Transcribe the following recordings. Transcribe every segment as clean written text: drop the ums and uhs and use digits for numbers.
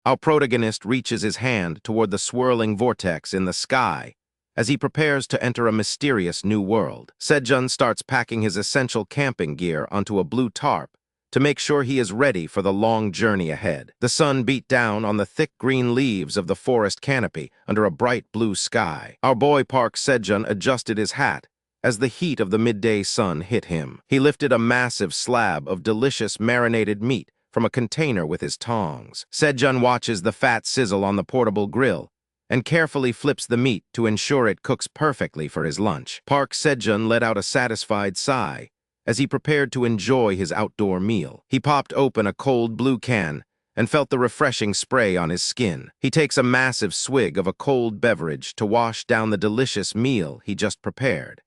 Our protagonist reaches his hand toward the swirling vortex in the sky as he prepares to enter a mysterious new world. Sejun starts packing his essential camping gear onto a blue tarp to make sure he is ready for the long journey ahead. The sun beat down on the thick green leaves of the forest canopy under a bright blue sky. Our boy Park Sejun adjusted his hat as the heat of the midday sun hit him. He lifted a massive slab of delicious marinated meat from a container with his tongs. Sejun watches the fat sizzle on the portable grill and carefully flips the meat to ensure it cooks perfectly for his lunch. Park Sejun let out a satisfied sigh as he prepared to enjoy his outdoor meal. He popped open a cold blue can and felt the refreshing spray on his skin. He takes a massive swig of a cold beverage to wash down the delicious meal he just prepared.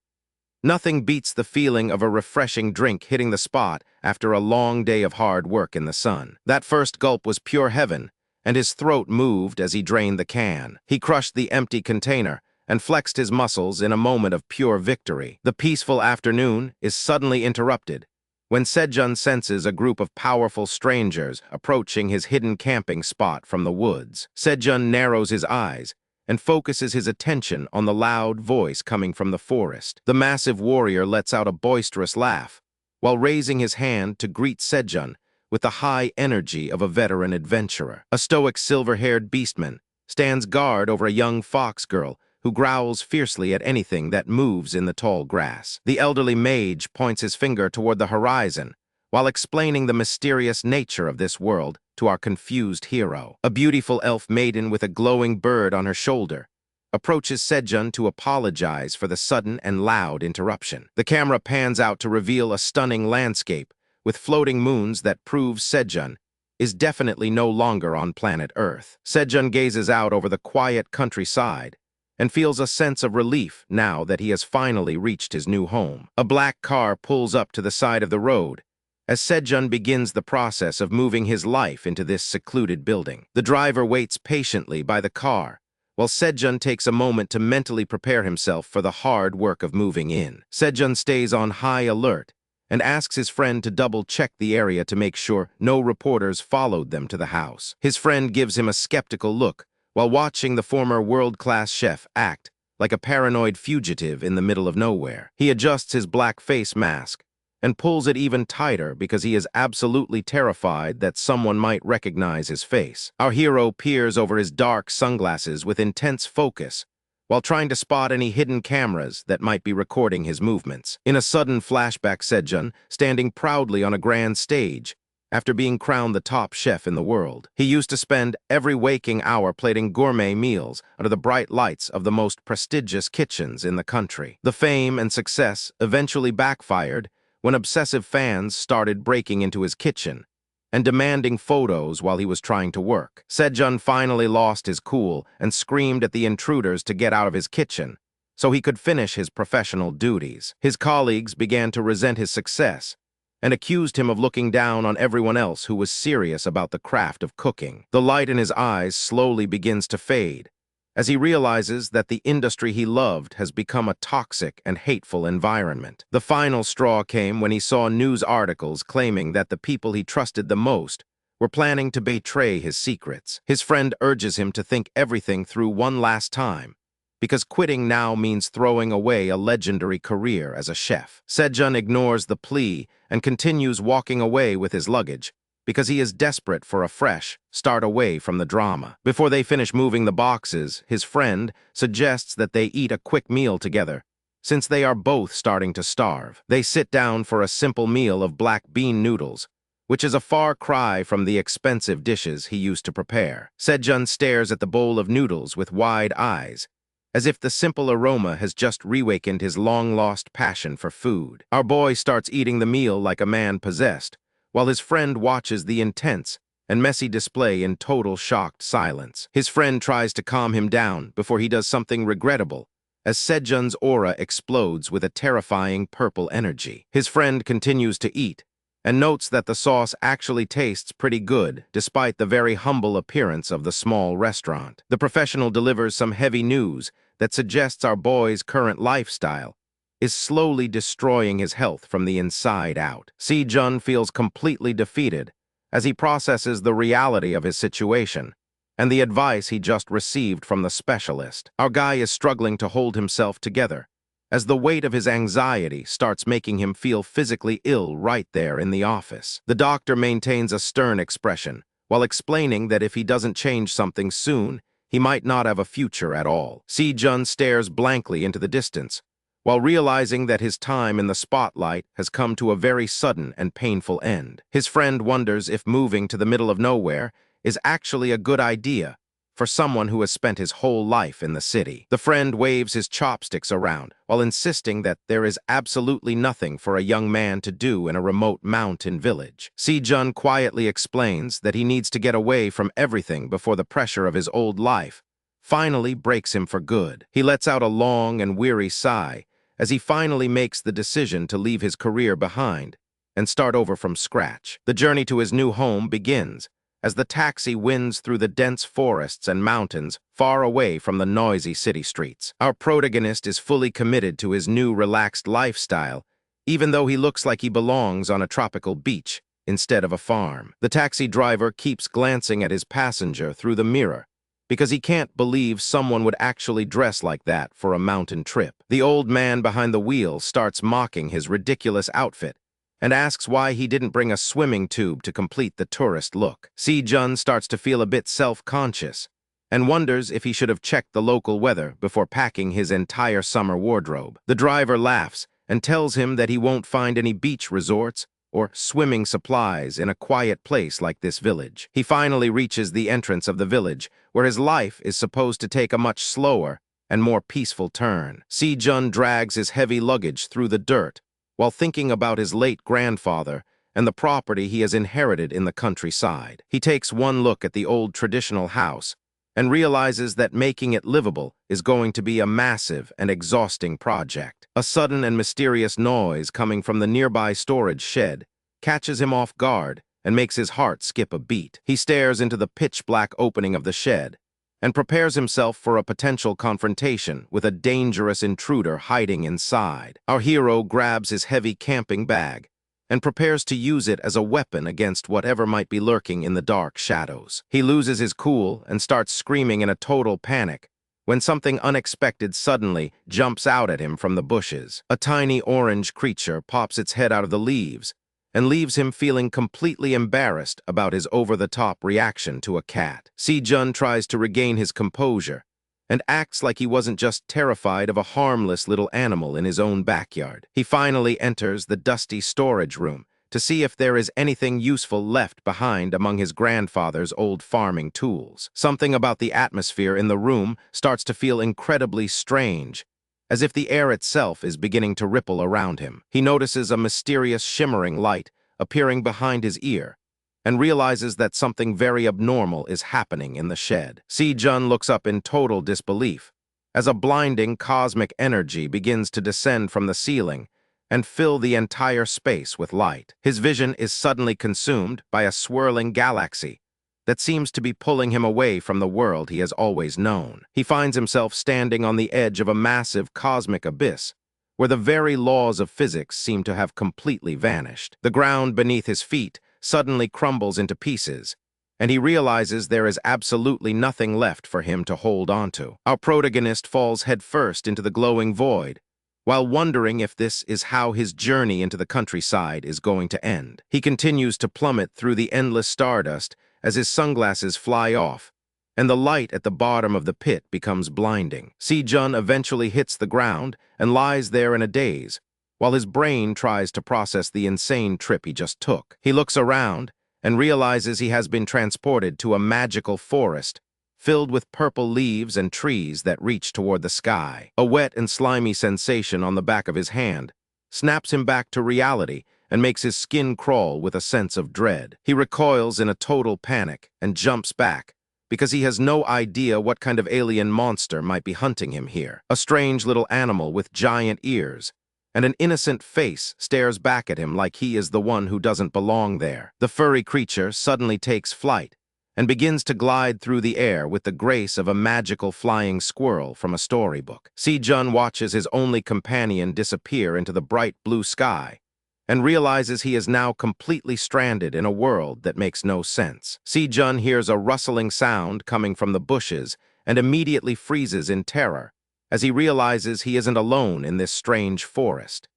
Nothing beats the feeling of a refreshing drink hitting the spot after a long day of hard work in the sun. That first gulp was pure heaven, and his throat moved as he drained the can. He crushed the empty container and flexed his muscles in a moment of pure victory. The peaceful afternoon is suddenly interrupted when Sejun senses a group of powerful strangers approaching his hidden camping spot from the woods. Sejun narrows his eyes and focuses his attention on the loud voice coming from the forest. The massive warrior lets out a boisterous laugh while raising his hand to greet Sejun with the high energy of a veteran adventurer. A stoic silver-haired beastman stands guard over a young fox girl who growls fiercely at anything that moves in the tall grass. The elderly mage points his finger toward the horizon while explaining the mysterious nature of this world to our confused hero. A beautiful elf maiden with a glowing bird on her shoulder approaches Sejun to apologize for the sudden and loud interruption. The camera pans out to reveal a stunning landscape with floating moons that proves Sejun is definitely no longer on planet Earth. Sejun gazes out over the quiet countryside and feels a sense of relief now that he has finally reached his new home. A black car pulls up to the side of the road as Sejun begins the process of moving his life into this secluded building. The driver waits patiently by the car while Sejun takes a moment to mentally prepare himself for the hard work of moving in. Sejun stays on high alert and asks his friend to double-check the area to make sure no reporters followed them to the house. His friend gives him a skeptical look while watching the former world-class chef act like a paranoid fugitive in the middle of nowhere. He adjusts his black face mask and pulls it even tighter because he is absolutely terrified that someone might recognize his face. Our hero peers over his dark sunglasses with intense focus while trying to spot any hidden cameras that might be recording his movements. In a sudden flashback, Sejun, standing proudly on a grand stage after being crowned the top chef in the world. He used to spend every waking hour plating gourmet meals under the bright lights of the most prestigious kitchens in the country. The fame and success eventually backfired when obsessive fans started breaking into his kitchen and demanding photos while he was trying to work. Sejun finally lost his cool and screamed at the intruders to get out of his kitchen so he could finish his professional duties. His colleagues began to resent his success and accused him of looking down on everyone else who was serious about the craft of cooking. The light in his eyes slowly begins to fade as he realizes that the industry he loved has become a toxic and hateful environment. The final straw came when he saw news articles claiming that the people he trusted the most were planning to betray his secrets. His friend urges him to think everything through one last time, because quitting now means throwing away a legendary career as a chef. Sejun ignores the plea and continues walking away with his luggage, because he is desperate for a fresh start away from the drama. Before they finish moving the boxes, his friend suggests that they eat a quick meal together, since they are both starting to starve. They sit down for a simple meal of black bean noodles, which is a far cry from the expensive dishes he used to prepare. Sejun stares at the bowl of noodles with wide eyes, as if the simple aroma has just reawakened his long-lost passion for food. Our boy starts eating the meal like a man possessed, while his friend watches the intense and messy display in total shocked silence. His friend tries to calm him down before he does something regrettable, as Sejun's aura explodes with a terrifying purple energy. His friend continues to eat, and notes that the sauce actually tastes pretty good despite the very humble appearance of the small restaurant. The professional delivers some heavy news that suggests our boy's current lifestyle is slowly destroying his health from the inside out. Sejun feels completely defeated as he processes the reality of his situation and the advice he just received from the specialist. Our guy is struggling to hold himself together, as the weight of his anxiety starts making him feel physically ill right there in the office. The doctor maintains a stern expression, while explaining that if he doesn't change something soon, he might not have a future at all. Si-jun stares blankly into the distance, while realizing that his time in the spotlight has come to a very sudden and painful end. His friend wonders if moving to the middle of nowhere is actually a good idea for someone who has spent his whole life in the city. The friend waves his chopsticks around while insisting that there is absolutely nothing for a young man to do in a remote mountain village. Si-jun quietly explains that he needs to get away from everything before the pressure of his old life finally breaks him for good. He lets out a long and weary sigh as he finally makes the decision to leave his career behind and start over from scratch. The journey to his new home begins as the taxi winds through the dense forests and mountains far away from the noisy city streets. Our protagonist is fully committed to his new relaxed lifestyle, even though he looks like he belongs on a tropical beach instead of a farm. The taxi driver keeps glancing at his passenger through the mirror because he can't believe someone would actually dress like that for a mountain trip. The old man behind the wheel starts mocking his ridiculous outfit and asks why he didn't bring a swimming tube to complete the tourist look. Si-jun starts to feel a bit self-conscious and wonders if he should have checked the local weather before packing his entire summer wardrobe. The driver laughs and tells him that he won't find any beach resorts or swimming supplies in a quiet place like this village. He finally reaches the entrance of the village, where his life is supposed to take a much slower and more peaceful turn. Si-jun drags his heavy luggage through the dirt, while thinking about his late grandfather and the property he has inherited in the countryside. He takes one look at the old traditional house and realizes that making it livable is going to be a massive and exhausting project. A sudden and mysterious noise coming from the nearby storage shed catches him off guard and makes his heart skip a beat. He stares into the pitch-black opening of the shed and prepares himself for a potential confrontation with a dangerous intruder hiding inside. Our hero grabs his heavy camping bag and prepares to use it as a weapon against whatever might be lurking in the dark shadows. He loses his cool and starts screaming in a total panic when something unexpected suddenly jumps out at him from the bushes. A tiny orange creature pops its head out of the leaves and leaves him feeling completely embarrassed about his over-the-top reaction to a cat. Si-jun tries to regain his composure and acts like he wasn't just terrified of a harmless little animal in his own backyard. He finally enters the dusty storage room to see if there is anything useful left behind among his grandfather's old farming tools. Something about the atmosphere in the room starts to feel incredibly strange, as if the air itself is beginning to ripple around him. He notices a mysterious shimmering light appearing behind his ear and realizes that something very abnormal is happening in the shed. Si-jun looks up in total disbelief as a blinding cosmic energy begins to descend from the ceiling and fill the entire space with light. His vision is suddenly consumed by a swirling galaxy that seems to be pulling him away from the world he has always known. He finds himself standing on the edge of a massive cosmic abyss, where the very laws of physics seem to have completely vanished. The ground beneath his feet suddenly crumbles into pieces, and he realizes there is absolutely nothing left for him to hold onto. Our protagonist falls headfirst into the glowing void, while wondering if this is how his journey into the countryside is going to end. He continues to plummet through the endless stardust as his sunglasses fly off, and the light at the bottom of the pit becomes blinding. Si-jun eventually hits the ground and lies there in a daze, while his brain tries to process the insane trip he just took. He looks around and realizes he has been transported to a magical forest filled with purple leaves and trees that reach toward the sky. A wet and slimy sensation on the back of his hand snaps him back to reality and makes his skin crawl with a sense of dread. He recoils in a total panic and jumps back because he has no idea what kind of alien monster might be hunting him here. A strange little animal with giant ears and an innocent face stares back at him like he is the one who doesn't belong there. The furry creature suddenly takes flight and begins to glide through the air with the grace of a magical flying squirrel from a storybook. Si-jun watches his only companion disappear into the bright blue sky and realizes he is now completely stranded in a world that makes no sense. Si-jun hears a rustling sound coming from the bushes and immediately freezes in terror as he realizes he isn't alone in this strange forest.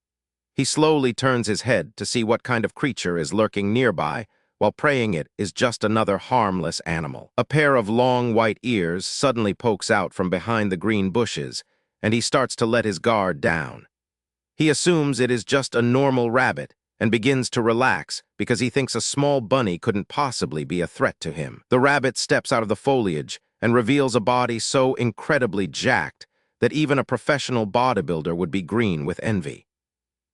He slowly turns his head to see what kind of creature is lurking nearby, while praying it is just another harmless animal. A pair of long white ears suddenly pokes out from behind the green bushes, and he starts to let his guard down. He assumes it is just a normal rabbit and begins to relax because he thinks a small bunny couldn't possibly be a threat to him. The rabbit steps out of the foliage and reveals a body so incredibly jacked that even a professional bodybuilder would be green with envy.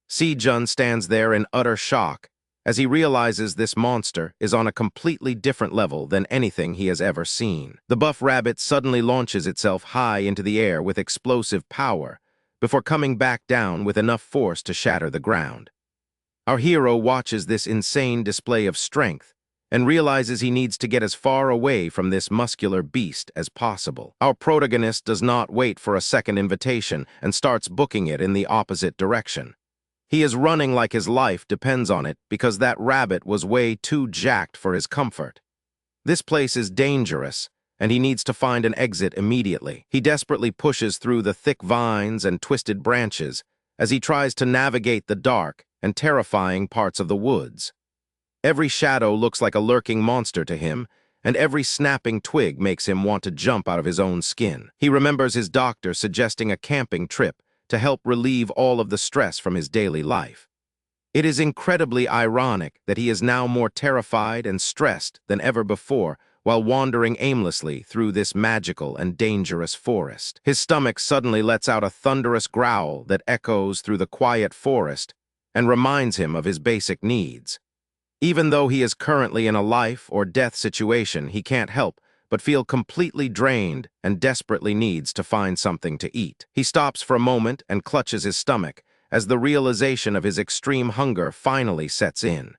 Si-jun stands there in utter shock as he realizes this monster is on a completely different level than anything he has ever seen. The buff rabbit suddenly launches itself high into the air with explosive power before coming back down with enough force to shatter the ground. Our hero watches this insane display of strength and realizes he needs to get as far away from this muscular beast as possible. Our protagonist does not wait for a second invitation and starts booking it in the opposite direction. He is running like his life depends on it because that rabbit was way too jacked for his comfort. This place is dangerous, and he needs to find an exit immediately. He desperately pushes through the thick vines and twisted branches as he tries to navigate the dark and terrifying parts of the woods. Every shadow looks like a lurking monster to him, and every snapping twig makes him want to jump out of his own skin. He remembers his doctor suggesting a camping trip to help relieve all of the stress from his daily life. It is incredibly ironic that he is now more terrified and stressed than ever before while wandering aimlessly through this magical and dangerous forest. His stomach suddenly lets out a thunderous growl that echoes through the quiet forest and reminds him of his basic needs. Even though he is currently in a life or death situation, he can't help but feel completely drained and desperately needs to find something to eat. He stops for a moment and clutches his stomach as the realization of his extreme hunger finally sets in.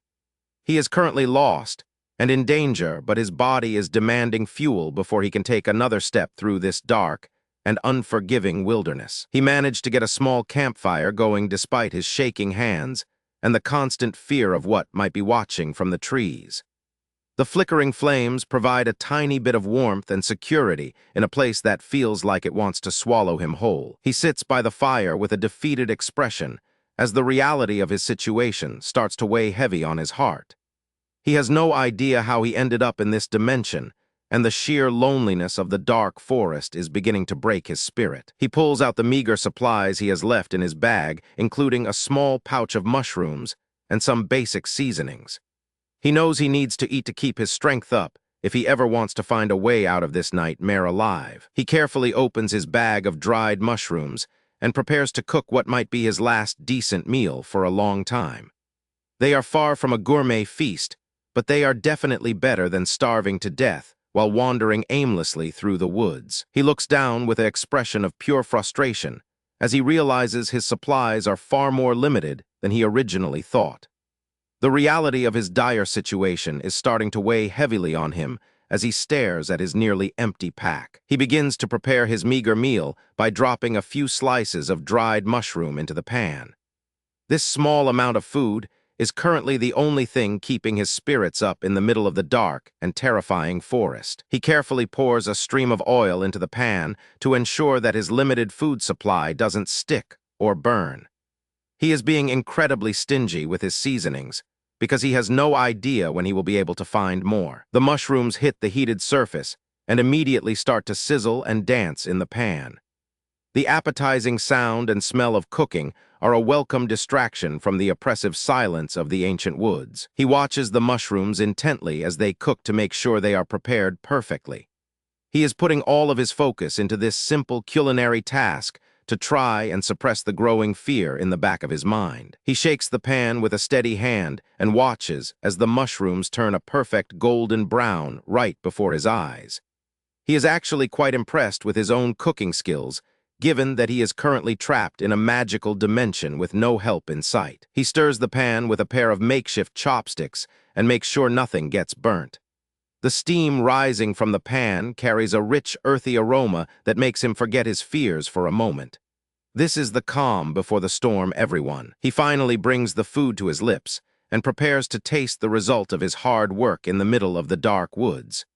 He is currently lost and in danger, but his body is demanding fuel before he can take another step through this dark and unforgiving wilderness. He managed to get a small campfire going despite his shaking hands and the constant fear of what might be watching from the trees. The flickering flames provide a tiny bit of warmth and security in a place that feels like it wants to swallow him whole. He sits by the fire with a defeated expression as the reality of his situation starts to weigh heavy on his heart. He has no idea how he ended up in this dimension, and the sheer loneliness of the dark forest is beginning to break his spirit. He pulls out the meager supplies he has left in his bag, including a small pouch of mushrooms and some basic seasonings. He knows he needs to eat to keep his strength up if he ever wants to find a way out of this nightmare alive. He carefully opens his bag of dried mushrooms and prepares to cook what might be his last decent meal for a long time. They are far from a gourmet feast, but they are definitely better than starving to death while wandering aimlessly through the woods. He looks down with an expression of pure frustration as he realizes his supplies are far more limited than he originally thought. The reality of his dire situation is starting to weigh heavily on him as he stares at his nearly empty pack. He begins to prepare his meager meal by dropping a few slices of dried mushroom into the pan. This small amount of food is currently the only thing keeping his spirits up in the middle of the dark and terrifying forest. He carefully pours a stream of oil into the pan to ensure that his limited food supply doesn't stick or burn. He is being incredibly stingy with his seasonings because he has no idea when he will be able to find more. The mushrooms hit the heated surface and immediately start to sizzle and dance in the pan. The appetizing sound and smell of cooking are a welcome distraction from the oppressive silence of the ancient woods. He watches the mushrooms intently as they cook to make sure they are prepared perfectly. He is putting all of his focus into this simple culinary task to try and suppress the growing fear in the back of his mind. He shakes the pan with a steady hand and watches as the mushrooms turn a perfect golden brown right before his eyes. He is actually quite impressed with his own cooking skills, given that he is currently trapped in a magical dimension with no help in sight. He stirs the pan with a pair of makeshift chopsticks and makes sure nothing gets burnt. The steam rising from the pan carries a rich, earthy aroma that makes him forget his fears for a moment. This is the calm before the storm, everyone. He finally brings the food to his lips and prepares to taste the result of his hard work in the middle of the dark woods.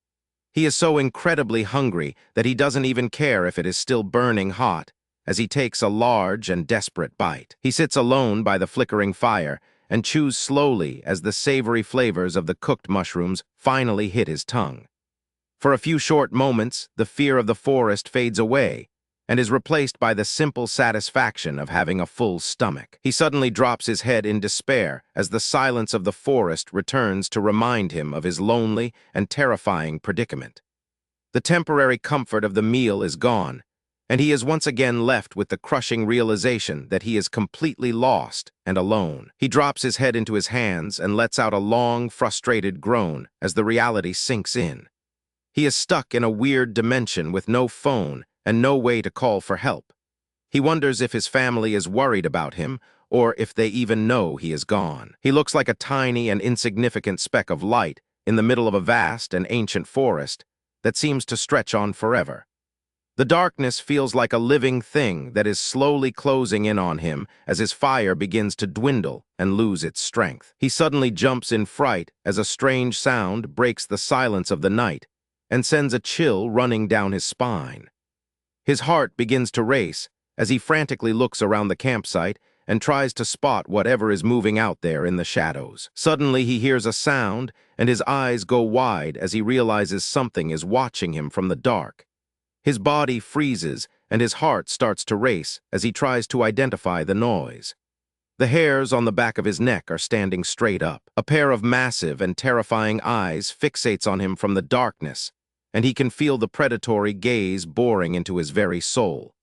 He is so incredibly hungry that he doesn't even care if it is still burning hot, as he takes a large and desperate bite. He sits alone by the flickering fire and chews slowly as the savory flavors of the cooked mushrooms finally hit his tongue. For a few short moments, the fear of the forest fades away and is replaced by the simple satisfaction of having a full stomach. He suddenly drops his head in despair as the silence of the forest returns to remind him of his lonely and terrifying predicament. The temporary comfort of the meal is gone, and he is once again left with the crushing realization that he is completely lost and alone. He drops his head into his hands and lets out a long, frustrated groan as the reality sinks in. He is stuck in a weird dimension with no phone and no way to call for help. He wonders if his family is worried about him or if they even know he is gone. He looks like a tiny and insignificant speck of light in the middle of a vast and ancient forest that seems to stretch on forever. The darkness feels like a living thing that is slowly closing in on him as his fire begins to dwindle and lose its strength. He suddenly jumps in fright as a strange sound breaks the silence of the night and sends a chill running down his spine. His heart begins to race as he frantically looks around the campsite and tries to spot whatever is moving out there in the shadows. Suddenly he hears a sound and his eyes go wide as he realizes something is watching him from the dark. His body freezes and his heart starts to race as he tries to identify the noise. The hairs on the back of his neck are standing straight up. A pair of massive and terrifying eyes fixates on him from the darkness, and he can feel the predatory gaze boring into his very soul.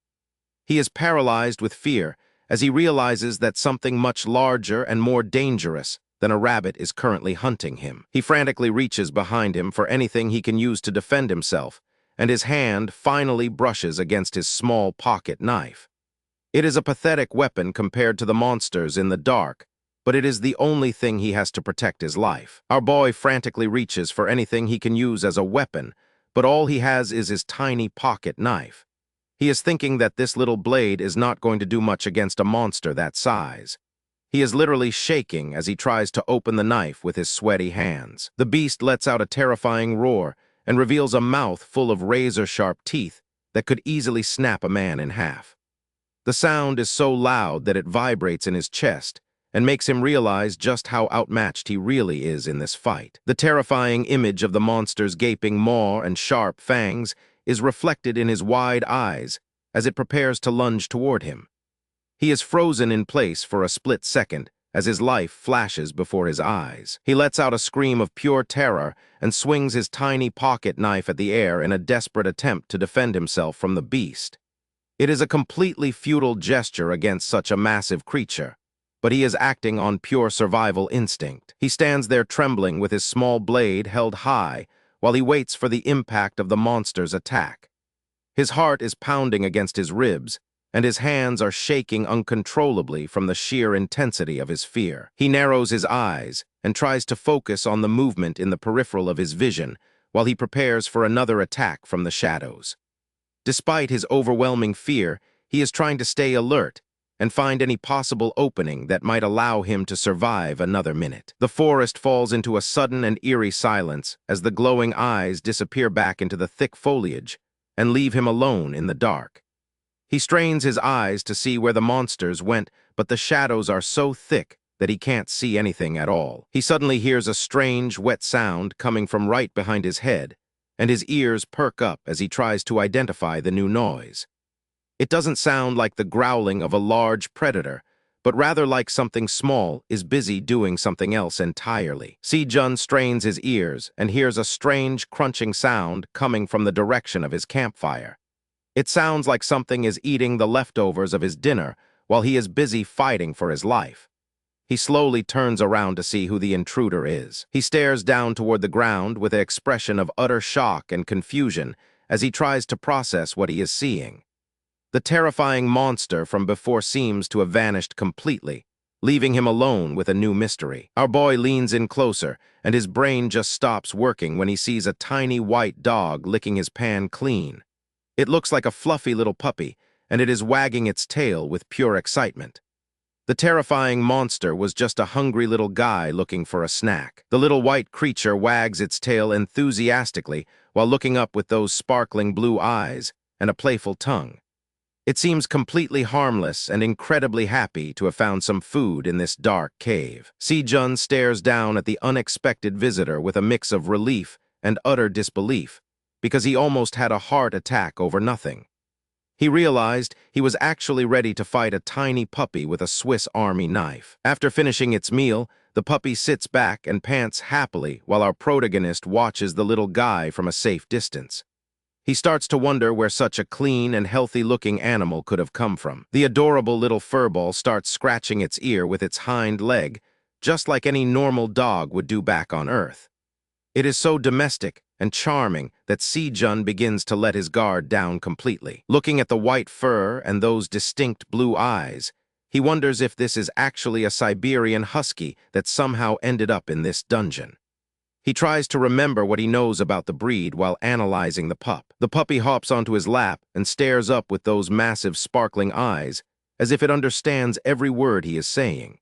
He is paralyzed with fear as he realizes that something much larger and more dangerous than a rabbit is currently hunting him. He frantically reaches behind him for anything he can use to defend himself, and his hand finally brushes against his small pocket knife. It is a pathetic weapon compared to the monsters in the dark, but it is the only thing he has to protect his life. Our boy frantically reaches for anything he can use as a weapon, but all he has is his tiny pocket knife. He is thinking that this little blade is not going to do much against a monster that size. He is literally shaking as he tries to open the knife with his sweaty hands. The beast lets out a terrifying roar and reveals a mouth full of razor-sharp teeth that could easily snap a man in half. The sound is so loud that it vibrates in his chest and makes him realize just how outmatched he really is in this fight. The terrifying image of the monster's gaping maw and sharp fangs is reflected in his wide eyes as it prepares to lunge toward him. He is frozen in place for a split second as his life flashes before his eyes. He lets out a scream of pure terror and swings his tiny pocket knife at the air in a desperate attempt to defend himself from the beast. It is a completely futile gesture against such a massive creature, but he is acting on pure survival instinct. He stands there trembling with his small blade held high while he waits for the impact of the monster's attack. His heart is pounding against his ribs, and his hands are shaking uncontrollably from the sheer intensity of his fear. He narrows his eyes and tries to focus on the movement in the peripheral of his vision while he prepares for another attack from the shadows. Despite his overwhelming fear, he is trying to stay alert and find any possible opening that might allow him to survive another minute. The forest falls into a sudden and eerie silence as the glowing eyes disappear back into the thick foliage and leave him alone in the dark. He strains his eyes to see where the monsters went, but the shadows are so thick that he can't see anything at all. He suddenly hears a strange, wet sound coming from right behind his head, and his ears perk up as he tries to identify the new noise. It doesn't sound like the growling of a large predator, but rather like something small is busy doing something else entirely. Si-jun strains his ears and hears a strange, crunching sound coming from the direction of his campfire. It sounds like something is eating the leftovers of his dinner while he is busy fighting for his life. He slowly turns around to see who the intruder is. He stares down toward the ground with an expression of utter shock and confusion as he tries to process what he is seeing. The terrifying monster from before seems to have vanished completely, leaving him alone with a new mystery. Our boy leans in closer, and his brain just stops working when he sees a tiny white dog licking his pan clean. It looks like a fluffy little puppy, and it is wagging its tail with pure excitement. The terrifying monster was just a hungry little guy looking for a snack. The little white creature wags its tail enthusiastically while looking up with those sparkling blue eyes and a playful tongue. It seems completely harmless and incredibly happy to have found some food in this dark cave. Si-jun stares down at the unexpected visitor with a mix of relief and utter disbelief, because he almost had a heart attack over nothing. He realized he was actually ready to fight a tiny puppy with a Swiss Army knife. After finishing its meal, the puppy sits back and pants happily while our protagonist watches the little guy from a safe distance. He starts to wonder where such a clean and healthy-looking animal could have come from. The adorable little furball starts scratching its ear with its hind leg, just like any normal dog would do back on Earth. It is so domestic and charming that Si-jun begins to let his guard down completely. Looking at the white fur and those distinct blue eyes, he wonders if this is actually a Siberian husky that somehow ended up in this dungeon. He tries to remember what he knows about the breed while analyzing the pup. The puppy hops onto his lap and stares up with those massive sparkling eyes, as if it understands every word he is saying.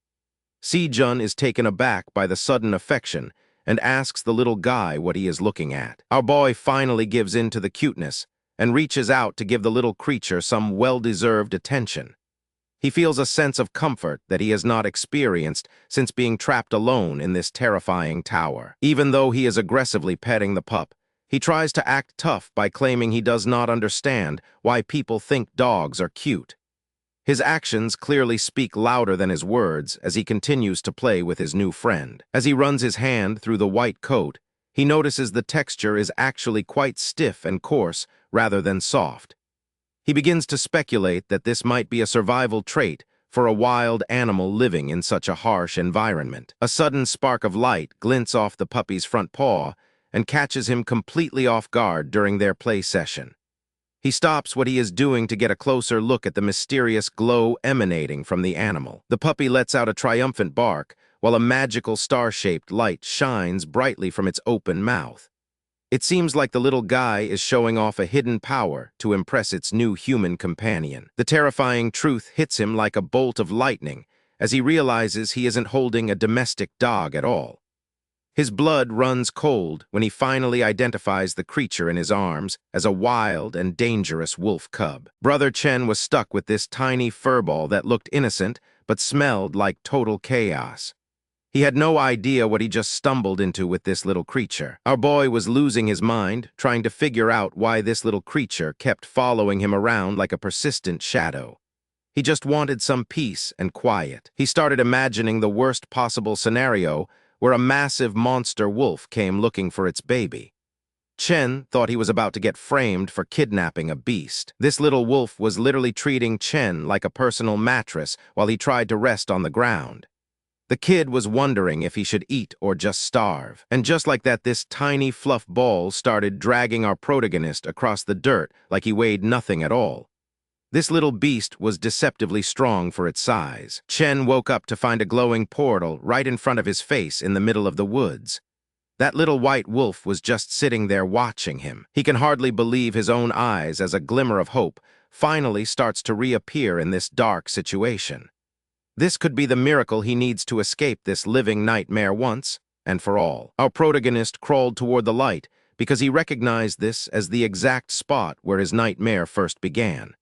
Si-jun is taken aback by the sudden affection and asks the little guy what he is looking at. Our boy finally gives in to the cuteness and reaches out to give the little creature some well-deserved attention. He feels a sense of comfort that he has not experienced since being trapped alone in this terrifying tower. Even though he is aggressively petting the pup, he tries to act tough by claiming he does not understand why people think dogs are cute. His actions clearly speak louder than his words as he continues to play with his new friend. As he runs his hand through the white coat, he notices the texture is actually quite stiff and coarse rather than soft. He begins to speculate that this might be a survival trait for a wild animal living in such a harsh environment. A sudden spark of light glints off the puppy's front paw and catches him completely off guard during their play session. He stops what he is doing to get a closer look at the mysterious glow emanating from the animal. The puppy lets out a triumphant bark, while a magical star-shaped light shines brightly from its open mouth. It seems like the little guy is showing off a hidden power to impress its new human companion. The terrifying truth hits him like a bolt of lightning as he realizes he isn't holding a domestic dog at all. His blood runs cold when he finally identifies the creature in his arms as a wild and dangerous wolf cub. Brother Chen was stuck with this tiny furball that looked innocent but smelled like total chaos. He had no idea what he just stumbled into with this little creature. Our boy was losing his mind, trying to figure out why this little creature kept following him around like a persistent shadow. He just wanted some peace and quiet. He started imagining the worst possible scenario where a massive monster wolf came looking for its baby. Chen thought he was about to get framed for kidnapping a beast. This little wolf was literally treating Chen like a personal mattress while he tried to rest on the ground. The kid was wondering if he should eat or just starve. And just like that, this tiny fluff ball started dragging our protagonist across the dirt like he weighed nothing at all. This little beast was deceptively strong for its size. Chen woke up to find a glowing portal right in front of his face in the middle of the woods. That little white wolf was just sitting there watching him. He can hardly believe his own eyes as a glimmer of hope finally starts to reappear in this dark situation. This could be the miracle he needs to escape this living nightmare once and for all. Our protagonist crawled toward the light because he recognized this as the exact spot where his nightmare first began.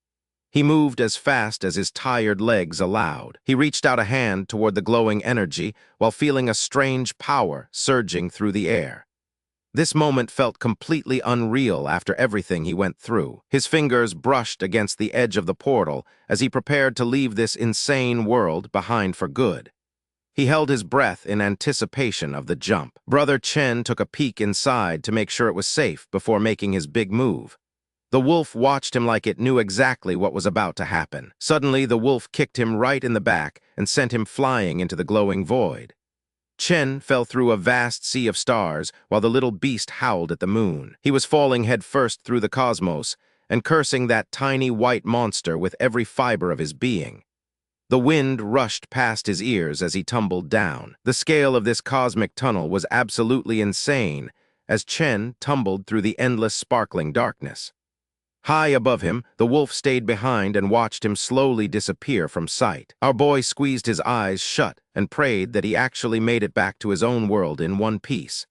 He moved as fast as his tired legs allowed. He reached out a hand toward the glowing energy while feeling a strange power surging through the air. This moment felt completely unreal after everything he went through. His fingers brushed against the edge of the portal as he prepared to leave this insane world behind for good. He held his breath in anticipation of the jump. Brother Chen took a peek inside to make sure it was safe before making his big move. The wolf watched him like it knew exactly what was about to happen. Suddenly, the wolf kicked him right in the back and sent him flying into the glowing void. Chen fell through a vast sea of stars while the little beast howled at the moon. He was falling headfirst through the cosmos and cursing that tiny white monster with every fiber of his being. The wind rushed past his ears as he tumbled down. The scale of this cosmic tunnel was absolutely insane as Chen tumbled through the endless sparkling darkness. High above him, the wolf stayed behind and watched him slowly disappear from sight. Our boy squeezed his eyes shut and prayed that he actually made it back to his own world in one piece.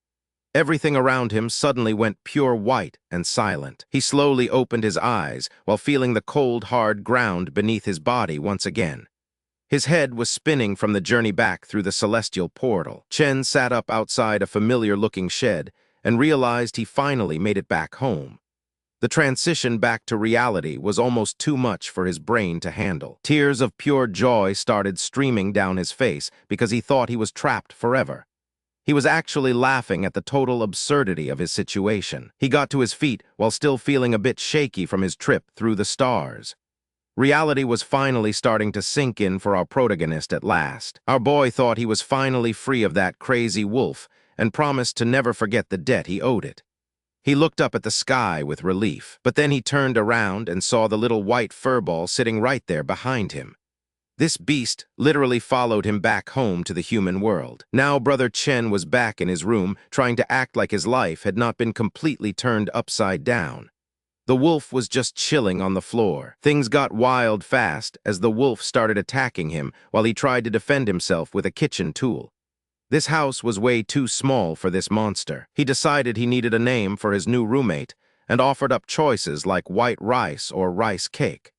Everything around him suddenly went pure white and silent. He slowly opened his eyes while feeling the cold, hard ground beneath his body once again. His head was spinning from the journey back through the celestial portal. Chen sat up outside a familiar-looking shed and realized he finally made it back home. The transition back to reality was almost too much for his brain to handle. Tears of pure joy started streaming down his face because he thought he was trapped forever. He was actually laughing at the total absurdity of his situation. He got to his feet while still feeling a bit shaky from his trip through the stars. Reality was finally starting to sink in for our protagonist at last. Our boy thought he was finally free of that crazy wolf and promised to never forget the debt he owed it. He looked up at the sky with relief, but then he turned around and saw the little white furball sitting right there behind him. This beast literally followed him back home to the human world. Now Brother Chen was back in his room, trying to act like his life had not been completely turned upside down. The wolf was just chilling on the floor. Things got wild fast as the wolf started attacking him while he tried to defend himself with a kitchen tool. This house was way too small for this monster. He decided he needed a name for his new roommate and offered up choices like white rice or rice cake.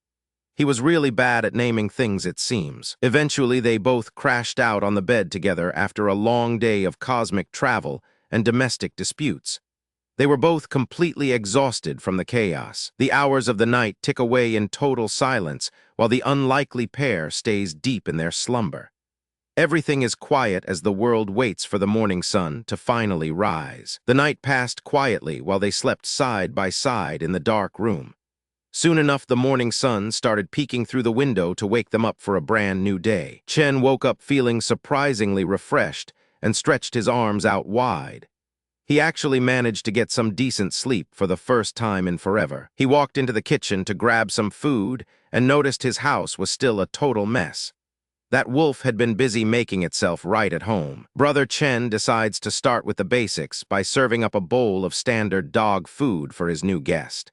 He was really bad at naming things, it seems. Eventually, they both crashed out on the bed together after a long day of cosmic travel and domestic disputes. They were both completely exhausted from the chaos. The hours of the night tick away in total silence while the unlikely pair stays deep in their slumber. Everything is quiet as the world waits for the morning sun to finally rise. The night passed quietly while they slept side by side in the dark room. Soon enough, the morning sun started peeking through the window to wake them up for a brand new day. Chen woke up feeling surprisingly refreshed and stretched his arms out wide. He actually managed to get some decent sleep for the first time in forever. He walked into the kitchen to grab some food and noticed his house was still a total mess. That wolf had been busy making itself right at home. Brother Chen decides to start with the basics by serving up a bowl of standard dog food for his new guest.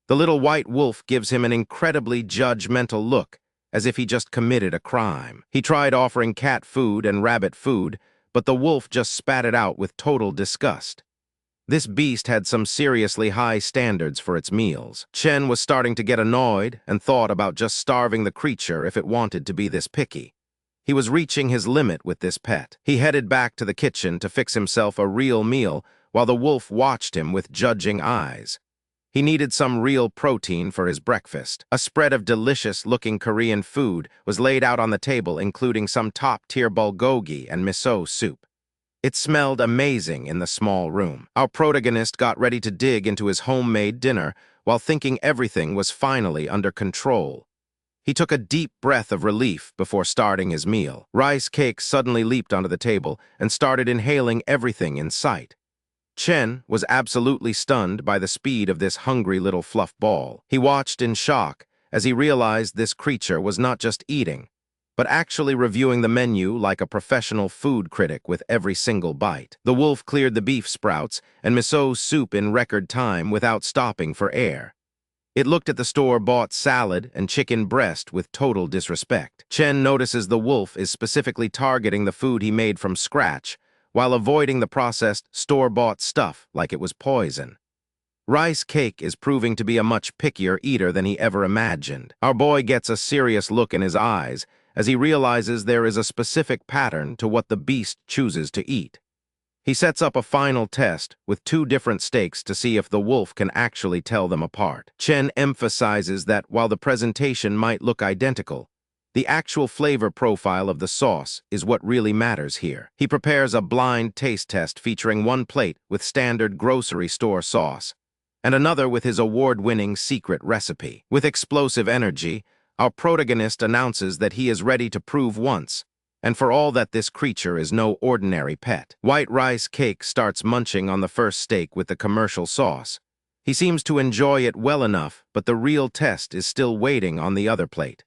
The little white wolf gives him an incredibly judgmental look, as if he just committed a crime. He tried offering cat food and rabbit food, but the wolf just spat it out with total disgust. This beast had some seriously high standards for its meals. Chen was starting to get annoyed and thought about just starving the creature if it wanted to be this picky. He was reaching his limit with this pet. He headed back to the kitchen to fix himself a real meal while the wolf watched him with judging eyes. He needed some real protein for his breakfast. A spread of delicious-looking Korean food was laid out on the table, including some top-tier bulgogi and miso soup. It smelled amazing in the small room. Our protagonist got ready to dig into his homemade dinner while thinking everything was finally under control. He took a deep breath of relief before starting his meal. Rice cake suddenly leaped onto the table and started inhaling everything in sight. Chen was absolutely stunned by the speed of this hungry little fluff ball. He watched in shock as he realized this creature was not just eating, but actually reviewing the menu like a professional food critic with every single bite. The wolf cleared the beef sprouts and miso soup in record time without stopping for air. It looked at the store-bought salad and chicken breast with total disrespect. Chen notices the wolf is specifically targeting the food he made from scratch, while avoiding the processed, store-bought stuff like it was poison. Rice cake is proving to be a much pickier eater than he ever imagined. Our boy gets a serious look in his eyes as he realizes there is a specific pattern to what the beast chooses to eat. He sets up a final test with 2 different steaks to see if the wolf can actually tell them apart. Chen emphasizes that while the presentation might look identical, the actual flavor profile of the sauce is what really matters here. He prepares a blind taste test featuring 1 plate with standard grocery store sauce and another with his award-winning secret recipe. With explosive energy, our protagonist announces that he is ready to prove once and for all that this creature is no ordinary pet. White rice cake starts munching on the first steak with the commercial sauce. He seems to enjoy it well enough, but the real test is still waiting on the other plate.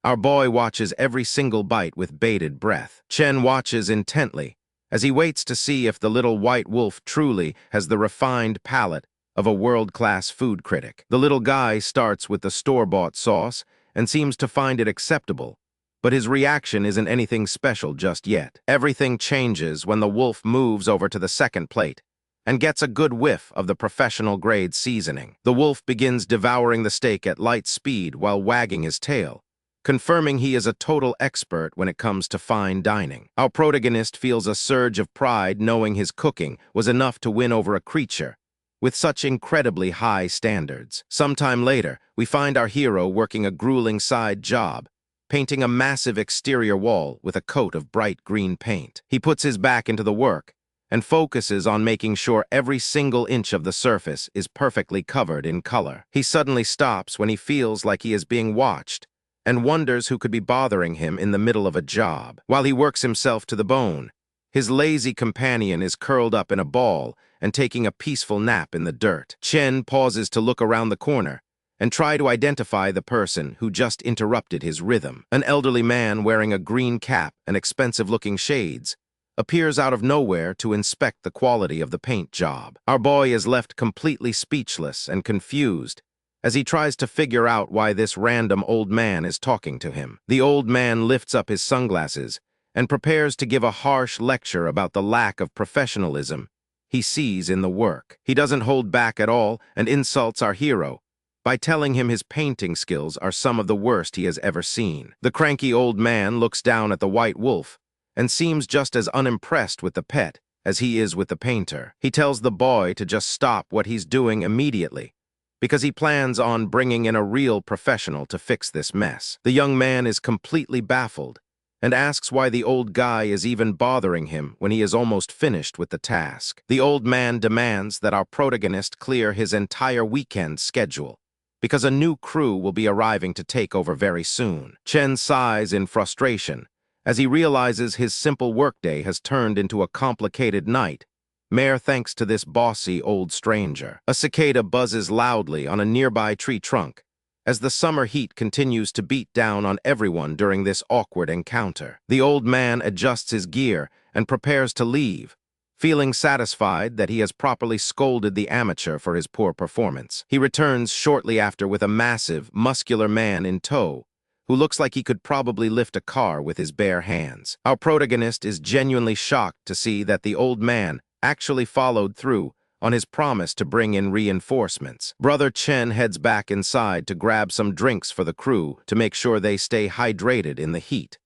Our boy watches every single bite with bated breath. Chen watches intently as he waits to see if the little white wolf truly has the refined palate of a world-class food critic. The little guy starts with the store-bought sauce and seems to find it acceptable, but his reaction isn't anything special just yet. Everything changes when the wolf moves over to the second plate and gets a good whiff of the professional-grade seasoning. The wolf begins devouring the steak at light speed while wagging his tail, confirming he is a total expert when it comes to fine dining. Our protagonist feels a surge of pride knowing his cooking was enough to win over a creature with such incredibly high standards. Sometime later, we find our hero working a grueling side job, painting a massive exterior wall with a coat of bright green paint. He puts his back into the work and focuses on making sure every single inch of the surface is perfectly covered in color. He suddenly stops when he feels like he is being watched and wonders who could be bothering him in the middle of a job. While he works himself to the bone, his lazy companion is curled up in a ball and taking a peaceful nap in the dirt. Chen pauses to look around the corner and try to identify the person who just interrupted his rhythm. An elderly man wearing a green cap and expensive-looking shades appears out of nowhere to inspect the quality of the paint job. Our boy is left completely speechless and confused as he tries to figure out why this random old man is talking to him. The old man lifts up his sunglasses and prepares to give a harsh lecture about the lack of professionalism he sees in the work. He doesn't hold back at all and insults our hero by telling him his painting skills are some of the worst he has ever seen. The cranky old man looks down at the white wolf and seems just as unimpressed with the pet as he is with the painter. He tells the boy to just stop what he's doing immediately because he plans on bringing in a real professional to fix this mess. The young man is completely baffled and asks why the old guy is even bothering him when he is almost finished with the task. The old man demands that our protagonist clear his entire weekend schedule because a new crew will be arriving to take over very soon. Chen sighs in frustration as he realizes his simple workday has turned into a complicated night, mere thanks to this bossy old stranger. A cicada buzzes loudly on a nearby tree trunk as the summer heat continues to beat down on everyone during this awkward encounter. The old man adjusts his gear and prepares to leave, feeling satisfied that he has properly scolded the amateur for his poor performance. He returns shortly after with a massive, muscular man in tow who looks like he could probably lift a car with his bare hands. Our protagonist is genuinely shocked to see that the old man actually followed through on his promise to bring in reinforcements. Brother Chen heads back inside to grab some drinks for the crew to make sure they stay hydrated in the heat.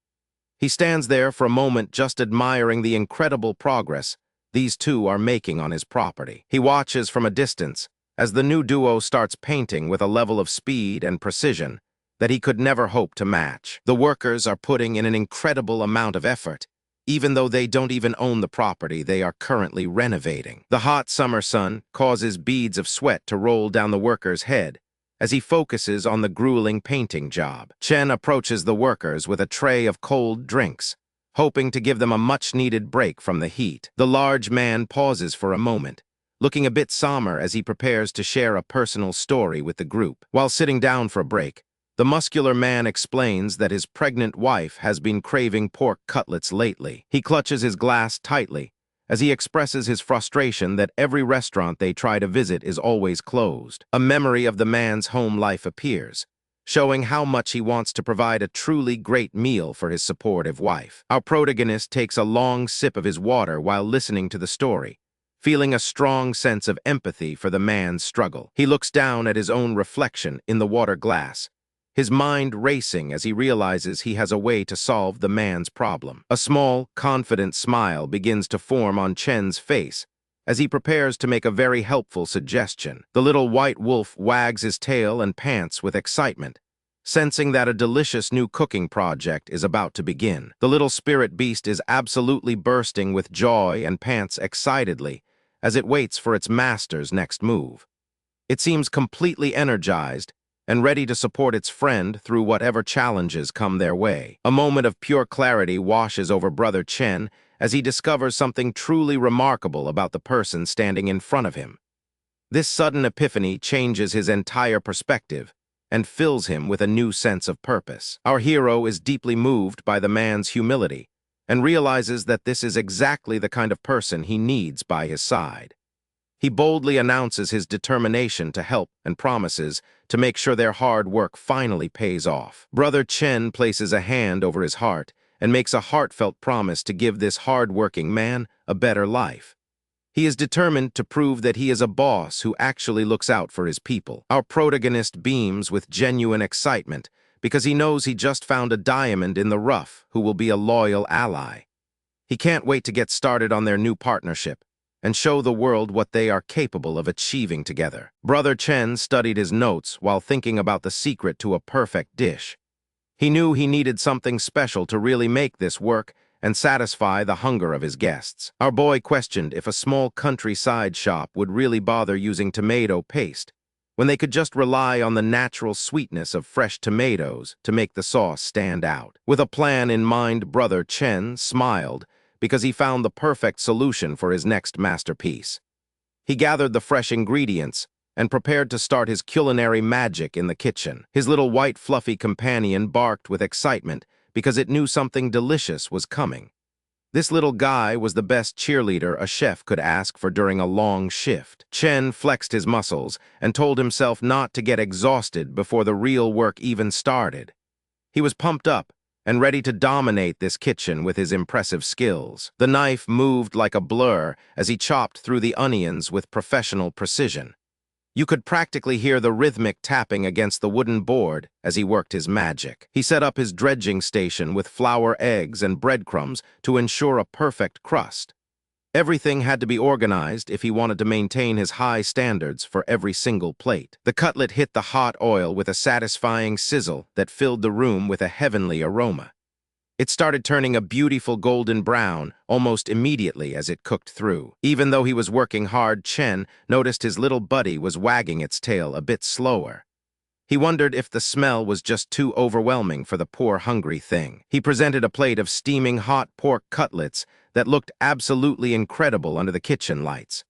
He stands there for a moment just admiring the incredible progress these two are making on his property. He watches from a distance as the new duo starts painting with a level of speed and precision that he could never hope to match. The workers are putting in an incredible amount of effort, even though they don't even own the property they are currently renovating. The hot summer sun causes beads of sweat to roll down the worker's head as he focuses on the grueling painting job. Chen approaches the workers with a tray of cold drinks, hoping to give them a much-needed break from the heat. The large man pauses for a moment, looking a bit somber as he prepares to share a personal story with the group. While sitting down for a break, the muscular man explains that his pregnant wife has been craving pork cutlets lately. He clutches his glass tightly as he expresses his frustration that every restaurant they try to visit is always closed. A memory of the man's home life appears, showing how much he wants to provide a truly great meal for his supportive wife. Our protagonist takes a long sip of his water while listening to the story, feeling a strong sense of empathy for the man's struggle. He looks down at his own reflection in the water glass, his mind racing as he realizes he has a way to solve the man's problem. A small, confident smile begins to form on Chen's face as he prepares to make a very helpful suggestion. The little white wolf wags his tail and pants with excitement, sensing that a delicious new cooking project is about to begin. The little spirit beast is absolutely bursting with joy and pants excitedly as it waits for its master's next move. It seems completely energized and ready to support its friend through whatever challenges come their way. A moment of pure clarity washes over Brother Chen as he discovers something truly remarkable about the person standing in front of him. This sudden epiphany changes his entire perspective and fills him with a new sense of purpose. Our hero is deeply moved by the man's humility and realizes that this is exactly the kind of person he needs by his side. He boldly announces his determination to help and promises to make sure their hard work finally pays off. Brother Chen places a hand over his heart and makes a heartfelt promise to give this hard-working man a better life. He is determined to prove that he is a boss who actually looks out for his people. Our protagonist beams with genuine excitement because he knows he just found a diamond in the rough who will be a loyal ally. He can't wait to get started on their new partnership and show the world what they are capable of achieving together. Brother Chen studied his notes while thinking about the secret to a perfect dish. He knew he needed something special to really make this work and satisfy the hunger of his guests. Our boy questioned if a small countryside shop would really bother using tomato paste when they could just rely on the natural sweetness of fresh tomatoes to make the sauce stand out. With a plan in mind, Brother Chen smiled because he found the perfect solution for his next masterpiece. He gathered the fresh ingredients and prepared to start his culinary magic in the kitchen. His little white fluffy companion barked with excitement because it knew something delicious was coming. This little guy was the best cheerleader a chef could ask for during a long shift. Chen flexed his muscles and told himself not to get exhausted before the real work even started. He was pumped up and ready to dominate this kitchen with his impressive skills. The knife moved like a blur as he chopped through the onions with professional precision. You could practically hear the rhythmic tapping against the wooden board as he worked his magic. He set up his dredging station with flour, eggs, and breadcrumbs to ensure a perfect crust. Everything had to be organized if he wanted to maintain his high standards for every single plate. The cutlet hit the hot oil with a satisfying sizzle that filled the room with a heavenly aroma. It started turning a beautiful golden brown almost immediately as it cooked through. Even though he was working hard, Chen noticed his little buddy was wagging its tail a bit slower. He wondered if the smell was just too overwhelming for the poor hungry thing. He presented a plate of steaming hot pork cutlets that looked absolutely incredible under the kitchen lights.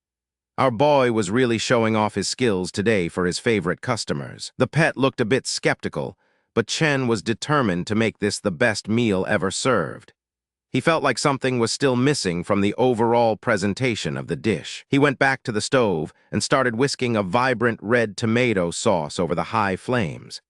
Our boy was really showing off his skills today for his favorite customers. The pet looked a bit skeptical, but Chen was determined to make this the best meal ever served. He felt like something was still missing from the overall presentation of the dish. He went back to the stove and started whisking a vibrant red tomato sauce over the high flames.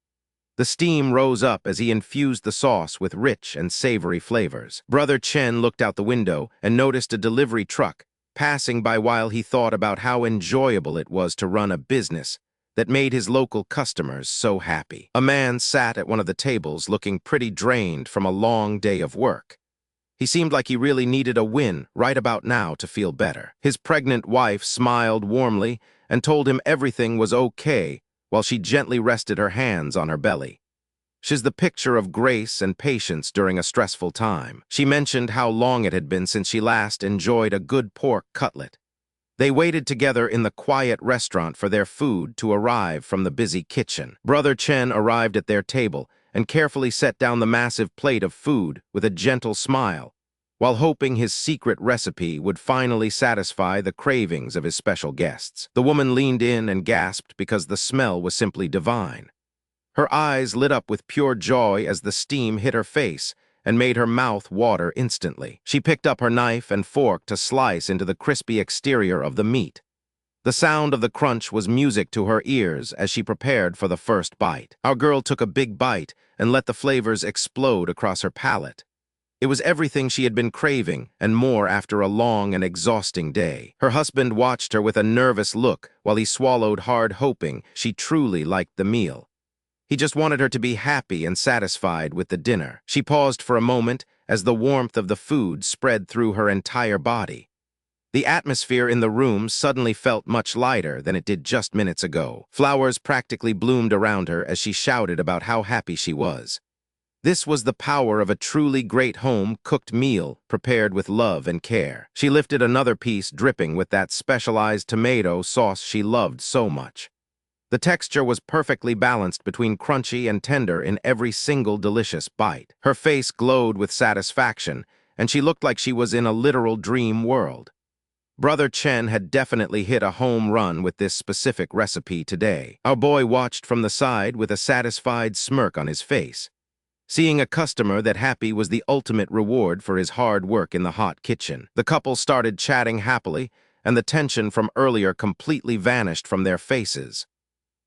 The steam rose up as he infused the sauce with rich and savory flavors. Brother Chen looked out the window and noticed a delivery truck passing by while he thought about how enjoyable it was to run a business that made his local customers so happy. A man sat at one of the tables looking pretty drained from a long day of work. He seemed like he really needed a win right about now to feel better. His pregnant wife smiled warmly and told him everything was okay while she gently rested her hands on her belly. She's the picture of grace and patience during a stressful time. She mentioned how long it had been since she last enjoyed a good pork cutlet. They waited together in the quiet restaurant for their food to arrive from the busy kitchen. Brother Chen arrived at their table and carefully set down the massive plate of food with a gentle smile, while hoping his secret recipe would finally satisfy the cravings of his special guests. The woman leaned in and gasped because the smell was simply divine. Her eyes lit up with pure joy as the steam hit her face and made her mouth water instantly. She picked up her knife and fork to slice into the crispy exterior of the meat. The sound of the crunch was music to her ears as she prepared for the first bite. Our girl took a big bite and let the flavors explode across her palate. It was everything she had been craving and more after a long and exhausting day. Her husband watched her with a nervous look while he swallowed hard, hoping she truly liked the meal. He just wanted her to be happy and satisfied with the dinner. She paused for a moment as the warmth of the food spread through her entire body. The atmosphere in the room suddenly felt much lighter than it did just minutes ago. Flowers practically bloomed around her as she shouted about how happy she was. This was the power of a truly great home-cooked meal prepared with love and care. She lifted another piece dripping with that specialized tomato sauce she loved so much. The texture was perfectly balanced between crunchy and tender in every single delicious bite. Her face glowed with satisfaction, and she looked like she was in a literal dream world. Brother Chen had definitely hit a home run with this specific recipe today. Our boy watched from the side with a satisfied smirk on his face. Seeing a customer that happy was the ultimate reward for his hard work in the hot kitchen. The couple started chatting happily and the tension from earlier completely vanished from their faces.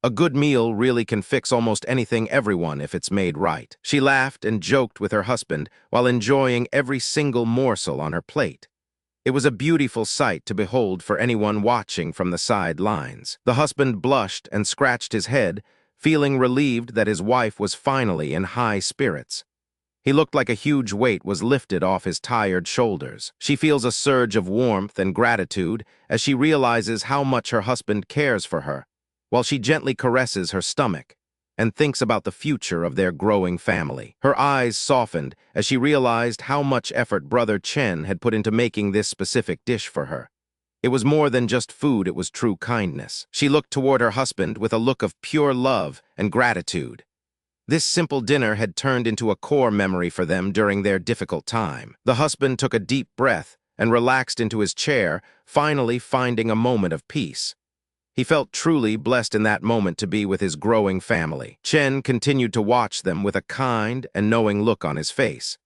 A good meal really can fix almost anything, everyone, if it's made right. She laughed and joked with her husband while enjoying every single morsel on her plate. It was a beautiful sight to behold for anyone watching from the sidelines. The husband blushed and scratched his head, feeling relieved that his wife was finally in high spirits. He looked like a huge weight was lifted off his tired shoulders. She feels a surge of warmth and gratitude as she realizes how much her husband cares for her, while she gently caresses her stomach and thinks about the future of their growing family. Her eyes softened as she realized how much effort Brother Chen had put into making this specific dish for her. It was more than just food, it was true kindness. She looked toward her husband with a look of pure love and gratitude. This simple dinner had turned into a core memory for them during their difficult time. The husband took a deep breath and relaxed into his chair, finally finding a moment of peace. He felt truly blessed in that moment to be with his growing family. Chen continued to watch them with a kind and knowing look on his face.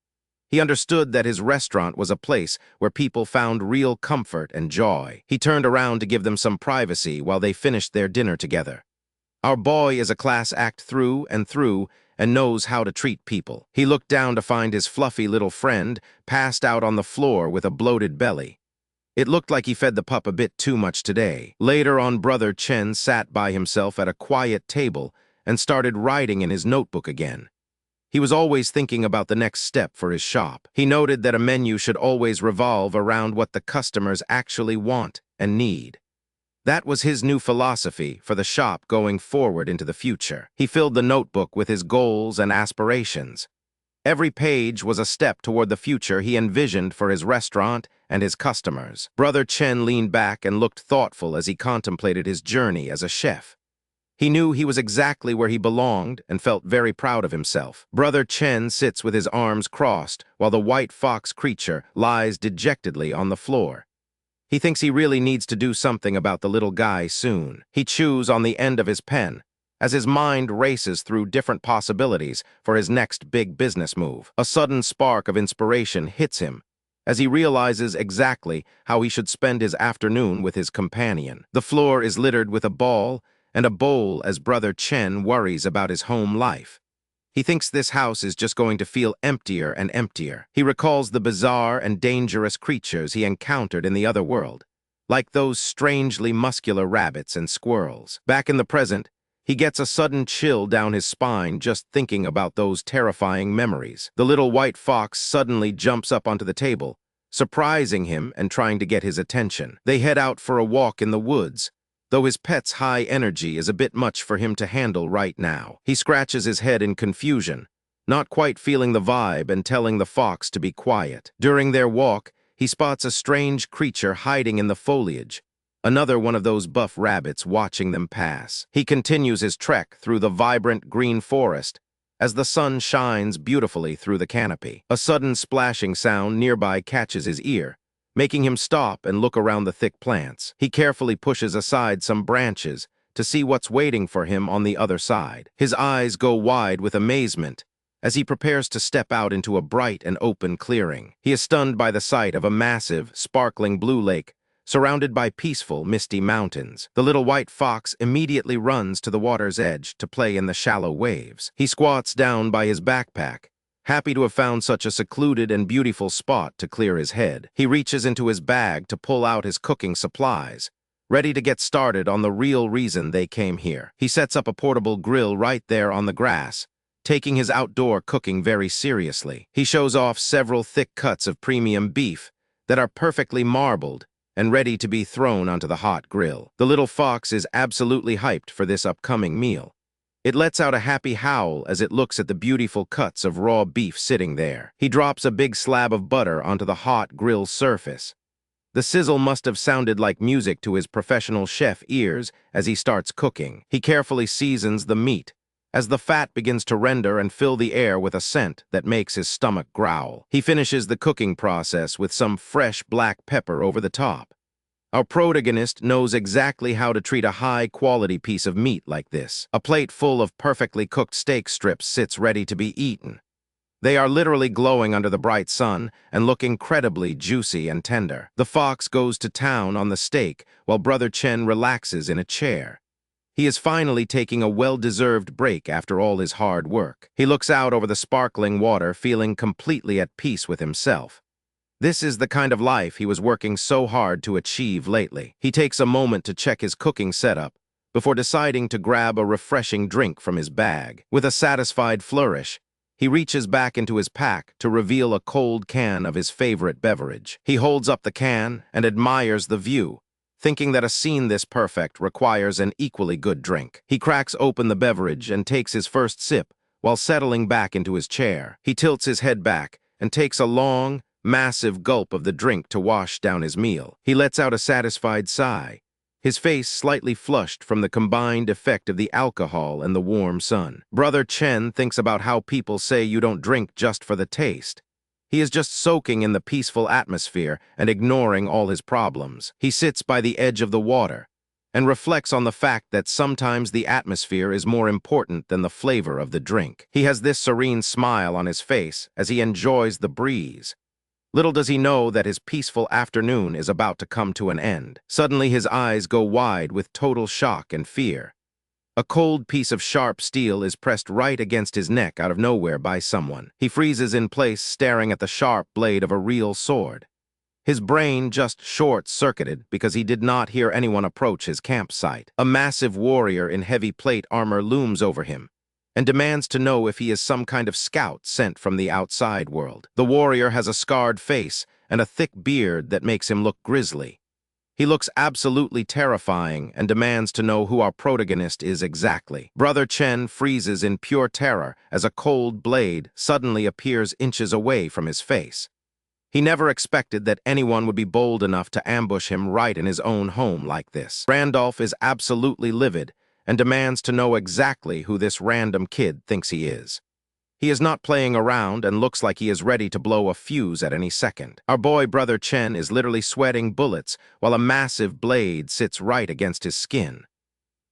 He understood that his restaurant was a place where people found real comfort and joy. He turned around to give them some privacy while they finished their dinner together. Our boy is a class act through and knows how to treat people. He looked down to find his fluffy little friend passed out on the floor with a bloated belly. It looked like he fed the pup a bit too much today. Later on, Brother Chen sat by himself at a quiet table and started writing in his notebook again. He was always thinking about the next step for his shop. He noted that a menu should always revolve around what the customers actually want and need. That was his new philosophy for the shop going forward into the future. He filled the notebook with his goals and aspirations. Every page was a step toward the future he envisioned for his restaurant and his customers. Brother Chen leaned back and looked thoughtful as he contemplated his journey as a chef. He knew he was exactly where he belonged and felt very proud of himself. Brother Chen sits with his arms crossed while the white fox creature lies dejectedly on the floor. He thinks he really needs to do something about the little guy soon. He chews on the end of his pen as his mind races through different possibilities for his next big business move. A sudden spark of inspiration hits him as he realizes exactly how he should spend his afternoon with his companion. The floor is littered with a ball and a bowl as Brother Chen worries about his home life. He thinks this house is just going to feel emptier and emptier. He recalls the bizarre and dangerous creatures he encountered in the other world, like those strangely muscular rabbits and squirrels. Back in the present, he gets a sudden chill down his spine just thinking about those terrifying memories. The little white fox suddenly jumps up onto the table, surprising him and trying to get his attention. They head out for a walk in the woods, though his pet's high energy is a bit much for him to handle right now. He scratches his head in confusion, not quite feeling the vibe and telling the fox to be quiet. During their walk, he spots a strange creature hiding in the foliage, another one of those buff rabbits watching them pass. He continues his trek through the vibrant green forest as the sun shines beautifully through the canopy. A sudden splashing sound nearby catches his ear, making him stop and look around the thick plants. He carefully pushes aside some branches to see what's waiting for him on the other side. His eyes go wide with amazement as he prepares to step out into a bright and open clearing. He is stunned by the sight of a massive, sparkling blue lake surrounded by peaceful, misty mountains. The little white fox immediately runs to the water's edge to play in the shallow waves. He squats down by his backpack, happy to have found such a secluded and beautiful spot to clear his head. He reaches into his bag to pull out his cooking supplies, ready to get started on the real reason they came here. He sets up a portable grill right there on the grass, taking his outdoor cooking very seriously. He shows off several thick cuts of premium beef that are perfectly marbled and ready to be thrown onto the hot grill. The little fox is absolutely hyped for this upcoming meal. It lets out a happy howl as it looks at the beautiful cuts of raw beef sitting there. He drops a big slab of butter onto the hot grill surface. The sizzle must have sounded like music to his professional chef ears as he starts cooking. He carefully seasons the meat as the fat begins to render and fill the air with a scent that makes his stomach growl. He finishes the cooking process with some fresh black pepper over the top. Our protagonist knows exactly how to treat a high-quality piece of meat like this. A plate full of perfectly cooked steak strips sits ready to be eaten. They are literally glowing under the bright sun and look incredibly juicy and tender. The fox goes to town on the steak while Brother Chen relaxes in a chair. He is finally taking a well-deserved break after all his hard work. He looks out over the sparkling water, feeling completely at peace with himself. This is the kind of life he was working so hard to achieve lately. He takes a moment to check his cooking setup before deciding to grab a refreshing drink from his bag. With a satisfied flourish, he reaches back into his pack to reveal a cold can of his favorite beverage. He holds up the can and admires the view, thinking that a scene this perfect requires an equally good drink. He cracks open the beverage and takes his first sip while settling back into his chair. He tilts his head back and takes a long, massive gulp of the drink to wash down his meal. He lets out a satisfied sigh, his face slightly flushed from the combined effect of the alcohol and the warm sun. Brother Chen thinks about how people say you don't drink just for the taste. He is just soaking in the peaceful atmosphere and ignoring all his problems. He sits by the edge of the water and reflects on the fact that sometimes the atmosphere is more important than the flavor of the drink. He has this serene smile on his face as he enjoys the breeze. Little does he know that his peaceful afternoon is about to come to an end. Suddenly his eyes go wide with total shock and fear. A cold piece of sharp steel is pressed right against his neck out of nowhere by someone. He freezes in place, staring at the sharp blade of a real sword. His brain just short-circuited because he did not hear anyone approach his campsite. A massive warrior in heavy plate armor looms over him and demands to know if he is some kind of scout sent from the outside world. The warrior has a scarred face and a thick beard that makes him look grisly. He looks absolutely terrifying and demands to know who our protagonist is exactly. Brother Chen freezes in pure terror as a cold blade suddenly appears inches away from his face. He never expected that anyone would be bold enough to ambush him right in his own home like this. Randolph is absolutely livid and demands to know exactly who this random kid thinks he is. He is not playing around and looks like he is ready to blow a fuse at any second. Our boy Brother Chen is literally sweating bullets while a massive blade sits right against his skin.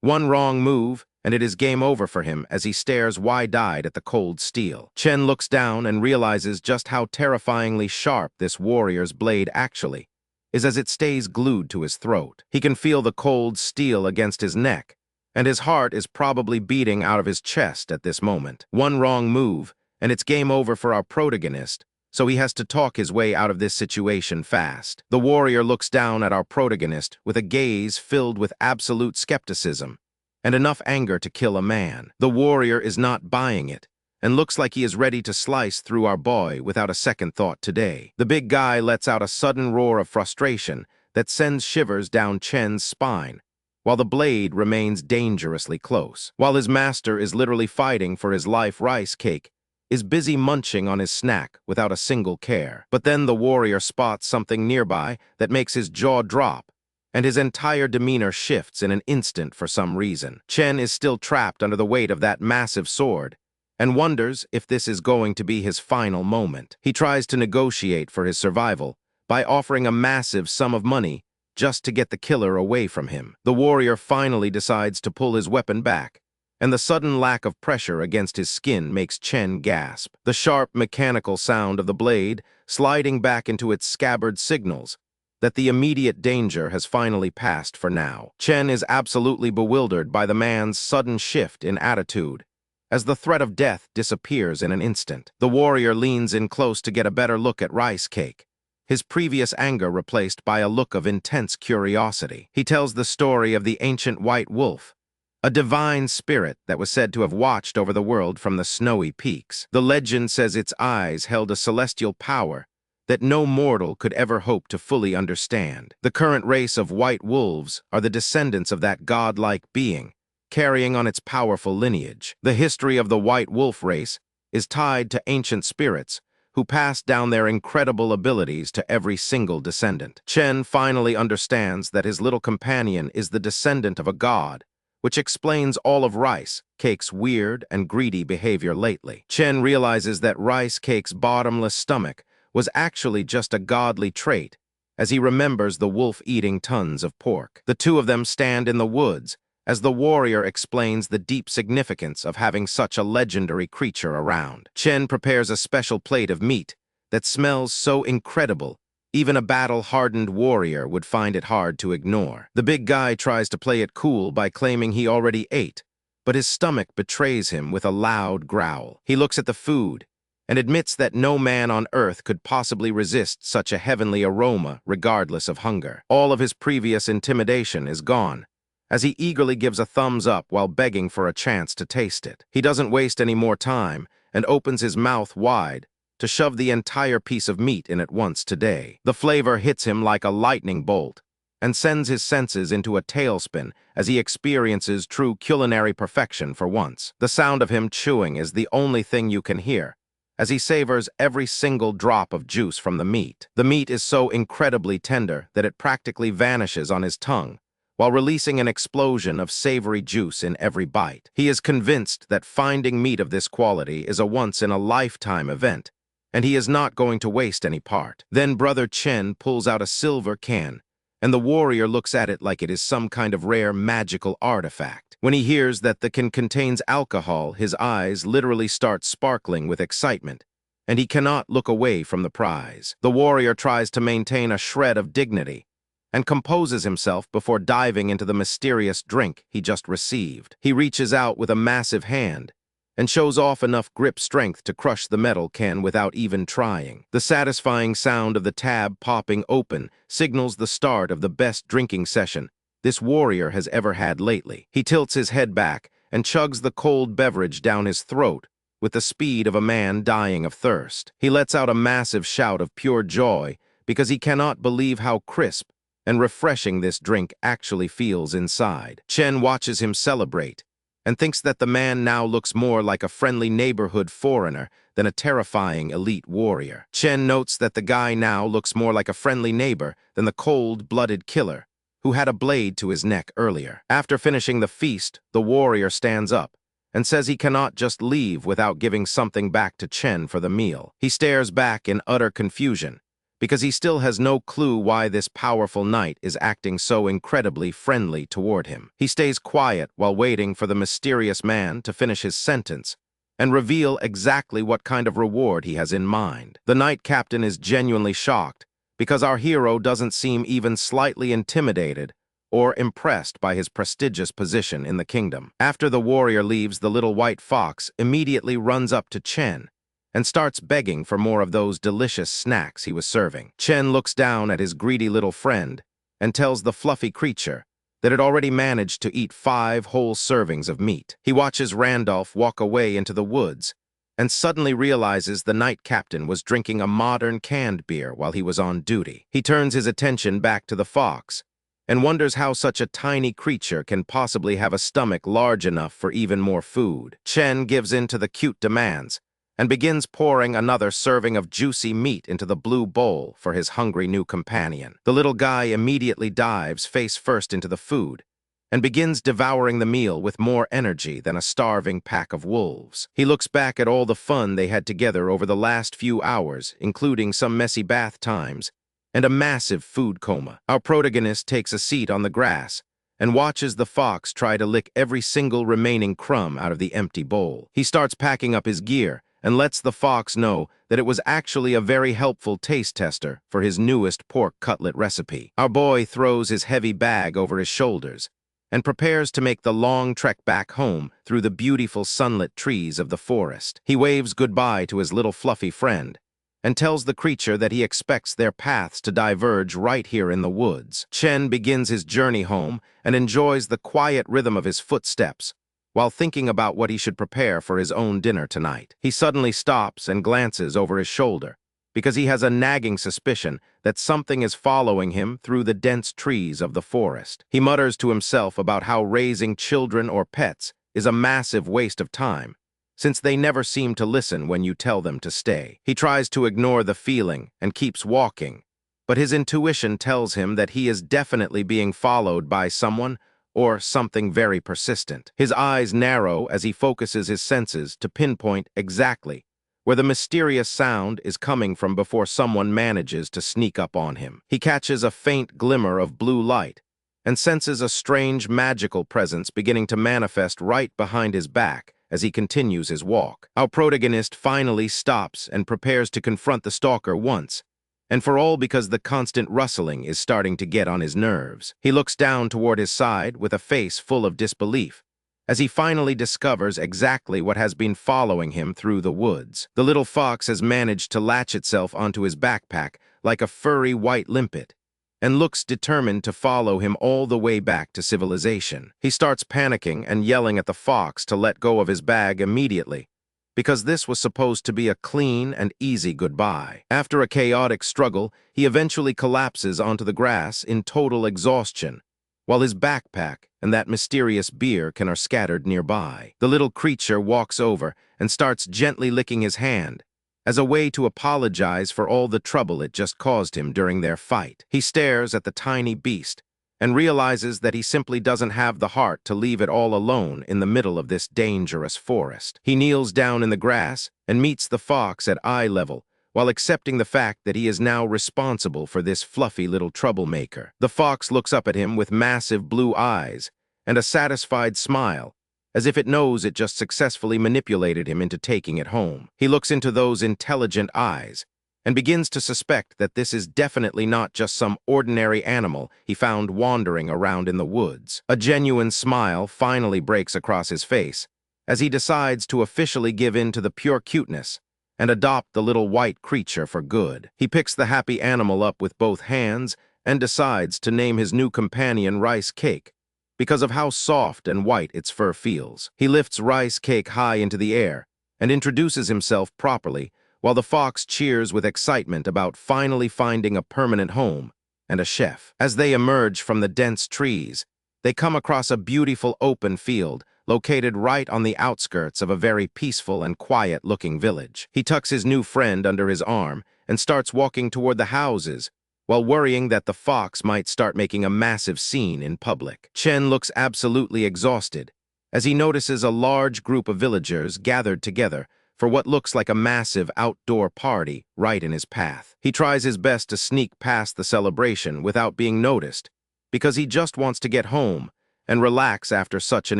One wrong move, and it is game over for him as he stares wide-eyed at the cold steel. Chen looks down and realizes just how terrifyingly sharp this warrior's blade actually is as it stays glued to his throat. He can feel the cold steel against his neck, and his heart is probably beating out of his chest at this moment. One wrong move, and it's game over for our protagonist, so he has to talk his way out of this situation fast. The warrior looks down at our protagonist with a gaze filled with absolute skepticism and enough anger to kill a man. The warrior is not buying it and looks like he is ready to slice through our boy without a second thought today. The big guy lets out a sudden roar of frustration that sends shivers down Chen's spine, while the blade remains dangerously close. While his master is literally fighting for his life, Rice Cake is busy munching on his snack without a single care. But then the warrior spots something nearby that makes his jaw drop, and his entire demeanor shifts in an instant for some reason. Chen is still trapped under the weight of that massive sword and wonders if this is going to be his final moment. He tries to negotiate for his survival by offering a massive sum of money just to get the killer away from him. The warrior finally decides to pull his weapon back, and the sudden lack of pressure against his skin makes Chen gasp. The sharp mechanical sound of the blade sliding back into its scabbard signals that the immediate danger has finally passed for now. Chen is absolutely bewildered by the man's sudden shift in attitude as the threat of death disappears in an instant. The warrior leans in close to get a better look at Rice Cake, his previous anger replaced by a look of intense curiosity. He tells the story of the ancient white wolf, a divine spirit that was said to have watched over the world from the snowy peaks. The legend says its eyes held a celestial power that no mortal could ever hope to fully understand. The current race of white wolves are the descendants of that godlike being, carrying on its powerful lineage. The history of the white wolf race is tied to ancient spirits who passed down their incredible abilities to every single descendant. Chen finally understands that his little companion is the descendant of a god, which explains all of Rice Cake's weird and greedy behavior lately. Chen realizes that Rice Cake's bottomless stomach was actually just a godly trait as he remembers the wolf eating tons of pork. The two of them stand in the woods as the warrior explains the deep significance of having such a legendary creature around. Chen prepares a special plate of meat that smells so incredible, even a battle-hardened warrior would find it hard to ignore. The big guy tries to play it cool by claiming he already ate, but his stomach betrays him with a loud growl. He looks at the food and admits that no man on earth could possibly resist such a heavenly aroma regardless of hunger. All of his previous intimidation is gone, as he eagerly gives a thumbs up while begging for a chance to taste it. He doesn't waste any more time and opens his mouth wide to shove the entire piece of meat in at once today. The flavor hits him like a lightning bolt and sends his senses into a tailspin as he experiences true culinary perfection for once. The sound of him chewing is the only thing you can hear, as he savors every single drop of juice from the meat. The meat is so incredibly tender that it practically vanishes on his tongue, while releasing an explosion of savory juice in every bite. He is convinced that finding meat of this quality is a once-in-a-lifetime event, and he is not going to waste any part. Then Brother Chen pulls out a silver can, and the warrior looks at it like it is some kind of rare magical artifact. When he hears that the can contains alcohol, his eyes literally start sparkling with excitement, and he cannot look away from the prize. The warrior tries to maintain a shred of dignity and composes himself before diving into the mysterious drink he just received. He reaches out with a massive hand and shows off enough grip strength to crush the metal can without even trying. The satisfying sound of the tab popping open signals the start of the best drinking session this warrior has ever had lately. He tilts his head back and chugs the cold beverage down his throat with the speed of a man dying of thirst. He lets out a massive shout of pure joy because he cannot believe how crisp and refreshing this drink actually feels inside. Chen watches him celebrate and thinks that the man now looks more like a friendly neighborhood foreigner than a terrifying elite warrior. Chen notes that the guy now looks more like a friendly neighbor than the cold-blooded killer who had a blade to his neck earlier. After finishing the feast, the warrior stands up and says he cannot just leave without giving something back to Chen for the meal. He stares back in utter confusion, because he still has no clue why this powerful knight is acting so incredibly friendly toward him. He stays quiet while waiting for the mysterious man to finish his sentence and reveal exactly what kind of reward he has in mind. The knight captain is genuinely shocked because our hero doesn't seem even slightly intimidated or impressed by his prestigious position in the kingdom. After the warrior leaves, the little white fox immediately runs up to Chen and starts begging for more of those delicious snacks he was serving. Chen looks down at his greedy little friend and tells the fluffy creature that it already managed to eat 5 whole servings of meat. He watches Randolph walk away into the woods and suddenly realizes the knight captain was drinking a modern canned beer while he was on duty. He turns his attention back to the fox and wonders how such a tiny creature can possibly have a stomach large enough for even more food. Chen gives in to the cute demands and begins pouring another serving of juicy meat into the blue bowl for his hungry new companion. The little guy immediately dives face first into the food and begins devouring the meal with more energy than a starving pack of wolves. He looks back at all the fun they had together over the last few hours, including some messy bath times and a massive food coma. Our protagonist takes a seat on the grass and watches the fox try to lick every single remaining crumb out of the empty bowl. He starts packing up his gear and lets the fox know that it was actually a very helpful taste tester for his newest pork cutlet recipe. Our boy throws his heavy bag over his shoulders and prepares to make the long trek back home through the beautiful sunlit trees of the forest. He waves goodbye to his little fluffy friend and tells the creature that he expects their paths to diverge right here in the woods. Chen begins his journey home and enjoys the quiet rhythm of his footsteps while thinking about what he should prepare for his own dinner tonight. He suddenly stops and glances over his shoulder because he has a nagging suspicion that something is following him through the dense trees of the forest. He mutters to himself about how raising children or pets is a massive waste of time, since they never seem to listen when you tell them to stay. He tries to ignore the feeling and keeps walking, but his intuition tells him that he is definitely being followed by someone or something very persistent. His eyes narrow as he focuses his senses to pinpoint exactly where the mysterious sound is coming from before someone manages to sneak up on him. He catches a faint glimmer of blue light and senses a strange magical presence beginning to manifest right behind his back as he continues his walk. Our protagonist finally stops and prepares to confront the stalker once, and for all because the constant rustling is starting to get on his nerves. He looks down toward his side with a face full of disbelief, as he finally discovers exactly what has been following him through the woods. The little fox has managed to latch itself onto his backpack like a furry white limpet, and looks determined to follow him all the way back to civilization. He starts panicking and yelling at the fox to let go of his bag immediately, because this was supposed to be a clean and easy goodbye. After a chaotic struggle, he eventually collapses onto the grass in total exhaustion, while his backpack and that mysterious beer can are scattered nearby. The little creature walks over and starts gently licking his hand, as a way to apologize for all the trouble it just caused him during their fight. He stares at the tiny beast and realizes that he simply doesn't have the heart to leave it all alone in the middle of this dangerous forest. He kneels down in the grass and meets the fox at eye level, while accepting the fact that he is now responsible for this fluffy little troublemaker. The fox looks up at him with massive blue eyes and a satisfied smile, as if it knows it just successfully manipulated him into taking it home. He looks into those intelligent eyes and begins to suspect that this is definitely not just some ordinary animal he found wandering around in the woods. A genuine smile finally breaks across his face as he decides to officially give in to the pure cuteness and adopt the little white creature for good. He picks the happy animal up with both hands and decides to name his new companion Rice Cake, because of how soft and white its fur feels. He lifts Rice Cake high into the air and introduces himself properly, while the fox cheers with excitement about finally finding a permanent home and a chef. As they emerge from the dense trees, they come across a beautiful open field located right on the outskirts of a very peaceful and quiet-looking village. He tucks his new friend under his arm and starts walking toward the houses, while worrying that the fox might start making a massive scene in public. Chen looks absolutely exhausted as he notices a large group of villagers gathered together for what looks like a massive outdoor party right in his path. He tries his best to sneak past the celebration without being noticed, because he just wants to get home and relax after such an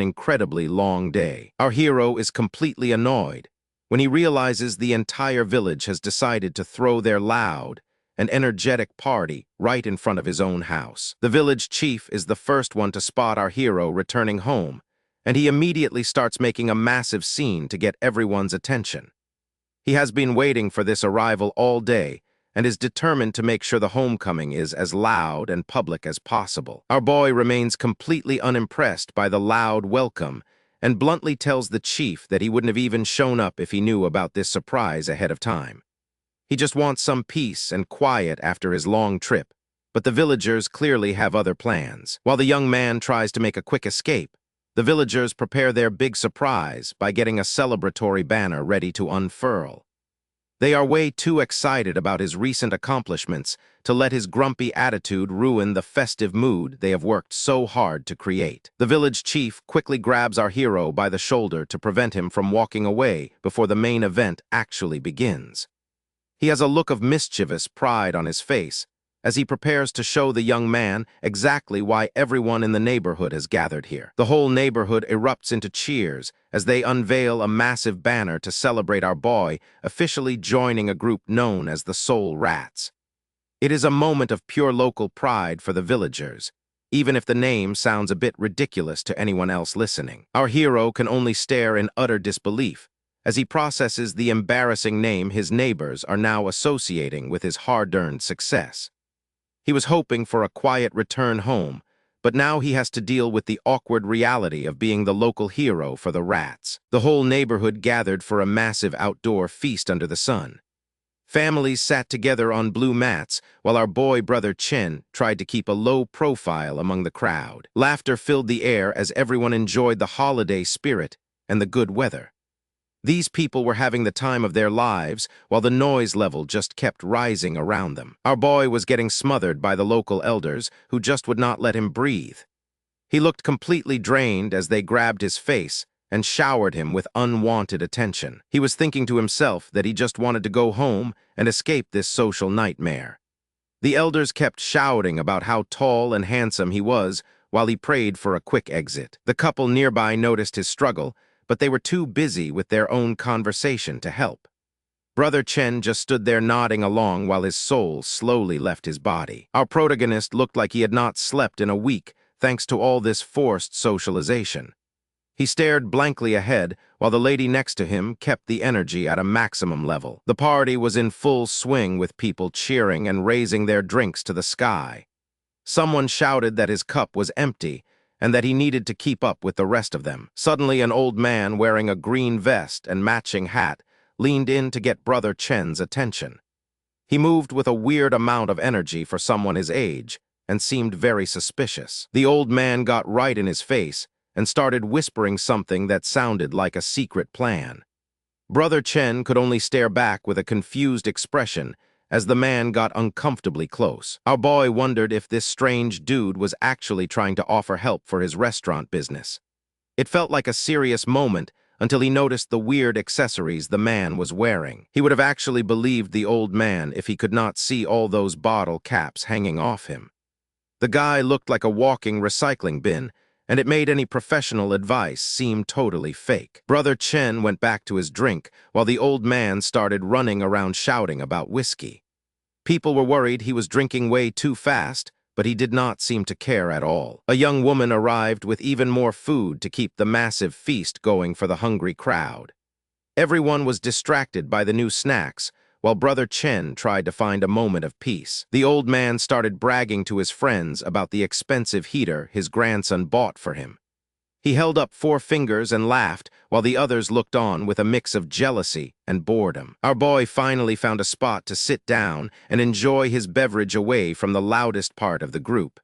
incredibly long day. Our hero is completely annoyed when he realizes the entire village has decided to throw their loud and energetic party right in front of his own house. The village chief is the first one to spot our hero returning home, and he immediately starts making a massive scene to get everyone's attention. He has been waiting for this arrival all day and is determined to make sure the homecoming is as loud and public as possible. Our boy remains completely unimpressed by the loud welcome and bluntly tells the chief that he wouldn't have even shown up if he knew about this surprise ahead of time. He just wants some peace and quiet after his long trip, but the villagers clearly have other plans. While the young man tries to make a quick escape, the villagers prepare their big surprise by getting a celebratory banner ready to unfurl. They are way too excited about his recent accomplishments to let his grumpy attitude ruin the festive mood they have worked so hard to create. The village chief quickly grabs our hero by the shoulder to prevent him from walking away before the main event actually begins. He has a look of mischievous pride on his face as he prepares to show the young man exactly why everyone in the neighborhood has gathered here. The whole neighborhood erupts into cheers as they unveil a massive banner to celebrate our boy officially joining a group known as the Soul Rats. It is a moment of pure local pride for the villagers, even if the name sounds a bit ridiculous to anyone else listening. Our hero can only stare in utter disbelief as he processes the embarrassing name his neighbors are now associating with his hard-earned success. He was hoping for a quiet return home, but now he has to deal with the awkward reality of being the local hero for the rats. The whole neighborhood gathered for a massive outdoor feast under the sun. Families sat together on blue mats, while our boy brother Chen tried to keep a low profile among the crowd. Laughter filled the air as everyone enjoyed the holiday spirit and the good weather. These people were having the time of their lives, while the noise level just kept rising around them. Our boy was getting smothered by the local elders, who just would not let him breathe. He looked completely drained as they grabbed his face and showered him with unwanted attention. He was thinking to himself that he just wanted to go home and escape this social nightmare. The elders kept shouting about how tall and handsome he was while he prayed for a quick exit. The couple nearby noticed his struggle, but they were too busy with their own conversation to help. Brother Chen just stood there nodding along while his soul slowly left his body. Our protagonist looked like he had not slept in a week, thanks to all this forced socialization. He stared blankly ahead while the lady next to him kept the energy at a maximum level. The party was in full swing with people cheering and raising their drinks to the sky. Someone shouted that his cup was empty and that he needed to keep up with the rest of them. Suddenly, an old man wearing a green vest and matching hat leaned in to get Brother Chen's attention. He moved with a weird amount of energy for someone his age and seemed very suspicious. The old man got right in his face and started whispering something that sounded like a secret plan. Brother Chen could only stare back with a confused expression as the man got uncomfortably close. Our boy wondered if this strange dude was actually trying to offer help for his restaurant business. It felt like a serious moment until he noticed the weird accessories the man was wearing. He would have actually believed the old man if he could not see all those bottle caps hanging off him. The guy looked like a walking recycling bin, and it made any professional advice seem totally fake. Brother Chen went back to his drink while the old man started running around shouting about whiskey. People were worried he was drinking way too fast, but he did not seem to care at all. A young woman arrived with even more food to keep the massive feast going for the hungry crowd. Everyone was distracted by the new snacks, while Brother Chen tried to find a moment of peace. The old man started bragging to his friends about the expensive heater his grandson bought for him. He held up 4 fingers and laughed, while the others looked on with a mix of jealousy and boredom. Our boy finally found a spot to sit down and enjoy his beverage away from the loudest part of the group.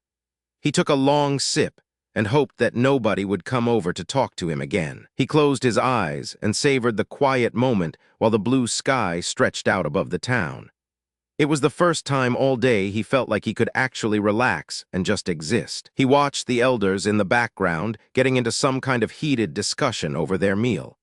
He took a long sip and hoped that nobody would come over to talk to him again. He closed his eyes and savored the quiet moment while the blue sky stretched out above the town. It was the first time all day he felt like he could actually relax and just exist. He watched the elders in the background getting into some kind of heated discussion over their meal.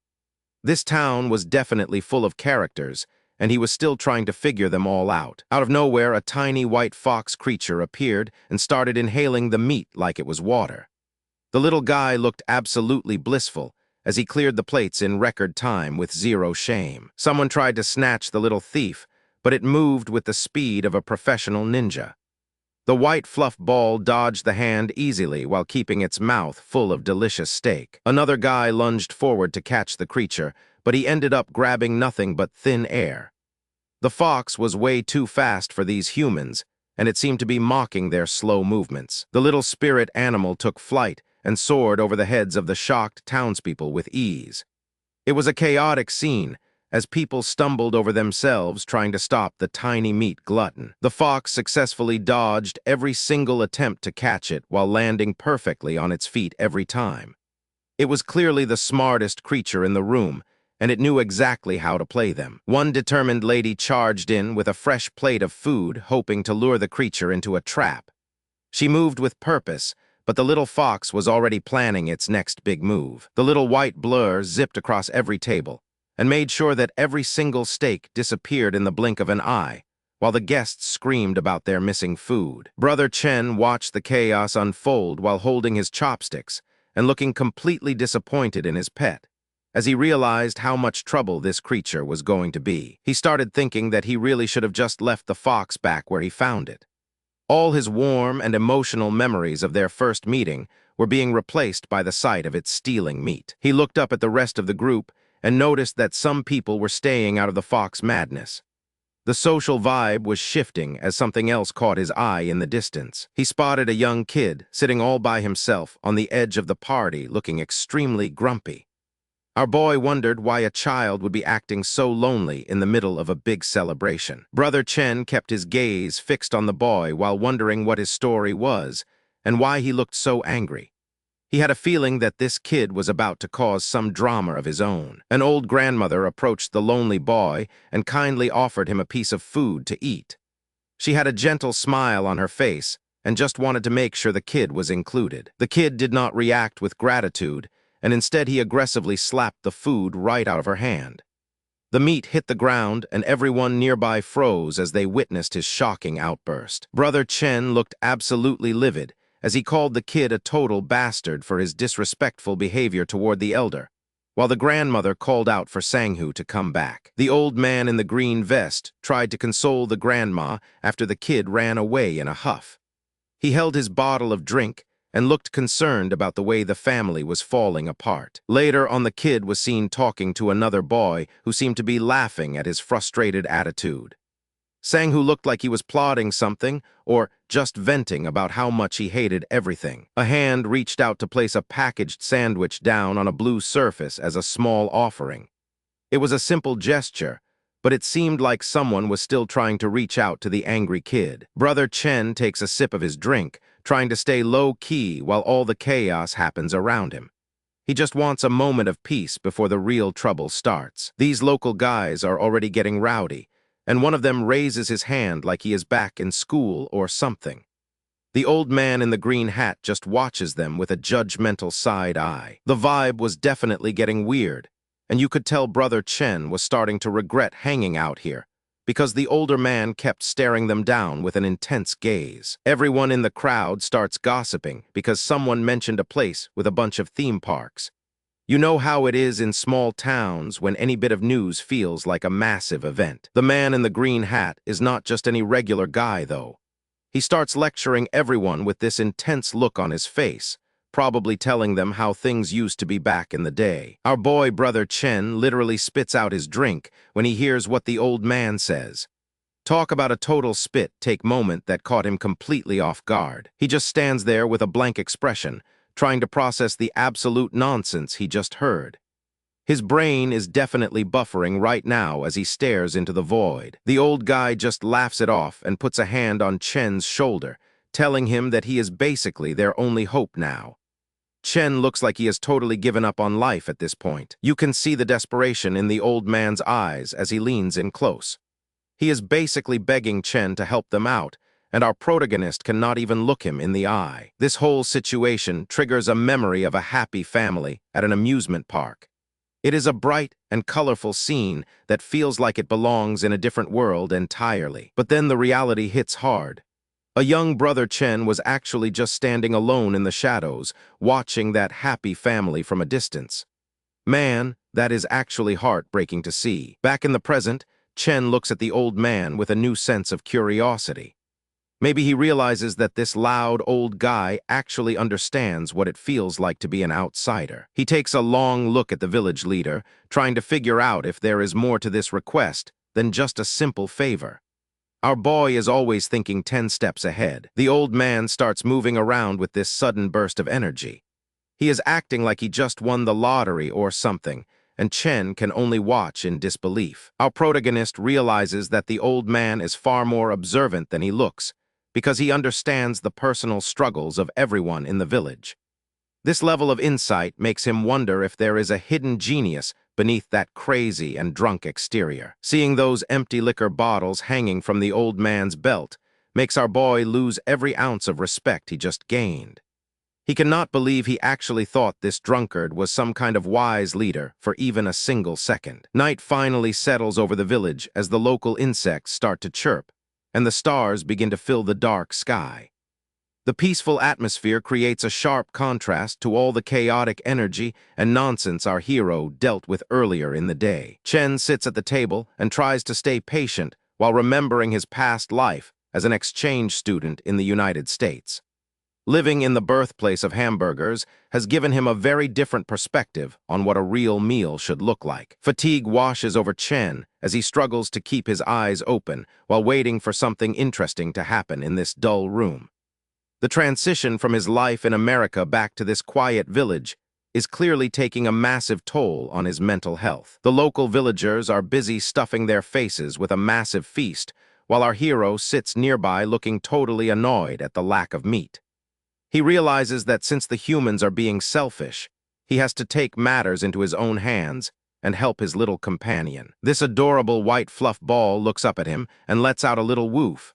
This town was definitely full of characters, and he was still trying to figure them all out. Out of nowhere, a tiny white fox creature appeared and started inhaling the meat like it was water. The little guy looked absolutely blissful as he cleared the plates in record time with zero shame. Someone tried to snatch the little thief, but it moved with the speed of a professional ninja. The white fluff ball dodged the hand easily while keeping its mouth full of delicious steak. Another guy lunged forward to catch the creature, but he ended up grabbing nothing but thin air. The fox was way too fast for these humans, and it seemed to be mocking their slow movements. The little spirit animal took flight and soared over the heads of the shocked townspeople with ease. It was a chaotic scene, as people stumbled over themselves trying to stop the tiny meat glutton. The fox successfully dodged every single attempt to catch it while landing perfectly on its feet every time. It was clearly the smartest creature in the room, and it knew exactly how to play them. One determined lady charged in with a fresh plate of food, hoping to lure the creature into a trap. She moved with purpose, but the little fox was already planning its next big move. The little white blur zipped across every table and made sure that every single steak disappeared in the blink of an eye, while the guests screamed about their missing food. Brother Chen watched the chaos unfold while holding his chopsticks and looking completely disappointed in his pet. As he realized how much trouble this creature was going to be, he started thinking that he really should have just left the fox back where he found it. All his warm and emotional memories of their first meeting were being replaced by the sight of it stealing meat. He looked up at the rest of the group and noticed that some people were staying out of the fox madness. The social vibe was shifting as something else caught his eye in the distance. He spotted a young kid sitting all by himself on the edge of the party looking extremely grumpy. Our boy wondered why a child would be acting so lonely in the middle of a big celebration. Brother Chen kept his gaze fixed on the boy while wondering what his story was and why he looked so angry. He had a feeling that this kid was about to cause some drama of his own. An old grandmother approached the lonely boy and kindly offered him a piece of food to eat. She had a gentle smile on her face and just wanted to make sure the kid was included. The kid did not react with gratitude, and instead he aggressively slapped the food right out of her hand. The meat hit the ground, and everyone nearby froze as they witnessed his shocking outburst. Brother Chen looked absolutely livid, as he called the kid a total bastard for his disrespectful behavior toward the elder, while the grandmother called out for Sanghu to come back. The old man in the green vest tried to console the grandma after the kid ran away in a huff. He held his bottle of drink and looked concerned about the way the family was falling apart. Later on, the kid was seen talking to another boy who seemed to be laughing at his frustrated attitude. Sanghu looked like he was plotting something or just venting about how much he hated everything. A hand reached out to place a packaged sandwich down on a blue surface as a small offering. It was a simple gesture, but it seemed like someone was still trying to reach out to the angry kid. Brother Chen takes a sip of his drink, trying to stay low-key while all the chaos happens around him. He just wants a moment of peace before the real trouble starts. These local guys are already getting rowdy, and one of them raises his hand like he is back in school or something. The old man in the green hat just watches them with a judgmental side eye. The vibe was definitely getting weird, and you could tell Brother Chen was starting to regret hanging out here, because the older man kept staring them down with an intense gaze. Everyone in the crowd starts gossiping because someone mentioned a place with a bunch of theme parks. You know how it is in small towns when any bit of news feels like a massive event. The man in the green hat is not just any regular guy, though. He starts lecturing everyone with this intense look on his face, probably telling them how things used to be back in the day. Our boy Brother Chen literally spits out his drink when he hears what the old man says. Talk about a total spit-take moment that caught him completely off guard. He just stands there with a blank expression, trying to process the absolute nonsense he just heard. His brain is definitely buffering right now as he stares into the void. The old guy just laughs it off and puts a hand on Chen's shoulder, telling him that he is basically their only hope now. Chen looks like he has totally given up on life at this point. You can see the desperation in the old man's eyes as he leans in close. He is basically begging Chen to help them out, and our protagonist cannot even look him in the eye. This whole situation triggers a memory of a happy family at an amusement park. It is a bright and colorful scene that feels like it belongs in a different world entirely. But then the reality hits hard. A young Brother Chen was actually just standing alone in the shadows, watching that happy family from a distance. Man, that is actually heartbreaking to see. Back in the present, Chen looks at the old man with a new sense of curiosity. Maybe he realizes that this loud old guy actually understands what it feels like to be an outsider. He takes a long look at the village leader, trying to figure out if there is more to this request than just a simple favor. Our boy is always thinking 10 steps ahead. The old man starts moving around with this sudden burst of energy. He is acting like he just won the lottery or something, and Chen can only watch in disbelief. Our protagonist realizes that the old man is far more observant than he looks, because he understands the personal struggles of everyone in the village. This level of insight makes him wonder if there is a hidden genius beneath that crazy and drunk exterior. Seeing those empty liquor bottles hanging from the old man's belt makes our boy lose every ounce of respect he just gained. He cannot believe he actually thought this drunkard was some kind of wise leader for even a single second. Night finally settles over the village as the local insects start to chirp, and the stars begin to fill the dark sky. The peaceful atmosphere creates a sharp contrast to all the chaotic energy and nonsense our hero dealt with earlier in the day. Chen sits at the table and tries to stay patient while remembering his past life as an exchange student in the United States. Living in the birthplace of hamburgers has given him a very different perspective on what a real meal should look like. Fatigue washes over Chen as he struggles to keep his eyes open while waiting for something interesting to happen in this dull room. The transition from his life in America back to this quiet village is clearly taking a massive toll on his mental health. The local villagers are busy stuffing their faces with a massive feast, while our hero sits nearby looking totally annoyed at the lack of meat. He realizes that since the humans are being selfish, he has to take matters into his own hands and help his little companion. This adorable white fluff ball looks up at him and lets out a little woof.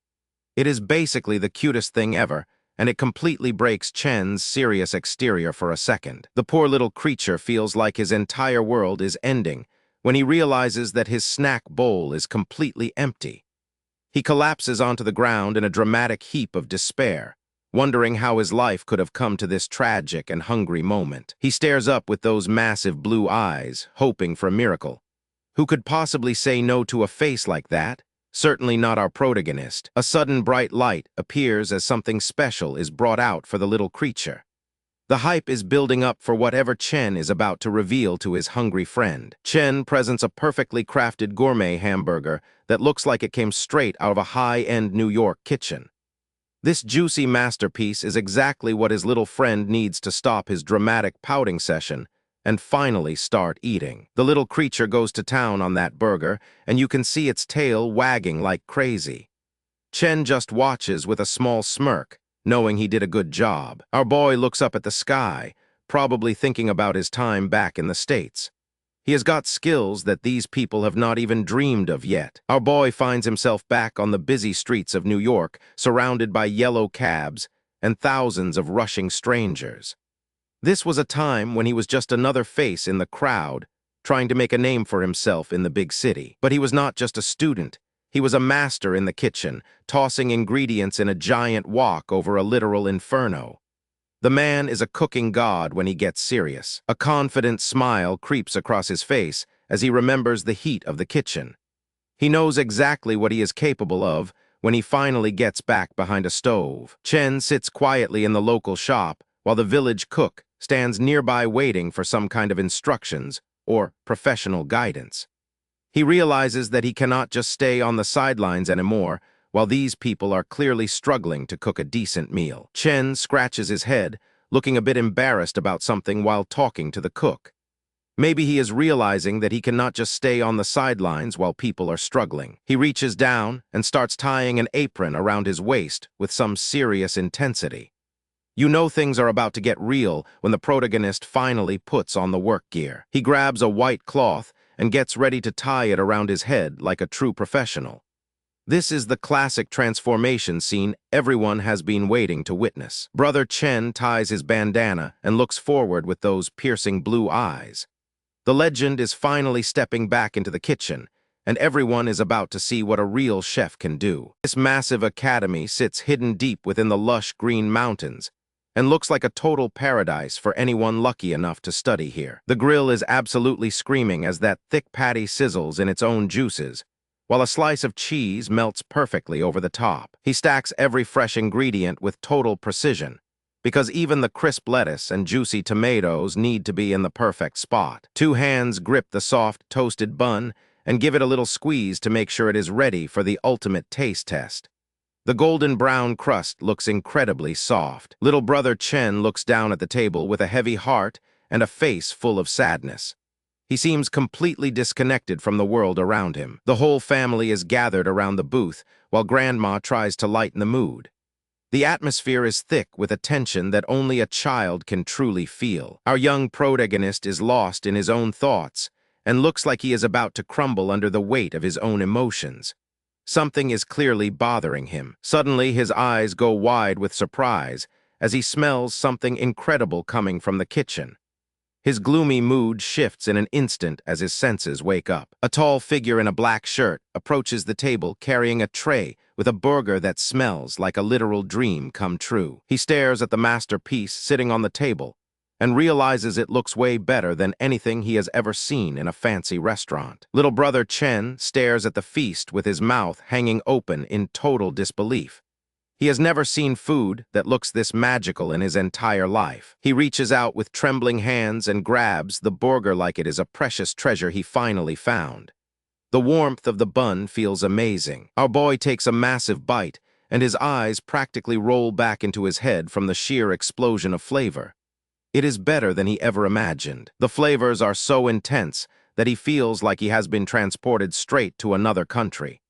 It is basically the cutest thing ever, and it completely breaks Chen's serious exterior for a second. The poor little creature feels like his entire world is ending when he realizes that his snack bowl is completely empty. He collapses onto the ground in a dramatic heap of despair, wondering how his life could have come to this tragic and hungry moment. He stares up with those massive blue eyes, hoping for a miracle. Who could possibly say no to a face like that? Certainly not our protagonist. A sudden bright light appears as something special is brought out for the little creature. The hype is building up for whatever Chen is about to reveal to his hungry friend. Chen presents a perfectly crafted gourmet hamburger that looks like it came straight out of a high-end New York kitchen. This juicy masterpiece is exactly what his little friend needs to stop his dramatic pouting session and finally start eating. The little creature goes to town on that burger, and you can see its tail wagging like crazy. Chen just watches with a small smirk, knowing he did a good job. Our boy looks up at the sky, probably thinking about his time back in the States. He has got skills that these people have not even dreamed of yet. Our boy finds himself back on the busy streets of New York, surrounded by yellow cabs and thousands of rushing strangers. This was a time when he was just another face in the crowd, trying to make a name for himself in the big city. But he was not just a student. He was a master in the kitchen, tossing ingredients in a giant wok over a literal inferno. The man is a cooking god when he gets serious. A confident smile creeps across his face as he remembers the heat of the kitchen. He knows exactly what he is capable of when he finally gets back behind a stove. Chen sits quietly in the local shop while the village cook stands nearby waiting for some kind of instructions or professional guidance. He realizes that he cannot just stay on the sidelines anymore while these people are clearly struggling to cook a decent meal. Chen scratches his head, looking a bit embarrassed about something while talking to the cook. Maybe he is realizing that he cannot just stay on the sidelines while people are struggling. He reaches down and starts tying an apron around his waist with some serious intensity. You know things are about to get real when the protagonist finally puts on the work gear. He grabs a white cloth and gets ready to tie it around his head like a true professional. This is the classic transformation scene everyone has been waiting to witness. Brother Chen ties his bandana and looks forward with those piercing blue eyes. The legend is finally stepping back into the kitchen, and everyone is about to see what a real chef can do. This massive academy sits hidden deep within the lush green mountains, and looks like a total paradise for anyone lucky enough to study here. The grill is absolutely screaming as that thick patty sizzles in its own juices, while a slice of cheese melts perfectly over the top. He stacks every fresh ingredient with total precision, because even the crisp lettuce and juicy tomatoes need to be in the perfect spot. Two hands grip the soft, toasted bun and give it a little squeeze to make sure it is ready for the ultimate taste test. The golden brown crust looks incredibly soft. Little brother Chen looks down at the table with a heavy heart and a face full of sadness. He seems completely disconnected from the world around him. The whole family is gathered around the booth while Grandma tries to lighten the mood. The atmosphere is thick with a tension that only a child can truly feel. Our young protagonist is lost in his own thoughts and looks like he is about to crumble under the weight of his own emotions. Something is clearly bothering him. Suddenly, his eyes go wide with surprise as he smells something incredible coming from the kitchen. His gloomy mood shifts in an instant as his senses wake up. A tall figure in a black shirt approaches the table carrying a tray with a burger that smells like a literal dream come true. He stares at the masterpiece sitting on the table and realizes it looks way better than anything he has ever seen in a fancy restaurant. Little brother Chen stares at the feast with his mouth hanging open in total disbelief. He has never seen food that looks this magical in his entire life. He reaches out with trembling hands and grabs the burger like it is a precious treasure he finally found. The warmth of the bun feels amazing. Our boy takes a massive bite, and his eyes practically roll back into his head from the sheer explosion of flavor. It is better than he ever imagined. The flavors are so intense that he feels like he has been transported straight to another country.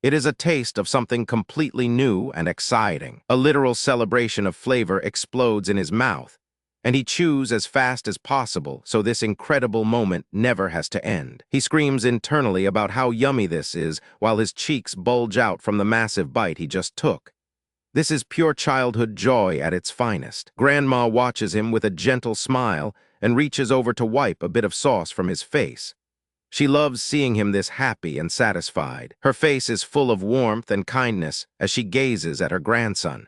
It is a taste of something completely new and exciting. A literal celebration of flavor explodes in his mouth, and he chews as fast as possible so this incredible moment never has to end. He screams internally about how yummy this is while his cheeks bulge out from the massive bite he just took. This is pure childhood joy at its finest. Grandma watches him with a gentle smile and reaches over to wipe a bit of sauce from his face. She loves seeing him this happy and satisfied. Her face is full of warmth and kindness as she gazes at her grandson.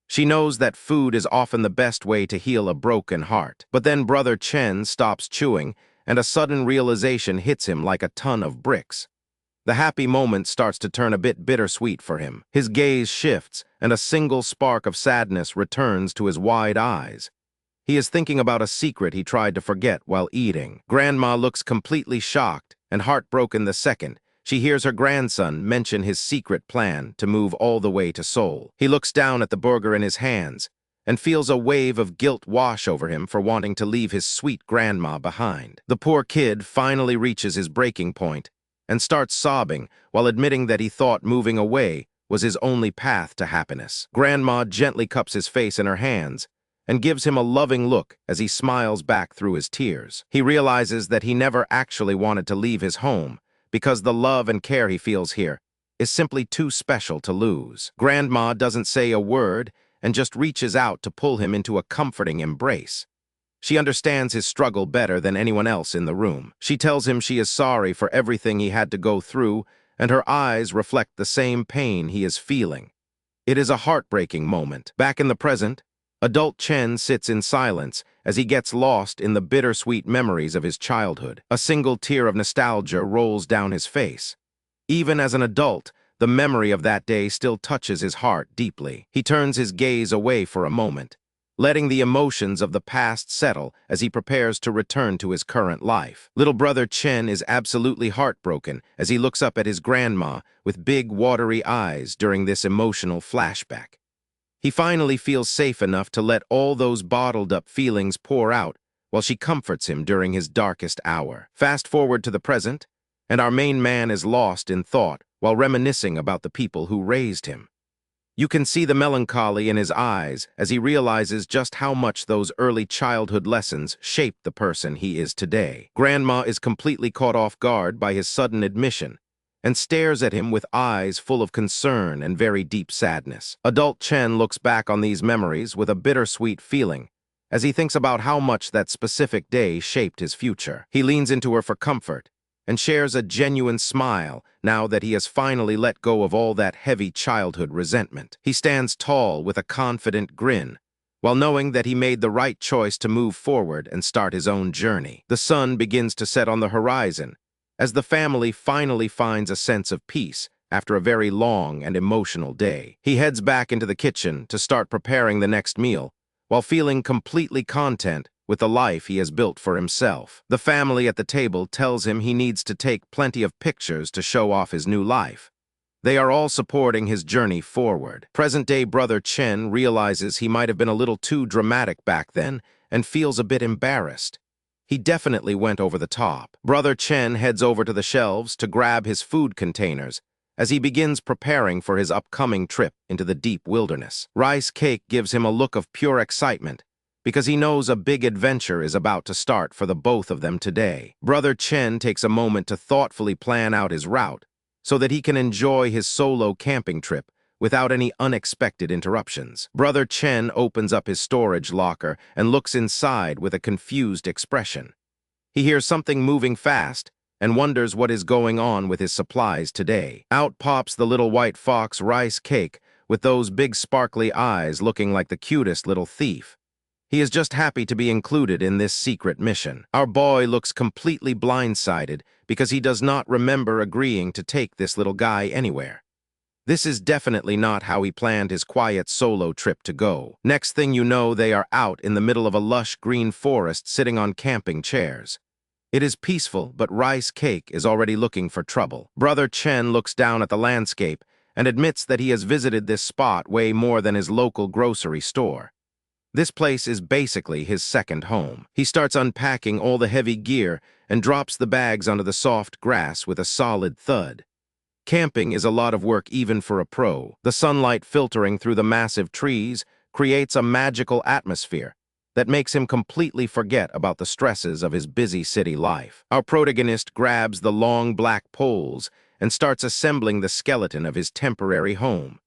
She knows that food is often the best way to heal a broken heart. But then Brother Chen stops chewing, and a sudden realization hits him like a ton of bricks. The happy moment starts to turn a bit bittersweet for him. His gaze shifts, and a single spark of sadness returns to his wide eyes. He is thinking about a secret he tried to forget while eating. Grandma looks completely shocked and heartbroken the second she hears her grandson mention his secret plan to move all the way to Seoul. He looks down at the burger in his hands and feels a wave of guilt wash over him for wanting to leave his sweet grandma behind. The poor kid finally reaches his breaking point and starts sobbing while admitting that he thought moving away was his only path to happiness. Grandma gently cups his face in her hands and gives him a loving look as he smiles back through his tears. He realizes that he never actually wanted to leave his home because the love and care he feels here is simply too special to lose. Grandma doesn't say a word and just reaches out to pull him into a comforting embrace. She understands his struggle better than anyone else in the room. She tells him she is sorry for everything he had to go through, and her eyes reflect the same pain he is feeling. It is a heartbreaking moment. Back in the present, adult Chen sits in silence as he gets lost in the bittersweet memories of his childhood. A single tear of nostalgia rolls down his face. Even as an adult, the memory of that day still touches his heart deeply. He turns his gaze away for a moment, letting the emotions of the past settle as he prepares to return to his current life. Little brother Chen is absolutely heartbroken as he looks up at his grandma with big, watery eyes during this emotional flashback. He finally feels safe enough to let all those bottled-up feelings pour out while she comforts him during his darkest hour. Fast forward to the present, and our main man is lost in thought while reminiscing about the people who raised him. You can see the melancholy in his eyes as he realizes just how much those early childhood lessons shaped the person he is today. Grandma is completely caught off guard by his sudden admission and stares at him with eyes full of concern and very deep sadness. Adult Chen looks back on these memories with a bittersweet feeling as he thinks about how much that specific day shaped his future. He leans into her for comfort and shares a genuine smile now that he has finally let go of all that heavy childhood resentment. He stands tall with a confident grin, while knowing that he made the right choice to move forward and start his own journey. The sun begins to set on the horizon, as the family finally finds a sense of peace after a very long and emotional day. He heads back into the kitchen to start preparing the next meal, while feeling completely content with the life he has built for himself. The family at the table tells him he needs to take plenty of pictures to show off his new life. They are all supporting his journey forward. Present-day brother Chen realizes he might have been a little too dramatic back then and feels a bit embarrassed. He definitely went over the top. Brother Chen heads over to the shelves to grab his food containers as he begins preparing for his upcoming trip into the deep wilderness. Rice cake gives him a look of pure excitement because he knows a big adventure is about to start for the both of them today. Brother Chen takes a moment to thoughtfully plan out his route so that he can enjoy his solo camping trip without any unexpected interruptions. Brother Chen opens up his storage locker and looks inside with a confused expression. He hears something moving fast and wonders what is going on with his supplies today. Out pops the little white fox Rice cake with those big sparkly eyes looking like the cutest little thief. He is just happy to be included in this secret mission. Our boy looks completely blindsided because he does not remember agreeing to take this little guy anywhere. This is definitely not how he planned his quiet solo trip to go. Next thing you know, they are out in the middle of a lush green forest sitting on camping chairs. It is peaceful, but Rice Cake is already looking for trouble. Brother Chen looks down at the landscape and admits that he has visited this spot way more than his local grocery store. This place is basically his second home. He starts unpacking all the heavy gear and drops the bags onto the soft grass with a solid thud. Camping is a lot of work even for a pro. The sunlight filtering through the massive trees creates a magical atmosphere that makes him completely forget about the stresses of his busy city life. Our protagonist grabs the long black poles and starts assembling the skeleton of his temporary home.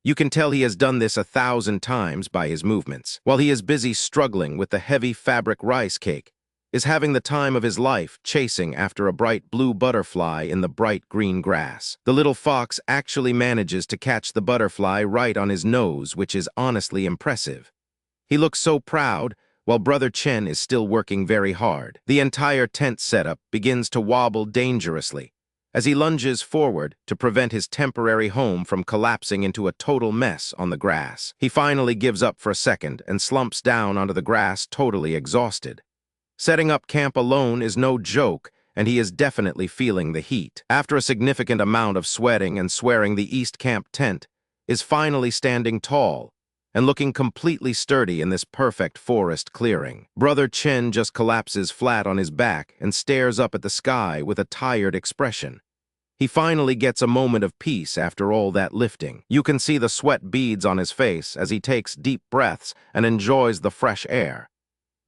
You can tell he has done this 1,000 times by his movements. While he is busy struggling with the heavy fabric rice cake, is having the time of his life chasing after a bright blue butterfly in the bright green grass. The little fox actually manages to catch the butterfly right on his nose, which is honestly impressive. He looks so proud, while Brother Chen is still working very hard. The entire tent setup begins to wobble dangerously as he lunges forward to prevent his temporary home from collapsing into a total mess on the grass. He finally gives up for a second and slumps down onto the grass, totally exhausted. Setting up camp alone is no joke, and he is definitely feeling the heat. After a significant amount of sweating and swearing, the East Camp tent is finally standing tall and looking completely sturdy in this perfect forest clearing. Brother Chen just collapses flat on his back and stares up at the sky with a tired expression. He finally gets a moment of peace after all that lifting. You can see the sweat beads on his face as he takes deep breaths and enjoys the fresh air.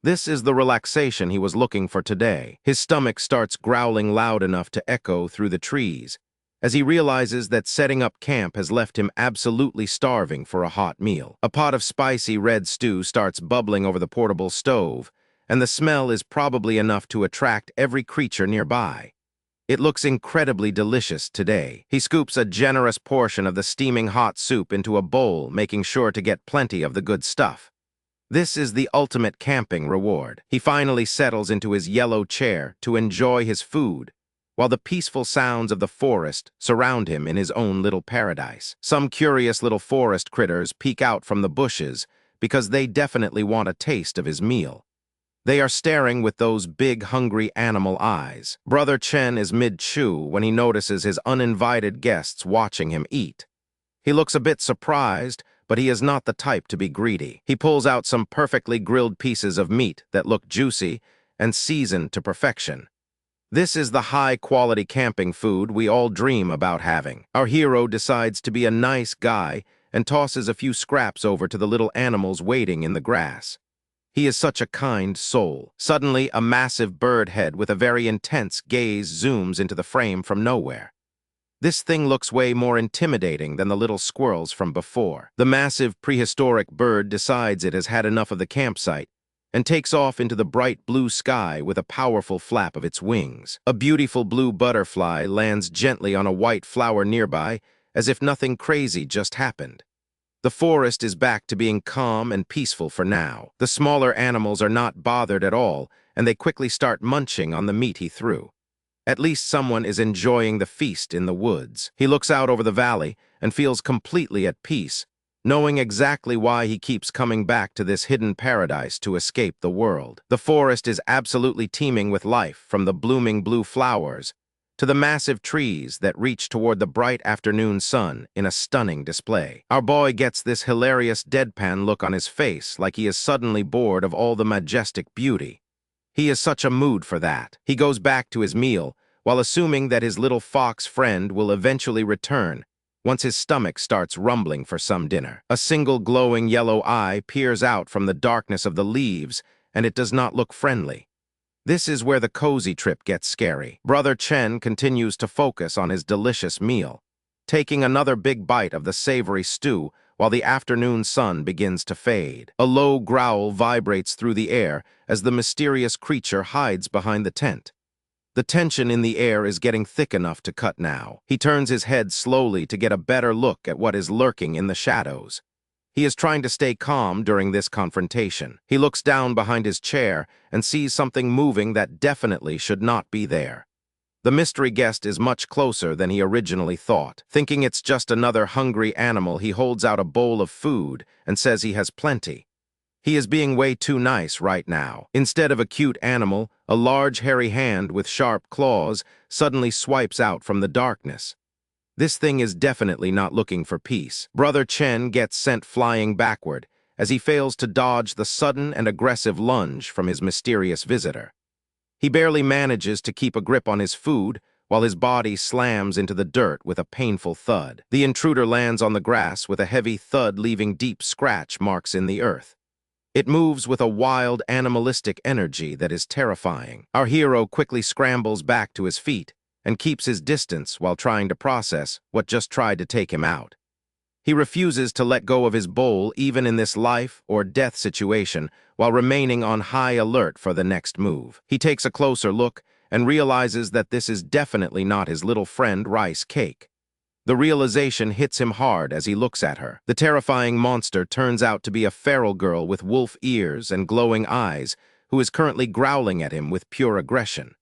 This is the relaxation he was looking for today. His stomach starts growling loud enough to echo through the trees as he realizes that setting up camp has left him absolutely starving for a hot meal. A pot of spicy red stew starts bubbling over the portable stove, and the smell is probably enough to attract every creature nearby. It looks incredibly delicious today. He scoops a generous portion of the steaming hot soup into a bowl, making sure to get plenty of the good stuff. This is the ultimate camping reward. He finally settles into his yellow chair to enjoy his food, while the peaceful sounds of the forest surround him in his own little paradise. Some curious little forest critters peek out from the bushes because they definitely want a taste of his meal. They are staring with those big, hungry animal eyes. Brother Chen is mid-chew when he notices his uninvited guests watching him eat. He looks a bit surprised, but he is not the type to be greedy. He pulls out some perfectly grilled pieces of meat that look juicy and seasoned to perfection. This is the high-quality camping food we all dream about having. Our hero decides to be a nice guy and tosses a few scraps over to the little animals waiting in the grass. He is such a kind soul. Suddenly, a massive bird head with a very intense gaze zooms into the frame from nowhere. This thing looks way more intimidating than the little squirrels from before. The massive prehistoric bird decides it has had enough of the campsite and takes off into the bright blue sky with a powerful flap of its wings. A beautiful blue butterfly lands gently on a white flower nearby, as if nothing crazy just happened. The forest is back to being calm and peaceful for now. The smaller animals are not bothered at all, and they quickly start munching on the meat he threw. At least someone is enjoying the feast in the woods. He looks out over the valley and feels completely at peace, knowing exactly why he keeps coming back to this hidden paradise to escape the world. The forest is absolutely teeming with life, from the blooming blue flowers to the massive trees that reach toward the bright afternoon sun in a stunning display. Our boy gets this hilarious deadpan look on his face, like he is suddenly bored of all the majestic beauty. He is such a mood for that. He goes back to his meal, while assuming that his little fox friend will eventually return once his stomach starts rumbling for some dinner. A single glowing yellow eye peers out from the darkness of the leaves, and it does not look friendly. This is where the cozy trip gets scary. Brother Chen continues to focus on his delicious meal, taking another big bite of the savory stew while the afternoon sun begins to fade. A low growl vibrates through the air as the mysterious creature hides behind the tent. The tension in the air is getting thick enough to cut now. He turns his head slowly to get a better look at what is lurking in the shadows. He is trying to stay calm during this confrontation. He looks down behind his chair and sees something moving that definitely should not be there. The mystery guest is much closer than he originally thought. Thinking it's just another hungry animal, he holds out a bowl of food and says he has plenty. He is being way too nice right now. Instead of a cute animal, a large hairy hand with sharp claws suddenly swipes out from the darkness. This thing is definitely not looking for peace. Brother Chen gets sent flying backward as he fails to dodge the sudden and aggressive lunge from his mysterious visitor. He barely manages to keep a grip on his food while his body slams into the dirt with a painful thud. The intruder lands on the grass with a heavy thud, leaving deep scratch marks in the earth. It moves with a wild, animalistic energy that is terrifying. Our hero quickly scrambles back to his feet and keeps his distance while trying to process what just tried to take him out. He refuses to let go of his bowl even in this life or death situation while remaining on high alert for the next move. He takes a closer look and realizes that this is definitely not his little friend Rice Cake. The realization hits him hard as he looks at her. The terrifying monster turns out to be a feral girl with wolf ears and glowing eyes who is currently growling at him with pure aggression.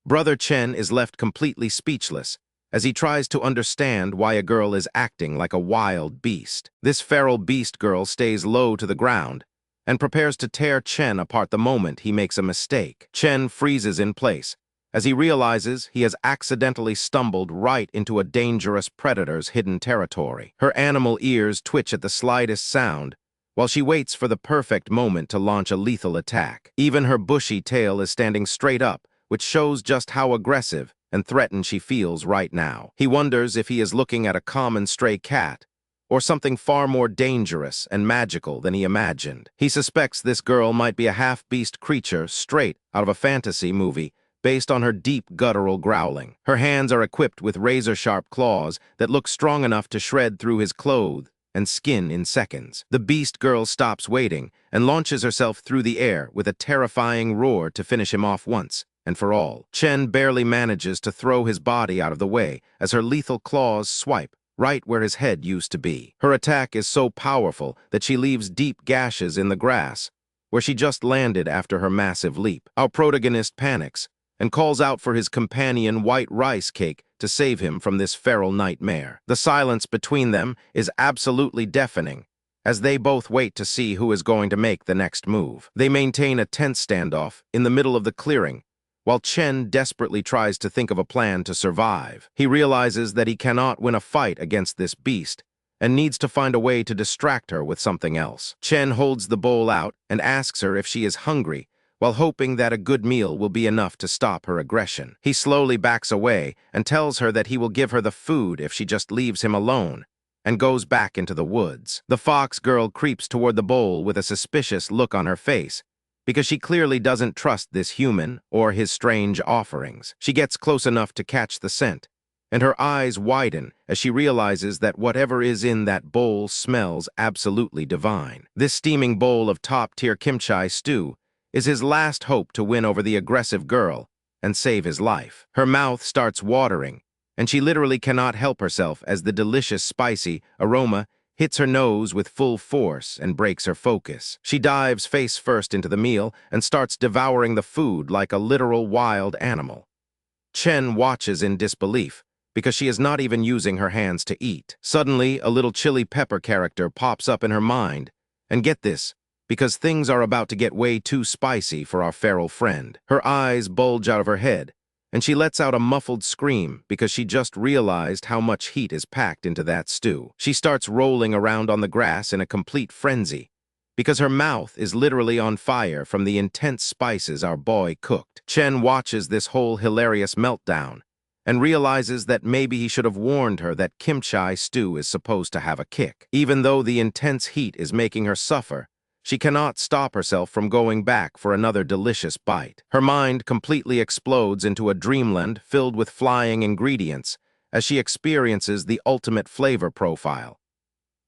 Brother Chen is left completely speechless as he tries to understand why a girl is acting like a wild beast. This feral beast girl stays low to the ground and prepares to tear Chen apart the moment he makes a mistake. Chen freezes in place as he realizes he has accidentally stumbled right into a dangerous predator's hidden territory. Her animal ears twitch at the slightest sound, while she waits for the perfect moment to launch a lethal attack. Even her bushy tail is standing straight up, which shows just how aggressive and threatened she feels right now. He wonders if he is looking at a common stray cat, or something far more dangerous and magical than he imagined. He suspects this girl might be a half-beast creature straight out of a fantasy movie, based on her deep guttural growling. Her hands are equipped with razor-sharp claws that look strong enough to shred through his clothes and skin in seconds. The beast girl stops waiting and launches herself through the air with a terrifying roar to finish him off once and for all. Chen barely manages to throw his body out of the way as her lethal claws swipe right where his head used to be. Her attack is so powerful that she leaves deep gashes in the grass, where she just landed after her massive leap. Our protagonist panics and calls out for his companion White Rice Cake to save him from this feral nightmare. The silence between them is absolutely deafening, as they both wait to see who is going to make the next move. They maintain a tense standoff in the middle of the clearing, while Chen desperately tries to think of a plan to survive. He realizes that he cannot win a fight against this beast, and needs to find a way to distract her with something else. Chen holds the bowl out and asks her if she is hungry, while hoping that a good meal will be enough to stop her aggression. He slowly backs away and tells her that he will give her the food if she just leaves him alone, and goes back into the woods. The fox girl creeps toward the bowl with a suspicious look on her face, because she clearly doesn't trust this human or his strange offerings. She gets close enough to catch the scent, and her eyes widen as she realizes that whatever is in that bowl smells absolutely divine. This steaming bowl of top-tier kimchi stew is his last hope to win over the aggressive girl and save his life. Her mouth starts watering, and she literally cannot help herself as the delicious spicy aroma hits her nose with full force and breaks her focus. She dives face first into the meal and starts devouring the food like a literal wild animal. Chen watches in disbelief, because she is not even using her hands to eat. Suddenly, a little chili pepper character pops up in her mind, and get this, because things are about to get way too spicy for our feral friend. Her eyes bulge out of her head, and she lets out a muffled scream because she just realized how much heat is packed into that stew. She starts rolling around on the grass in a complete frenzy, because her mouth is literally on fire from the intense spices our boy cooked. Chen watches this whole hilarious meltdown, and realizes that maybe he should have warned her that kimchi stew is supposed to have a kick. Even though the intense heat is making her suffer, she cannot stop herself from going back for another delicious bite. Her mind completely explodes into a dreamland filled with flying ingredients as she experiences the ultimate flavor profile.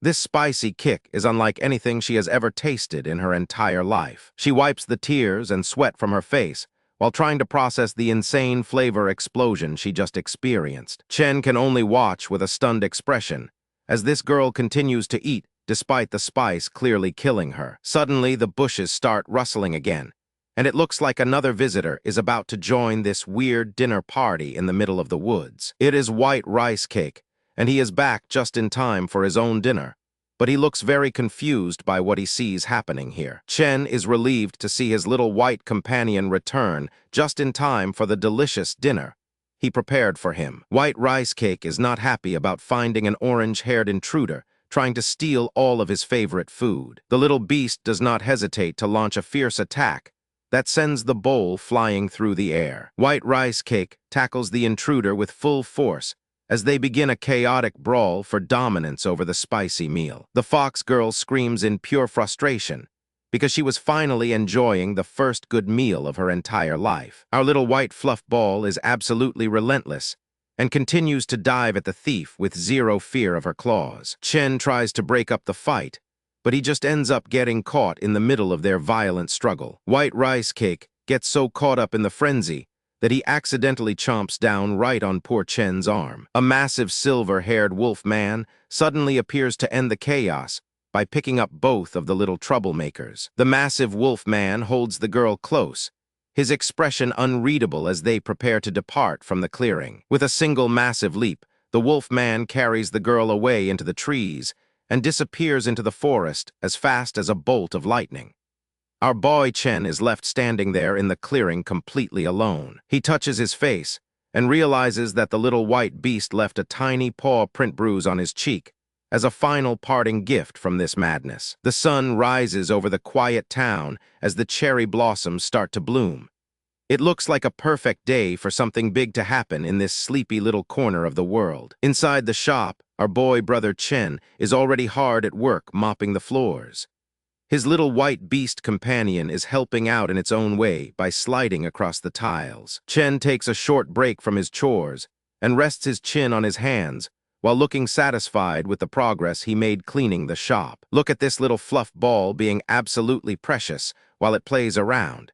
This spicy kick is unlike anything she has ever tasted in her entire life. She wipes the tears and sweat from her face while trying to process the insane flavor explosion she just experienced. Chen can only watch with a stunned expression as this girl continues to eat despite the spice clearly killing her. Suddenly, the bushes start rustling again, and it looks like another visitor is about to join this weird dinner party in the middle of the woods. It is White Rice Cake, and he is back just in time for his own dinner, but he looks very confused by what he sees happening here. Chen is relieved to see his little white companion return just in time for the delicious dinner he prepared for him. White Rice Cake is not happy about finding an orange-haired intruder trying to steal all of his favorite food. The little beast does not hesitate to launch a fierce attack that sends the bowl flying through the air. White Rice Cake tackles the intruder with full force as they begin a chaotic brawl for dominance over the spicy meal. The fox girl screams in pure frustration because she was finally enjoying the first good meal of her entire life. Our little white fluff ball is absolutely relentless, and continues to dive at the thief with zero fear of her claws. Chen tries to break up the fight, but he just ends up getting caught in the middle of their violent struggle. White Rice Cake gets so caught up in the frenzy that he accidentally chomps down right on poor Chen's arm. A massive silver-haired wolf man suddenly appears to end the chaos by picking up both of the little troublemakers. The massive wolf man holds the girl close, his expression unreadable as they prepare to depart from the clearing. With a single massive leap, the wolf man carries the girl away into the trees and disappears into the forest as fast as a bolt of lightning. Our boy Chen is left standing there in the clearing completely alone. He touches his face and realizes that the little white beast left a tiny paw print bruise on his cheek as a final parting gift from this madness. The sun rises over the quiet town as the cherry blossoms start to bloom. It looks like a perfect day for something big to happen in this sleepy little corner of the world. Inside the shop, our boy brother Chen is already hard at work mopping the floors. His little white beast companion is helping out in its own way by sliding across the tiles. Chen takes a short break from his chores and rests his chin on his hands while looking satisfied with the progress he made cleaning the shop. Look at this little fluff ball being absolutely precious while it plays around.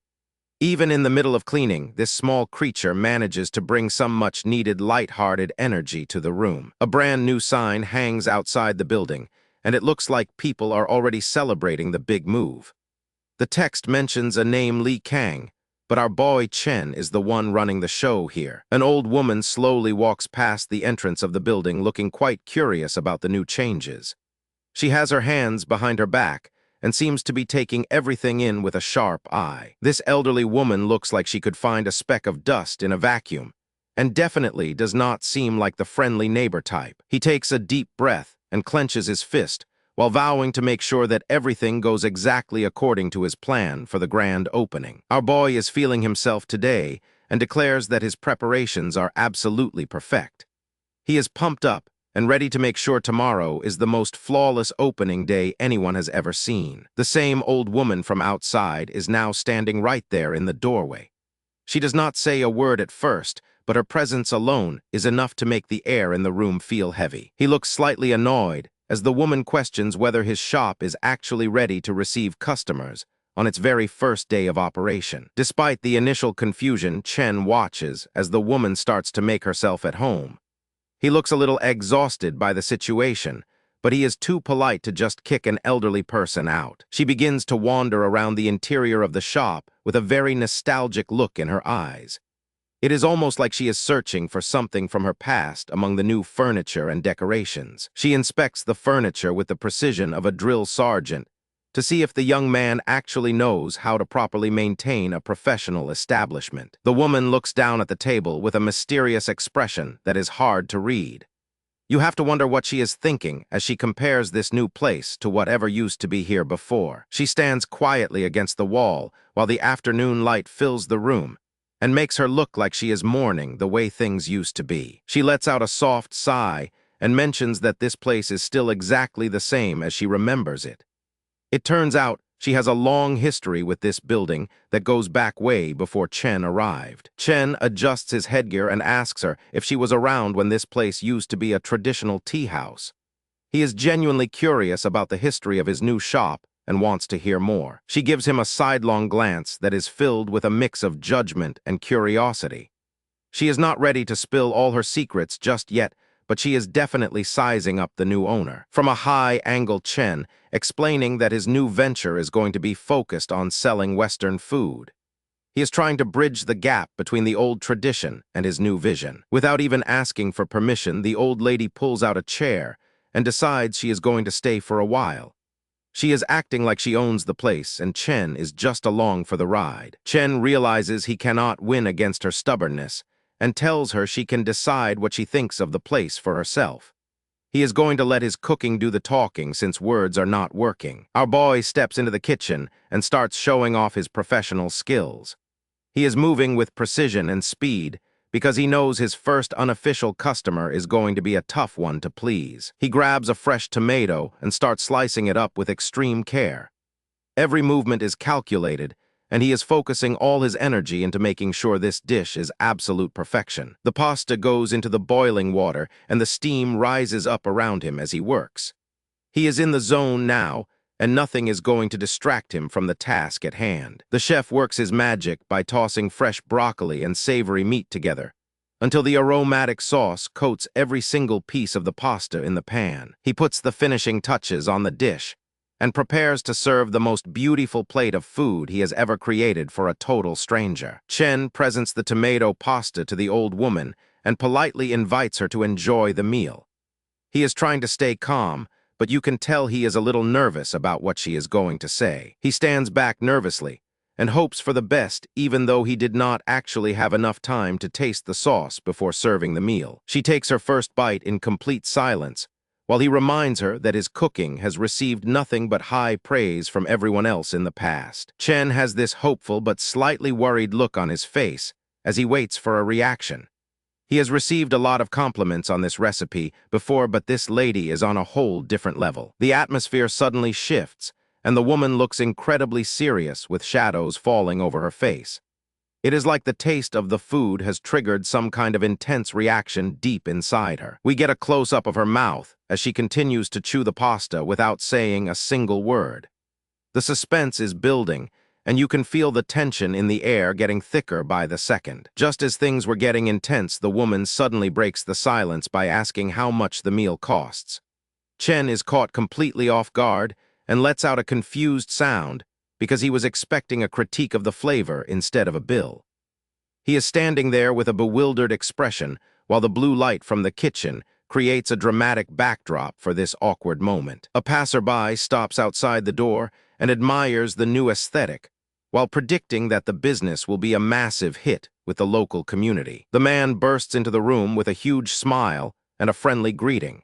Even in the middle of cleaning, this small creature manages to bring some much-needed light-hearted energy to the room. A brand new sign hangs outside the building, and it looks like people are already celebrating the big move. The text mentions a name Li Kang, but our boy Chen is the one running the show here. An old woman slowly walks past the entrance of the building looking quite curious about the new changes. She has her hands behind her back and seems to be taking everything in with a sharp eye. This elderly woman looks like she could find a speck of dust in a vacuum, and definitely does not seem like the friendly neighbor type. He takes a deep breath and clenches his fist, while vowing to make sure that everything goes exactly according to his plan for the grand opening. Our boy is feeling himself today and declares that his preparations are absolutely perfect. He is pumped up and ready to make sure tomorrow is the most flawless opening day anyone has ever seen. The same old woman from outside is now standing right there in the doorway. She does not say a word at first, but her presence alone is enough to make the air in the room feel heavy. He looks slightly annoyed as the woman questions whether his shop is actually ready to receive customers on its very first day of operation. Despite the initial confusion, Chen watches as the woman starts to make herself at home. He looks a little exhausted by the situation, but he is too polite to just kick an elderly person out. She begins to wander around the interior of the shop with a very nostalgic look in her eyes. It is almost like she is searching for something from her past among the new furniture and decorations. She inspects the furniture with the precision of a drill sergeant to see if the young man actually knows how to properly maintain a professional establishment. The woman looks down at the table with a mysterious expression that is hard to read. You have to wonder what she is thinking as she compares this new place to whatever used to be here before. She stands quietly against the wall while the afternoon light fills the room and makes her look like she is mourning the way things used to be. She lets out a soft sigh and mentions that this place is still exactly the same as she remembers it. It turns out she has a long history with this building that goes back way before Chen arrived. Chen adjusts his headgear and asks her if she was around when this place used to be a traditional tea house. He is genuinely curious about the history of his new shop and wants to hear more. She gives him a sidelong glance that is filled with a mix of judgment and curiosity. She is not ready to spill all her secrets just yet, but she is definitely sizing up the new owner. From a high-angle Chen, explaining that his new venture is going to be focused on selling Western food. He is trying to bridge the gap between the old tradition and his new vision. Without even asking for permission, the old lady pulls out a chair and decides she is going to stay for a while. She is acting like she owns the place, and Chen is just along for the ride. Chen realizes he cannot win against her stubbornness and tells her she can decide what she thinks of the place for herself. He is going to let his cooking do the talking since words are not working. Our boy steps into the kitchen and starts showing off his professional skills. He is moving with precision and speed because he knows his first unofficial customer is going to be a tough one to please. He grabs a fresh tomato and starts slicing it up with extreme care. Every movement is calculated, and he is focusing all his energy into making sure this dish is absolute perfection. The pasta goes into the boiling water, and the steam rises up around him as he works. He is in the zone now, and nothing is going to distract him from the task at hand. The chef works his magic by tossing fresh broccoli and savory meat together, until the aromatic sauce coats every single piece of the pasta in the pan. He puts the finishing touches on the dish, and prepares to serve the most beautiful plate of food he has ever created for a total stranger. Chen presents the tomato pasta to the old woman and politely invites her to enjoy the meal. He is trying to stay calm, but you can tell he is a little nervous about what she is going to say. He stands back nervously and hopes for the best, even though he did not actually have enough time to taste the sauce before serving the meal. She takes her first bite in complete silence, while he reminds her that his cooking has received nothing but high praise from everyone else in the past. Chen has this hopeful but slightly worried look on his face as he waits for a reaction. He has received a lot of compliments on this recipe before, but this lady is on a whole different level. The atmosphere suddenly shifts, and the woman looks incredibly serious with shadows falling over her face. It is like the taste of the food has triggered some kind of intense reaction deep inside her. We get a close-up of her mouth as she continues to chew the pasta without saying a single word. The suspense is building, and you can feel the tension in the air getting thicker by the second. Just as things were getting intense, the woman suddenly breaks the silence by asking how much the meal costs. Chen is caught completely off guard and lets out a confused sound because he was expecting a critique of the flavor instead of a bill. He is standing there with a bewildered expression while the blue light from the kitchen creates a dramatic backdrop for this awkward moment. A passerby stops outside the door and admires the new aesthetic, while predicting that the business will be a massive hit with the local community. The man bursts into the room with a huge smile and a friendly greeting.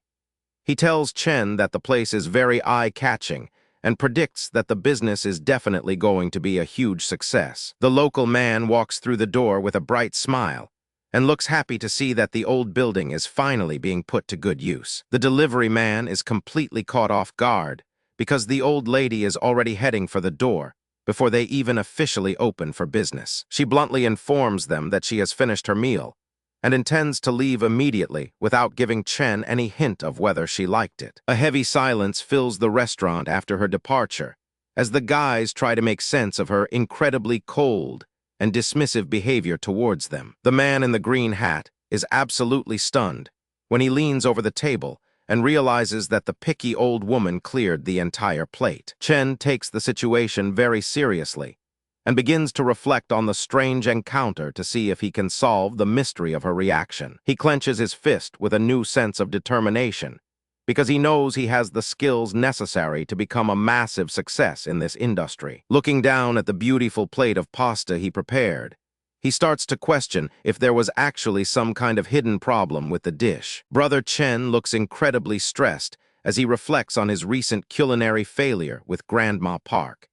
He tells Chen that the place is very eye-catching and predicts that the business is definitely going to be a huge success. The local man walks through the door with a bright smile and looks happy to see that the old building is finally being put to good use. The delivery man is completely caught off guard because the old lady is already heading for the door before they even officially open for business. She bluntly informs them that she has finished her meal and intends to leave immediately without giving Chen any hint of whether she liked it. A heavy silence fills the restaurant after her departure, as the guys try to make sense of her incredibly cold and dismissive behavior towards them. The man in the green hat is absolutely stunned when he leans over the table and realizes that the picky old woman cleared the entire plate. Chen takes the situation very seriously and begins to reflect on the strange encounter to see if he can solve the mystery of her reaction. He clenches his fist with a new sense of determination because he knows he has the skills necessary to become a massive success in this industry. Looking down at the beautiful plate of pasta he prepared, he starts to question if there was actually some kind of hidden problem with the dish. Brother Chen looks incredibly stressed as he reflects on his recent culinary failure with Grandma Park.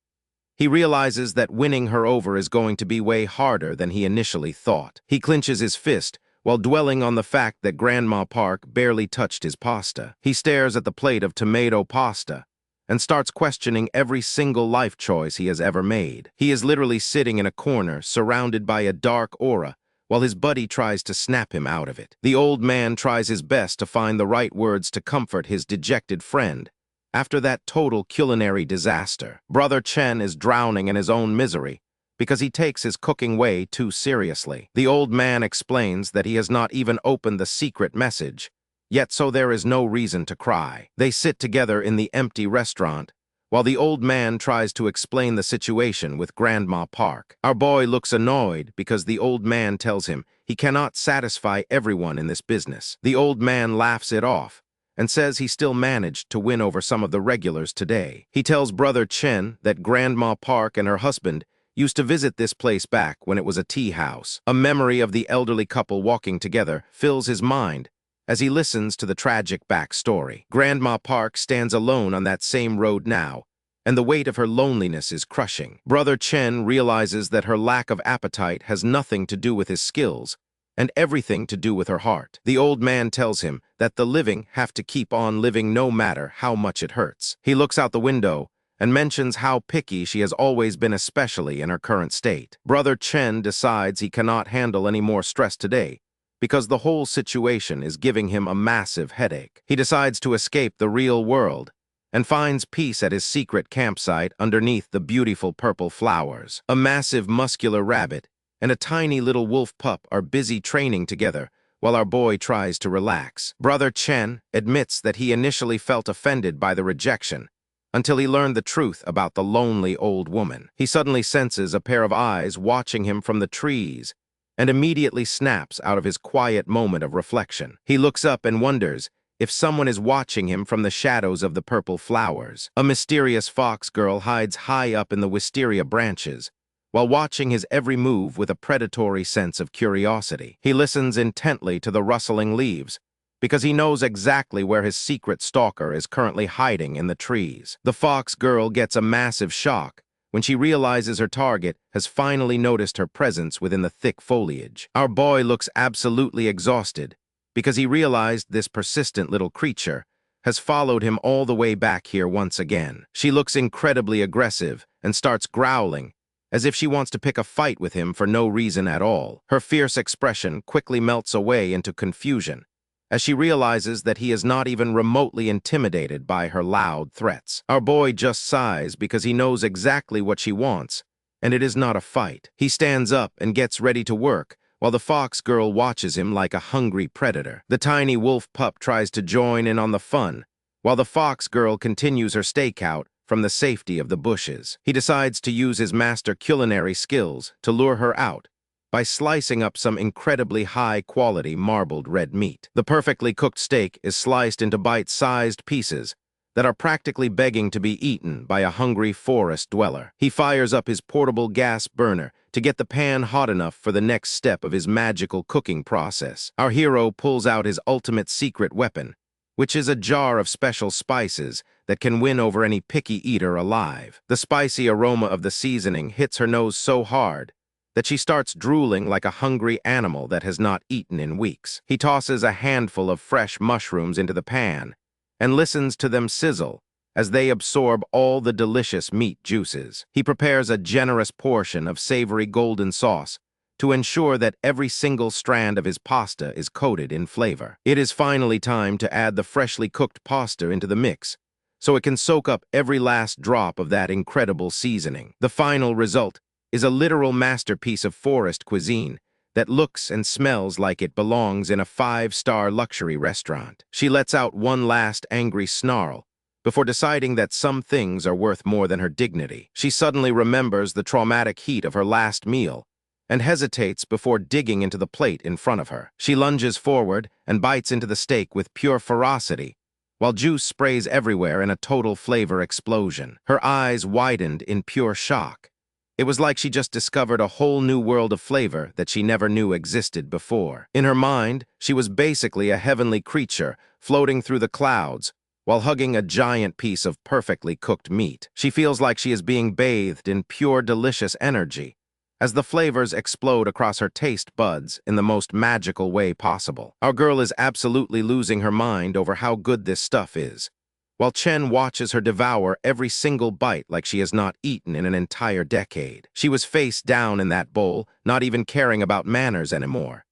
He realizes that winning her over is going to be way harder than he initially thought. He clenches his fist while dwelling on the fact that Grandma Park barely touched his pasta. He stares at the plate of tomato pasta and starts questioning every single life choice he has ever made. He is literally sitting in a corner, surrounded by a dark aura, while his buddy tries to snap him out of it. The old man tries his best to find the right words to comfort his dejected friend after that total culinary disaster. Brother Chen is drowning in his own misery because he takes his cooking way too seriously. The old man explains that he has not even opened the secret message, yet so there is no reason to cry. They sit together in the empty restaurant, while the old man tries to explain the situation with Grandma Park. Our boy looks annoyed because the old man tells him he cannot satisfy everyone in this business. The old man laughs it off and says he still managed to win over some of the regulars today. He tells Brother Chen that Grandma Park and her husband used to visit this place back when it was a tea house. A memory of the elderly couple walking together fills his mind as he listens to the tragic backstory. Grandma Park stands alone on that same road now, and the weight of her loneliness is crushing. Brother Chen realizes that her lack of appetite has nothing to do with his skills, and everything to do with her heart. The old man tells him that the living have to keep on living no matter how much it hurts. He looks out the window and mentions how picky she has always been, especially in her current state. Brother Chen decides he cannot handle any more stress today because the whole situation is giving him a massive headache. He decides to escape the real world and finds peace at his secret campsite underneath the beautiful purple flowers. A massive muscular rabbit and a tiny little wolf pup are busy training together while our boy tries to relax. Brother Chen admits that he initially felt offended by the rejection until he learned the truth about the lonely old woman. He suddenly senses a pair of eyes watching him from the trees and immediately snaps out of his quiet moment of reflection. He looks up and wonders if someone is watching him from the shadows of the purple flowers. A mysterious fox girl hides high up in the wisteria branches while watching his every move with a predatory sense of curiosity. He listens intently to the rustling leaves because he knows exactly where his secret stalker is currently hiding in the trees. The fox girl gets a massive shock when she realizes her target has finally noticed her presence within the thick foliage. Our boy looks absolutely exhausted because he realized this persistent little creature has followed him all the way back here once again. She looks incredibly aggressive and starts growling as if she wants to pick a fight with him for no reason at all. Her fierce expression quickly melts away into confusion as she realizes that he is not even remotely intimidated by her loud threats. Our boy just sighs because he knows exactly what she wants, and it is not a fight. He stands up and gets ready to work, while the fox girl watches him like a hungry predator. The tiny wolf pup tries to join in on the fun, while the fox girl continues her stakeout from the safety of the bushes. He decides to use his master culinary skills to lure her out by slicing up some incredibly high-quality marbled red meat. The perfectly cooked steak is sliced into bite-sized pieces that are practically begging to be eaten by a hungry forest dweller. He fires up his portable gas burner to get the pan hot enough for the next step of his magical cooking process. Our hero pulls out his ultimate secret weapon, which is a jar of special spices that can win over any picky eater alive. The spicy aroma of the seasoning hits her nose so hard that she starts drooling like a hungry animal that has not eaten in weeks. He tosses a handful of fresh mushrooms into the pan and listens to them sizzle as they absorb all the delicious meat juices. He prepares a generous portion of savory golden sauce to ensure that every single strand of his pasta is coated in flavor. It is finally time to add the freshly cooked pasta into the mix so it can soak up every last drop of that incredible seasoning. The final result is a literal masterpiece of forest cuisine that looks and smells like it belongs in a 5-star luxury restaurant. She lets out one last angry snarl before deciding that some things are worth more than her dignity. She suddenly remembers the traumatic heat of her last meal and hesitates before digging into the plate in front of her. She lunges forward and bites into the steak with pure ferocity, while juice sprays everywhere in a total flavor explosion. Her eyes widened in pure shock. It was like she just discovered a whole new world of flavor that she never knew existed before. In her mind, she was basically a heavenly creature floating through the clouds while hugging a giant piece of perfectly cooked meat. She feels like she is being bathed in pure, delicious energy as the flavors explode across her taste buds in the most magical way possible. Our girl is absolutely losing her mind over how good this stuff is, while Chen watches her devour every single bite like she has not eaten in an entire decade. She was face down in that bowl, not even caring about manners anymore.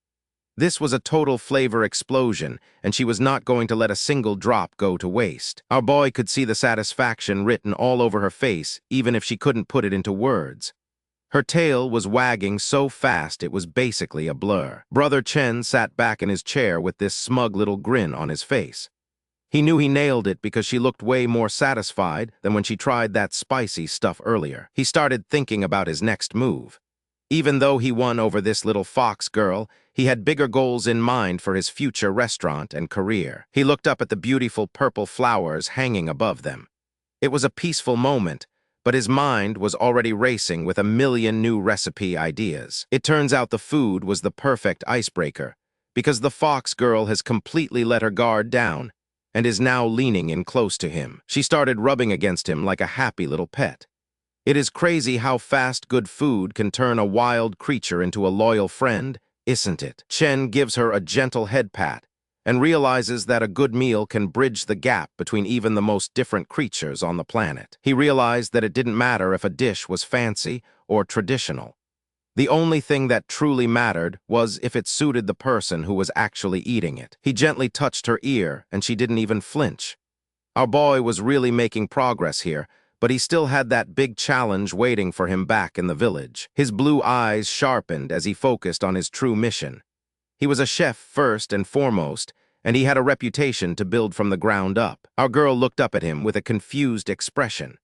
This was a total flavor explosion, and she was not going to let a single drop go to waste. Our boy could see the satisfaction written all over her face, even if she couldn't put it into words. Her tail was wagging so fast it was basically a blur. Brother Chen sat back in his chair with this smug little grin on his face. He knew he nailed it because she looked way more satisfied than when she tried that spicy stuff earlier. He started thinking about his next move. Even though he won over this little fox girl, he had bigger goals in mind for his future restaurant and career. He looked up at the beautiful purple flowers hanging above them. It was a peaceful moment, but his mind was already racing with a million new recipe ideas. It turns out the food was the perfect icebreaker because the fox girl has completely let her guard down and is now leaning in close to him. She started rubbing against him like a happy little pet. It is crazy how fast good food can turn a wild creature into a loyal friend, isn't it? Chen gives her a gentle head pat and realizes that a good meal can bridge the gap between even the most different creatures on the planet. He realized that it didn't matter if a dish was fancy or traditional. The only thing that truly mattered was if it suited the person who was actually eating it. He gently touched her ear, and she didn't even flinch. Our boy was really making progress here, but he still had that big challenge waiting for him back in the village. His blue eyes sharpened as he focused on his true mission. He was a chef first and foremost, and he had a reputation to build from the ground up. Our girl looked up at him with a confused expression.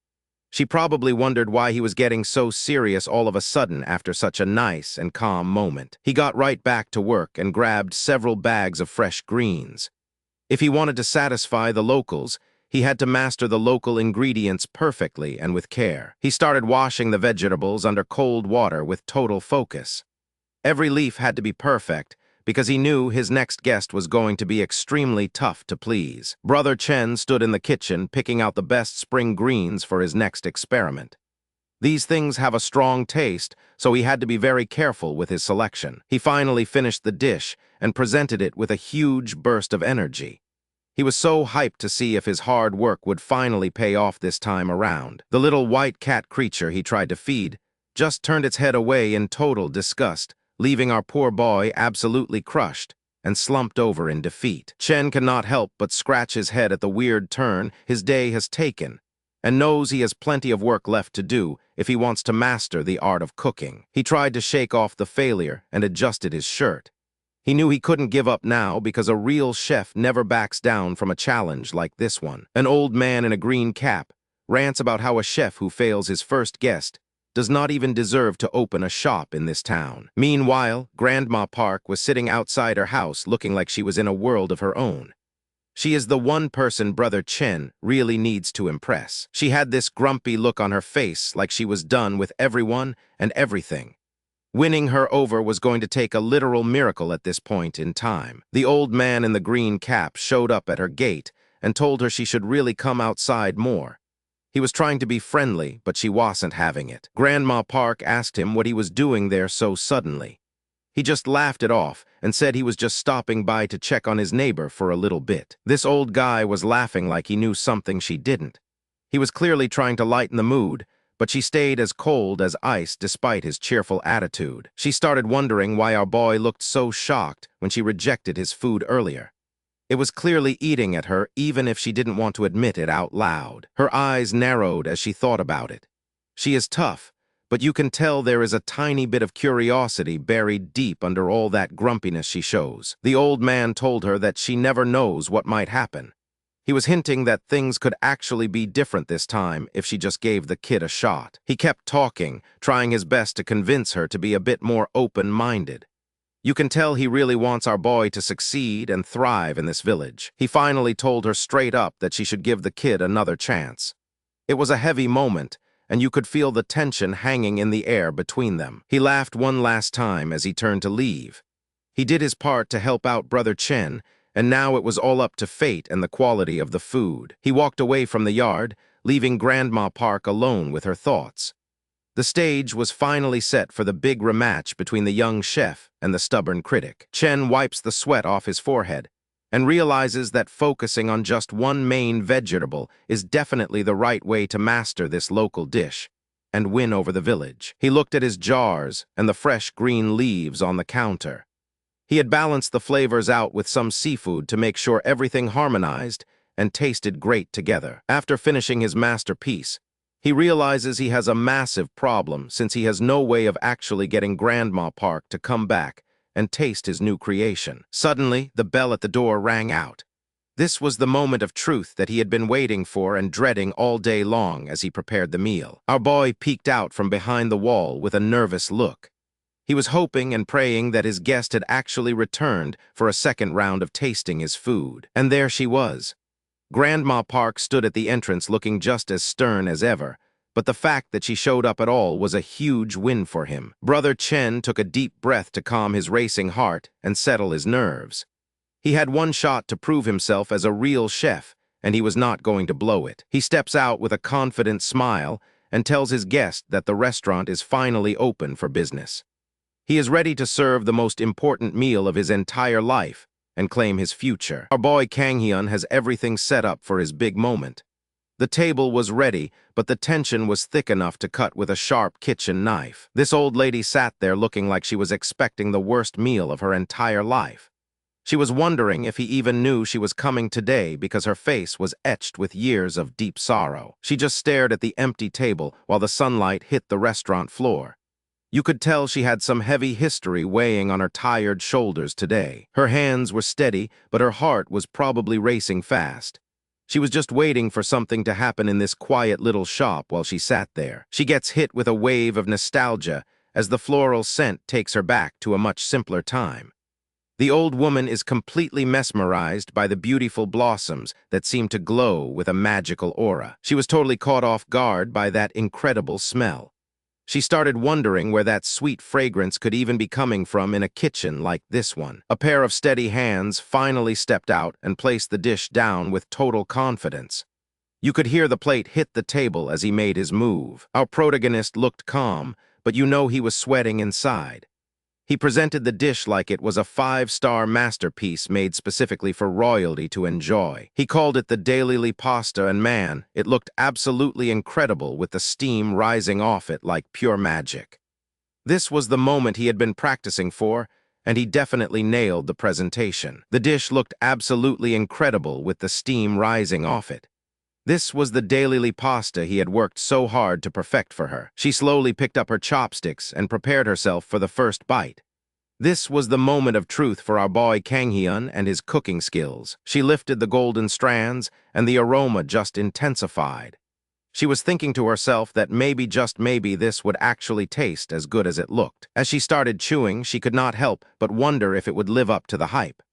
She probably wondered why he was getting so serious all of a sudden after such a nice and calm moment. He got right back to work and grabbed several bags of fresh greens. If he wanted to satisfy the locals, he had to master the local ingredients perfectly and with care. He started washing the vegetables under cold water with total focus. Every leaf had to be perfect, because he knew his next guest was going to be extremely tough to please. Brother Chen stood in the kitchen picking out the best spring greens for his next experiment. These things have a strong taste, so he had to be very careful with his selection. He finally finished the dish and presented it with a huge burst of energy. He was so hyped to see if his hard work would finally pay off this time around. The little white cat creature he tried to feed just turned its head away in total disgust, leaving our poor boy absolutely crushed and slumped over in defeat. Chen cannot help but scratch his head at the weird turn his day has taken, and knows he has plenty of work left to do if he wants to master the art of cooking. He tried to shake off the failure and adjusted his shirt. He knew he couldn't give up now because a real chef never backs down from a challenge like this one. An old man in a green cap rants about how a chef who fails his first guest does not even deserve to open a shop in this town. Meanwhile, Grandma Park was sitting outside her house looking like she was in a world of her own. She is the one person Brother Chen really needs to impress. She had this grumpy look on her face like she was done with everyone and everything. Winning her over was going to take a literal miracle at this point in time. The old man in the green cap showed up at her gate and told her she should really come outside more. He was trying to be friendly, but she wasn't having it. Grandma Park asked him what he was doing there so suddenly. He just laughed it off and said he was just stopping by to check on his neighbor for a little bit. This old guy was laughing like he knew something she didn't. He was clearly trying to lighten the mood, but she stayed as cold as ice despite his cheerful attitude. She started wondering why our boy looked so shocked when she rejected his food earlier. It was clearly eating at her even if she didn't want to admit it out loud. Her eyes narrowed as she thought about it. She is tough, but you can tell there is a tiny bit of curiosity buried deep under all that grumpiness she shows. The old man told her that she never knows what might happen. He was hinting that things could actually be different this time if she just gave the kid a shot. He kept talking, trying his best to convince her to be a bit more open-minded. You can tell he really wants our boy to succeed and thrive in this village. He finally told her straight up that she should give the kid another chance. It was a heavy moment, and you could feel the tension hanging in the air between them. He laughed one last time as he turned to leave. He did his part to help out Brother Chen, and now it was all up to fate and the quality of the food. He walked away from the yard, leaving Grandma Park alone with her thoughts. The stage was finally set for the big rematch between the young chef and the stubborn critic. Chen wipes the sweat off his forehead and realizes that focusing on just one main vegetable is definitely the right way to master this local dish and win over the village. He looked at his jars and the fresh green leaves on the counter. He had balanced the flavors out with some seafood to make sure everything harmonized and tasted great together. After finishing his masterpiece, he realizes he has a massive problem since he has no way of actually getting Grandma Park to come back and taste his new creation. Suddenly, the bell at the door rang out. This was the moment of truth that he had been waiting for and dreading all day long as he prepared the meal. Our boy peeked out from behind the wall with a nervous look. He was hoping and praying that his guest had actually returned for a second round of tasting his food. And there she was. Grandma Park stood at the entrance looking just as stern as ever, but the fact that she showed up at all was a huge win for him. Brother Chen took a deep breath to calm his racing heart and settle his nerves. He had one shot to prove himself as a real chef, and he was not going to blow it. He steps out with a confident smile and tells his guest that the restaurant is finally open for business. He is ready to serve the most important meal of his entire life, and claim his future. Our boy Kang-hyun has everything set up for his big moment. The table was ready, but the tension was thick enough to cut with a sharp kitchen knife. This old lady sat there looking like she was expecting the worst meal of her entire life. She was wondering if he even knew she was coming today because her face was etched with years of deep sorrow. She just stared at the empty table while the sunlight hit the restaurant floor. You could tell she had some heavy history weighing on her tired shoulders today. Her hands were steady, but her heart was probably racing fast. She was just waiting for something to happen in this quiet little shop while she sat there. She gets hit with a wave of nostalgia as the floral scent takes her back to a much simpler time. The old woman is completely mesmerized by the beautiful blossoms that seem to glow with a magical aura. She was totally caught off guard by that incredible smell. She started wondering where that sweet fragrance could even be coming from in a kitchen like this one. A pair of steady hands finally stepped out and placed the dish down with total confidence. You could hear the plate hit the table as he made his move. Our protagonist looked calm, but you know he was sweating inside. He presented the dish like it was a 5-star masterpiece made specifically for royalty to enjoy. He called it the daily pasta, and man, it looked absolutely incredible with the steam rising off it like pure magic. This was the moment he had been practicing for, and he definitely nailed the presentation. The dish looked absolutely incredible with the steam rising off it. This was the daily pasta he had worked so hard to perfect for her. She slowly picked up her chopsticks and prepared herself for the first bite. This was the moment of truth for our boy Kang-hyun and his cooking skills. She lifted the golden strands, and the aroma just intensified. She was thinking to herself that maybe, just maybe, this would actually taste as good as it looked. As she started chewing, she could not help but wonder if it would live up to the hype.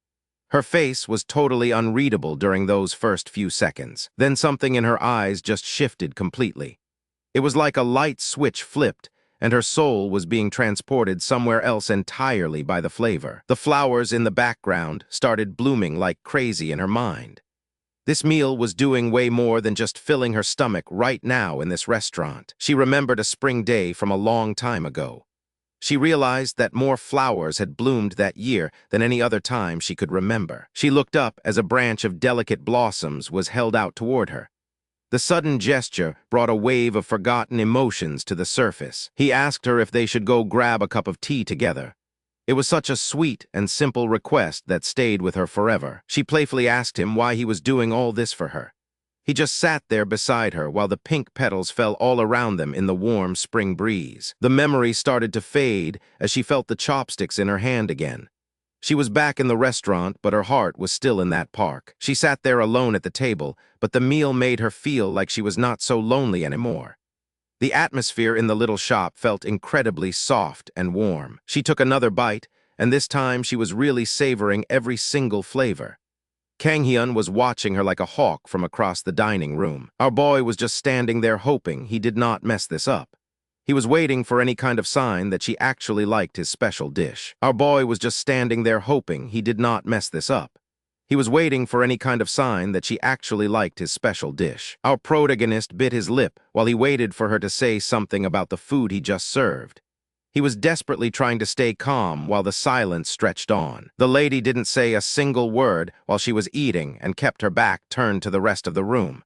Her face was totally unreadable during those first few seconds. Then something in her eyes just shifted completely. It was like a light switch flipped, and her soul was being transported somewhere else entirely by the flavor. The flowers in the background started blooming like crazy in her mind. This meal was doing way more than just filling her stomach right now in this restaurant. She remembered a spring day from a long time ago. She realized that more flowers had bloomed that year than any other time she could remember. She looked up as a branch of delicate blossoms was held out toward her. The sudden gesture brought a wave of forgotten emotions to the surface. He asked her if they should go grab a cup of tea together. It was such a sweet and simple request that stayed with her forever. She playfully asked him why he was doing all this for her. He just sat there beside her while the pink petals fell all around them in the warm spring breeze. The memory started to fade as she felt the chopsticks in her hand again. She was back in the restaurant, but her heart was still in that park. She sat there alone at the table, but the meal made her feel like she was not so lonely anymore. The atmosphere in the little shop felt incredibly soft and warm. She took another bite, and this time she was really savoring every single flavor. Kang-hyun was watching her like a hawk from across the dining room. Our boy was just standing there hoping he did not mess this up. He was waiting for any kind of sign that she actually liked his special dish. Our boy was just standing there hoping he did not mess this up. He was waiting for any kind of sign that she actually liked his special dish. Our protagonist bit his lip while he waited for her to say something about the food he just served. He was desperately trying to stay calm while the silence stretched on. The lady didn't say a single word while she was eating and kept her back turned to the rest of the room.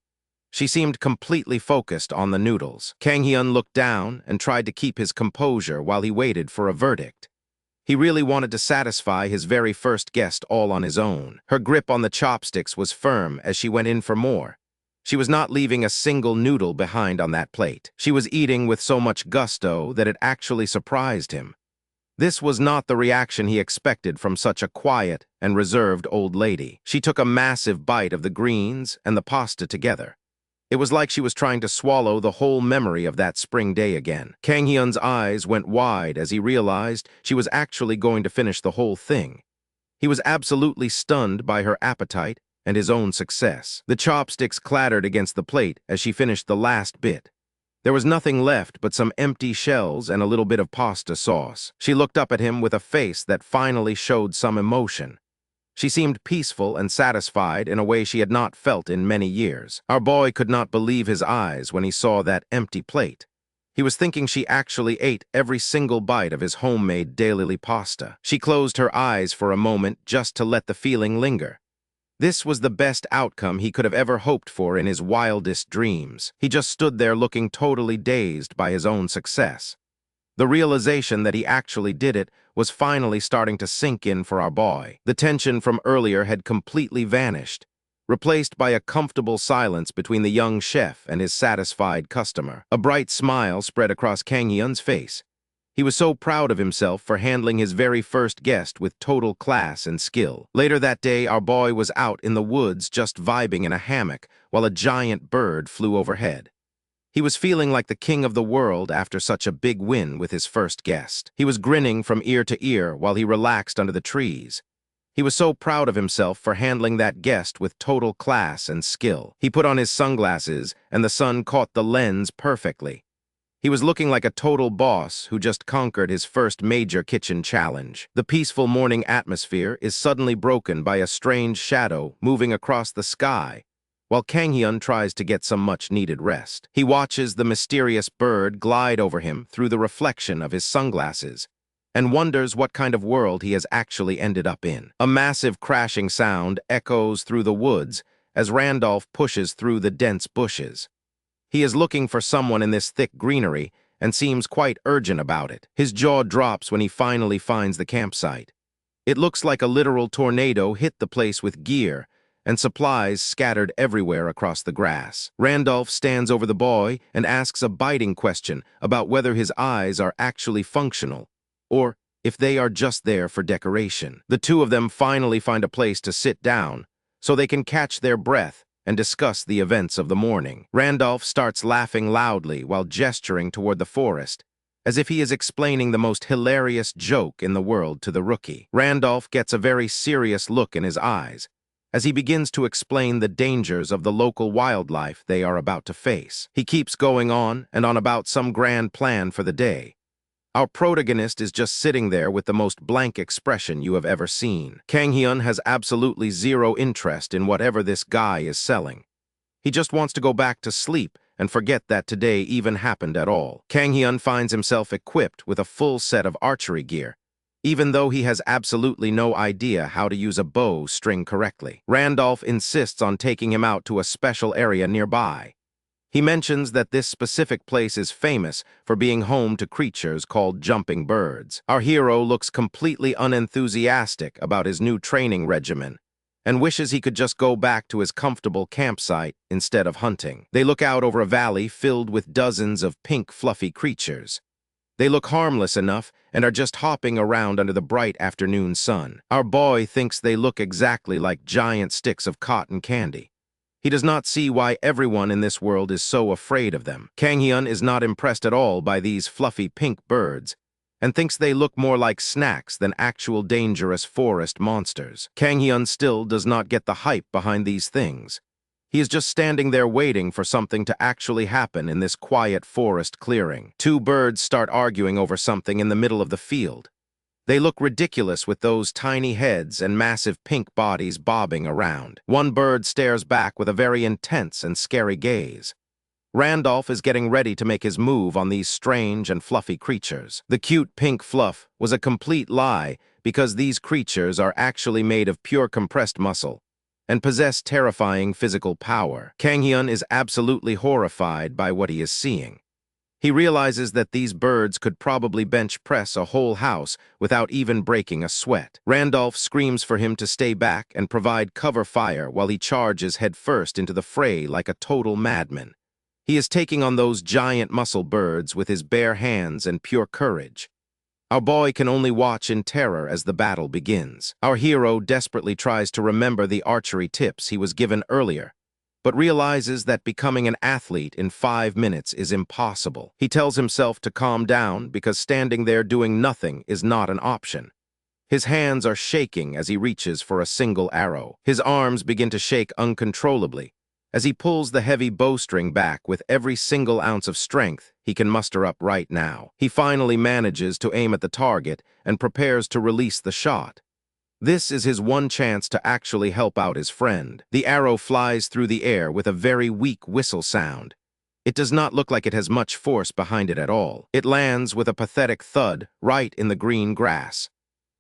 She seemed completely focused on the noodles. Kang-hyun looked down and tried to keep his composure while he waited for a verdict. He really wanted to satisfy his very first guest all on his own. Her grip on the chopsticks was firm as she went in for more. She was not leaving a single noodle behind on that plate. She was eating with so much gusto that it actually surprised him. This was not the reaction he expected from such a quiet and reserved old lady. She took a massive bite of the greens and the pasta together. It was like she was trying to swallow the whole memory of that spring day again. Kang-hyun's eyes went wide as he realized she was actually going to finish the whole thing. He was absolutely stunned by her appetite and his own success. The chopsticks clattered against the plate as she finished the last bit. There was nothing left but some empty shells and a little bit of pasta sauce. She looked up at him with a face that finally showed some emotion. She seemed peaceful and satisfied in a way she had not felt in many years. Our boy could not believe his eyes when he saw that empty plate. He was thinking she actually ate every single bite of his homemade daily pasta. She closed her eyes for a moment just to let the feeling linger. This was the best outcome he could have ever hoped for in his wildest dreams. He just stood there looking totally dazed by his own success. The realization that he actually did it was finally starting to sink in for our boy. The tension from earlier had completely vanished, replaced by a comfortable silence between the young chef and his satisfied customer. A bright smile spread across Kang Hyun's face. He was so proud of himself for handling his very first guest with total class and skill. Later that day, our boy was out in the woods just vibing in a hammock while a giant bird flew overhead. He was feeling like the king of the world after such a big win with his first guest. He was grinning from ear to ear while he relaxed under the trees. He was so proud of himself for handling that guest with total class and skill. He put on his sunglasses, and the sun caught the lens perfectly. He was looking like a total boss who just conquered his first major kitchen challenge. The peaceful morning atmosphere is suddenly broken by a strange shadow moving across the sky, while Kang Hyun tries to get some much-needed rest. He watches the mysterious bird glide over him through the reflection of his sunglasses and wonders what kind of world he has actually ended up in. A massive crashing sound echoes through the woods as Randolph pushes through the dense bushes. He is looking for someone in this thick greenery and seems quite urgent about it. His jaw drops when he finally finds the campsite. It looks like a literal tornado hit the place with gear, and supplies scattered everywhere across the grass. Randolph stands over the boy and asks a biting question about whether his eyes are actually functional, or if they are just there for decoration. The two of them finally find a place to sit down so they can catch their breath and discuss the events of the morning. Randolph starts laughing loudly while gesturing toward the forest, as if he is explaining the most hilarious joke in the world to the rookie. Randolph gets a very serious look in his eyes as he begins to explain the dangers of the local wildlife they are about to face. He keeps going on and on about some grand plan for the day. Our protagonist is just sitting there with the most blank expression you have ever seen. Kang Hyun has absolutely zero interest in whatever this guy is selling. He just wants to go back to sleep and forget that today even happened at all. Kang Hyun finds himself equipped with a full set of archery gear, even though he has absolutely no idea how to use a bow string correctly. Randolph insists on taking him out to a special area nearby. He mentions that this specific place is famous for being home to creatures called jumping birds. Our hero looks completely unenthusiastic about his new training regimen and wishes he could just go back to his comfortable campsite instead of hunting. They look out over a valley filled with dozens of pink, fluffy creatures. They look harmless enough and are just hopping around under the bright afternoon sun. Our boy thinks they look exactly like giant sticks of cotton candy. He does not see why everyone in this world is so afraid of them. Kang Hyun is not impressed at all by these fluffy pink birds and thinks they look more like snacks than actual dangerous forest monsters. Kang Hyun still does not get the hype behind these things. He is just standing there waiting for something to actually happen in this quiet forest clearing. Two birds start arguing over something in the middle of the field. They look ridiculous with those tiny heads and massive pink bodies bobbing around. One bird stares back with a very intense and scary gaze. Randolph is getting ready to make his move on these strange and fluffy creatures. The cute pink fluff was a complete lie because these creatures are actually made of pure compressed muscle and possess terrifying physical power. Kang Hyun is absolutely horrified by what he is seeing. He realizes that these birds could probably bench press a whole house without even breaking a sweat. Randolph screams for him to stay back and provide cover fire while he charges headfirst into the fray like a total madman. He is taking on those giant muscle birds with his bare hands and pure courage. Our boy can only watch in terror as the battle begins. Our hero desperately tries to remember the archery tips he was given earlier, but realizes that becoming an athlete in 5 minutes is impossible. He tells himself to calm down because standing there doing nothing is not an option. His hands are shaking as he reaches for a single arrow. His arms begin to shake uncontrollably as he pulls the heavy bowstring back with every single ounce of strength he can muster up right now. He finally manages to aim at the target and prepares to release the shot. This is his one chance to actually help out his friend. The arrow flies through the air with a very weak whistle sound. It does not look like it has much force behind it at all. It lands with a pathetic thud right in the green grass.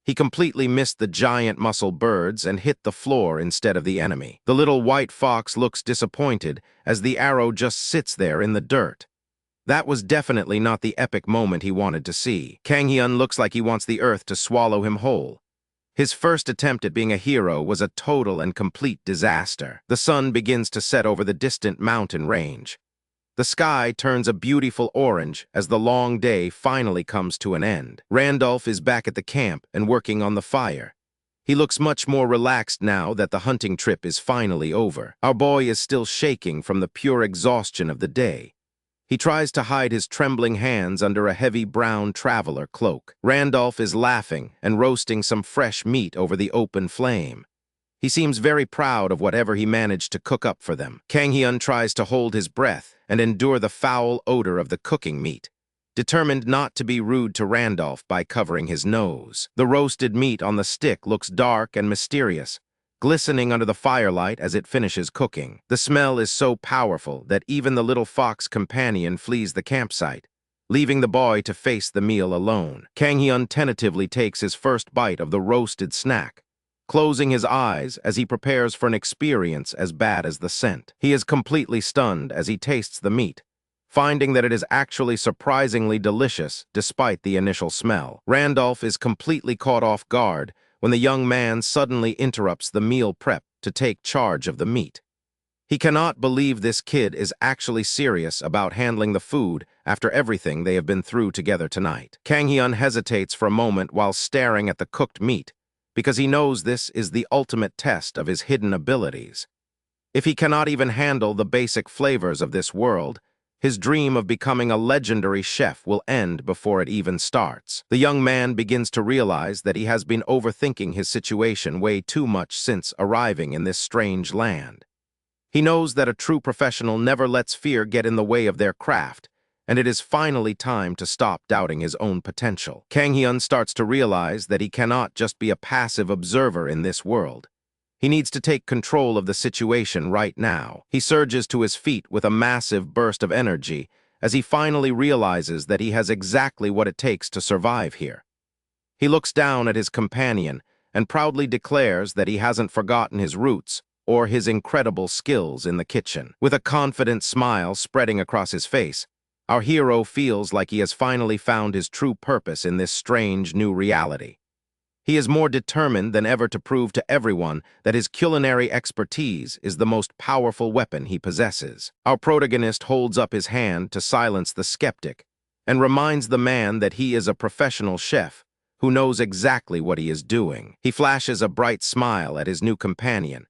He completely missed the giant muscle birds and hit the floor instead of the enemy. The little white fox looks disappointed as the arrow just sits there in the dirt. That was definitely not the epic moment he wanted to see. Kang Hyun looks like he wants the earth to swallow him whole. His first attempt at being a hero was a total and complete disaster. The sun begins to set over the distant mountain range. The sky turns a beautiful orange as the long day finally comes to an end. Randolph is back at the camp and working on the fire. He looks much more relaxed now that the hunting trip is finally over. Our boy is still shaking from the pure exhaustion of the day. He tries to hide his trembling hands under a heavy brown traveler cloak. Randolph is laughing and roasting some fresh meat over the open flame. He seems very proud of whatever he managed to cook up for them. Kang Hyun tries to hold his breath and endure the foul odor of the cooking meat, determined not to be rude to Randolph by covering his nose. The roasted meat on the stick looks dark and mysterious, glistening under the firelight as it finishes cooking. The smell is so powerful that even the little fox companion flees the campsite, leaving the boy to face the meal alone. Kang Hyun tentatively takes his first bite of the roasted snack, closing his eyes as he prepares for an experience as bad as the scent. He is completely stunned as he tastes the meat, finding that it is actually surprisingly delicious despite the initial smell. Randolph is completely caught off guard when the young man suddenly interrupts the meal prep to take charge of the meat. He cannot believe this kid is actually serious about handling the food after everything they have been through together tonight. Kang Hyun hesitates for a moment while staring at the cooked meat, because he knows this is the ultimate test of his hidden abilities. If he cannot even handle the basic flavors of this world, his dream of becoming a legendary chef will end before it even starts. The young man begins to realize that he has been overthinking his situation way too much since arriving in this strange land. He knows that a true professional never lets fear get in the way of their craft, and it is finally time to stop doubting his own potential. Kang Hyun starts to realize that he cannot just be a passive observer in this world. He needs to take control of the situation right now. He surges to his feet with a massive burst of energy as he finally realizes that he has exactly what it takes to survive here. He looks down at his companion and proudly declares that he hasn't forgotten his roots or his incredible skills in the kitchen. With a confident smile spreading across his face, our hero feels like he has finally found his true purpose in this strange new reality. He is more determined than ever to prove to everyone that his culinary expertise is the most powerful weapon he possesses. Our protagonist holds up his hand to silence the skeptic and reminds the man that he is a professional chef who knows exactly what he is doing. He flashes a bright smile at his new companion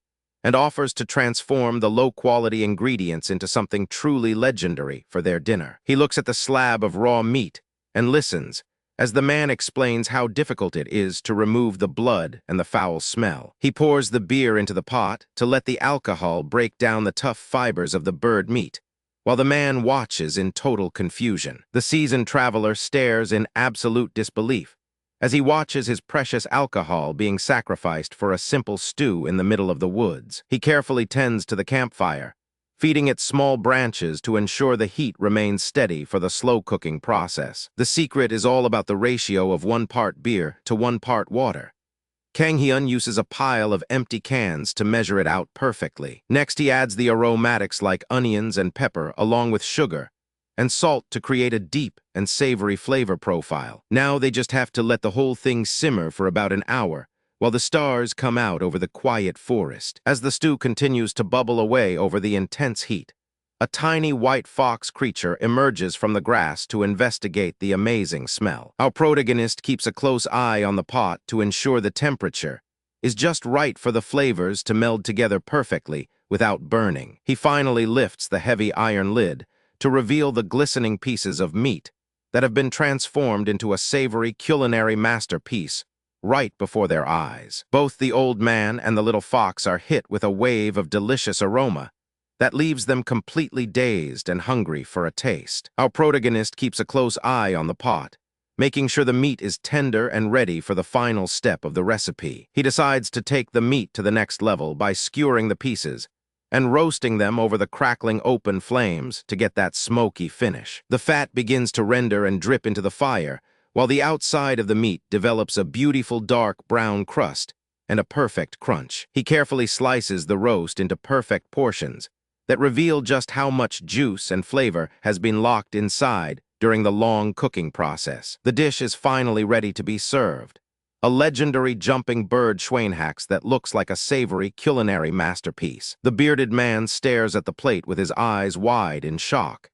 and offers to transform the low-quality ingredients into something truly legendary for their dinner. He looks at the slab of raw meat and listens as the man explains how difficult it is to remove the blood and the foul smell. He pours the beer into the pot to let the alcohol break down the tough fibers of the bird meat, while the man watches in total confusion. The seasoned traveler stares in absolute disbelief as he watches his precious alcohol being sacrificed for a simple stew in the middle of the woods. He carefully tends to the campfire, feeding it small branches to ensure the heat remains steady for the slow-cooking process. The secret is all about the ratio of 1 part beer to 1 part water. Kang Hyun uses a pile of empty cans to measure it out perfectly. Next, he adds the aromatics like onions and pepper along with sugar and salt to create a deep and savory flavor profile. Now they just have to let the whole thing simmer for about an hour, while the stars come out over the quiet forest. As the stew continues to bubble away over the intense heat, a tiny white fox creature emerges from the grass to investigate the amazing smell. Our protagonist keeps a close eye on the pot to ensure the temperature is just right for the flavors to meld together perfectly without burning. He finally lifts the heavy iron lid to reveal the glistening pieces of meat that have been transformed into a savory culinary masterpiece right before their eyes. Both the old man and the little fox are hit with a wave of delicious aroma that leaves them completely dazed and hungry for a taste. Our protagonist keeps a close eye on the pot, making sure the meat is tender and ready for the final step of the recipe. He decides to take the meat to the next level by skewering the pieces and roasting them over the crackling open flames to get that smoky finish. The fat begins to render and drip into the fire, while the outside of the meat develops a beautiful dark brown crust and a perfect crunch. He carefully slices the roast into perfect portions that reveal just how much juice and flavor has been locked inside during the long cooking process. The dish is finally ready to be served. A legendary jumping bird schweinhax that looks like a savory culinary masterpiece. The bearded man stares at the plate with his eyes wide in shock.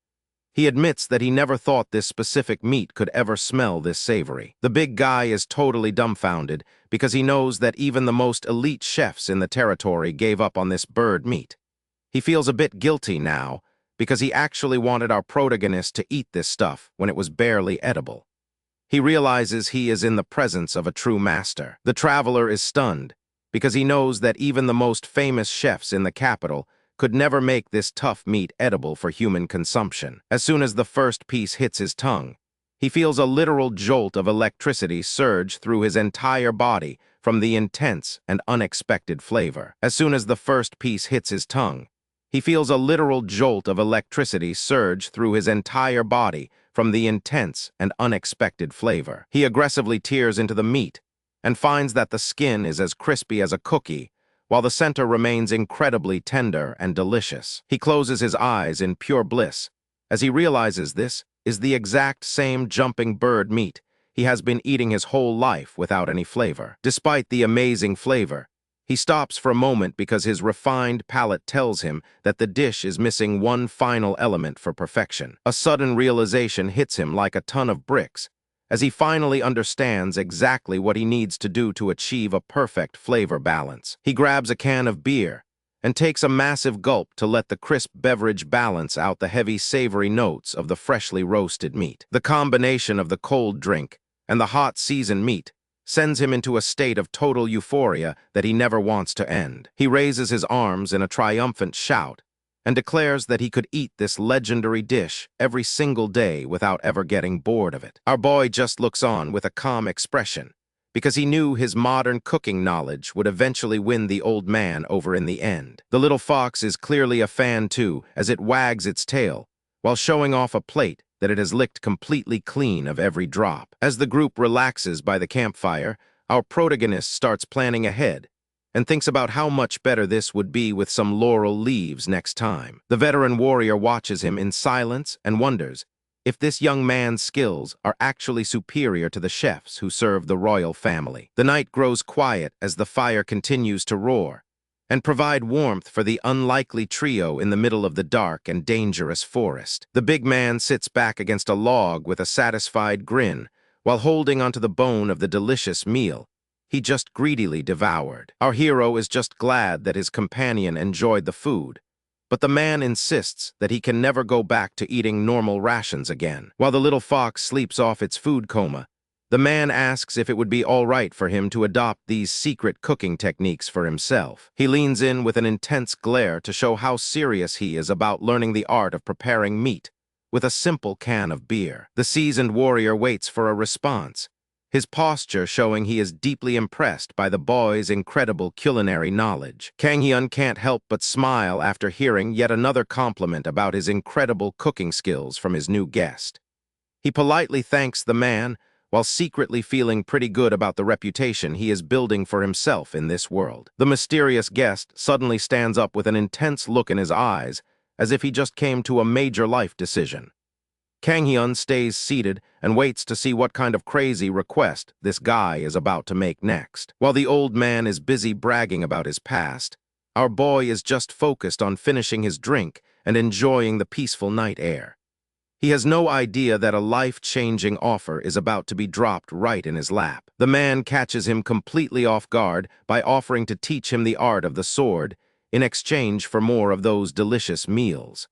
He admits that he never thought this specific meat could ever smell this savory. The big guy is totally dumbfounded because he knows that even the most elite chefs in the territory gave up on this bird meat. He feels a bit guilty now because he actually wanted our protagonist to eat this stuff when it was barely edible. He realizes he is in the presence of a true master. The traveler is stunned because he knows that even the most famous chefs in the capital could never make this tough meat edible for human consumption. As soon as the first piece hits his tongue, he feels a literal jolt of electricity surge through his entire body from the intense and unexpected flavor. As soon as the first piece hits his tongue, he feels a literal jolt of electricity surge through his entire body from the intense and unexpected flavor. He aggressively tears into the meat and finds that the skin is as crispy as a cookie, while the center remains incredibly tender and delicious. He closes his eyes in pure bliss as he realizes this is the exact same jumping bird meat he has been eating his whole life without any flavor. Despite the amazing flavor, he stops for a moment because his refined palate tells him that the dish is missing one final element for perfection. A sudden realization hits him like a ton of bricks as he finally understands exactly what he needs to do to achieve a perfect flavor balance. He grabs a can of beer and takes a massive gulp to let the crisp beverage balance out the heavy savory notes of the freshly roasted meat. The combination of the cold drink and the hot seasoned meat sends him into a state of total euphoria that he never wants to end. He raises his arms in a triumphant shout and declares that he could eat this legendary dish every single day without ever getting bored of it. Our boy just looks on with a calm expression because he knew his modern cooking knowledge would eventually win the old man over in the end. The little fox is clearly a fan too as it wags its tail while showing off a plate that it has licked completely clean of every drop. As the group relaxes by the campfire, our protagonist starts planning ahead and thinks about how much better this would be with some laurel leaves next time. The veteran warrior watches him in silence and wonders if this young man's skills are actually superior to the chefs who serve the royal family. The night grows quiet as the fire continues to roar and provide warmth for the unlikely trio in the middle of the dark and dangerous forest. The big man sits back against a log with a satisfied grin while holding onto the bone of the delicious meal he just greedily devoured. Our hero is just glad that his companion enjoyed the food, but the man insists that he can never go back to eating normal rations again. While the little fox sleeps off its food coma, the man asks if it would be all right for him to adopt these secret cooking techniques for himself. He leans in with an intense glare to show how serious he is about learning the art of preparing meat with a simple can of beer. The seasoned warrior waits for a response, his posture showing he is deeply impressed by the boy's incredible culinary knowledge. Kang Hyun can't help but smile after hearing yet another compliment about his incredible cooking skills from his new guest. He politely thanks the man, while secretly feeling pretty good about the reputation he is building for himself in this world. The mysterious guest suddenly stands up with an intense look in his eyes, as if he just came to a major life decision. Kang Hyun stays seated and waits to see what kind of crazy request this guy is about to make next. While the old man is busy bragging about his past, our boy is just focused on finishing his drink and enjoying the peaceful night air. He has no idea that a life-changing offer is about to be dropped right in his lap. The man catches him completely off guard by offering to teach him the art of the sword in exchange for more of those delicious meals.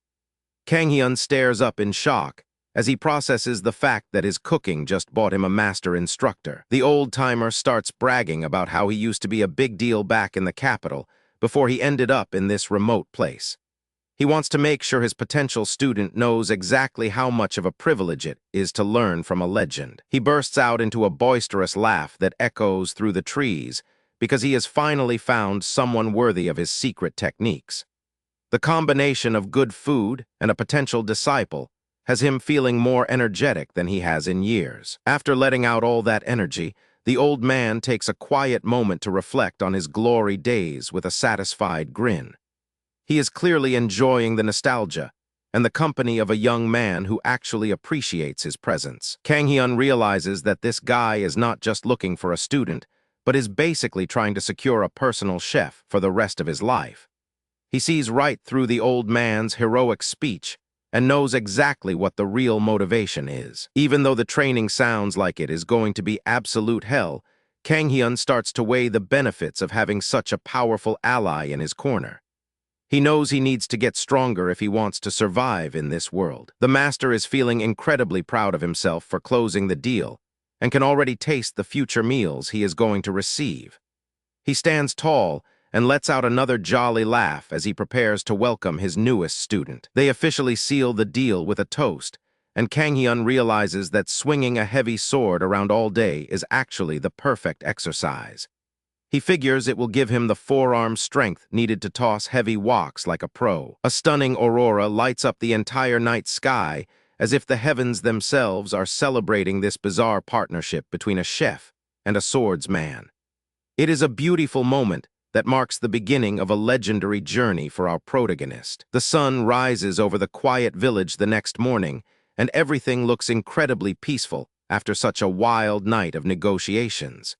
Kang Hyun stares up in shock as he processes the fact that his cooking just bought him a master instructor. The old-timer starts bragging about how he used to be a big deal back in the capital before he ended up in this remote place. He wants to make sure his potential student knows exactly how much of a privilege it is to learn from a legend. He bursts out into a boisterous laugh that echoes through the trees because he has finally found someone worthy of his secret techniques. The combination of good food and a potential disciple has him feeling more energetic than he has in years. After letting out all that energy, the old man takes a quiet moment to reflect on his glory days with a satisfied grin. He is clearly enjoying the nostalgia and the company of a young man who actually appreciates his presence. Kang Hyun realizes that this guy is not just looking for a student, but is basically trying to secure a personal chef for the rest of his life. He sees right through the old man's heroic speech and knows exactly what the real motivation is. Even though the training sounds like it is going to be absolute hell, Kang Hyun starts to weigh the benefits of having such a powerful ally in his corner. He knows he needs to get stronger if he wants to survive in this world. The master is feeling incredibly proud of himself for closing the deal and can already taste the future meals he is going to receive. He stands tall and lets out another jolly laugh as he prepares to welcome his newest student. They officially seal the deal with a toast, and Kang Hyun realizes that swinging a heavy sword around all day is actually the perfect exercise. He figures it will give him the forearm strength needed to toss heavy woks like a pro. A stunning aurora lights up the entire night sky as if the heavens themselves are celebrating this bizarre partnership between a chef and a swordsman. It is a beautiful moment that marks the beginning of a legendary journey for our protagonist. The sun rises over the quiet village the next morning, and everything looks incredibly peaceful after such a wild night of negotiations.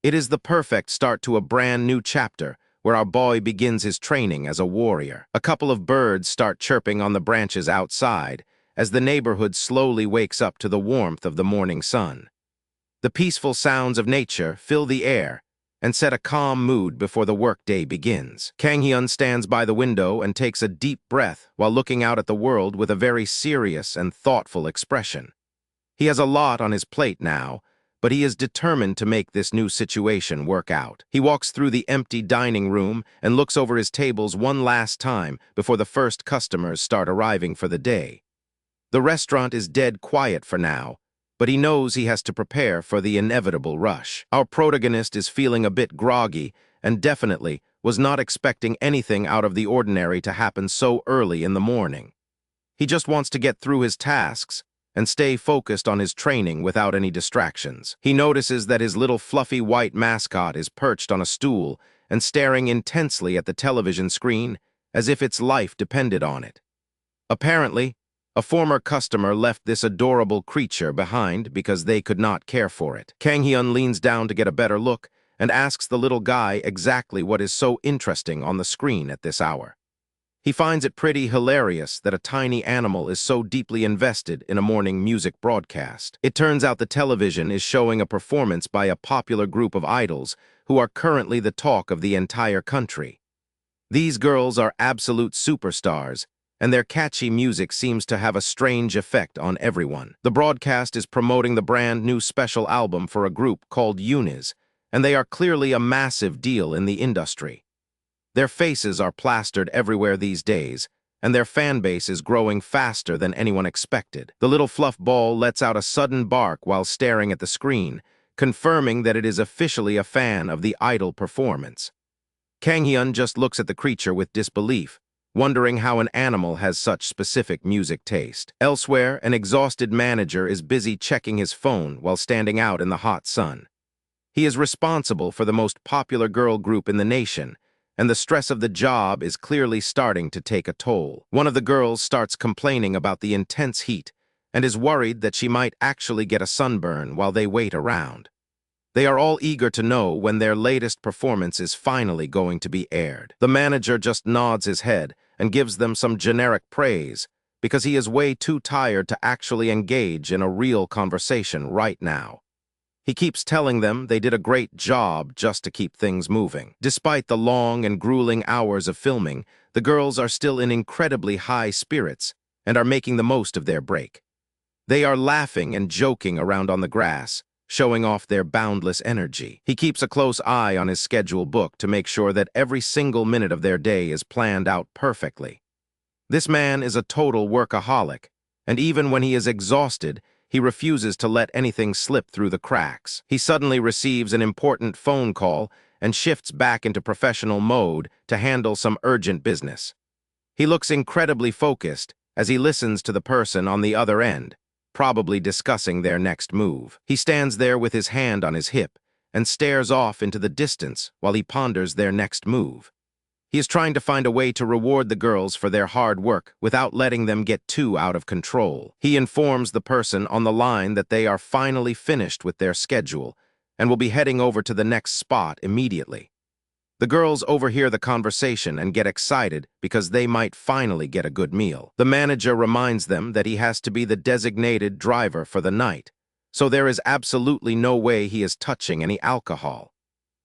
It is the perfect start to a brand new chapter where our boy begins his training as a warrior. A couple of birds start chirping on the branches outside as the neighborhood slowly wakes up to the warmth of the morning sun. The peaceful sounds of nature fill the air and set a calm mood before the workday begins. Kang Hyun stands by the window and takes a deep breath while looking out at the world with a very serious and thoughtful expression. He has a lot on his plate now, but he is determined to make this new situation work out. He walks through the empty dining room and looks over his tables one last time before the first customers start arriving for the day. The restaurant is dead quiet for now, but he knows he has to prepare for the inevitable rush. Our protagonist is feeling a bit groggy and definitely was not expecting anything out of the ordinary to happen so early in the morning. He just wants to get through his tasks and stay focused on his training without any distractions. He notices that his little fluffy white mascot is perched on a stool and staring intensely at the television screen as if its life depended on it. Apparently, a former customer left this adorable creature behind because they could not care for it. Kang Hyun leans down to get a better look and asks the little guy exactly what is so interesting on the screen at this hour. He finds it pretty hilarious that a tiny animal is so deeply invested in a morning music broadcast. It turns out the television is showing a performance by a popular group of idols who are currently the talk of the entire country. These girls are absolute superstars, and their catchy music seems to have a strange effect on everyone. The broadcast is promoting the brand new special album for a group called Uniz, and they are clearly a massive deal in the industry. Their faces are plastered everywhere these days, and their fan base is growing faster than anyone expected. The little fluff ball lets out a sudden bark while staring at the screen, confirming that it is officially a fan of the idol performance. Kang Hyun just looks at the creature with disbelief, wondering how an animal has such specific music taste. Elsewhere, an exhausted manager is busy checking his phone while standing out in the hot sun. He is responsible for the most popular girl group in the nation, and the stress of the job is clearly starting to take a toll. One of the girls starts complaining about the intense heat and is worried that she might actually get a sunburn while they wait around. They are all eager to know when their latest performance is finally going to be aired. The manager just nods his head and gives them some generic praise because he is way too tired to actually engage in a real conversation right now. He keeps telling them they did a great job just to keep things moving. Despite the long and grueling hours of filming, the girls are still in incredibly high spirits and are making the most of their break. They are laughing and joking around on the grass, showing off their boundless energy. He keeps a close eye on his schedule book to make sure that every single minute of their day is planned out perfectly. This man is a total workaholic, and even when he is exhausted, he refuses to let anything slip through the cracks. He suddenly receives an important phone call and shifts back into professional mode to handle some urgent business. He looks incredibly focused as he listens to the person on the other end, probably discussing their next move. He stands there with his hand on his hip and stares off into the distance while he ponders their next move. He is trying to find a way to reward the girls for their hard work without letting them get too out of control. He informs the person on the line that they are finally finished with their schedule and will be heading over to the next spot immediately. The girls overhear the conversation and get excited because they might finally get a good meal. The manager reminds them that he has to be the designated driver for the night, so there is absolutely no way he is touching any alcohol.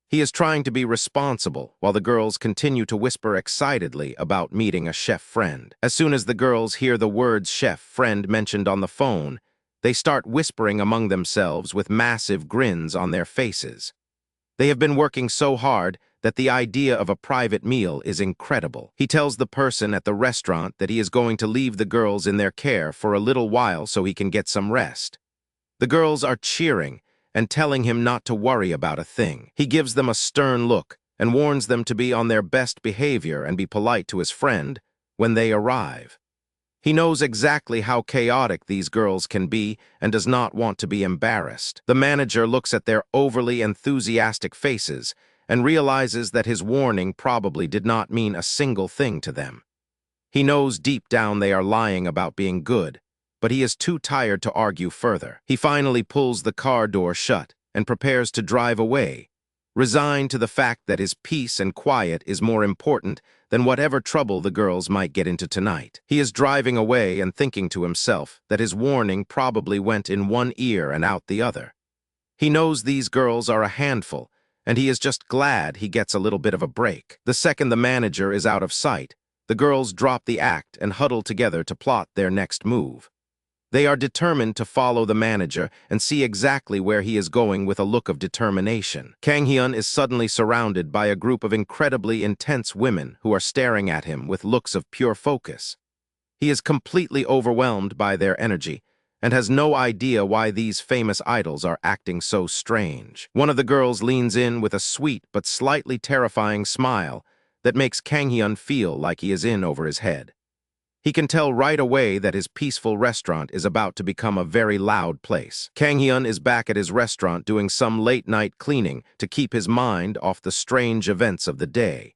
He is trying to be responsible while the girls continue to whisper excitedly about meeting a chef friend. As soon as the girls hear the words chef friend mentioned on the phone, they start whispering among themselves with massive grins on their faces. They have been working so hard that the idea of a private meal is incredible. He tells the person at the restaurant that he is going to leave the girls in their care for a little while so he can get some rest. The girls are cheering and telling him not to worry about a thing. He gives them a stern look and warns them to be on their best behavior and be polite to his friend when they arrive. He knows exactly how chaotic these girls can be and does not want to be embarrassed. The manager looks at their overly enthusiastic faces and realizes that his warning probably did not mean a single thing to them. He knows deep down they are lying about being good, but he is too tired to argue further. He finally pulls the car door shut and prepares to drive away, resigned to the fact that his peace and quiet is more important than whatever trouble the girls might get into tonight. He is driving away and thinking to himself that his warning probably went in one ear and out the other. He knows these girls are a handful, and he is just glad he gets a little bit of a break. The second the manager is out of sight, the girls drop the act and huddle together to plot their next move. They are determined to follow the manager and see exactly where he is going with a look of determination. Kang Hyun is suddenly surrounded by a group of incredibly intense women who are staring at him with looks of pure focus. He is completely overwhelmed by their energy and has no idea why these famous idols are acting so strange. One of the girls leans in with a sweet but slightly terrifying smile that makes Kang Hyun feel like he is in over his head. He can tell right away that his peaceful restaurant is about to become a very loud place. Kang Hyun is back at his restaurant doing some late-night cleaning to keep his mind off the strange events of the day.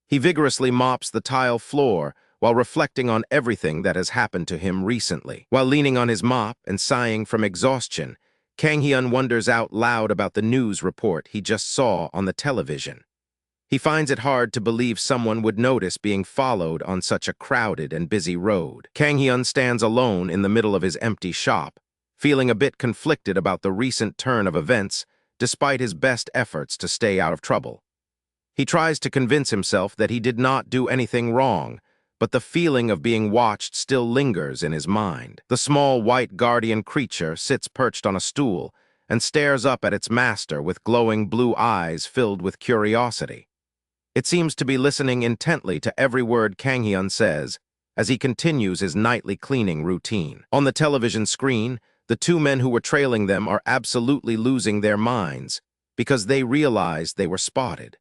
He vigorously mops the tile floor while reflecting on everything that has happened to him recently. While leaning on his mop and sighing from exhaustion, Kang Hyun wonders out loud about the news report he just saw on the television. He finds it hard to believe someone would notice being followed on such a crowded and busy road. Kang Hyun stands alone in the middle of his empty shop, feeling a bit conflicted about the recent turn of events, despite his best efforts to stay out of trouble. He tries to convince himself that he did not do anything wrong, but the feeling of being watched still lingers in his mind. The small white guardian creature sits perched on a stool and stares up at its master with glowing blue eyes filled with curiosity. It seems to be listening intently to every word Kang Hyun says as he continues his nightly cleaning routine. On the television screen, the two men who were trailing them are absolutely losing their minds because they realize they were spotted.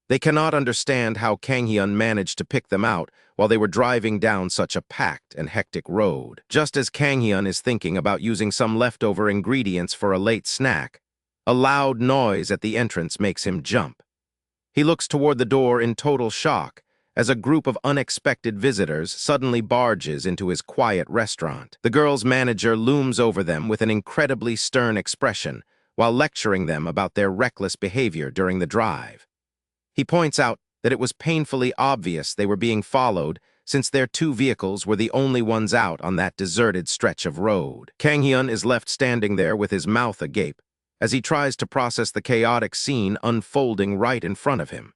They cannot understand how Kang Hyun managed to pick them out while they were driving down such a packed and hectic road. Just as Kang Hyun is thinking about using some leftover ingredients for a late snack, a loud noise at the entrance makes him jump. He looks toward the door in total shock as a group of unexpected visitors suddenly barges into his quiet restaurant. The girls' manager looms over them with an incredibly stern expression while lecturing them about their reckless behavior during the drive. He points out that it was painfully obvious they were being followed since their two vehicles were the only ones out on that deserted stretch of road. Kang Hyun is left standing there with his mouth agape as he tries to process the chaotic scene unfolding right in front of him.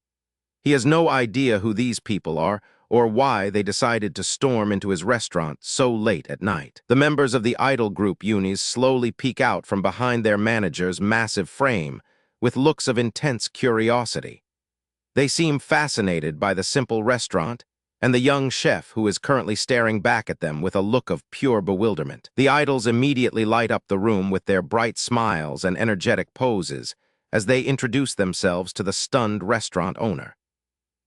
He has no idea who these people are or why they decided to storm into his restaurant so late at night. The members of the idol group unis slowly peek out from behind their manager's massive frame with looks of intense curiosity. They seem fascinated by the simple restaurant and the young chef who is currently staring back at them with a look of pure bewilderment. The idols immediately light up the room with their bright smiles and energetic poses as they introduce themselves to the stunned restaurant owner.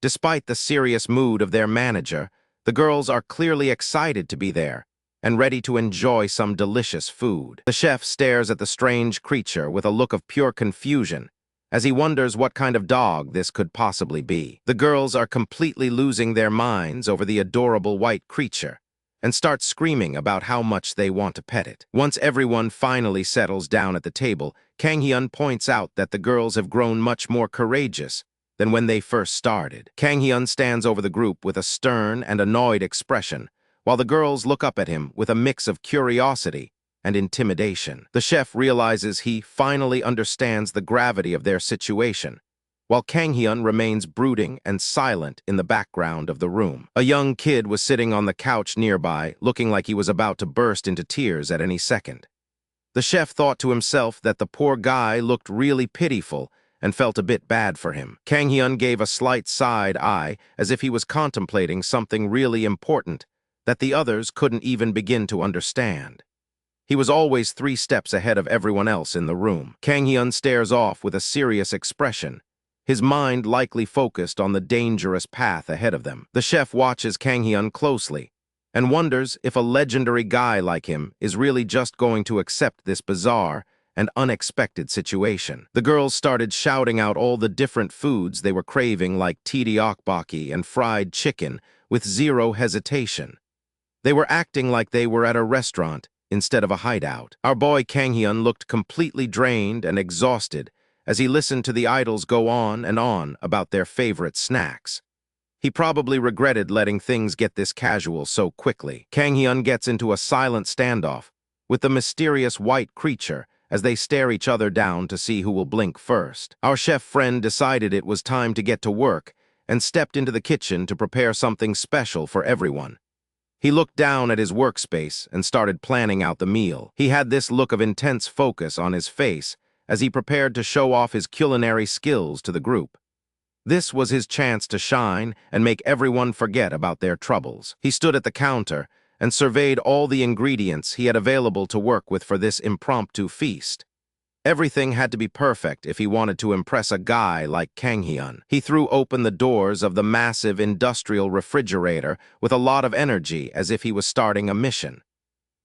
Despite the serious mood of their manager, The girls are clearly excited to be there and ready to enjoy some delicious food. The chef stares at the strange creature with a look of pure confusion as he wonders what kind of dog this could possibly be. The girls are completely losing their minds over the adorable white creature and start screaming about how much they want to pet it. Once everyone finally settles down at the table, Kang Hyun points out that the girls have grown much more courageous than when they first started. Kang Hyun stands over the group with a stern and annoyed expression, while the girls look up at him with a mix of curiosity and intimidation. The chef realizes he finally understands the gravity of their situation, while Kang Hyun remains brooding and silent in the background of the room. A young kid was sitting on the couch nearby, looking like he was about to burst into tears at any second. The chef thought to himself that the poor guy looked really pitiful and felt a bit bad for him. Kang Hyun gave a slight side eye as if he was contemplating something really important that the others couldn't even begin to understand. He was always 3 steps ahead of everyone else in the room. Kang Hyun stares off with a serious expression, his mind likely focused on the dangerous path ahead of them. The chef watches Kang Hyun closely and wonders if a legendary guy like him is really just going to accept this bizarre and unexpected situation. The girls started shouting out all the different foods they were craving, like tteokbokki and fried chicken, with zero hesitation. They were acting like they were at a restaurant instead of a hideout. Our boy Kang Hyun looked completely drained and exhausted as he listened to the idols go on and on about their favorite snacks. He probably regretted letting things get this casual so quickly. Kang Hyun gets into a silent standoff with the mysterious white creature as they stare each other down to see who will blink first. Our chef friend decided it was time to get to work and stepped into the kitchen to prepare something special for everyone. He looked down at his workspace and started planning out the meal. He had this look of intense focus on his face as he prepared to show off his culinary skills to the group. This was his chance to shine and make everyone forget about their troubles. He stood at the counter and surveyed all the ingredients he had available to work with for this impromptu feast. Everything had to be perfect if he wanted to impress a guy like Kang Hyun. He threw open the doors of the massive industrial refrigerator with a lot of energy as if he was starting a mission.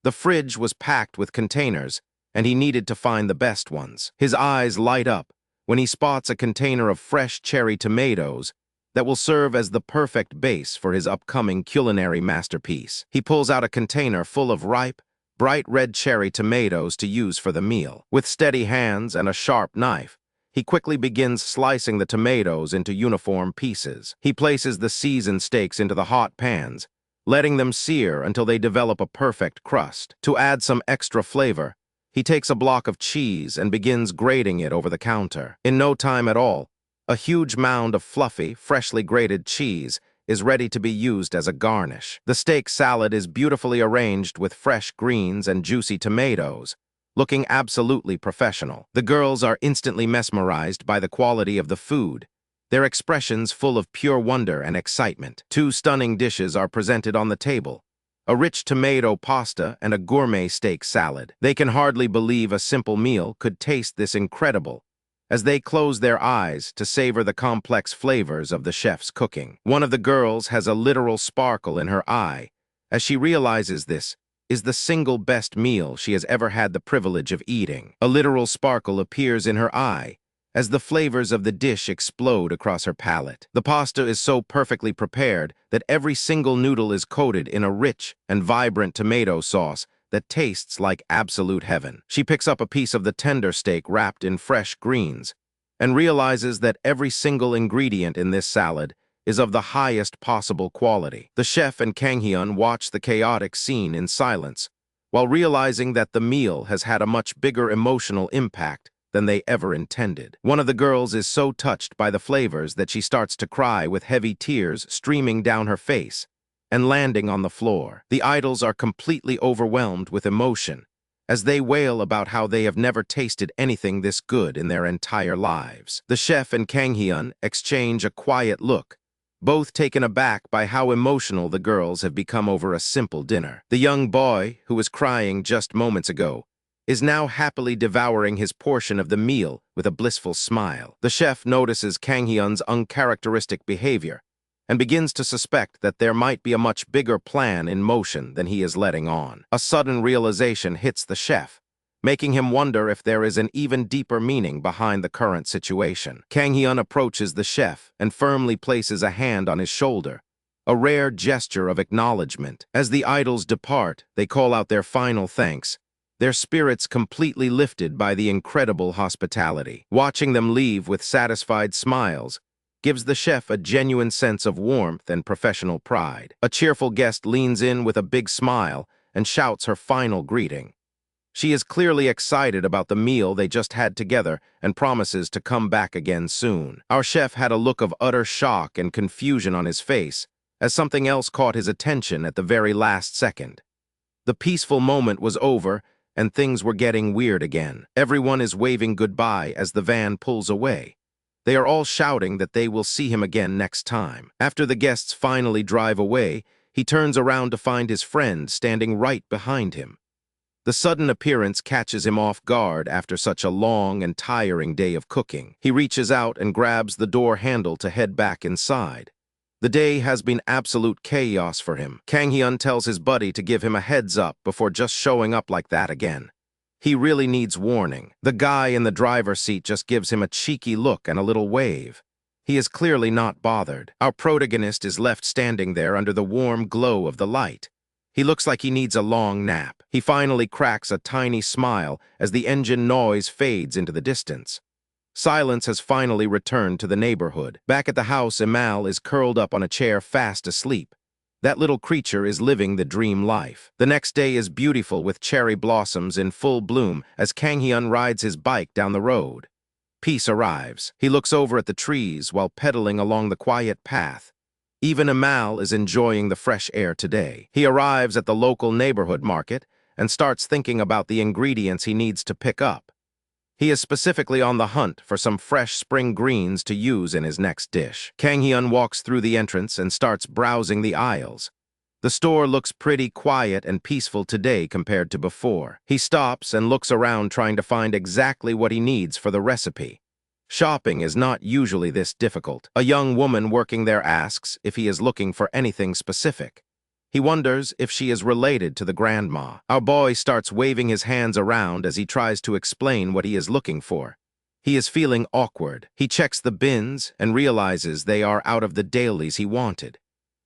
The fridge was packed with containers, and he needed to find the best ones. His eyes light up when he spots a container of fresh cherry tomatoes that will serve as the perfect base for his upcoming culinary masterpiece. He pulls out a container full of ripe, bright red cherry tomatoes to use for the meal. With steady hands and a sharp knife, he quickly begins slicing the tomatoes into uniform pieces. He places the seasoned steaks into the hot pans, letting them sear until they develop a perfect crust. To add some extra flavor, he takes a block of cheese and begins grating it over the counter. In no time at all, a huge mound of fluffy, freshly grated cheese is ready to be used as a garnish. The steak salad is beautifully arranged with fresh greens and juicy tomatoes, looking absolutely professional. The girls are instantly mesmerized by the quality of the food, their expressions full of pure wonder and excitement. 2 stunning dishes are presented on the table: a rich tomato pasta and a gourmet steak salad. They can hardly believe a simple meal could taste this incredible as they close their eyes to savor the complex flavors of the chef's cooking. One of the girls has a literal sparkle in her eye as she realizes this is the single best meal she has ever had the privilege of eating. A literal sparkle appears in her eye as the flavors of the dish explode across her palate. The pasta is so perfectly prepared that every single noodle is coated in a rich and vibrant tomato sauce that tastes like absolute heaven. She picks up a piece of the tender steak wrapped in fresh greens and realizes that every single ingredient in this salad is of the highest possible quality. The chef and Kang Hyun watch the chaotic scene in silence, while realizing that the meal has had a much bigger emotional impact than they ever intended. One of the girls is so touched by the flavors that she starts to cry with heavy tears streaming down her face and landing on the floor. The idols are completely overwhelmed with emotion as they wail about how they have never tasted anything this good in their entire lives. The chef and Kang Hyun exchange a quiet look, both taken aback by how emotional the girls have become over a simple dinner. The young boy, who was crying just moments ago, is now happily devouring his portion of the meal with a blissful smile. The chef notices Kang Hyun's uncharacteristic behavior and begins to suspect that there might be a much bigger plan in motion than he is letting on. A sudden realization hits the chef, making him wonder if there is an even deeper meaning behind the current situation. Kang Hyun approaches the chef and firmly places a hand on his shoulder, a rare gesture of acknowledgement. As the idols depart, they call out their final thanks, their spirits completely lifted by the incredible hospitality. Watching them leave with satisfied smiles gives the chef a genuine sense of warmth and professional pride. A cheerful guest leans in with a big smile and shouts her final greeting. She is clearly excited about the meal they just had together and promises to come back again soon. Our chef had a look of utter shock and confusion on his face as something else caught his attention at the very last second. The peaceful moment was over and things were getting weird again. Everyone is waving goodbye as the van pulls away. They are all shouting that they will see him again next time. After the guests finally drive away, he turns around to find his friend standing right behind him. The sudden appearance catches him off guard after such a long and tiring day of cooking. He reaches out and grabs the door handle to head back inside. The day has been absolute chaos for him. Kang Hyun tells his buddy to give him a heads up before just showing up like that again. He really needs warning. The guy in the driver's seat just gives him a cheeky look and a little wave. He is clearly not bothered. Our protagonist is left standing there under the warm glow of the light. He looks like he needs a long nap. He finally cracks a tiny smile as the engine noise fades into the distance. Silence has finally returned to the neighborhood. Back at the house, Imal is curled up on a chair fast asleep. That little creature is living the dream life. The next day is beautiful with cherry blossoms in full bloom as Kang Hyun rides his bike down the road. Peace arrives. He looks over at the trees while pedaling along the quiet path. Even Imal is enjoying the fresh air today. He arrives at the local neighborhood market and starts thinking about the ingredients he needs to pick up. He is specifically on the hunt for some fresh spring greens to use in his next dish. Kang Hyun walks through the entrance and starts browsing the aisles. The store looks pretty quiet and peaceful today compared to before. He stops and looks around trying to find exactly what he needs for the recipe. Shopping is not usually this difficult. A young woman working there asks if he is looking for anything specific. He wonders if she is related to the grandma. Our boy starts waving his hands around as he tries to explain what he is looking for. He is feeling awkward. He checks the bins and realizes they are out of the dailies he wanted.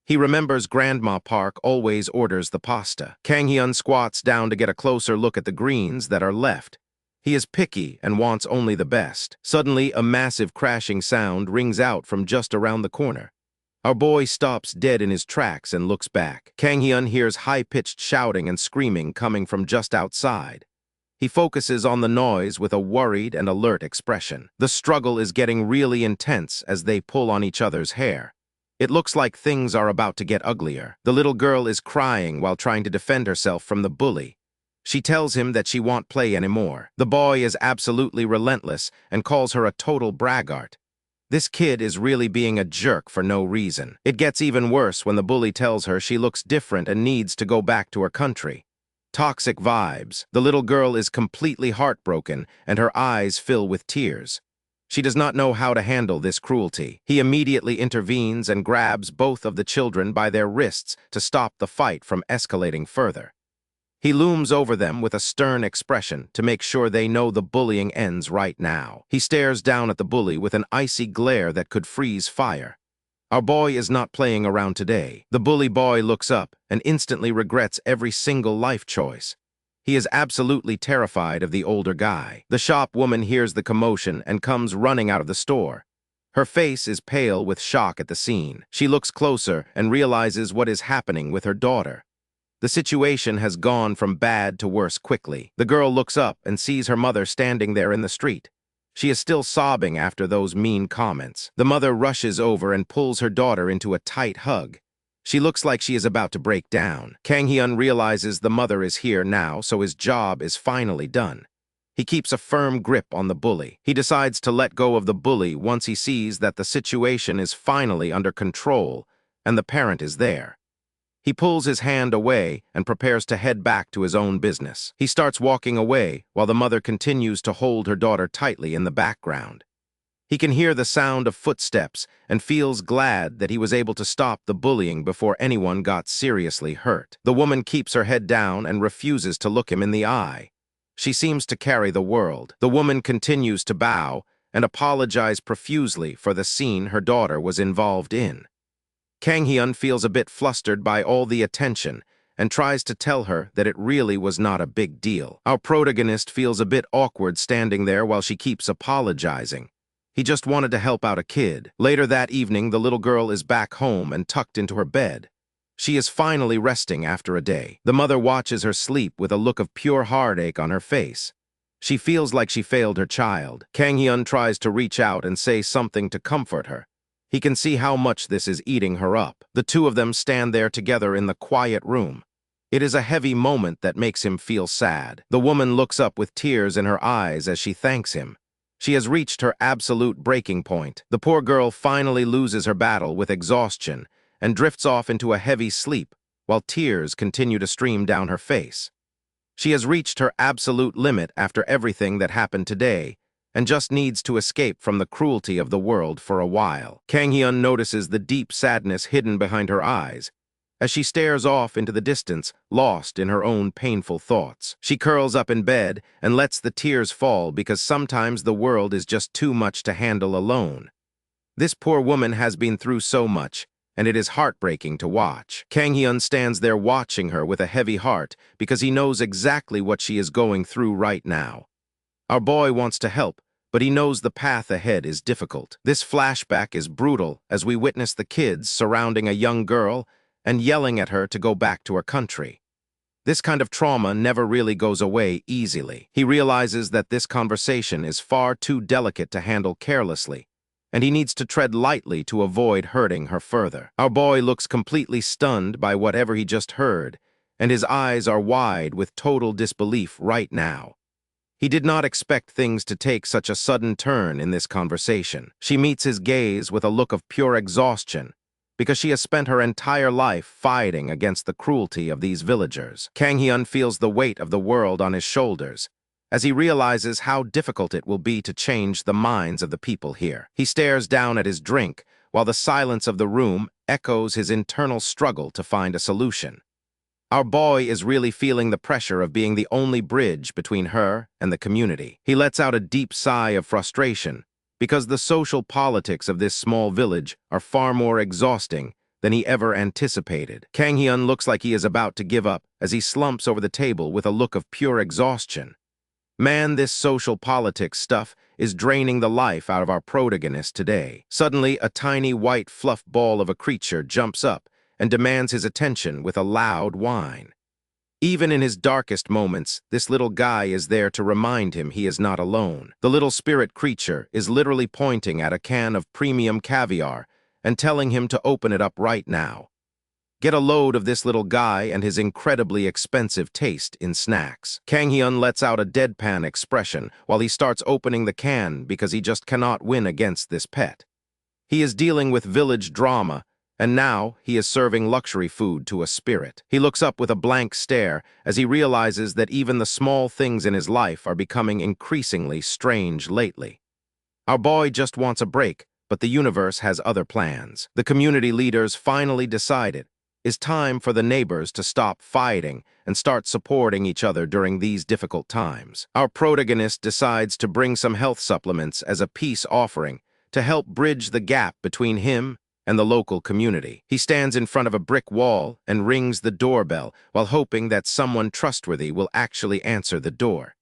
He remembers Grandma Park always orders the pasta. Kang Hyun squats down to get a closer look at the greens that are left. He is picky and wants only the best. Suddenly, a massive crashing sound rings out from just around the corner. Our boy stops dead in his tracks and looks back. Kang Hyun hears high-pitched shouting and screaming coming from just outside. He focuses on the noise with a worried and alert expression. The struggle is getting really intense as they pull on each other's hair. It looks like things are about to get uglier. The little girl is crying while trying to defend herself from the bully. She tells him that she won't play anymore. The boy is absolutely relentless and calls her a total braggart. This kid is really being a jerk for no reason. It gets even worse when the bully tells her she looks different and needs to go back to her country. Toxic vibes. The little girl is completely heartbroken and her eyes fill with tears. She does not know how to handle this cruelty. He immediately intervenes and grabs both of the children by their wrists to stop the fight from escalating further. He looms over them with a stern expression to make sure they know the bullying ends right now. He stares down at the bully with an icy glare that could freeze fire. Our boy is not playing around today. The bully boy looks up and instantly regrets every single life choice. He is absolutely terrified of the older guy. The shop woman hears the commotion and comes running out of the store. Her face is pale with shock at the scene. She looks closer and realizes what is happening with her daughter. The situation has gone from bad to worse quickly. The girl looks up and sees her mother standing there in the street. She is still sobbing after those mean comments. The mother rushes over and pulls her daughter into a tight hug. She looks like she is about to break down. Kang Hyun realizes the mother is here now, so his job is finally done. He keeps a firm grip on the bully. He decides to let go of the bully once he sees that the situation is finally under control and the parent is there. He pulls his hand away and prepares to head back to his own business. He starts walking away while the mother continues to hold her daughter tightly in the background. He can hear the sound of footsteps and feels glad that he was able to stop the bullying before anyone got seriously hurt. The woman keeps her head down and refuses to look him in the eye. She seems to carry the world. The woman continues to bow and apologize profusely for the scene her daughter was involved in. Kang Hyun feels a bit flustered by all the attention and tries to tell her that it really was not a big deal. Our protagonist feels a bit awkward standing there while she keeps apologizing. He just wanted to help out a kid. Later that evening, the little girl is back home and tucked into her bed. She is finally resting after a day. The mother watches her sleep with a look of pure heartache on her face. She feels like she failed her child. Kang Hyun tries to reach out and say something to comfort her. He can see how much this is eating her up. The two of them stand there together in the quiet room. It is a heavy moment that makes him feel sad. The woman looks up with tears in her eyes as she thanks him. She has reached her absolute breaking point. The poor girl finally loses her battle with exhaustion and drifts off into a heavy sleep while tears continue to stream down her face. She has reached her absolute limit after everything that happened today and just needs to escape from the cruelty of the world for a while. Kang Hyun notices the deep sadness hidden behind her eyes as she stares off into the distance, lost in her own painful thoughts. She curls up in bed and lets the tears fall because sometimes the world is just too much to handle alone. This poor woman has been through so much, and it is heartbreaking to watch. Kang Hyun stands there watching her with a heavy heart because he knows exactly what she is going through right now. Our boy wants to help, but he knows the path ahead is difficult. This flashback is brutal as we witness the kids surrounding a young girl and yelling at her to go back to her country. This kind of trauma never really goes away easily. He realizes that this conversation is far too delicate to handle carelessly, and he needs to tread lightly to avoid hurting her further. Our boy looks completely stunned by whatever he just heard, and his eyes are wide with total disbelief right now. He did not expect things to take such a sudden turn in this conversation. She meets his gaze with a look of pure exhaustion, because she has spent her entire life fighting against the cruelty of these villagers. Kang Hyun feels the weight of the world on his shoulders as he realizes how difficult it will be to change the minds of the people here. He stares down at his drink while the silence of the room echoes his internal struggle to find a solution. Our boy is really feeling the pressure of being the only bridge between her and the community. He lets out a deep sigh of frustration because the social politics of this small village are far more exhausting than he ever anticipated. Kang Hyun looks like he is about to give up as he slumps over the table with a look of pure exhaustion. Man, this social politics stuff is draining the life out of our protagonist today. Suddenly, a tiny white fluff ball of a creature jumps up and demands his attention with a loud whine. Even in his darkest moments, this little guy is there to remind him he is not alone. The little spirit creature is literally pointing at a can of premium caviar and telling him to open it up right now. Get a load of this little guy and his incredibly expensive taste in snacks. Kang Hyun lets out a deadpan expression while he starts opening the can because he just cannot win against this pet. He is dealing with village drama, and now he is serving luxury food to a spirit. He looks up with a blank stare as he realizes that even the small things in his life are becoming increasingly strange lately. Our boy just wants a break, but the universe has other plans. The community leaders finally decided it's time for the neighbors to stop fighting and start supporting each other during these difficult times. Our protagonist decides to bring some health supplements as a peace offering to help bridge the gap between him and the local community. He stands in front of a brick wall and rings the doorbell while hoping that someone trustworthy will actually answer the door.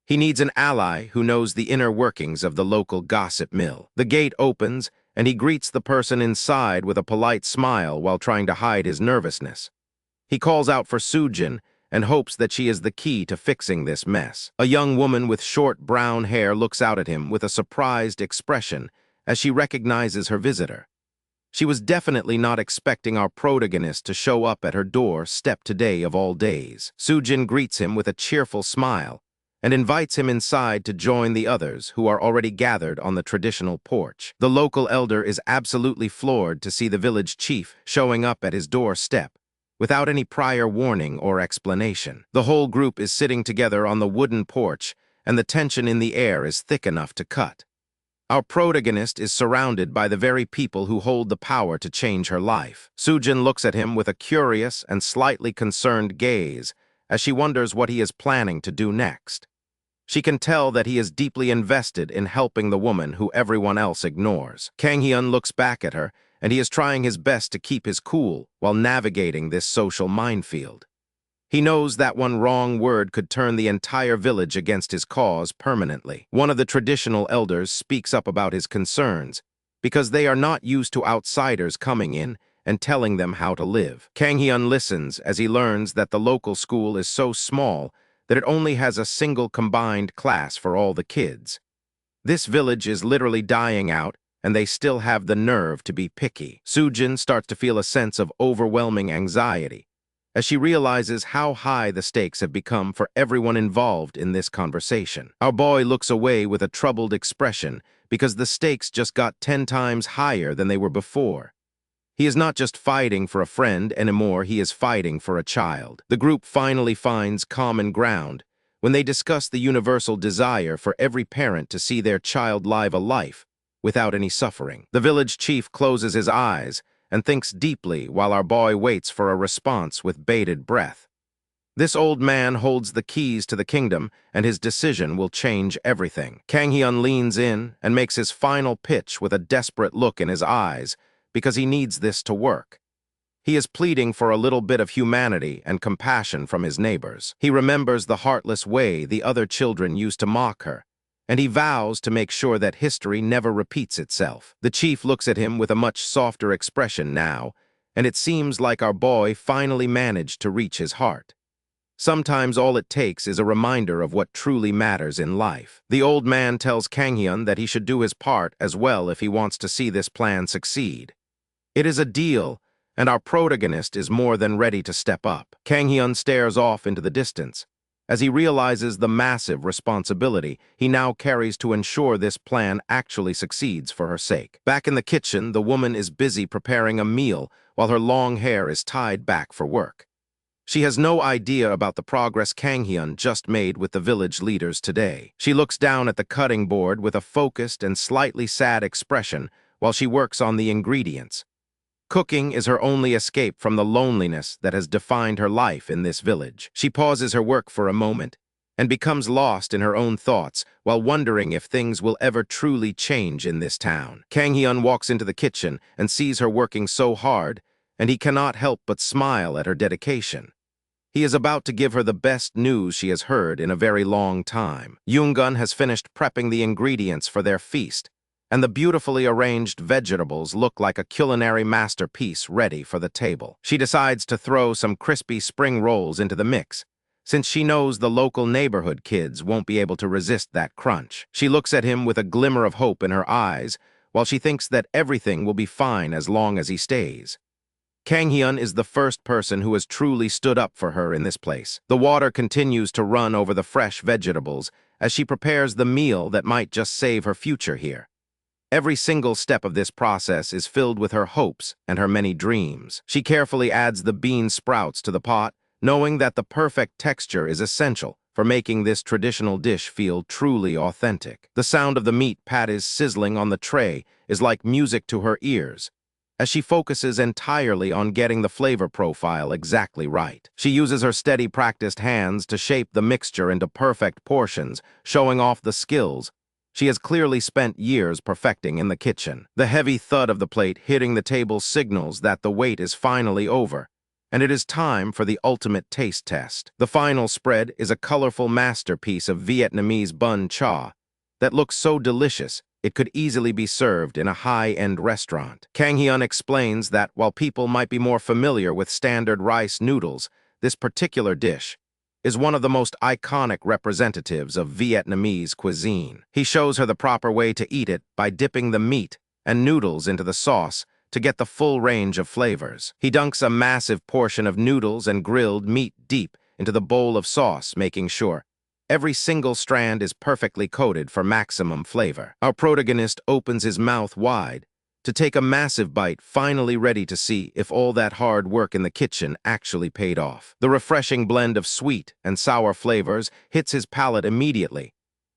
He needs an ally who knows the inner workings of the local gossip mill. The gate opens, and he greets the person inside with a polite smile while trying to hide his nervousness. He calls out for Sujin and hopes that she is the key to fixing this mess. A young woman with short brown hair looks out at him with a surprised expression as she recognizes her visitor. She was definitely not expecting our protagonist to show up at her doorstep today of all days. Sujin greets him with a cheerful smile and invites him inside to join the others who are already gathered on the traditional porch. The local elder is absolutely floored to see the village chief showing up at his doorstep without any prior warning or explanation. The whole group is sitting together on the wooden porch, and the tension in the air is thick enough to cut. Our protagonist is surrounded by the very people who hold the power to change her life. Sujin looks at him with a curious and slightly concerned gaze as she wonders what he is planning to do next. She can tell that he is deeply invested in helping the woman who everyone else ignores. Kang Hyun looks back at her, and he is trying his best to keep his cool while navigating this social minefield. He knows that one wrong word could turn the entire village against his cause permanently. One of the traditional elders speaks up about his concerns, because they are not used to outsiders coming in and telling them how to live. Kang Hyun listens as he learns that the local school is so small that it only has a single combined class for all the kids. This village is literally dying out, and they still have the nerve to be picky. Sujin starts to feel a sense of overwhelming anxiety as she realizes how high the stakes have become for everyone involved in this conversation. Our boy looks away with a troubled expression because the stakes just got 10 times higher than they were before. He is not just fighting for a friend anymore, he is fighting for a child. The group finally finds common ground when they discuss the universal desire for every parent to see their child live a life without any suffering. The village chief closes his eyes and thinks deeply while our boy waits for a response with bated breath. This old man holds the keys to the kingdom, and his decision will change everything. Kang Hyun leans in and makes his final pitch with a desperate look in his eyes because he needs this to work. He is pleading for a little bit of humanity and compassion from his neighbors. He remembers the heartless way the other children used to mock her, and he vows to make sure that history never repeats itself. The chief looks at him with a much softer expression now, and it seems like our boy finally managed to reach his heart. Sometimes all it takes is a reminder of what truly matters in life. The old man tells Kang Hyun that he should do his part as well if he wants to see this plan succeed. It is a deal, and our protagonist is more than ready to step up. Kang Hyun stares off into the distance as he realizes the massive responsibility he now carries to ensure this plan actually succeeds for her sake. Back in the kitchen, the woman is busy preparing a meal while her long hair is tied back for work. She has no idea about the progress Kang Hyun just made with the village leaders today. She looks down at the cutting board with a focused and slightly sad expression while she works on the ingredients. Cooking is her only escape from the loneliness that has defined her life in this village. She pauses her work for a moment and becomes lost in her own thoughts while wondering if things will ever truly change in this town. Kang Hyun walks into the kitchen and sees her working so hard, and he cannot help but smile at her dedication. He is about to give her the best news she has heard in a very long time. Yoongun has finished prepping the ingredients for their feast, and the beautifully arranged vegetables look like a culinary masterpiece ready for the table. She decides to throw some crispy spring rolls into the mix, since she knows the local neighborhood kids won't be able to resist that crunch. She looks at him with a glimmer of hope in her eyes, while she thinks that everything will be fine as long as he stays. Kang Hyun is the first person who has truly stood up for her in this place. The water continues to run over the fresh vegetables as she prepares the meal that might just save her future here. Every single step of this process is filled with her hopes and her many dreams. She carefully adds the bean sprouts to the pot, knowing that the perfect texture is essential for making this traditional dish feel truly authentic. The sound of the meat patties sizzling on the tray is like music to her ears, as she focuses entirely on getting the flavor profile exactly right. She uses her steady, practiced hands to shape the mixture into perfect portions, showing off the skills she has clearly spent years perfecting in the kitchen. The heavy thud of the plate hitting the table signals that the wait is finally over, and it is time for the ultimate taste test. The final spread is a colorful masterpiece of Vietnamese bun cha that looks so delicious it could easily be served in a high-end restaurant. Kang Hyun explains that while people might be more familiar with standard rice noodles, this particular dish is one of the most iconic representatives of Vietnamese cuisine. He shows her the proper way to eat it by dipping the meat and noodles into the sauce to get the full range of flavors. He dunks a massive portion of noodles and grilled meat deep into the bowl of sauce, making sure every single strand is perfectly coated for maximum flavor. Our protagonist opens his mouth wide to take a massive bite, finally ready to see if all that hard work in the kitchen actually paid off. The refreshing blend of sweet and sour flavors hits his palate immediately,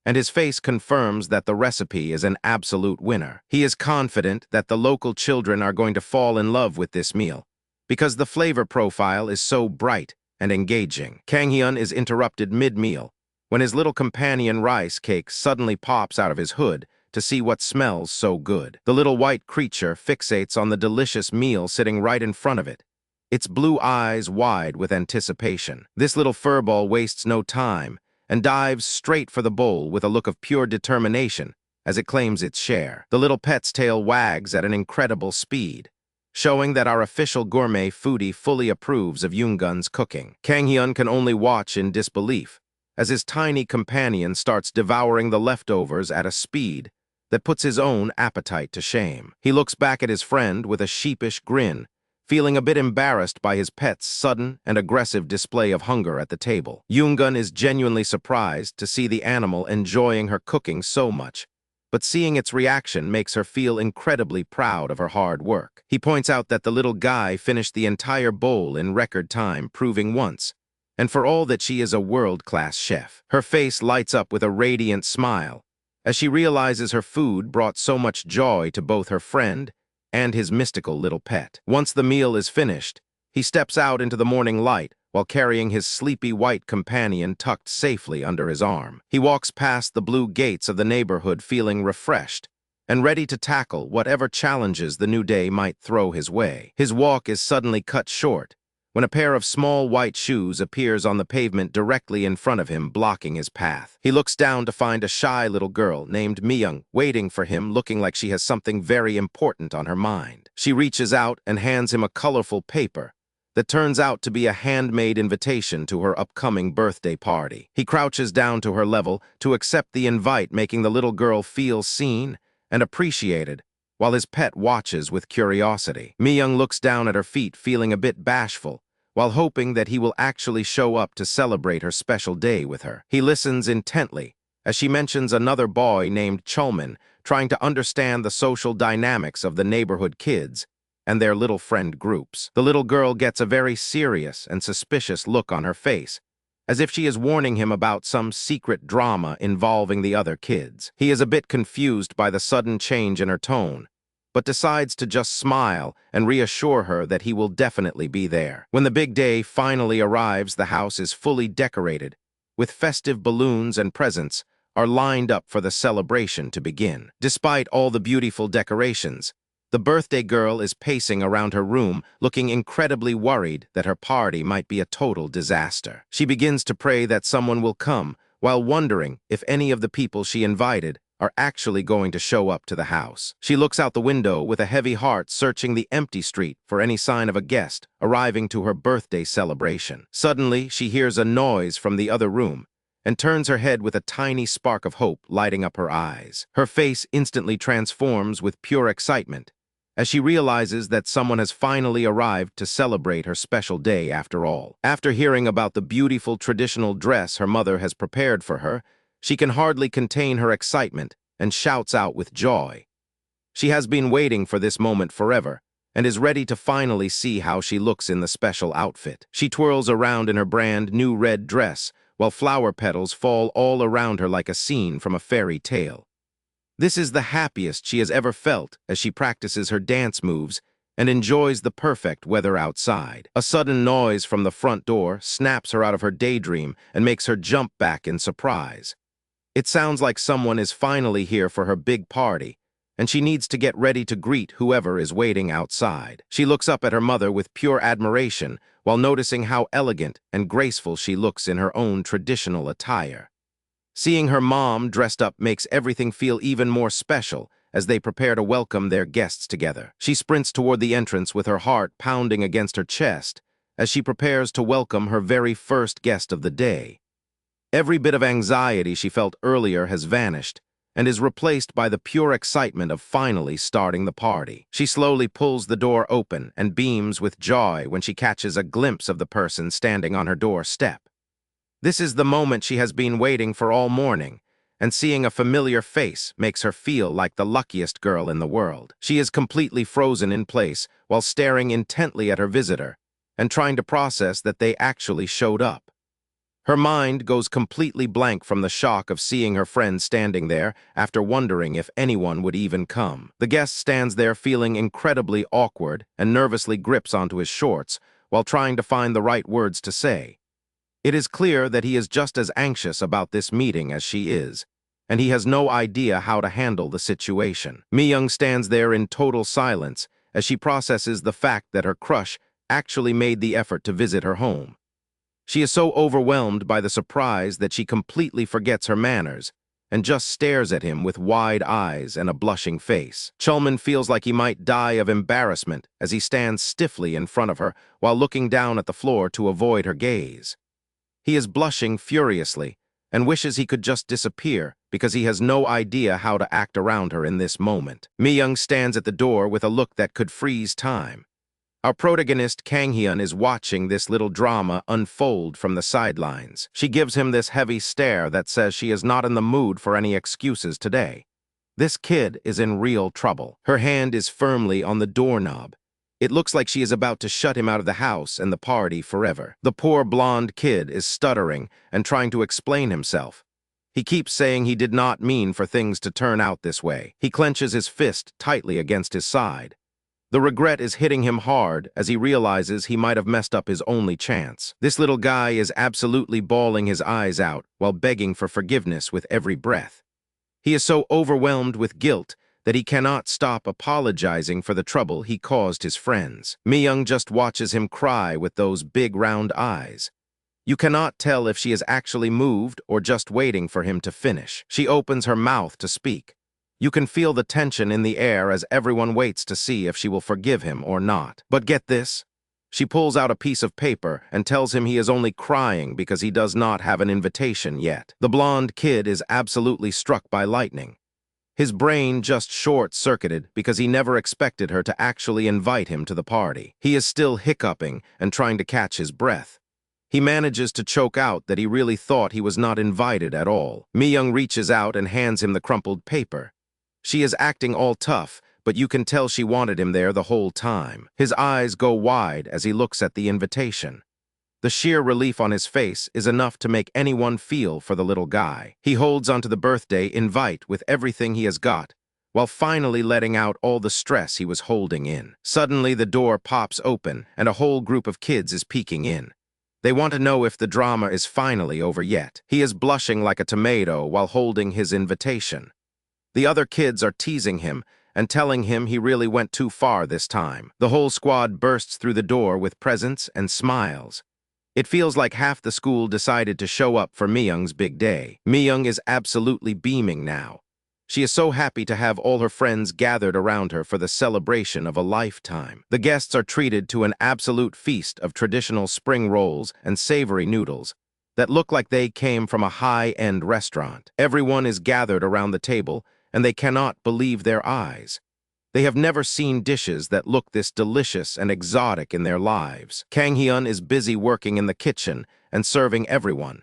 and his face confirms that the recipe is an absolute winner. He is confident that the local children are going to fall in love with this meal, because the flavor profile is so bright and engaging. Kang Hyun is interrupted mid-meal when his little companion rice cake suddenly pops out of his hood to see what smells so good. The little white creature fixates on the delicious meal sitting right in front of it, its blue eyes wide with anticipation. This little furball wastes no time and dives straight for the bowl with a look of pure determination as it claims its share. The little pet's tail wags at an incredible speed, showing that our official gourmet foodie fully approves of Yoongun's cooking. Kang Hyun can only watch in disbelief as his tiny companion starts devouring the leftovers at a speed that puts his own appetite to shame. He looks back at his friend with a sheepish grin, feeling a bit embarrassed by his pet's sudden and aggressive display of hunger at the table. Yoongun is genuinely surprised to see the animal enjoying her cooking so much, but seeing its reaction makes her feel incredibly proud of her hard work. He points out that the little guy finished the entire bowl in record time, proving once and for all that she is a world-class chef. Her face lights up with a radiant smile as she realizes her food brought so much joy to both her friend and his mystical little pet. Once the meal is finished, he steps out into the morning light while carrying his sleepy white companion tucked safely under his arm. He walks past the blue gates of the neighborhood feeling refreshed and ready to tackle whatever challenges the new day might throw his way. His walk is suddenly cut short when a pair of small white shoes appears on the pavement directly in front of him, blocking his path. He looks down to find a shy little girl named Myung waiting for him, looking like she has something very important on her mind. She reaches out and hands him a colorful paper that turns out to be a handmade invitation to her upcoming birthday party. He crouches down to her level to accept the invite, making the little girl feel seen and appreciated, while his pet watches with curiosity. Myung looks down at her feet, feeling a bit bashful, while hoping that he will actually show up to celebrate her special day with her. He listens intently as she mentions another boy named Chulman, trying to understand the social dynamics of the neighborhood kids and their little friend groups. The little girl gets a very serious and suspicious look on her face, as if she is warning him about some secret drama involving the other kids. He is a bit confused by the sudden change in her tone, but decides to just smile and reassure her that he will definitely be there. When the big day finally arrives, the house is fully decorated, with festive balloons and presents are lined up for the celebration to begin. Despite all the beautiful decorations, the birthday girl is pacing around her room, looking incredibly worried that her party might be a total disaster. She begins to pray that someone will come, while wondering if any of the people she invited are actually going to show up to the house. She looks out the window with a heavy heart, searching the empty street for any sign of a guest arriving to her birthday celebration. Suddenly, she hears a noise from the other room and turns her head with a tiny spark of hope lighting up her eyes. Her face instantly transforms with pure excitement as she realizes that someone has finally arrived to celebrate her special day after all. After hearing about the beautiful traditional dress her mother has prepared for her, she can hardly contain her excitement and shouts out with joy. She has been waiting for this moment forever and is ready to finally see how she looks in the special outfit. She twirls around in her brand new red dress while flower petals fall all around her like a scene from a fairy tale. This is the happiest she has ever felt as she practices her dance moves and enjoys the perfect weather outside. A sudden noise from the front door snaps her out of her daydream and makes her jump back in surprise. It sounds like someone is finally here for her big party, and she needs to get ready to greet whoever is waiting outside. She looks up at her mother with pure admiration while noticing how elegant and graceful she looks in her own traditional attire. Seeing her mom dressed up makes everything feel even more special as they prepare to welcome their guests together. She sprints toward the entrance with her heart pounding against her chest as she prepares to welcome her very first guest of the day. Every bit of anxiety she felt earlier has vanished and is replaced by the pure excitement of finally starting the party. She slowly pulls the door open and beams with joy when she catches a glimpse of the person standing on her doorstep. This is the moment she has been waiting for all morning, and seeing a familiar face makes her feel like the luckiest girl in the world. She is completely frozen in place while staring intently at her visitor and trying to process that they actually showed up. Her mind goes completely blank from the shock of seeing her friend standing there after wondering if anyone would even come. The guest stands there feeling incredibly awkward and nervously grips onto his shorts while trying to find the right words to say. It is clear that he is just as anxious about this meeting as she is, and he has no idea how to handle the situation. Mi-young stands there in total silence as she processes the fact that her crush actually made the effort to visit her home. She is so overwhelmed by the surprise that she completely forgets her manners and just stares at him with wide eyes and a blushing face. Chulman feels like he might die of embarrassment as he stands stiffly in front of her while looking down at the floor to avoid her gaze. He is blushing furiously and wishes he could just disappear because he has no idea how to act around her in this moment. Mi-young stands at the door with a look that could freeze time. Our protagonist, Kang-hyun, is watching this little drama unfold from the sidelines. She gives him this heavy stare that says she is not in the mood for any excuses today. This kid is in real trouble. Her hand is firmly on the doorknob. It looks like she is about to shut him out of the house and the party forever. The poor blonde kid is stuttering and trying to explain himself. He keeps saying he did not mean for things to turn out this way. He clenches his fist tightly against his side. The regret is hitting him hard as he realizes he might have messed up his only chance. This little guy is absolutely bawling his eyes out while begging for forgiveness with every breath. He is so overwhelmed with guilt that he cannot stop apologizing for the trouble he caused his friends. Mi-young just watches him cry with those big round eyes. You cannot tell if she is actually moved or just waiting for him to finish. She opens her mouth to speak. You can feel the tension in the air as everyone waits to see if she will forgive him or not. But get this. She pulls out a piece of paper and tells him he is only crying because he does not have an invitation yet. The blonde kid is absolutely struck by lightning. His brain just short-circuited because he never expected her to actually invite him to the party. He is still hiccuping and trying to catch his breath. He manages to choke out that he really thought he was not invited at all. Mi-young reaches out and hands him the crumpled paper. She is acting all tough, but you can tell she wanted him there the whole time. His eyes go wide as he looks at the invitation. The sheer relief on his face is enough to make anyone feel for the little guy. He holds onto the birthday invite with everything he has got, while finally letting out all the stress he was holding in. Suddenly, the door pops open, and a whole group of kids is peeking in. They want to know if the drama is finally over yet. He is blushing like a tomato while holding his invitation. The other kids are teasing him and telling him he really went too far this time. The whole squad bursts through the door with presents and smiles. It feels like half the school decided to show up for Mi-young's big day. Mi-young is absolutely beaming now. She is so happy to have all her friends gathered around her for the celebration of a lifetime. The guests are treated to an absolute feast of traditional spring rolls and savory noodles that look like they came from a high-end restaurant. Everyone is gathered around the table, and they cannot believe their eyes. They have never seen dishes that look this delicious and exotic in their lives. Kang-hyun is busy working in the kitchen and serving everyone.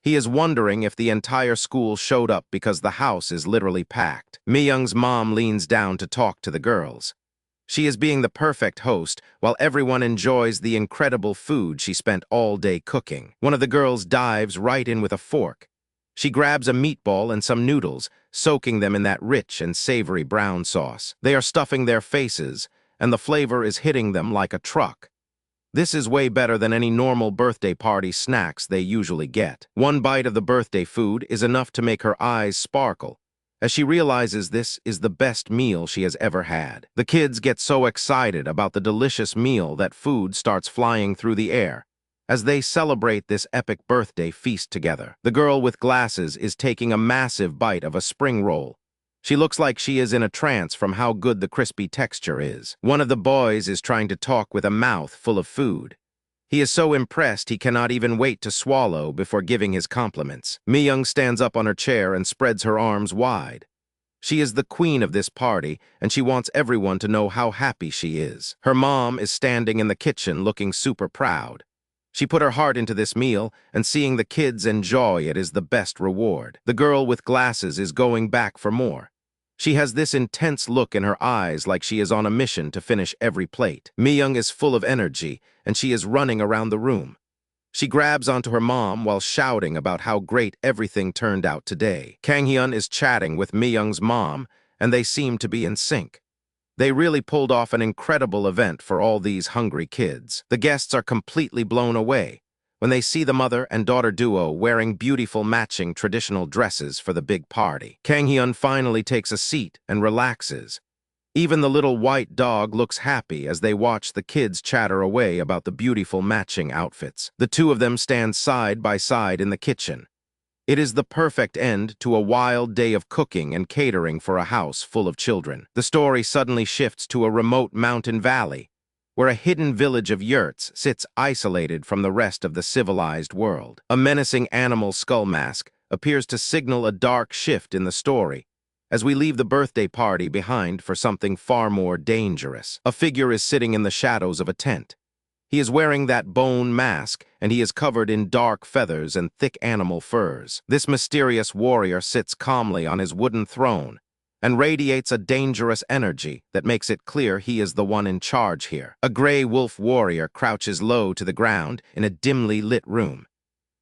He is wondering if the entire school showed up because the house is literally packed. Mi-young's mom leans down to talk to the girls. She is being the perfect host while everyone enjoys the incredible food she spent all day cooking. One of the girls dives right in with a fork. She grabs a meatball and some noodles, soaking them in that rich and savory brown sauce. They are stuffing their faces, and the flavor is hitting them like a truck. This is way better than any normal birthday party snacks they usually get. One bite of the birthday food is enough to make her eyes sparkle, as she realizes this is the best meal she has ever had. The kids get so excited about the delicious meal that food starts flying through the air as they celebrate this epic birthday feast together. The girl with glasses is taking a massive bite of a spring roll. She looks like she is in a trance from how good the crispy texture is. One of the boys is trying to talk with a mouth full of food. He is so impressed he cannot even wait to swallow before giving his compliments. Mi-young stands up on her chair and spreads her arms wide. She is the queen of this party, and she wants everyone to know how happy she is. Her mom is standing in the kitchen looking super proud. She put her heart into this meal, and seeing the kids enjoy it is the best reward. The girl with glasses is going back for more. She has this intense look in her eyes like she is on a mission to finish every plate. Mi-young is full of energy, and she is running around the room. She grabs onto her mom while shouting about how great everything turned out today. Kang Hyun is chatting with Mi-young's mom, and they seem to be in sync. They really pulled off an incredible event for all these hungry kids. The guests are completely blown away when they see the mother and daughter duo wearing beautiful matching traditional dresses for the big party. Kang Hyun finally takes a seat and relaxes. Even the little white dog looks happy as they watch the kids chatter away about the beautiful matching outfits. The two of them stand side by side in the kitchen. It is the perfect end to a wild day of cooking and catering for a house full of children. The story suddenly shifts to a remote mountain valley, where a hidden village of yurts sits isolated from the rest of the civilized world. A menacing animal skull mask appears to signal a dark shift in the story, as we leave the birthday party behind for something far more dangerous. A figure is sitting in the shadows of a tent. He is wearing that bone mask, and he is covered in dark feathers and thick animal furs. This mysterious warrior sits calmly on his wooden throne and radiates a dangerous energy that makes it clear he is the one in charge here. A gray wolf warrior crouches low to the ground in a dimly lit room.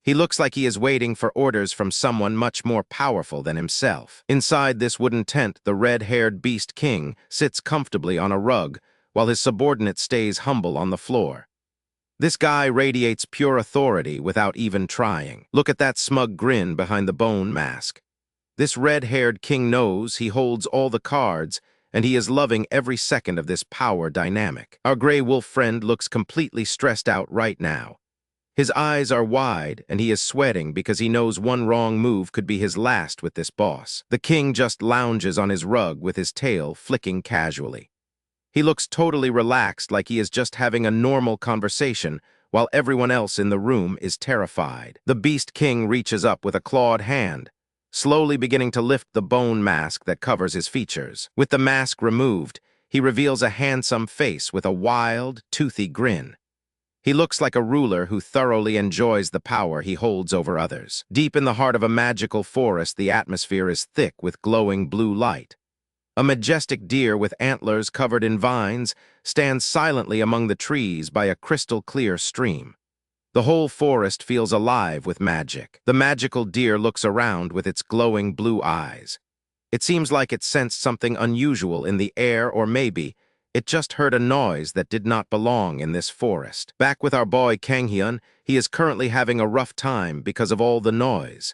He looks like he is waiting for orders from someone much more powerful than himself. Inside this wooden tent, the red-haired beast king sits comfortably on a rug, while his subordinate stays humble on the floor. This guy radiates pure authority without even trying. Look at that smug grin behind the bone mask. This red-haired king knows he holds all the cards, and he is loving every second of this power dynamic. Our gray wolf friend looks completely stressed out right now. His eyes are wide, and he is sweating because he knows one wrong move could be his last with this boss. The king just lounges on his rug with his tail flicking casually. He looks totally relaxed, like he is just having a normal conversation, while everyone else in the room is terrified. The Beast King reaches up with a clawed hand, slowly beginning to lift the bone mask that covers his features. With the mask removed, he reveals a handsome face with a wild, toothy grin. He looks like a ruler who thoroughly enjoys the power he holds over others. Deep in the heart of a magical forest, the atmosphere is thick with glowing blue light. A majestic deer with antlers covered in vines stands silently among the trees by a crystal-clear stream. The whole forest feels alive with magic. The magical deer looks around with its glowing blue eyes. It seems like it sensed something unusual in the air, or maybe it just heard a noise that did not belong in this forest. Back with our boy Kang Hyun, he is currently having a rough time because of all the noise.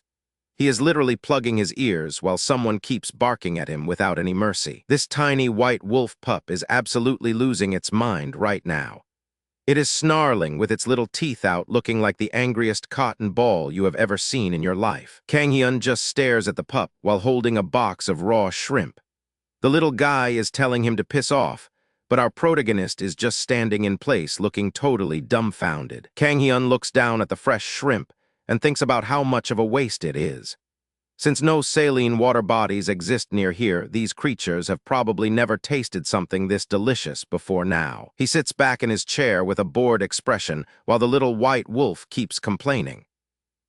He is literally plugging his ears while someone keeps barking at him without any mercy. This tiny white wolf pup is absolutely losing its mind right now. It is snarling with its little teeth out, looking like the angriest cotton ball you have ever seen in your life. Kang Hyun just stares at the pup while holding a box of raw shrimp. The little guy is telling him to piss off, but our protagonist is just standing in place looking totally dumbfounded. Kang Hyun looks down at the fresh shrimp and thinks about how much of a waste it is. Since no saline water bodies exist near here, these creatures have probably never tasted something this delicious before now. He sits back in his chair with a bored expression while the little white wolf keeps complaining.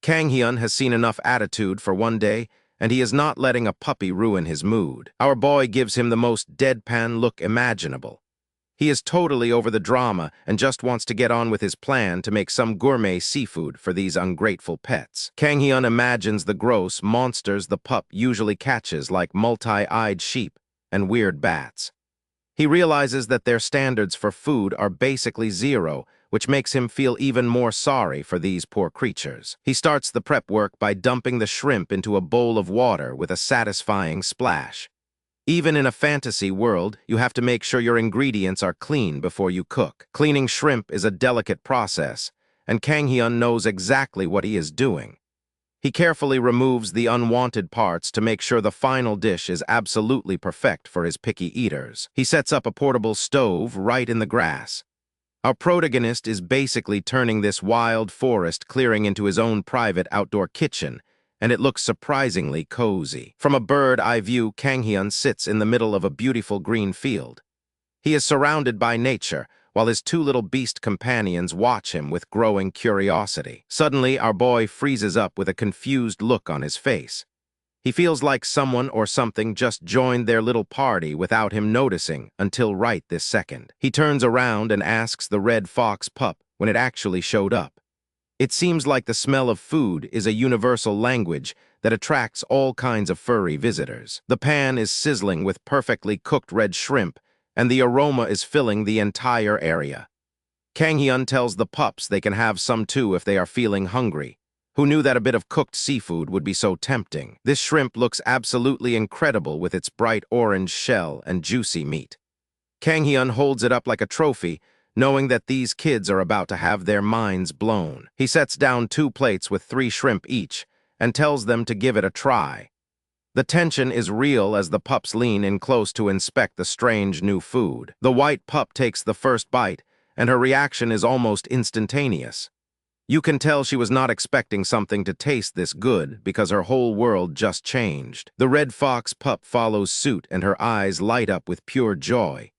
Kang Hyun has seen enough attitude for one day, and he is not letting a puppy ruin his mood. Our boy gives him the most deadpan look imaginable. He is totally over the drama and just wants to get on with his plan to make some gourmet seafood for these ungrateful pets. Kang Hyun imagines the gross monsters the pup usually catches, like multi-eyed sheep and weird bats. He realizes that their standards for food are basically zero, which makes him feel even more sorry for these poor creatures. He starts the prep work by dumping the shrimp into a bowl of water with a satisfying splash. Even in a fantasy world, you have to make sure your ingredients are clean before you cook. Cleaning shrimp is a delicate process, and Kang Hyun knows exactly what he is doing. He carefully removes the unwanted parts to make sure the final dish is absolutely perfect for his picky eaters. He sets up a portable stove right in the grass. Our protagonist is basically turning this wild forest clearing into his own private outdoor kitchen, and it looks surprisingly cozy. From a bird-eye view, Kang Hyun sits in the middle of a beautiful green field. He is surrounded by nature, while his two little beast companions watch him with growing curiosity. Suddenly, our boy freezes up with a confused look on his face. He feels like someone or something just joined their little party without him noticing until right this second. He turns around and asks the red fox pup when it actually showed up. It seems like the smell of food is a universal language that attracts all kinds of furry visitors. The pan is sizzling with perfectly cooked red shrimp, and the aroma is filling the entire area. Kang Hyun tells the pups they can have some too if they are feeling hungry. Who knew that a bit of cooked seafood would be so tempting? This shrimp looks absolutely incredible with its bright orange shell and juicy meat. Kang Hyun holds it up like a trophy, knowing that these kids are about to have their minds blown. He sets down 2 plates with 3 shrimp each and tells them to give it a try. The tension is real as the pups lean in close to inspect the strange new food. The white pup takes the first bite, and her reaction is almost instantaneous. You can tell she was not expecting something to taste this good because her whole world just changed. The red fox pup follows suit and her eyes light up with pure joy.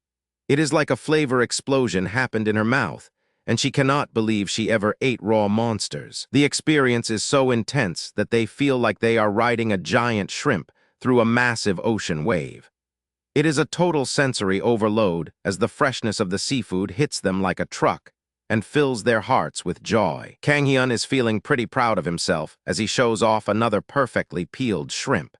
It is like a flavor explosion happened in her mouth, and she cannot believe she ever ate raw monsters. The experience is so intense that they feel like they are riding a giant shrimp through a massive ocean wave. It is a total sensory overload as the freshness of the seafood hits them like a truck and fills their hearts with joy. Kang Hyun is feeling pretty proud of himself as he shows off another perfectly peeled shrimp.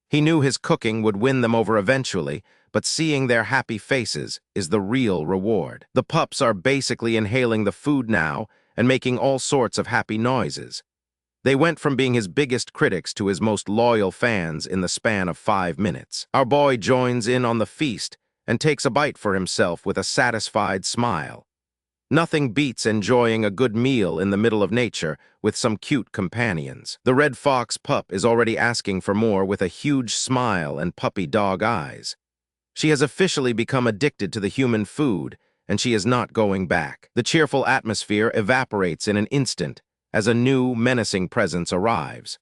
He knew his cooking would win them over eventually, but seeing their happy faces is the real reward. The pups are basically inhaling the food now and making all sorts of happy noises. They went from being his biggest critics to his most loyal fans in the span of 5 minutes. Our boy joins in on the feast and takes a bite for himself with a satisfied smile. Nothing beats enjoying a good meal in the middle of nature with some cute companions. The red fox pup is already asking for more with a huge smile and puppy dog eyes. She has officially become addicted to the human food, and she is not going back. The cheerful atmosphere evaporates in an instant as a new, menacing presence arrives.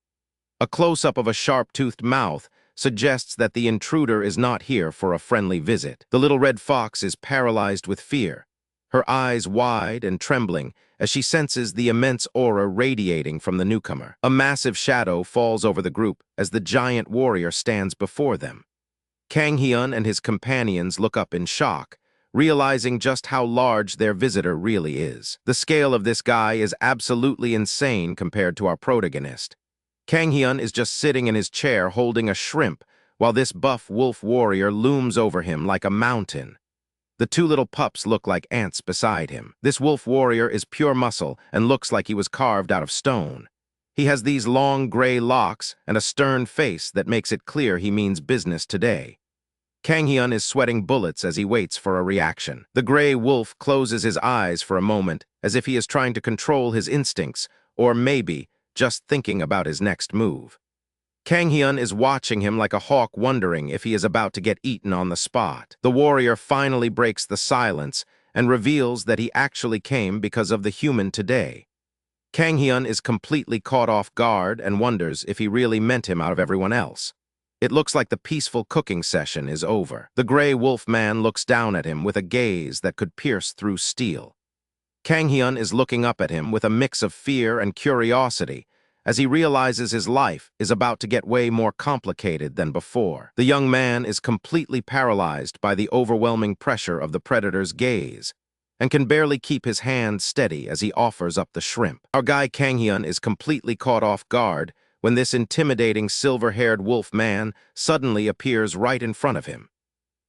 A close-up of a sharp-toothed mouth suggests that the intruder is not here for a friendly visit. The little red fox is paralyzed with fear, her eyes wide and trembling as she senses the immense aura radiating from the newcomer. A massive shadow falls over the group as the giant warrior stands before them. Kang Hyun and his companions look up in shock, realizing just how large their visitor really is. The scale of this guy is absolutely insane compared to our protagonist. Kang Hyun is just sitting in his chair holding a shrimp, while this buff wolf warrior looms over him like a mountain. The 2 little pups look like ants beside him. This wolf warrior is pure muscle and looks like he was carved out of stone. He has these long gray locks and a stern face that makes it clear he means business today. Kang Hyun is sweating bullets as he waits for a reaction. The gray wolf closes his eyes for a moment as if he is trying to control his instincts, or maybe just thinking about his next move. Kang Hyun is watching him like a hawk, wondering if he is about to get eaten on the spot. The warrior finally breaks the silence and reveals that he actually came because of the human today. Kang Hyun is completely caught off guard and wonders if he really meant him out of everyone else. It looks like the peaceful cooking session is over. The gray wolf man looks down at him with a gaze that could pierce through steel. Kang Hyun is looking up at him with a mix of fear and curiosity, as he realizes his life is about to get way more complicated than before. The young man is completely paralyzed by the overwhelming pressure of the predator's gaze, and can barely keep his hand steady as he offers up the shrimp. Our guy Kang Hyun is completely caught off guard when this intimidating silver-haired wolf man suddenly appears right in front of him.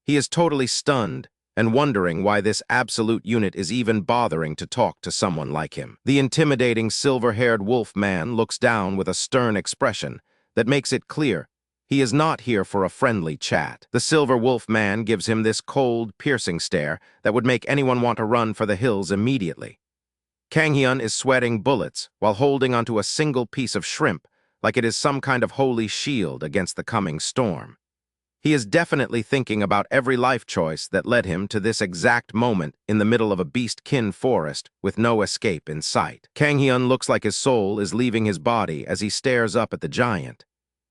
He is totally stunned and wondering why this absolute unit is even bothering to talk to someone like him. The intimidating silver-haired wolf man looks down with a stern expression that makes it clear he is not here for a friendly chat. The silver wolf man gives him this cold, piercing stare that would make anyone want to run for the hills immediately. Kang Hyun is sweating bullets while holding onto a single piece of shrimp like it is some kind of holy shield against the coming storm. He is definitely thinking about every life choice that led him to this exact moment in the middle of a beast-kin forest with no escape in sight. Kang Hyun looks like his soul is leaving his body as he stares up at the giant.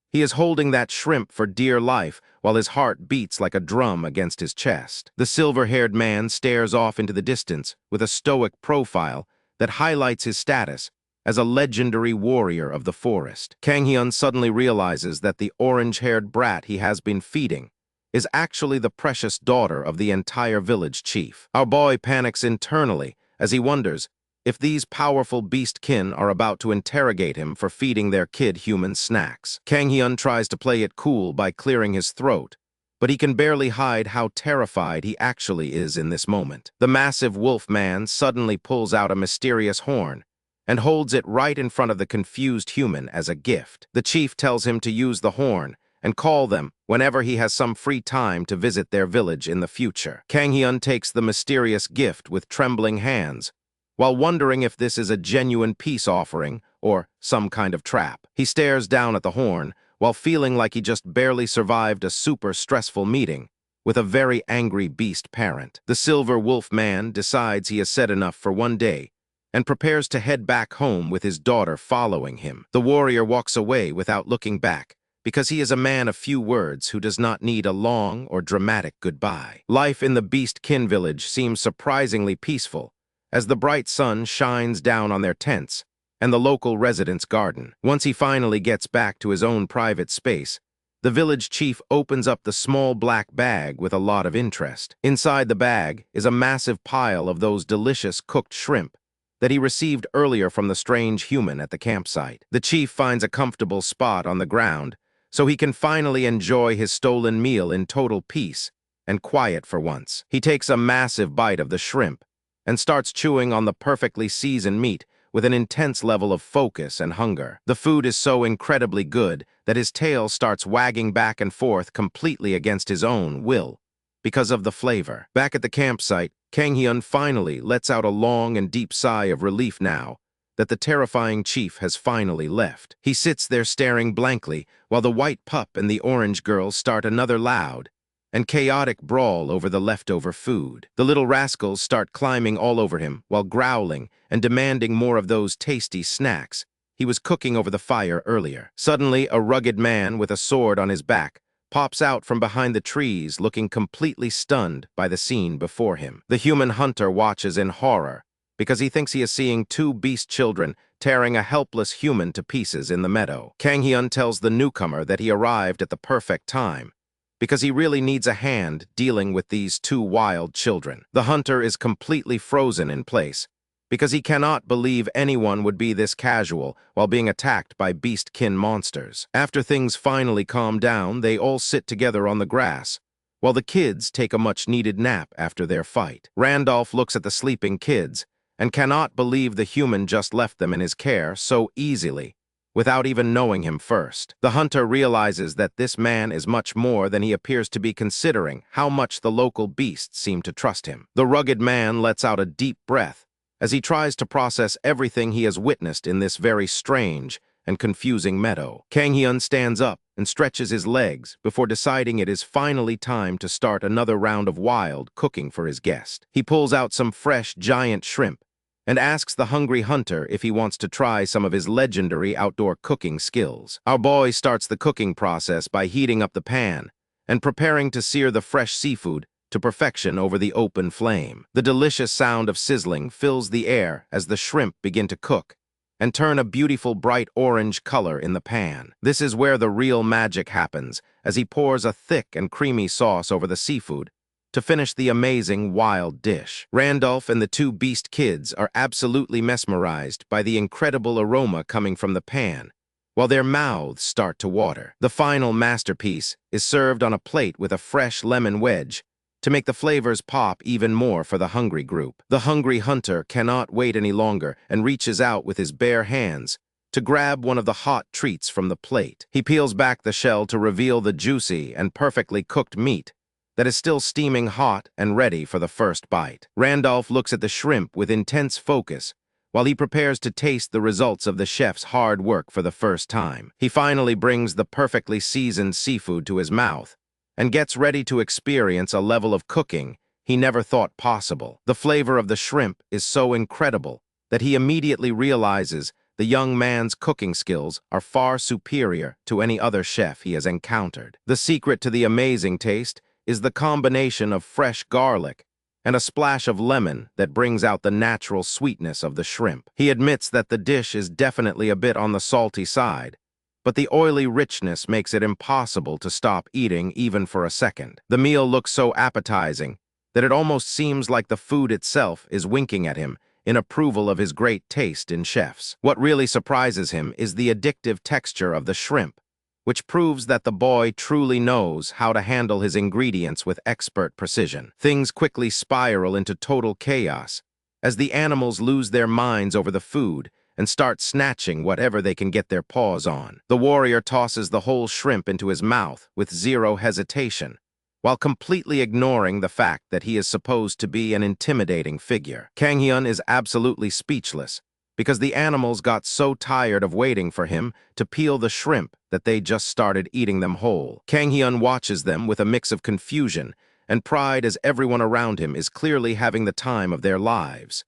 He is holding that shrimp for dear life while his heart beats like a drum against his chest. The silver-haired man stares off into the distance with a stoic profile that highlights his status as a legendary warrior of the forest. Kang Hyun suddenly realizes that the orange-haired brat he has been feeding is actually the precious daughter of the entire village chief. Our boy panics internally as he wonders if these powerful beast-kin are about to interrogate him for feeding their kid human snacks. Kang Hyun tries to play it cool by clearing his throat, but he can barely hide how terrified he actually is in this moment. The massive wolf man suddenly pulls out a mysterious horn and holds it right in front of the confused human as a gift. The chief tells him to use the horn and call them whenever he has some free time to visit their village in the future. Kang Hyun takes the mysterious gift with trembling hands, while wondering if this is a genuine peace offering or some kind of trap. He stares down at the horn, while feeling like he just barely survived a super stressful meeting with a very angry beast parent. The silver wolf man decides he has said enough for one day and prepares to head back home with his daughter following him. The warrior walks away without looking back, because he is a man of few words who does not need a long or dramatic goodbye. Life in the beast-kin village seems surprisingly peaceful, as the bright sun shines down on their tents and the local residents' garden. Once he finally gets back to his own private space, the village chief opens up the small black bag with a lot of interest. Inside the bag is a massive pile of those delicious cooked shrimp that he received earlier from the strange human at the campsite. The chief finds a comfortable spot on the ground so he can finally enjoy his stolen meal in total peace and quiet for once. He takes a massive bite of the shrimp and starts chewing on the perfectly seasoned meat with an intense level of focus and hunger. The food is so incredibly good that his tail starts wagging back and forth completely against his own will because of the flavor. Back at the campsite, Kang Hyun finally lets out a long and deep sigh of relief now that the terrifying chief has finally left. He sits there staring blankly while the white pup and the orange girl start another loud and chaotic brawl over the leftover food. The little rascals start climbing all over him while growling and demanding more of those tasty snacks he was cooking over the fire earlier. Suddenly, a rugged man with a sword on his back pops out from behind the trees, looking completely stunned by the scene before him. The human hunter watches in horror because he thinks he is seeing two beast children tearing a helpless human to pieces in the meadow. Kang Hyun tells the newcomer that he arrived at the perfect time, because he really needs a hand dealing with these two wild children. The hunter is completely frozen in place, because he cannot believe anyone would be this casual while being attacked by beast-kin monsters. After things finally calm down, they all sit together on the grass, while the kids take a much-needed nap after their fight. Randolph looks at the sleeping kids and cannot believe the human just left them in his care so easily, without even knowing him first. The hunter realizes that this man is much more than he appears to be, considering how much the local beasts seem to trust him. The rugged man lets out a deep breath as he tries to process everything he has witnessed in this very strange and confusing meadow. Kang Hyun stands up and stretches his legs before deciding it is finally time to start another round of wild cooking for his guest. He pulls out some fresh giant shrimp and asks the hungry hunter if he wants to try some of his legendary outdoor cooking skills. Our boy starts the cooking process by heating up the pan and preparing to sear the fresh seafood to perfection over the open flame. The delicious sound of sizzling fills the air as the shrimp begin to cook and turn a beautiful bright orange color in the pan. This is where the real magic happens, as he pours a thick and creamy sauce over the seafood to finish the amazing wild dish. Randolph and the two beast kids are absolutely mesmerized by the incredible aroma coming from the pan, while their mouths start to water. The final masterpiece is served on a plate with a fresh lemon wedge to make the flavors pop even more for the hungry group. The hungry hunter cannot wait any longer and reaches out with his bare hands to grab one of the hot treats from the plate. He peels back the shell to reveal the juicy and perfectly cooked meat that is still steaming hot and ready for the first bite. Randolph looks at the shrimp with intense focus while he prepares to taste the results of the chef's hard work for the first time. He finally brings the perfectly seasoned seafood to his mouth and gets ready to experience a level of cooking he never thought possible. The flavor of the shrimp is so incredible that he immediately realizes the young man's cooking skills are far superior to any other chef he has encountered. The secret to the amazing taste is the combination of fresh garlic and a splash of lemon that brings out the natural sweetness of the shrimp. He admits that the dish is definitely a bit on the salty side, but the oily richness makes it impossible to stop eating even for a second. The meal looks so appetizing that it almost seems like the food itself is winking at him in approval of his great taste in chefs. What really surprises him is the addictive texture of the shrimp, which proves that the boy truly knows how to handle his ingredients with expert precision. Things quickly spiral into total chaos as the animals lose their minds over the food and start snatching whatever they can get their paws on. The warrior tosses the whole shrimp into his mouth with zero hesitation, while completely ignoring the fact that he is supposed to be an intimidating figure. Kang Hyun is absolutely speechless, because the animals got so tired of waiting for him to peel the shrimp that they just started eating them whole. Kang Hyun watches them with a mix of confusion and pride as everyone around him is clearly having the time of their lives.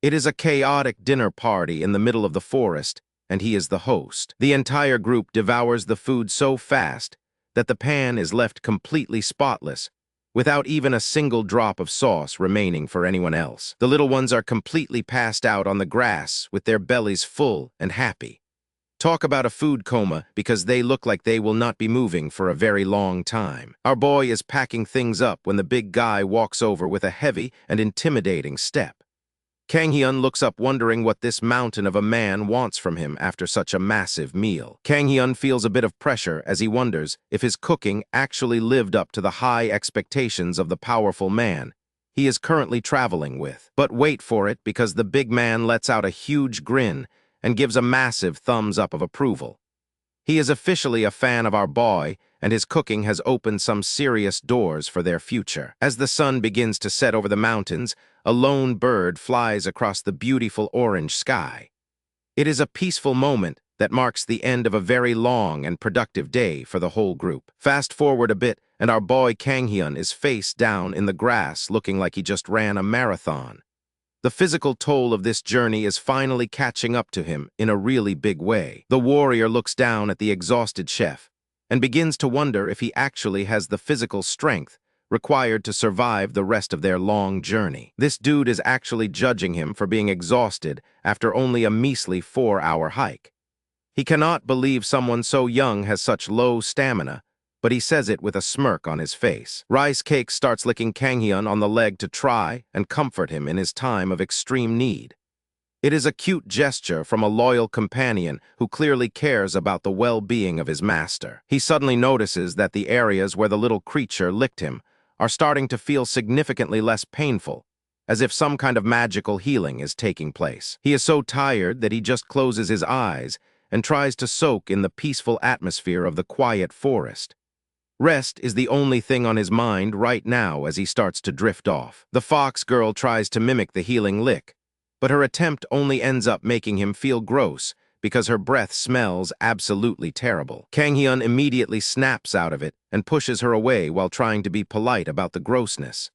It is a chaotic dinner party in the middle of the forest, and he is the host. The entire group devours the food so fast that the pan is left completely spotless, without even a single drop of sauce remaining for anyone else. The little ones are completely passed out on the grass with their bellies full and happy. Talk about a food coma, because they look like they will not be moving for a very long time. Our boy is packing things up when the big guy walks over with a heavy and intimidating step. Kang Hyun looks up wondering what this mountain of a man wants from him after such a massive meal. Kang Hyun feels a bit of pressure as he wonders if his cooking actually lived up to the high expectations of the powerful man he is currently traveling with. But wait for it, because the big man lets out a huge grin and gives a massive thumbs up of approval. He is officially a fan of our boy, and his cooking has opened some serious doors for their future. As the sun begins to set over the mountains, a lone bird flies across the beautiful orange sky. It is a peaceful moment that marks the end of a very long and productive day for the whole group. Fast forward a bit, and our boy Kang Hyun is face down in the grass looking like he just ran a marathon. The physical toll of this journey is finally catching up to him in a really big way. The warrior looks down at the exhausted chef and begins to wonder if he actually has the physical strength required to survive the rest of their long journey. This dude is actually judging him for being exhausted after only a measly 4-hour hike. He cannot believe someone so young has such low stamina, but he says it with a smirk on his face. Rice Cake starts licking Kang Hyun on the leg to try and comfort him in his time of extreme need. It is a cute gesture from a loyal companion who clearly cares about the well-being of his master. He suddenly notices that the areas where the little creature licked him are starting to feel significantly less painful, as if some kind of magical healing is taking place. He is so tired that he just closes his eyes and tries to soak in the peaceful atmosphere of the quiet forest. Rest is the only thing on his mind right now as he starts to drift off. The fox girl tries to mimic the healing lick, but her attempt only ends up making him feel gross because her breath smells absolutely terrible. Kang Hyun immediately snaps out of it and pushes her away while trying to be polite about the grossness.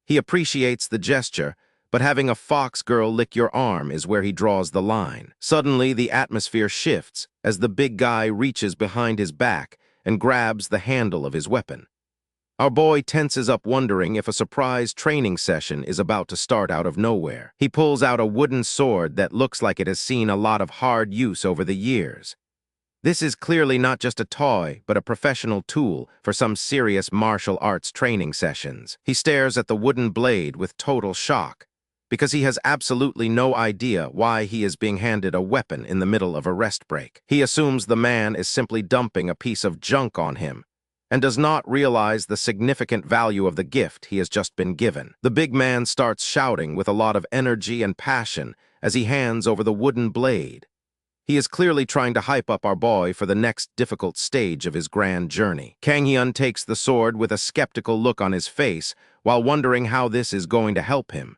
He appreciates the gesture, but having a fox girl lick your arm is where he draws the line. Suddenly, the atmosphere shifts as the big guy reaches behind his back and grabs the handle of his weapon. Our boy tenses up wondering if a surprise training session is about to start out of nowhere. He pulls out a wooden sword that looks like it has seen a lot of hard use over the years. This is clearly not just a toy, but a professional tool for some serious martial arts training sessions. He stares at the wooden blade with total shock, because he has absolutely no idea why he is being handed a weapon in the middle of a rest break. He assumes the man is simply dumping a piece of junk on him, and does not realize the significant value of the gift he has just been given. The big man starts shouting with a lot of energy and passion as he hands over the wooden blade. He is clearly trying to hype up our boy for the next difficult stage of his grand journey. Kang Hyun takes the sword with a skeptical look on his face while wondering how this is going to help him.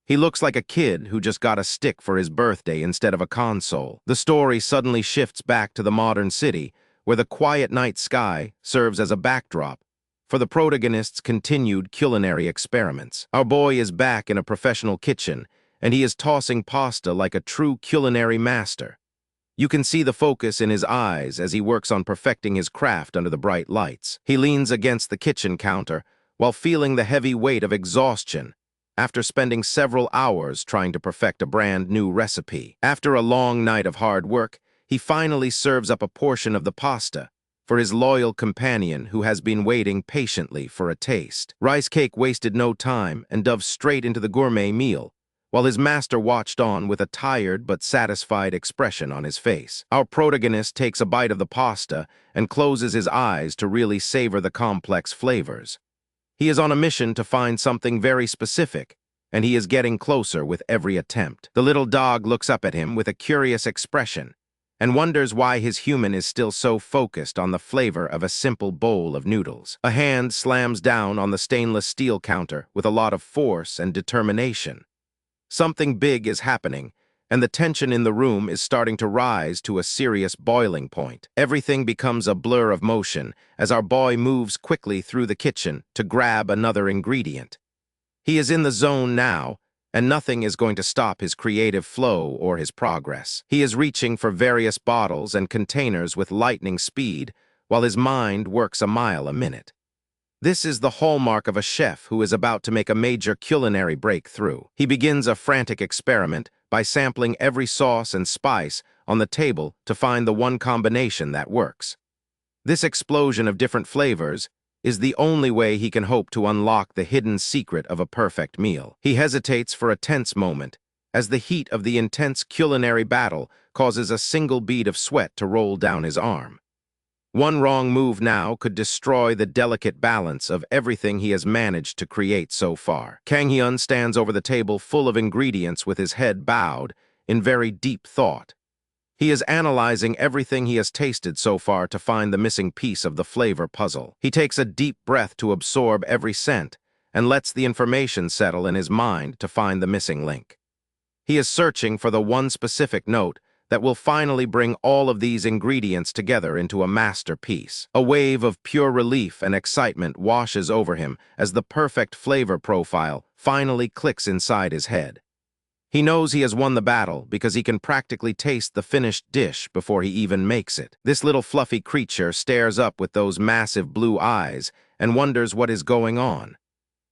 He looks like a kid who just got a stick for his birthday instead of a console. The story suddenly shifts back to the modern city, where the quiet night sky serves as a backdrop for the protagonist's continued culinary experiments. Our boy is back in a professional kitchen, and he is tossing pasta like a true culinary master. You can see the focus in his eyes as he works on perfecting his craft under the bright lights. He leans against the kitchen counter while feeling the heavy weight of exhaustion after spending several hours trying to perfect a brand new recipe. After a long night of hard work, he finally serves up a portion of the pasta for his loyal companion who has been waiting patiently for a taste. Rice Cake wasted no time and dove straight into the gourmet meal, while his master watched on with a tired but satisfied expression on his face. Our protagonist takes a bite of the pasta and closes his eyes to really savor the complex flavors. He is on a mission to find something very specific, and he is getting closer with every attempt. The little dog looks up at him with a curious expression and wonders why his human is still so focused on the flavor of a simple bowl of noodles. A hand slams down on the stainless steel counter with a lot of force and determination. Something big is happening, and the tension in the room is starting to rise to a serious boiling point. Everything becomes a blur of motion as our boy moves quickly through the kitchen to grab another ingredient. He is in the zone now, and nothing is going to stop his creative flow or his progress. He is reaching for various bottles and containers with lightning speed, while his mind works a mile a minute. This is the hallmark of a chef who is about to make a major culinary breakthrough. He begins a frantic experiment by sampling every sauce and spice on the table to find the one combination that works. This explosion of different flavors is the only way he can hope to unlock the hidden secret of a perfect meal. He hesitates for a tense moment, as the heat of the intense culinary battle causes a single bead of sweat to roll down his arm. One wrong move now could destroy the delicate balance of everything he has managed to create so far. Kang Hyun stands over the table full of ingredients with his head bowed, in very deep thought. He is analyzing everything he has tasted so far to find the missing piece of the flavor puzzle. He takes a deep breath to absorb every scent and lets the information settle in his mind to find the missing link. He is searching for the one specific note that will finally bring all of these ingredients together into a masterpiece. A wave of pure relief and excitement washes over him as the perfect flavor profile finally clicks inside his head. He knows he has won the battle because he can practically taste the finished dish before he even makes it. This little fluffy creature stares up with those massive blue eyes and wonders what is going on.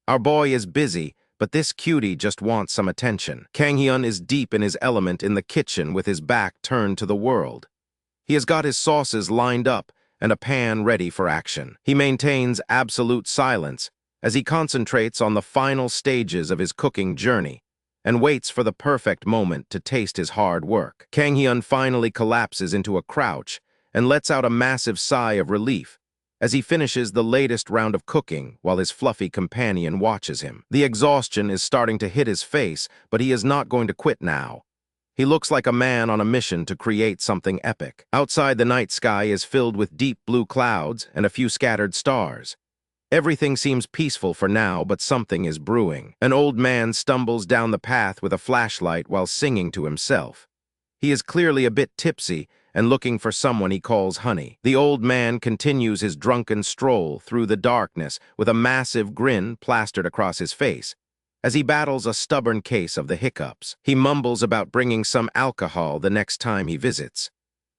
Our boy is busy, but this cutie just wants some attention. Kang Hyun is deep in his element in the kitchen with his back turned to the world. He has got his sauces lined up and a pan ready for action. He maintains absolute silence as he concentrates on the final stages of his cooking journey and waits for the perfect moment to taste his hard work. Kang Hyun finally collapses into a crouch and lets out a massive sigh of relief as he finishes the latest round of cooking while his fluffy companion watches him. The exhaustion is starting to hit his face, but he is not going to quit now. He looks like a man on a mission to create something epic. Outside, the night sky is filled with deep blue clouds and a few scattered stars. Everything seems peaceful for now, but something is brewing. An old man stumbles down the path with a flashlight while singing to himself. He is clearly a bit tipsy and looking for someone he calls honey. The old man continues his drunken stroll through the darkness with a massive grin plastered across his face as he battles a stubborn case of the hiccups. He mumbles about bringing some alcohol the next time he visits.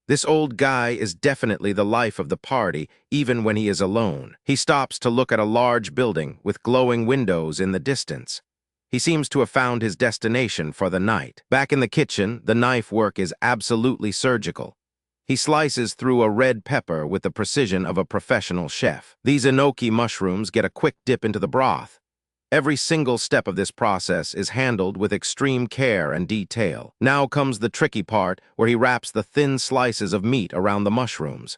This old guy is definitely the life of the party, even when he is alone. He stops to look at a large building with glowing windows in the distance. He seems to have found his destination for the night. Back in the kitchen, the knife work is absolutely surgical. He slices through a red pepper with the precision of a professional chef. These enoki mushrooms get a quick dip into the broth. Every single step of this process is handled with extreme care and detail. Now comes the tricky part where he wraps the thin slices of meat around the mushrooms.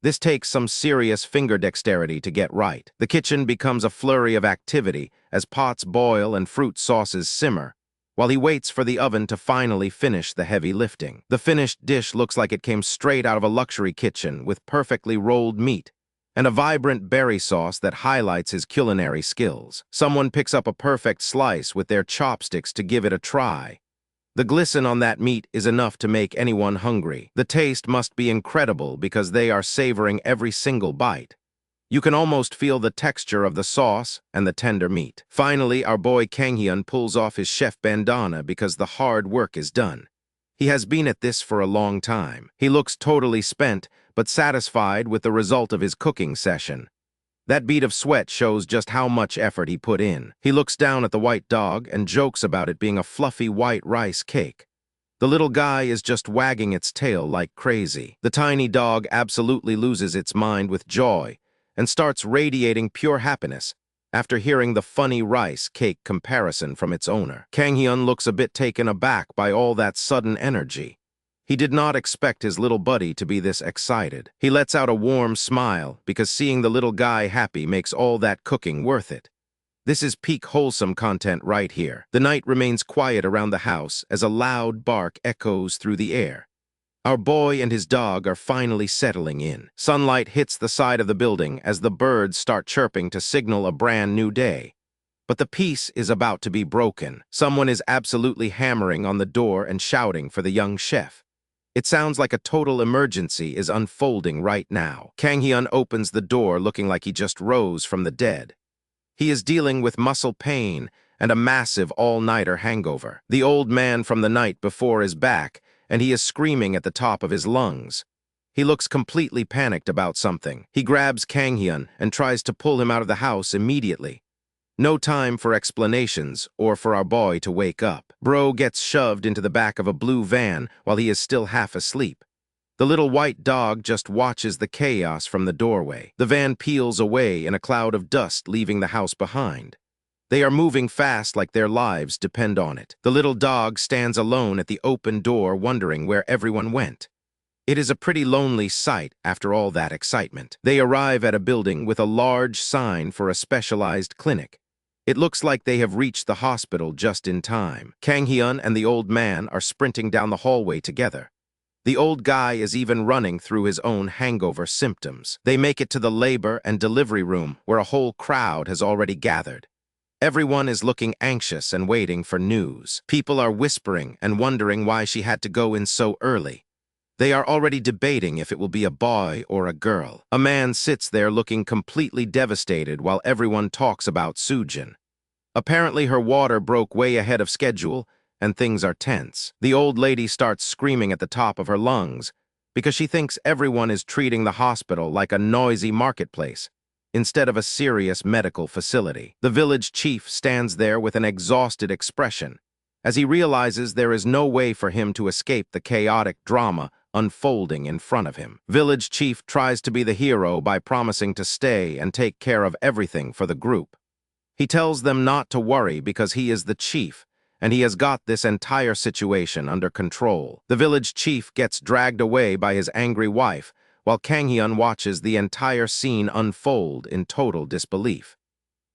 This takes some serious finger dexterity to get right. The kitchen becomes a flurry of activity as pots boil and fruit sauces simmer, while he waits for the oven to finally finish the heavy lifting. The finished dish looks like it came straight out of a luxury kitchen with perfectly rolled meat and a vibrant berry sauce that highlights his culinary skills. Someone picks up a perfect slice with their chopsticks to give it a try. The glisten on that meat is enough to make anyone hungry. The taste must be incredible because they are savoring every single bite. You can almost feel the texture of the sauce and the tender meat. Finally, our boy Kang Hyun pulls off his chef bandana because the hard work is done. He has been at this for a long time. He looks totally spent, but satisfied with the result of his cooking session. That bead of sweat shows just how much effort he put in. He looks down at the white dog and jokes about it being a fluffy white rice cake. The little guy is just wagging its tail like crazy. The tiny dog absolutely loses its mind with joy and starts radiating pure happiness after hearing the funny rice cake comparison from its owner. Kang Hyun looks a bit taken aback by all that sudden energy. He did not expect his little buddy to be this excited. He lets out a warm smile because seeing the little guy happy makes all that cooking worth it. This is peak wholesome content right here. The night remains quiet around the house as a loud bark echoes through the air. Our boy and his dog are finally settling in. Sunlight hits the side of the building as the birds start chirping to signal a brand new day. But the peace is about to be broken. Someone is absolutely hammering on the door and shouting for the young chef. It sounds like a total emergency is unfolding right now. Kang Hyun opens the door looking like he just rose from the dead. He is dealing with muscle pain and a massive all-nighter hangover. The old man from the night before is back, and he is screaming at the top of his lungs. He looks completely panicked about something. He grabs Kang Hyun and tries to pull him out of the house immediately. No time for explanations or for our boy to wake up. Bro gets shoved into the back of a blue van while he is still half asleep. The little white dog just watches the chaos from the doorway. The van peels away in a cloud of dust, leaving the house behind. They are moving fast like their lives depend on it. The little dog stands alone at the open door wondering where everyone went. It is a pretty lonely sight after all that excitement. They arrive at a building with a large sign for a specialized clinic. It looks like they have reached the hospital just in time. Kang Hyun and the old man are sprinting down the hallway together. The old guy is even running through his own hangover symptoms. They make it to the labor and delivery room where a whole crowd has already gathered. Everyone is looking anxious and waiting for news. People are whispering and wondering why she had to go in so early. They are already debating if it will be a boy or a girl. A man sits there looking completely devastated while everyone talks about Sujin. Apparently her water broke way ahead of schedule, and things are tense. The old lady starts screaming at the top of her lungs because she thinks everyone is treating the hospital like a noisy marketplace instead of a serious medical facility. The village chief stands there with an exhausted expression as he realizes there is no way for him to escape the chaotic drama unfolding in front of him. Village chief tries to be the hero by promising to stay and take care of everything for the group. He tells them not to worry because he is the chief, and he has got this entire situation under control. The village chief gets dragged away by his angry wife, while Kang Hyun watches the entire scene unfold in total disbelief.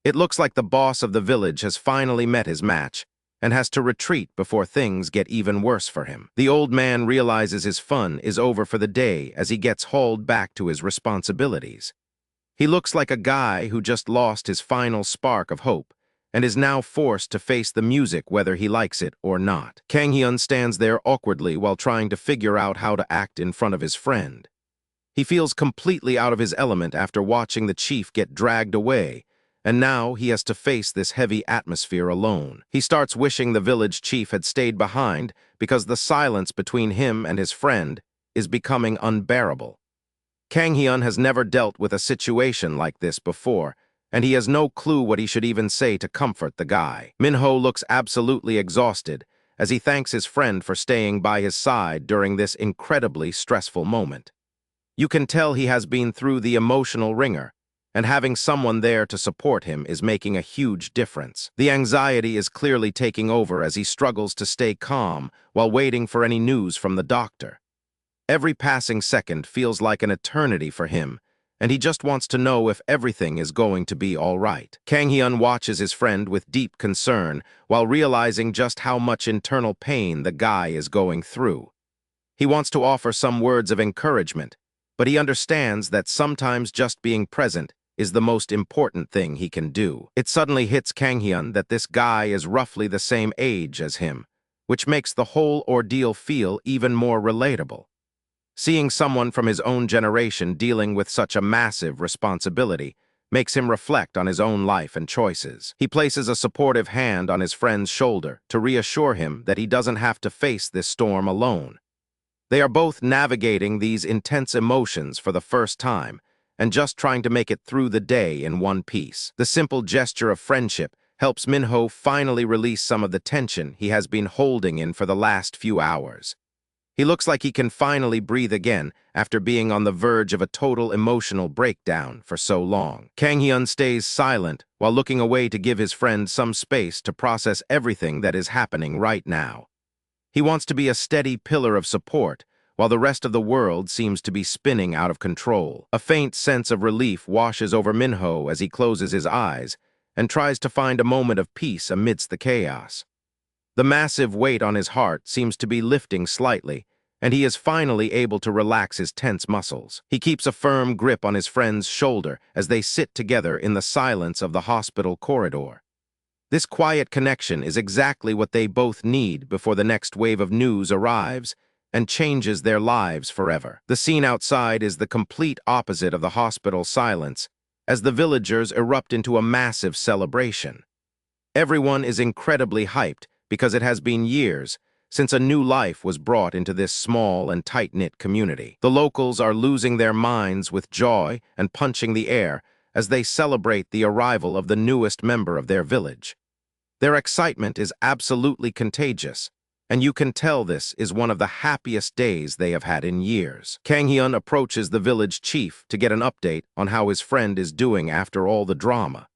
It looks like the boss of the village has finally met his match, and has to retreat before things get even worse for him. The old man realizes his fun is over for the day as he gets hauled back to his responsibilities. He looks like a guy who just lost his final spark of hope, and is now forced to face the music whether he likes it or not. Kang Hyun stands there awkwardly while trying to figure out how to act in front of his friend. He feels completely out of his element after watching the chief get dragged away, and now he has to face this heavy atmosphere alone. He starts wishing the village chief had stayed behind because the silence between him and his friend is becoming unbearable. Kang Hyun has never dealt with a situation like this before, and he has no clue what he should even say to comfort the guy. Minho looks absolutely exhausted as he thanks his friend for staying by his side during this incredibly stressful moment. You can tell he has been through the emotional ringer, and having someone there to support him is making a huge difference. The anxiety is clearly taking over as he struggles to stay calm while waiting for any news from the doctor. Every passing second feels like an eternity for him, and he just wants to know if everything is going to be all right. Kang Hyun watches his friend with deep concern while realizing just how much internal pain the guy is going through. He wants to offer some words of encouragement, but he understands that sometimes just being present is the most important thing he can do. It suddenly hits Kang Hyun that this guy is roughly the same age as him, which makes the whole ordeal feel even more relatable. Seeing someone from his own generation dealing with such a massive responsibility makes him reflect on his own life and choices. He places a supportive hand on his friend's shoulder to reassure him that he doesn't have to face this storm alone. They are both navigating these intense emotions for the first time and just trying to make it through the day in one piece. The simple gesture of friendship helps Minho finally release some of the tension he has been holding in for the last few hours. He looks like he can finally breathe again after being on the verge of a total emotional breakdown for so long. Kang Hyun stays silent while looking away to give his friend some space to process everything that is happening right now. He wants to be a steady pillar of support, while the rest of the world seems to be spinning out of control. A faint sense of relief washes over Minho as he closes his eyes and tries to find a moment of peace amidst the chaos. The massive weight on his heart seems to be lifting slightly, and he is finally able to relax his tense muscles. He keeps a firm grip on his friend's shoulder as they sit together in the silence of the hospital corridor. This quiet connection is exactly what they both need before the next wave of news arrives and changes their lives forever. The scene outside is the complete opposite of the hospital silence, as the villagers erupt into a massive celebration. Everyone is incredibly hyped because it has been years since a new life was brought into this small and tight-knit community. The locals are losing their minds with joy and punching the air as they celebrate the arrival of the newest member of their village. Their excitement is absolutely contagious, and you can tell this is one of the happiest days they have had in years. Kang Hyun approaches the village chief to get an update on how his friend is doing after all the drama.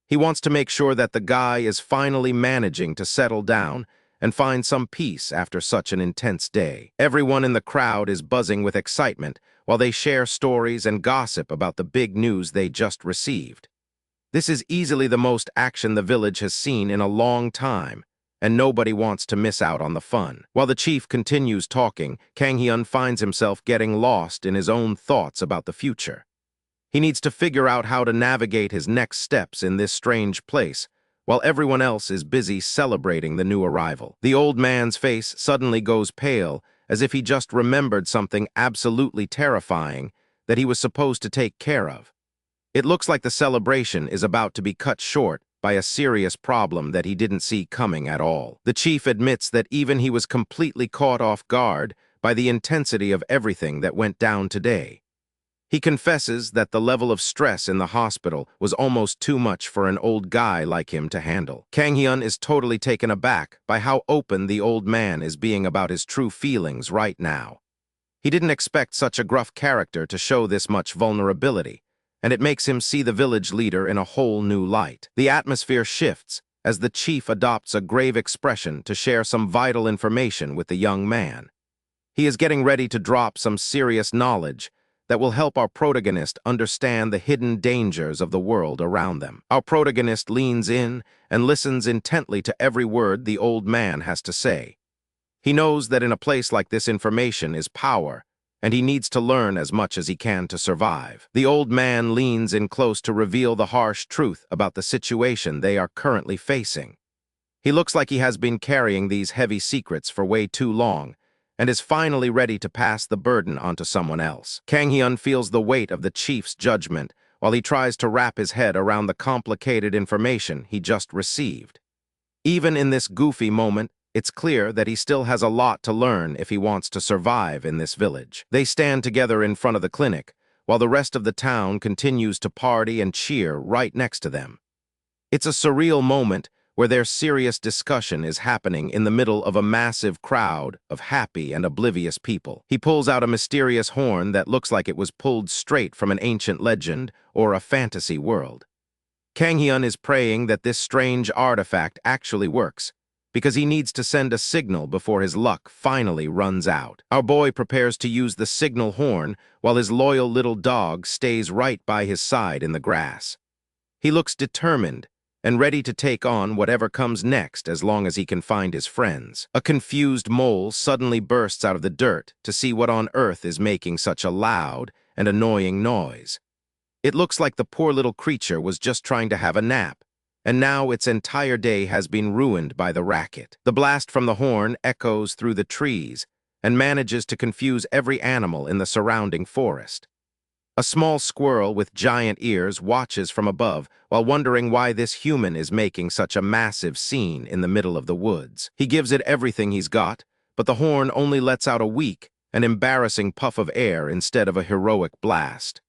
He wants to make sure that the guy is finally managing to settle down and find some peace after such an intense day. Everyone in the crowd is buzzing with excitement while they share stories and gossip about the big news they just received. This is easily the most action the village has seen in a long time, and nobody wants to miss out on the fun. While the chief continues talking, Kang Hyun finds himself getting lost in his own thoughts about the future. He needs to figure out how to navigate his next steps in this strange place, while everyone else is busy celebrating the new arrival. The old man's face suddenly goes pale, as if he just remembered something absolutely terrifying that he was supposed to take care of. It looks like the celebration is about to be cut short by a serious problem that he didn't see coming at all. The chief admits that even he was completely caught off guard by the intensity of everything that went down today. He confesses that the level of stress in the hospital was almost too much for an old guy like him to handle. Kang Hyun is totally taken aback by how open the old man is being about his true feelings right now. He didn't expect such a gruff character to show this much vulnerability, and it makes him see the village leader in a whole new light. The atmosphere shifts as the chief adopts a grave expression to share some vital information with the young man. He is getting ready to drop some serious knowledge that will help our protagonist understand the hidden dangers of the world around them. Our protagonist leans in and listens intently to every word the old man has to say. He knows that in a place like this, information is power, and he needs to learn as much as he can to survive. The old man leans in close to reveal the harsh truth about the situation they are currently facing. He looks like he has been carrying these heavy secrets for way too long, and is finally ready to pass the burden onto someone else. Kang Hyun feels the weight of the chief's judgment while he tries to wrap his head around the complicated information he just received. Even in this goofy moment, it's clear that he still has a lot to learn if he wants to survive in this village. They stand together in front of the clinic, while the rest of the town continues to party and cheer right next to them. It's a surreal moment where their serious discussion is happening in the middle of a massive crowd of happy and oblivious people. He pulls out a mysterious horn that looks like it was pulled straight from an ancient legend or a fantasy world. Kang Hyun is praying that this strange artifact actually works, because he needs to send a signal before his luck finally runs out. Our boy prepares to use the signal horn while his loyal little dog stays right by his side in the grass. He looks determined and ready to take on whatever comes next as long as he can find his friends. A confused mole suddenly bursts out of the dirt to see what on earth is making such a loud and annoying noise. It looks like the poor little creature was just trying to have a nap, and now its entire day has been ruined by the racket. The blast from the horn echoes through the trees and manages to confuse every animal in the surrounding forest. A small squirrel with giant ears watches from above while wondering why this human is making such a massive scene in the middle of the woods. He gives it everything he's got, but the horn only lets out a weak and embarrassing puff of air instead of a heroic blast.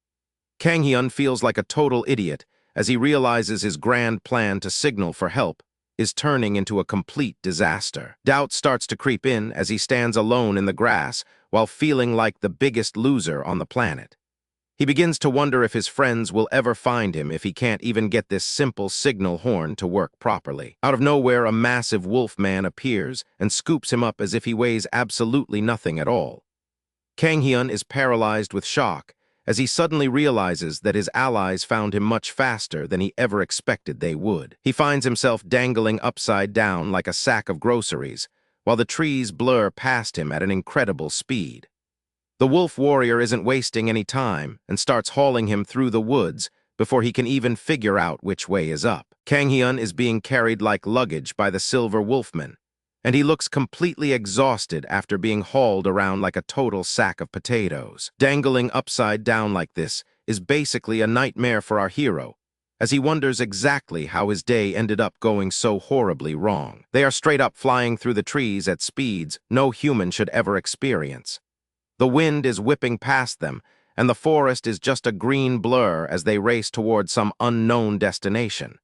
Kang Hyun feels like a total idiot as he realizes his grand plan to signal for help is turning into a complete disaster. Doubt starts to creep in as he stands alone in the grass while feeling like the biggest loser on the planet. He begins to wonder if his friends will ever find him if he can't even get this simple signal horn to work properly. Out of nowhere, a massive wolf man appears and scoops him up as if he weighs absolutely nothing at all. Kang-hyun is paralyzed with shock as he suddenly realizes that his allies found him much faster than he ever expected they would. He finds himself dangling upside down like a sack of groceries, while the trees blur past him at an incredible speed. The wolf warrior isn't wasting any time and starts hauling him through the woods before he can even figure out which way is up. Kang-hyun is being carried like luggage by the silver wolfman, and he looks completely exhausted after being hauled around like a total sack of potatoes. Dangling upside down like this is basically a nightmare for our hero, as he wonders exactly how his day ended up going so horribly wrong. They are straight up flying through the trees at speeds no human should ever experience. The wind is whipping past them, and the forest is just a green blur as they race toward some unknown destination.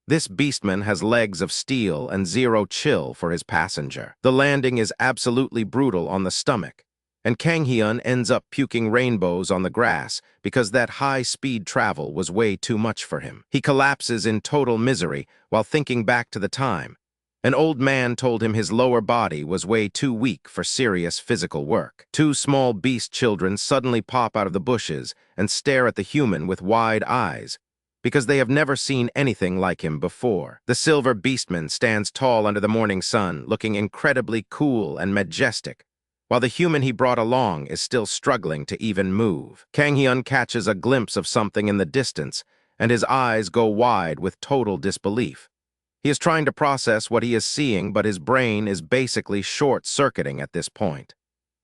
This beastman has legs of steel and zero chill for his passenger. The landing is absolutely brutal on the stomach, and Kang-hyun ends up puking rainbows on the grass because that high-speed travel was way too much for him. He collapses in total misery while thinking back to the time. An old man told him his lower body was way too weak for serious physical work. Two small beast children suddenly pop out of the bushes and stare at the human with wide eyes, because they have never seen anything like him before. The silver beastman stands tall under the morning sun, looking incredibly cool and majestic, while the human he brought along is still struggling to even move. Kang-hyun catches a glimpse of something in the distance, and his eyes go wide with total disbelief. He is trying to process what he is seeing, but his brain is basically short-circuiting at this point.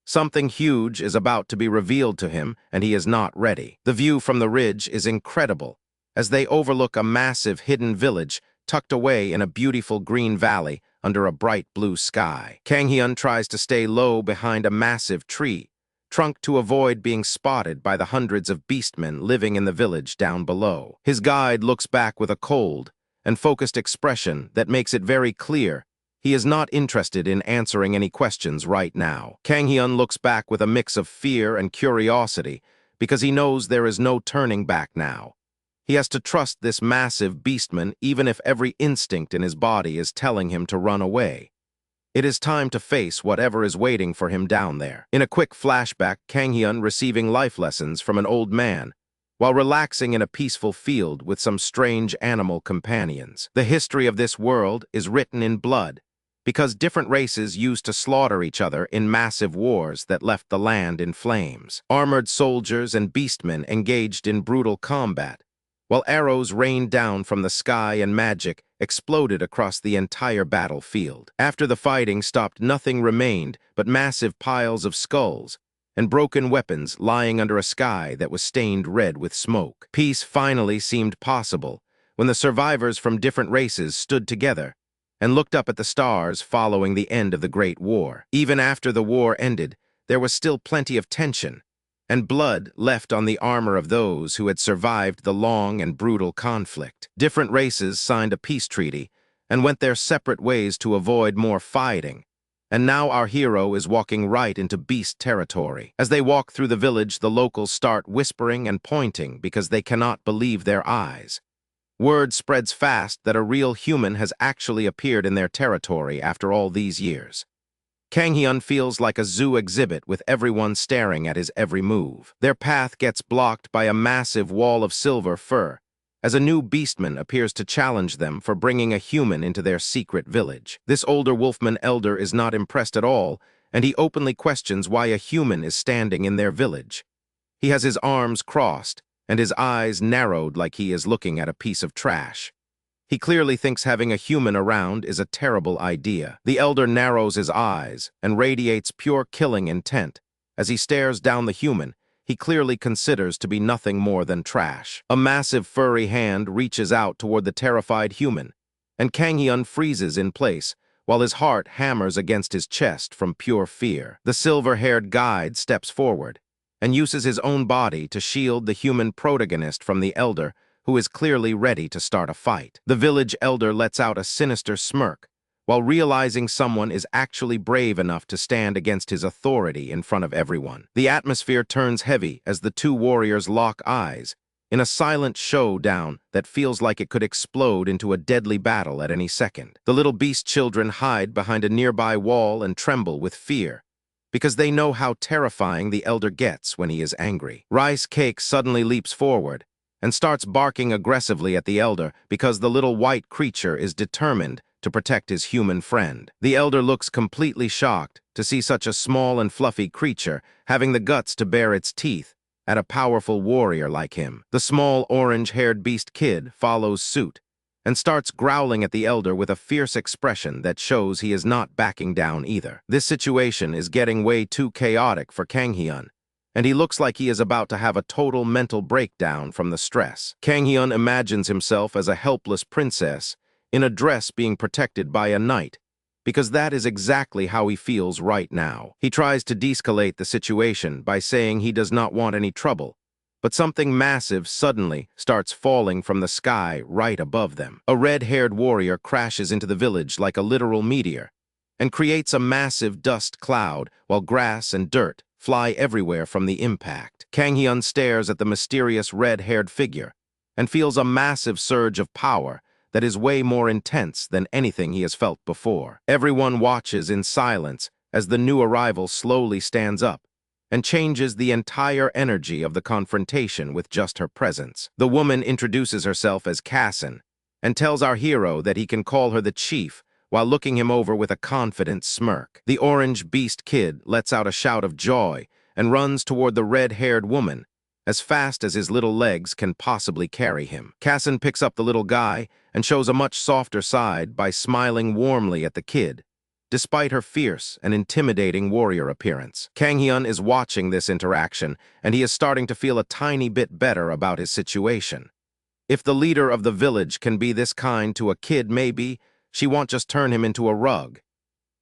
Something huge is about to be revealed to him, and he is not ready. The view from the ridge is incredible, as they overlook a massive hidden village tucked away in a beautiful green valley under a bright blue sky. Kang-hyun tries to stay low behind a massive tree trunk to avoid being spotted by the hundreds of beastmen living in the village down below. His guide looks back with a cold and focused expression that makes it very clear he is not interested in answering any questions right now. Kang-hyun looks back with a mix of fear and curiosity because he knows there is no turning back now. He has to trust this massive beastman even if every instinct in his body is telling him to run away. It is time to face whatever is waiting for him down there. In a quick flashback, Kang-hyun receiving life lessons from an old man while relaxing in a peaceful field with some strange animal companions. The history of this world is written in blood, because different races used to slaughter each other in massive wars that left the land in flames. Armored soldiers and beastmen engaged in brutal combat, while arrows rained down from the sky and magic exploded across the entire battlefield. After the fighting stopped, nothing remained but massive piles of skulls and broken weapons lying under a sky that was stained red with smoke. Peace finally seemed possible when the survivors from different races stood together and looked up at the stars following the end of the Great War. Even after the war ended, there was still plenty of tension and blood left on the armor of those who had survived the long and brutal conflict. Different races signed a peace treaty and went their separate ways to avoid more fighting. And now our hero is walking right into beast territory. As they walk through the village, the locals start whispering and pointing because they cannot believe their eyes. Word spreads fast that a real human has actually appeared in their territory after all these years. Kang-hyun feels like a zoo exhibit with everyone staring at his every move. Their path gets blocked by a massive wall of silver fur, as a new beastman appears to challenge them for bringing a human into their secret village. This older wolfman elder is not impressed at all, and he openly questions why a human is standing in their village. He has his arms crossed, and his eyes narrowed like he is looking at a piece of trash. He clearly thinks having a human around is a terrible idea. The elder narrows his eyes and radiates pure killing intent. As he stares down the human, he clearly considers to be nothing more than trash. A massive furry hand reaches out toward the terrified human, and Kang-hyun freezes in place, while his heart hammers against his chest from pure fear. The silver-haired guide steps forward and uses his own body to shield the human protagonist from the elder, who is clearly ready to start a fight. The village elder lets out a sinister smirk, while realizing someone is actually brave enough to stand against his authority in front of everyone. The atmosphere turns heavy as the two warriors lock eyes, in a silent showdown that feels like it could explode into a deadly battle at any second. The little beast children hide behind a nearby wall and tremble with fear, because they know how terrifying the elder gets when he is angry. Rice Cake suddenly leaps forward and starts barking aggressively at the elder because the little white creature is determined to protect his human friend. The elder looks completely shocked to see such a small and fluffy creature having the guts to bare its teeth at a powerful warrior like him. The small orange-haired beast kid follows suit and starts growling at the elder with a fierce expression that shows he is not backing down either. This situation is getting way too chaotic for Kanghyun, and he looks like he is about to have a total mental breakdown from the stress. Kanghyun imagines himself as a helpless princess in a dress being protected by a knight, because that is exactly how he feels right now. He tries to de-escalate the situation by saying he does not want any trouble, but something massive suddenly starts falling from the sky right above them. A red-haired warrior crashes into the village like a literal meteor and creates a massive dust cloud while grass and dirt fly everywhere from the impact. Kanghyun stares at the mysterious red-haired figure and feels a massive surge of power that is way more intense than anything he has felt before. Everyone watches in silence as the new arrival slowly stands up and changes the entire energy of the confrontation with just her presence. The woman introduces herself as Cassin and tells our hero that he can call her the chief while looking him over with a confident smirk. The orange beast kid lets out a shout of joy and runs toward the red-haired woman as fast as his little legs can possibly carry him. Cassin picks up the little guy and shows a much softer side by smiling warmly at the kid, despite her fierce and intimidating warrior appearance. Kanghyun is watching this interaction, and he is starting to feel a tiny bit better about his situation. If the leader of the village can be this kind to a kid, maybe she won't just turn him into a rug.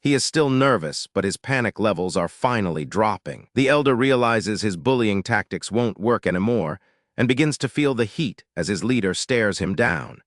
He is still nervous, but his panic levels are finally dropping. The elder realizes his bullying tactics won't work anymore and begins to feel the heat as his leader stares him down.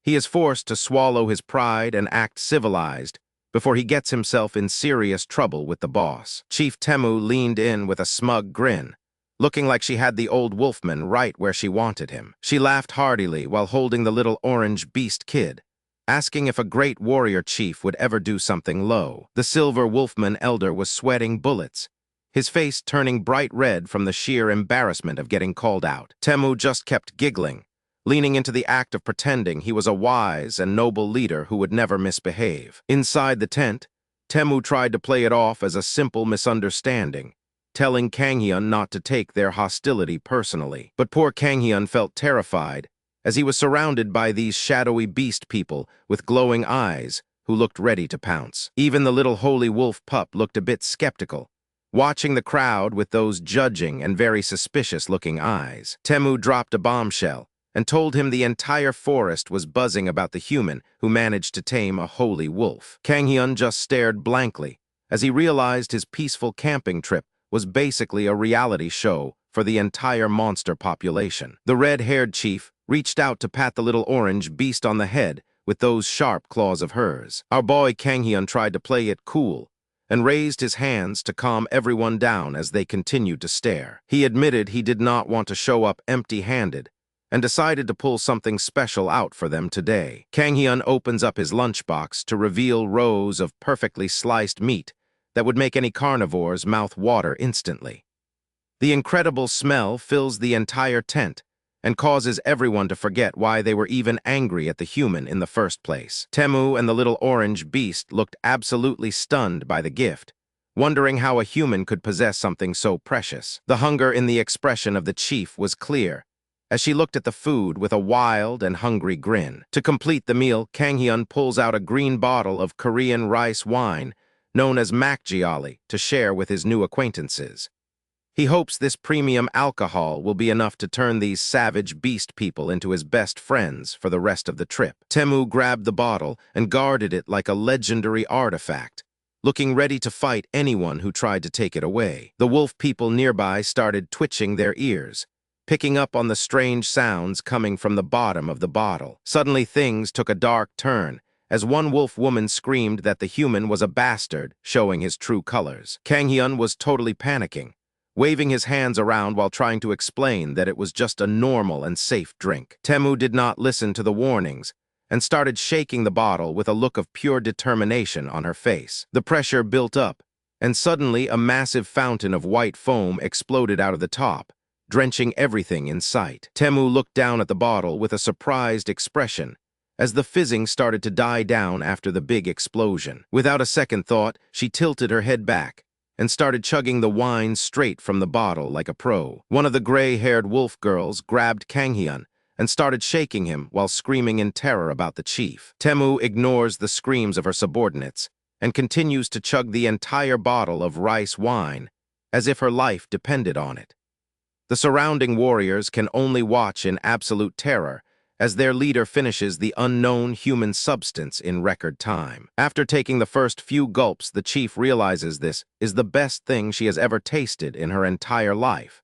He is forced to swallow his pride and act civilized before he gets himself in serious trouble with the boss. Chief Temu leaned in with a smug grin, looking like she had the old wolfman right where she wanted him. She laughed heartily while holding the little orange beast kid, asking if a great warrior chief would ever do something low. The silver wolfman elder was sweating bullets, his face turning bright red from the sheer embarrassment of getting called out. Temu just kept giggling, leaning into the act of pretending he was a wise and noble leader who would never misbehave. Inside the tent, Temu tried to play it off as a simple misunderstanding, telling Kanghyun not to take their hostility personally. But poor Kanghyun felt terrified as he was surrounded by these shadowy beast people with glowing eyes who looked ready to pounce. Even the little holy wolf pup looked a bit skeptical, watching the crowd with those judging and very suspicious-looking eyes. Temu dropped a bombshell and told him the entire forest was buzzing about the human who managed to tame a holy wolf. Kanghyun just stared blankly as he realized his peaceful camping trip was basically a reality show for the entire monster population. The red-haired chief reached out to pat the little orange beast on the head with those sharp claws of hers. Our boy Kanghyun tried to play it cool and raised his hands to calm everyone down as they continued to stare. He admitted he did not want to show up empty-handed and decided to pull something special out for them today. Kanghyun opens up his lunchbox to reveal rows of perfectly sliced meat that would make any carnivore's mouth water instantly. The incredible smell fills the entire tent and causes everyone to forget why they were even angry at the human in the first place. Temu and the little orange beast looked absolutely stunned by the gift, wondering how a human could possess something so precious. The hunger in the expression of the chief was clear, as she looked at the food with a wild and hungry grin. To complete the meal, Kanghyun pulls out a green bottle of Korean rice wine, known as makgeolli, to share with his new acquaintances. He hopes this premium alcohol will be enough to turn these savage beast people into his best friends for the rest of the trip. Temu grabbed the bottle and guarded it like a legendary artifact, looking ready to fight anyone who tried to take it away. The wolf people nearby started twitching their ears, picking up on the strange sounds coming from the bottom of the bottle. Suddenly things took a dark turn, as one wolf woman screamed that the human was a bastard, showing his true colors. Kang Hyun was totally panicking, waving his hands around while trying to explain that it was just a normal and safe drink. Temu did not listen to the warnings and started shaking the bottle with a look of pure determination on her face. The pressure built up, and suddenly a massive fountain of white foam exploded out of the top, drenching everything in sight. Temu looked down at the bottle with a surprised expression as the fizzing started to die down after the big explosion. Without a second thought, she tilted her head back and started chugging the wine straight from the bottle like a pro. One of the gray-haired wolf girls grabbed Kang Hyun and started shaking him while screaming in terror about the chief. Temu ignores the screams of her subordinates and continues to chug the entire bottle of rice wine as if her life depended on it. The surrounding warriors can only watch in absolute terror as their leader finishes the unknown human substance in record time. After taking the first few gulps, the chief realizes this is the best thing she has ever tasted in her entire life.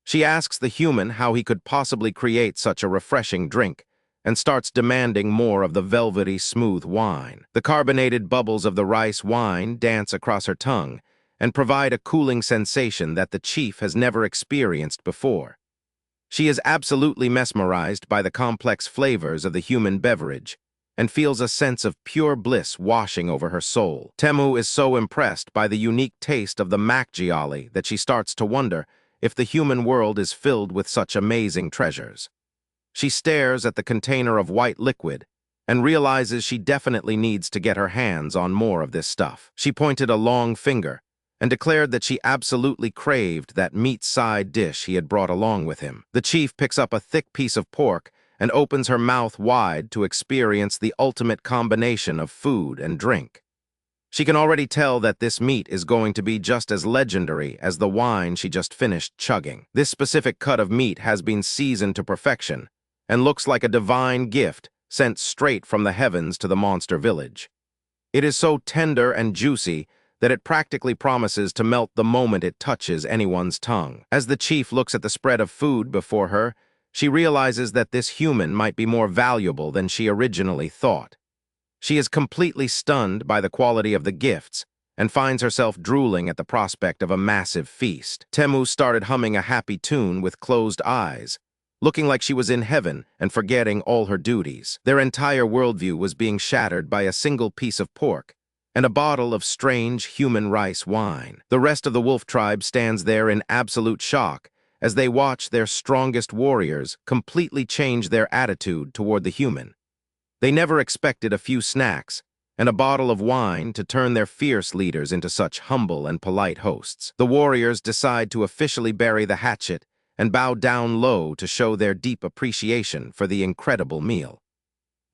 She asks the human how he could possibly create such a refreshing drink and starts demanding more of the velvety, smooth wine. The carbonated bubbles of the rice wine dance across her tongue and provide a cooling sensation that the chief has never experienced before. She is absolutely mesmerized by the complex flavors of the human beverage and feels a sense of pure bliss washing over her soul. Temu is so impressed by the unique taste of the makgeolli that she starts to wonder if the human world is filled with such amazing treasures. She stares at the container of white liquid and realizes she definitely needs to get her hands on more of this stuff. She pointed a long finger and declared that she absolutely craved that meat side dish he had brought along with him. The chief picks up a thick piece of pork and opens her mouth wide to experience the ultimate combination of food and drink. She can already tell that this meat is going to be just as legendary as the wine she just finished chugging. This specific cut of meat has been seasoned to perfection and looks like a divine gift sent straight from the heavens to the monster village. It is so tender and juicy that it practically promises to melt the moment it touches anyone's tongue. As the chief looks at the spread of food before her, she realizes that this human might be more valuable than she originally thought. She is completely stunned by the quality of the gifts and finds herself drooling at the prospect of a massive feast. Temu started humming a happy tune with closed eyes, looking like she was in heaven and forgetting all her duties. Their entire worldview was being shattered by a single piece of pork and a bottle of strange human rice wine. The rest of the wolf tribe stands there in absolute shock as they watch their strongest warriors completely change their attitude toward the human. They never expected a few snacks and a bottle of wine to turn their fierce leaders into such humble and polite hosts. The warriors decide to officially bury the hatchet and bow down low to show their deep appreciation for the incredible meal.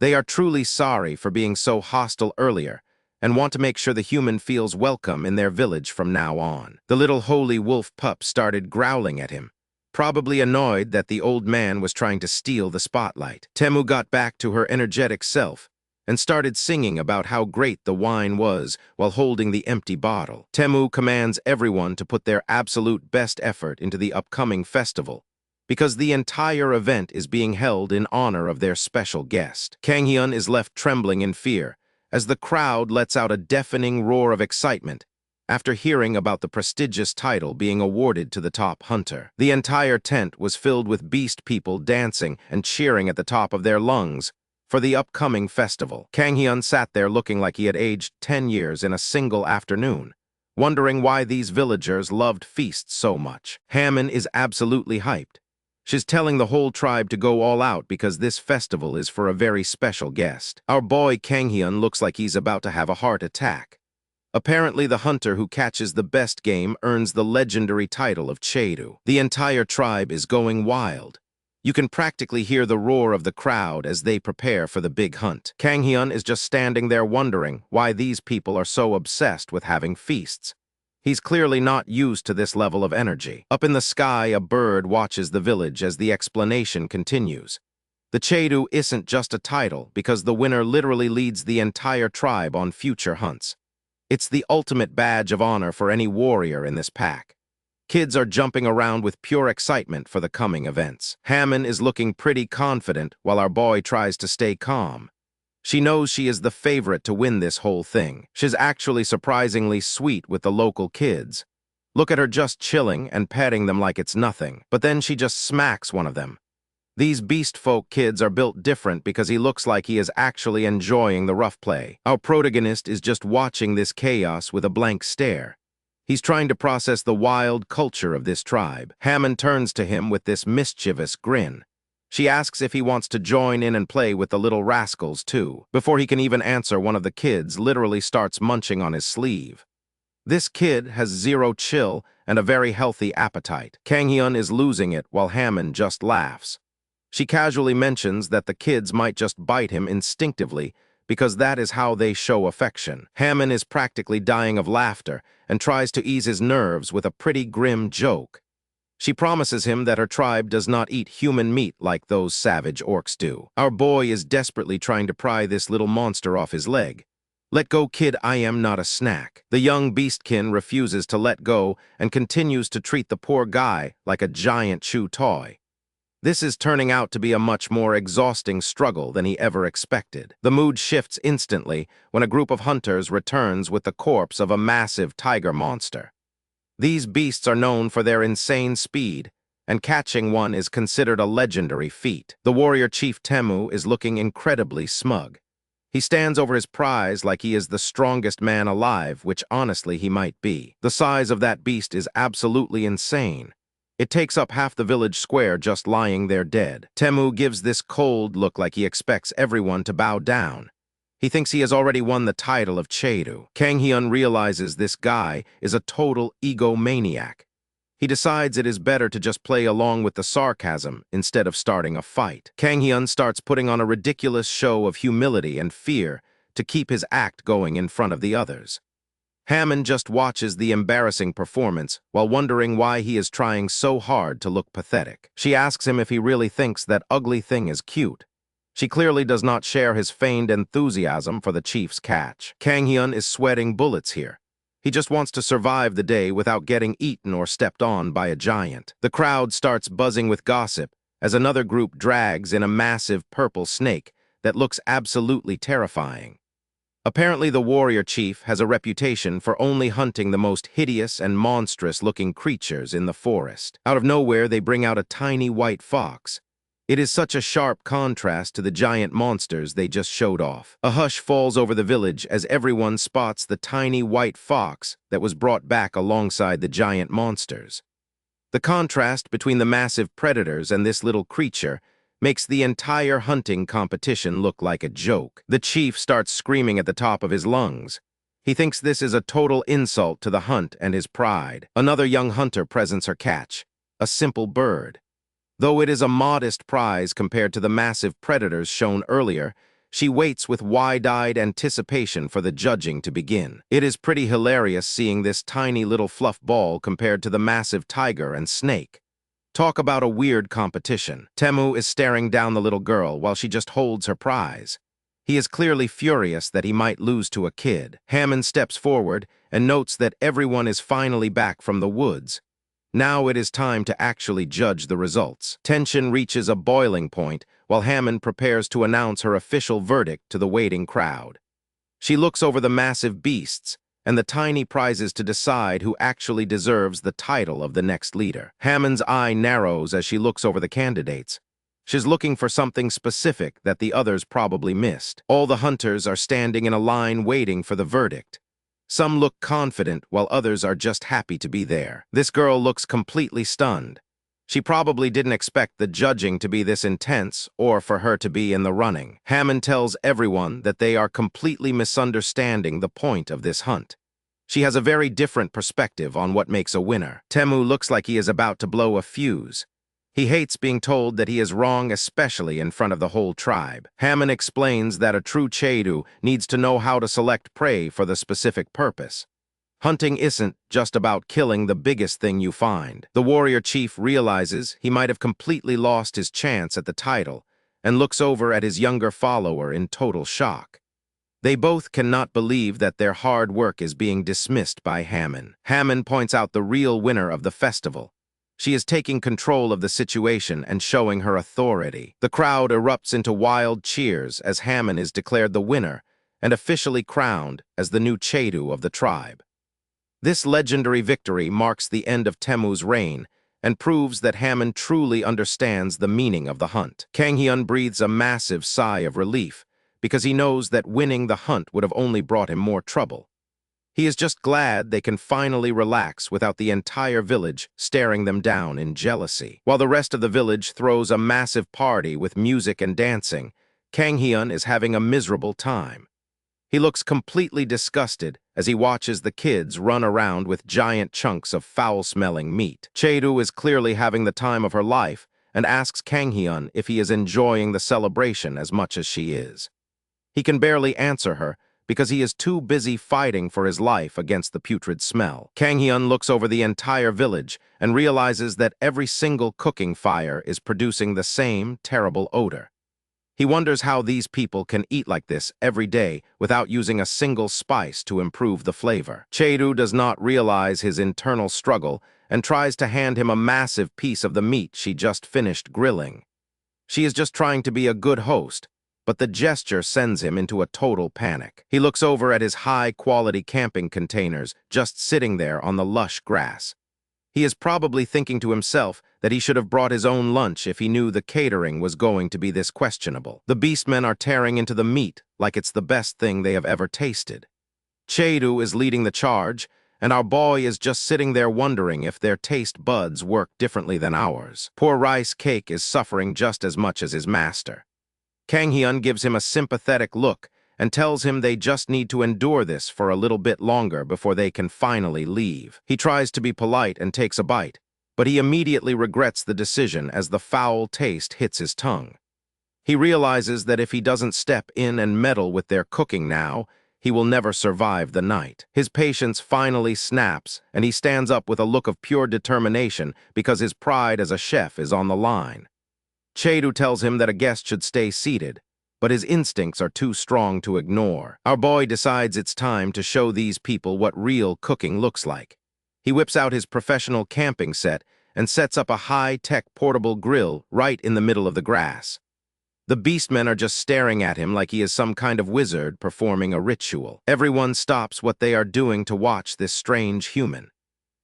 They are truly sorry for being so hostile earlier and want to make sure the human feels welcome in their village from now on. The little holy wolf pup started growling at him, probably annoyed that the old man was trying to steal the spotlight. Temu got back to her energetic self and started singing about how great the wine was while holding the empty bottle. Temu commands everyone to put their absolute best effort into the upcoming festival, because the entire event is being held in honor of their special guest. Kang Hyun is left trembling in fear as the crowd lets out a deafening roar of excitement after hearing about the prestigious title being awarded to the top hunter. The entire tent was filled with beast people dancing and cheering at the top of their lungs for the upcoming festival. Kang Hyun sat there looking like he had aged 10 years in a single afternoon, wondering why these villagers loved feasts so much. Hammon is absolutely hyped. She's telling the whole tribe to go all out because this festival is for a very special guest. Our boy Kang Hyun looks like he's about to have a heart attack. Apparently, the hunter who catches the best game earns the legendary title of Chedu. The entire tribe is going wild. You can practically hear the roar of the crowd as they prepare for the big hunt. Kang Hyun is just standing there wondering why these people are so obsessed with having feasts. He's clearly not used to this level of energy. Up in the sky, a bird watches the village as the explanation continues. The Chedu isn't just a title because the winner literally leads the entire tribe on future hunts. It's the ultimate badge of honor for any warrior in this pack. Kids are jumping around with pure excitement for the coming events. Hammond is looking pretty confident while our boy tries to stay calm. She knows she is the favorite to win this whole thing. She's actually surprisingly sweet with the local kids. Look at her just chilling and petting them like it's nothing. But then she just smacks one of them. These beast folk kids are built different because he looks like he is actually enjoying the rough play. Our protagonist is just watching this chaos with a blank stare. He's trying to process the wild culture of this tribe. Hammond turns to him with this mischievous grin. She asks if he wants to join in and play with the little rascals too. Before he can even answer, one of the kids literally starts munching on his sleeve. This kid has zero chill and a very healthy appetite. Kang-hyun is losing it while Hammond just laughs. She casually mentions that the kids might just bite him instinctively because that is how they show affection. Hammond is practically dying of laughter and tries to ease his nerves with a pretty grim joke. She promises him that her tribe does not eat human meat like those savage orcs do. Our boy is desperately trying to pry this little monster off his leg. "Let go, kid, I am not a snack." The young beastkin refuses to let go and continues to treat the poor guy like a giant chew toy. This is turning out to be a much more exhausting struggle than he ever expected. The mood shifts instantly when a group of hunters returns with the corpse of a massive tiger monster. These beasts are known for their insane speed, and catching one is considered a legendary feat. The warrior chief Temu is looking incredibly smug. He stands over his prize like he is the strongest man alive, which honestly he might be. The size of that beast is absolutely insane. It takes up half the village square just lying there dead. Temu gives this cold look like he expects everyone to bow down. He thinks he has already won the title of Chedu. Kang-hyun realizes this guy is a total egomaniac. He decides it is better to just play along with the sarcasm instead of starting a fight. Kang-hyun starts putting on a ridiculous show of humility and fear to keep his act going in front of the others. Hammond just watches the embarrassing performance while wondering why he is trying so hard to look pathetic. She asks him if he really thinks that ugly thing is cute. She clearly does not share his feigned enthusiasm for the chief's catch. Kang-hyun is sweating bullets here. He just wants to survive the day without getting eaten or stepped on by a giant. The crowd starts buzzing with gossip as another group drags in a massive purple snake that looks absolutely terrifying. Apparently, the warrior chief has a reputation for only hunting the most hideous and monstrous-looking creatures in the forest. Out of nowhere, they bring out a tiny white fox. It is such a sharp contrast to the giant monsters they just showed off. A hush falls over the village as everyone spots the tiny white fox that was brought back alongside the giant monsters. The contrast between the massive predators and this little creature makes the entire hunting competition look like a joke. The chief starts screaming at the top of his lungs. He thinks this is a total insult to the hunt and his pride. Another young hunter presents her catch, a simple bird. Though it is a modest prize compared to the massive predators shown earlier, she waits with wide-eyed anticipation for the judging to begin. It is pretty hilarious seeing this tiny little fluff ball compared to the massive tiger and snake. Talk about a weird competition. Temu is staring down the little girl while she just holds her prize. He is clearly furious that he might lose to a kid. Hammond steps forward and notes that everyone is finally back from the woods. Now it is time to actually judge the results. Tension reaches a boiling point while Hammond prepares to announce her official verdict to the waiting crowd. She looks over the massive beasts and the tiny prizes to decide who actually deserves the title of the next leader. Hammond's eye narrows as she looks over the candidates. She's looking for something specific that the others probably missed. All the hunters are standing in a line waiting for the verdict. Some look confident while others are just happy to be there. This girl looks completely stunned. She probably didn't expect the judging to be this intense or for her to be in the running. Hammond tells everyone that they are completely misunderstanding the point of this hunt. She has a very different perspective on what makes a winner. Temu looks like he is about to blow a fuse. He hates being told that he is wrong, especially in front of the whole tribe. Hammond explains that a true Chedu needs to know how to select prey for the specific purpose. Hunting isn't just about killing the biggest thing you find. The warrior chief realizes he might have completely lost his chance at the title and looks over at his younger follower in total shock. They both cannot believe that their hard work is being dismissed by Hammond. Hammond points out the real winner of the festival. She is taking control of the situation and showing her authority. The crowd erupts into wild cheers as Hammond is declared the winner and officially crowned as the new Chedu of the tribe. This legendary victory marks the end of Temu's reign and proves that Hammond truly understands the meaning of the hunt. Kang Hyun breathes a massive sigh of relief because he knows that winning the hunt would have only brought him more trouble. He is just glad they can finally relax without the entire village staring them down in jealousy. While the rest of the village throws a massive party with music and dancing, Kang Hyun is having a miserable time. He looks completely disgusted as he watches the kids run around with giant chunks of foul-smelling meat. Chedu is clearly having the time of her life and asks Kang Hyun if he is enjoying the celebration as much as she is. He can barely answer her because he is too busy fighting for his life against the putrid smell. Kang Hyun looks over the entire village and realizes that every single cooking fire is producing the same terrible odor. He wonders how these people can eat like this every day without using a single spice to improve the flavor. Chedu does not realize his internal struggle and tries to hand him a massive piece of the meat she just finished grilling. She is just trying to be a good host, but the gesture sends him into a total panic. He looks over at his high-quality camping containers just sitting there on the lush grass. He is probably thinking to himself that he should have brought his own lunch if he knew the catering was going to be this questionable. The beastmen are tearing into the meat like it's the best thing they have ever tasted. Chedu is leading the charge, and our boy is just sitting there wondering if their taste buds work differently than ours. Poor Rice Cake is suffering just as much as his master. Kang Hyun gives him a sympathetic look and tells him they just need to endure this for a little bit longer before they can finally leave. He tries to be polite and takes a bite, but he immediately regrets the decision as the foul taste hits his tongue. He realizes that if he doesn't step in and meddle with their cooking now, he will never survive the night. His patience finally snaps, and he stands up with a look of pure determination because his pride as a chef is on the line. Chedu tells him that a guest should stay seated, but his instincts are too strong to ignore. Our boy decides it's time to show these people what real cooking looks like. He whips out his professional camping set and sets up a high-tech portable grill right in the middle of the grass. The beastmen are just staring at him like he is some kind of wizard performing a ritual. Everyone stops what they are doing to watch this strange human.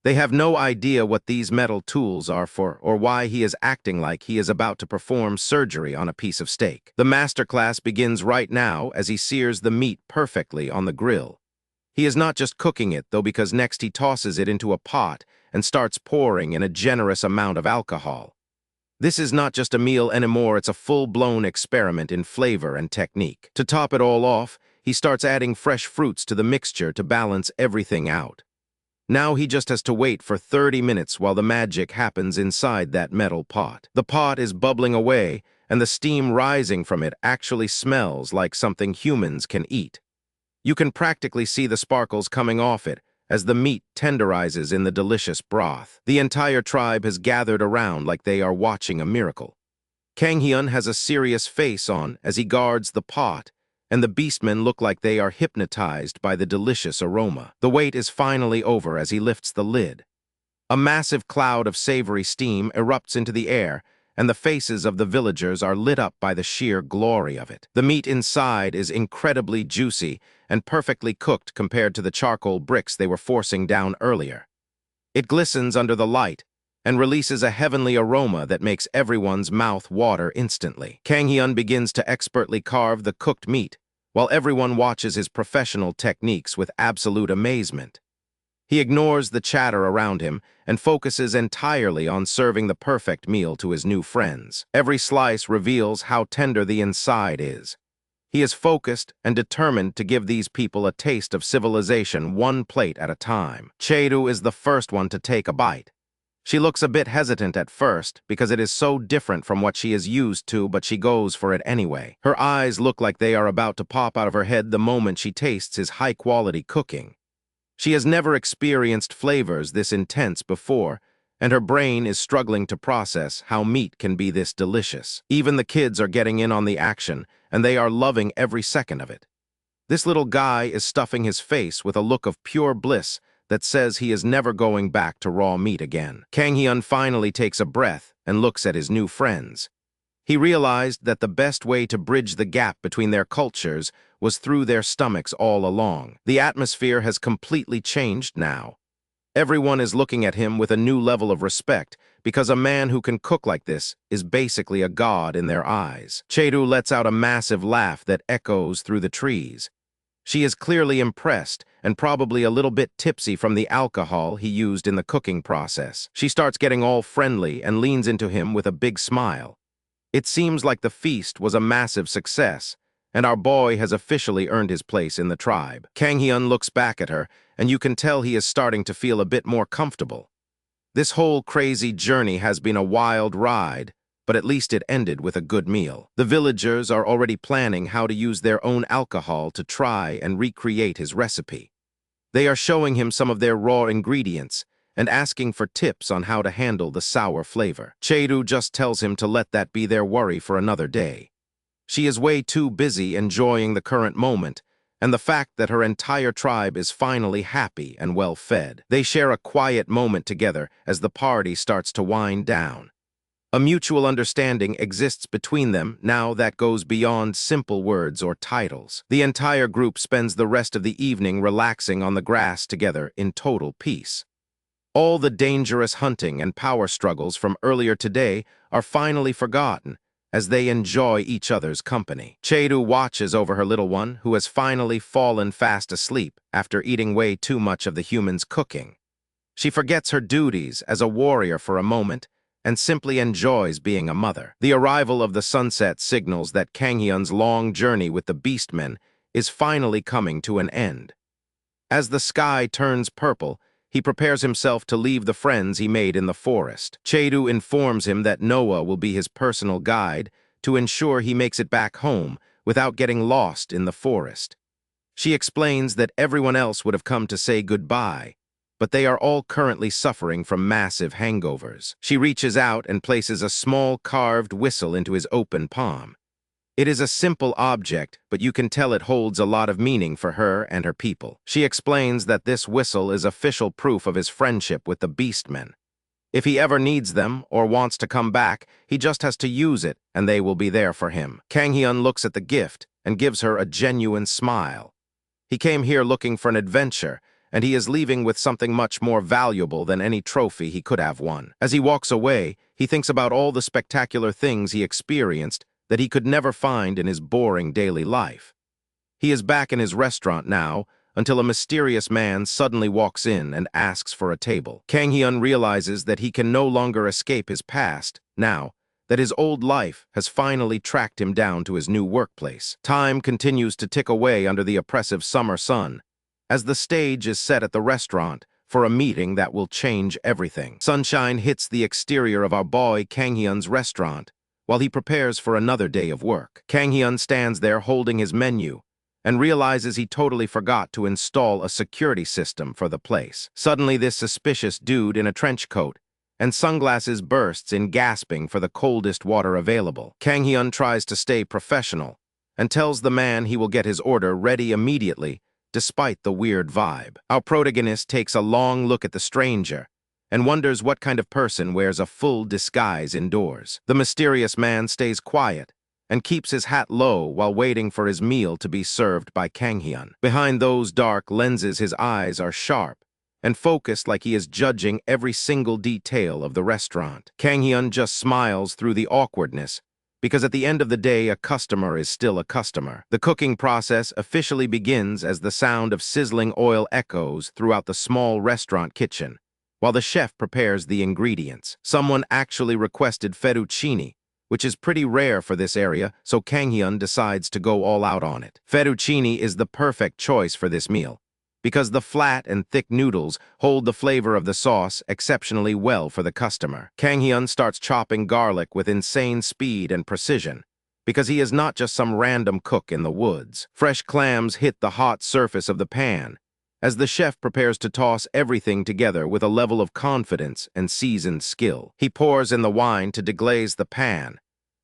They have no idea what these metal tools are for or why he is acting like he is about to perform surgery on a piece of steak. The masterclass begins right now as he sears the meat perfectly on the grill. He is not just cooking it, though, because next he tosses it into a pot and starts pouring in a generous amount of alcohol. This is not just a meal anymore, it's a full-blown experiment in flavor and technique. To top it all off, he starts adding fresh fruits to the mixture to balance everything out. Now he just has to wait for 30 minutes while the magic happens inside that metal pot. The pot is bubbling away, and the steam rising from it actually smells like something humans can eat. You can practically see the sparkles coming off it as the meat tenderizes in the delicious broth. The entire tribe has gathered around like they are watching a miracle. Kang Hyun has a serious face on as he guards the pot, and the beastmen look like they are hypnotized by the delicious aroma. The wait is finally over as he lifts the lid. A massive cloud of savory steam erupts into the air, and the faces of the villagers are lit up by the sheer glory of it. The meat inside is incredibly juicy and perfectly cooked compared to the charcoal bricks they were forcing down earlier. It glistens under the light and releases a heavenly aroma that makes everyone's mouth water instantly. Kang Hyun begins to expertly carve the cooked meat, while everyone watches his professional techniques with absolute amazement. He ignores the chatter around him and focuses entirely on serving the perfect meal to his new friends. Every slice reveals how tender the inside is. He is focused and determined to give these people a taste of civilization one plate at a time. Chedu is the first one to take a bite. She looks a bit hesitant at first because it is so different from what she is used to, but she goes for it anyway. Her eyes look like they are about to pop out of her head the moment she tastes his high-quality cooking. She has never experienced flavors this intense before, and her brain is struggling to process how meat can be this delicious. Even the kids are getting in on the action, and they are loving every second of it. This little guy is stuffing his face with a look of pure bliss that says he is never going back to raw meat again. Kang Hyun finally takes a breath and looks at his new friends. He realized that the best way to bridge the gap between their cultures was through their stomachs all along. The atmosphere has completely changed now. Everyone is looking at him with a new level of respect because a man who can cook like this is basically a god in their eyes. Cheru lets out a massive laugh that echoes through the trees. She is clearly impressed and probably a little bit tipsy from the alcohol he used in the cooking process. She starts getting all friendly and leans into him with a big smile. It seems like the feast was a massive success, and our boy has officially earned his place in the tribe. Kang Hyun looks back at her, and you can tell he is starting to feel a bit more comfortable. This whole crazy journey has been a wild ride, but at least it ended with a good meal. The villagers are already planning how to use their own alcohol to try and recreate his recipe. They are showing him some of their raw ingredients and asking for tips on how to handle the sour flavor. Cheru just tells him to let that be their worry for another day. She is way too busy enjoying the current moment and the fact that her entire tribe is finally happy and well-fed. They share a quiet moment together as the party starts to wind down. A mutual understanding exists between them now that goes beyond simple words or titles. The entire group spends the rest of the evening relaxing on the grass together in total peace. All the dangerous hunting and power struggles from earlier today are finally forgotten as they enjoy each other's company. Cheru watches over her little one, who has finally fallen fast asleep after eating way too much of the human's cooking. She forgets her duties as a warrior for a moment and simply enjoys being a mother. The arrival of the sunset signals that Kang Hyun's long journey with the beastmen is finally coming to an end. As the sky turns purple, he prepares himself to leave the friends he made in the forest. Cheru informs him that Noah will be his personal guide to ensure he makes it back home without getting lost in the forest. She explains that everyone else would have come to say goodbye, but they are all currently suffering from massive hangovers. She reaches out and places a small carved whistle into his open palm. It is a simple object, but you can tell it holds a lot of meaning for her and her people. She explains that this whistle is official proof of his friendship with the beastmen. If he ever needs them or wants to come back, he just has to use it and they will be there for him. Kang Hyun looks at the gift and gives her a genuine smile. He came here looking for an adventure, and he is leaving with something much more valuable than any trophy he could have won. As he walks away, he thinks about all the spectacular things he experienced that he could never find in his boring daily life. He is back in his restaurant now until a mysterious man suddenly walks in and asks for a table. Kang Hyun realizes that he can no longer escape his past now that his old life has finally tracked him down to his new workplace. Time continues to tick away under the oppressive summer sun as the stage is set at the restaurant for a meeting that will change everything. Sunshine hits the exterior of our boy Kang Hyun's restaurant while he prepares for another day of work. Kang Hyun stands there holding his menu and realizes he totally forgot to install a security system for the place. Suddenly, this suspicious dude in a trench coat and sunglasses bursts in gasping for the coldest water available. Kang Hyun tries to stay professional and tells the man he will get his order ready immediately despite the weird vibe. Our protagonist takes a long look at the stranger and wonders what kind of person wears a full disguise indoors. The mysterious man stays quiet and keeps his hat low while waiting for his meal to be served by Kang Hyun. Behind those dark lenses, his eyes are sharp and focused like he is judging every single detail of the restaurant. Kang Hyun just smiles through the awkwardness because at the end of the day, a customer is still a customer. The cooking process officially begins as the sound of sizzling oil echoes throughout the small restaurant kitchen, while the chef prepares the ingredients. Someone actually requested fettuccine, which is pretty rare for this area, so Kang Hyun decides to go all out on it. Fettuccine is the perfect choice for this meal, because the flat and thick noodles hold the flavor of the sauce exceptionally well for the customer. Kang Hyun starts chopping garlic with insane speed and precision, because he is not just some random cook in the woods. Fresh clams hit the hot surface of the pan, as the chef prepares to toss everything together with a level of confidence and seasoned skill. He pours in the wine to deglaze the pan,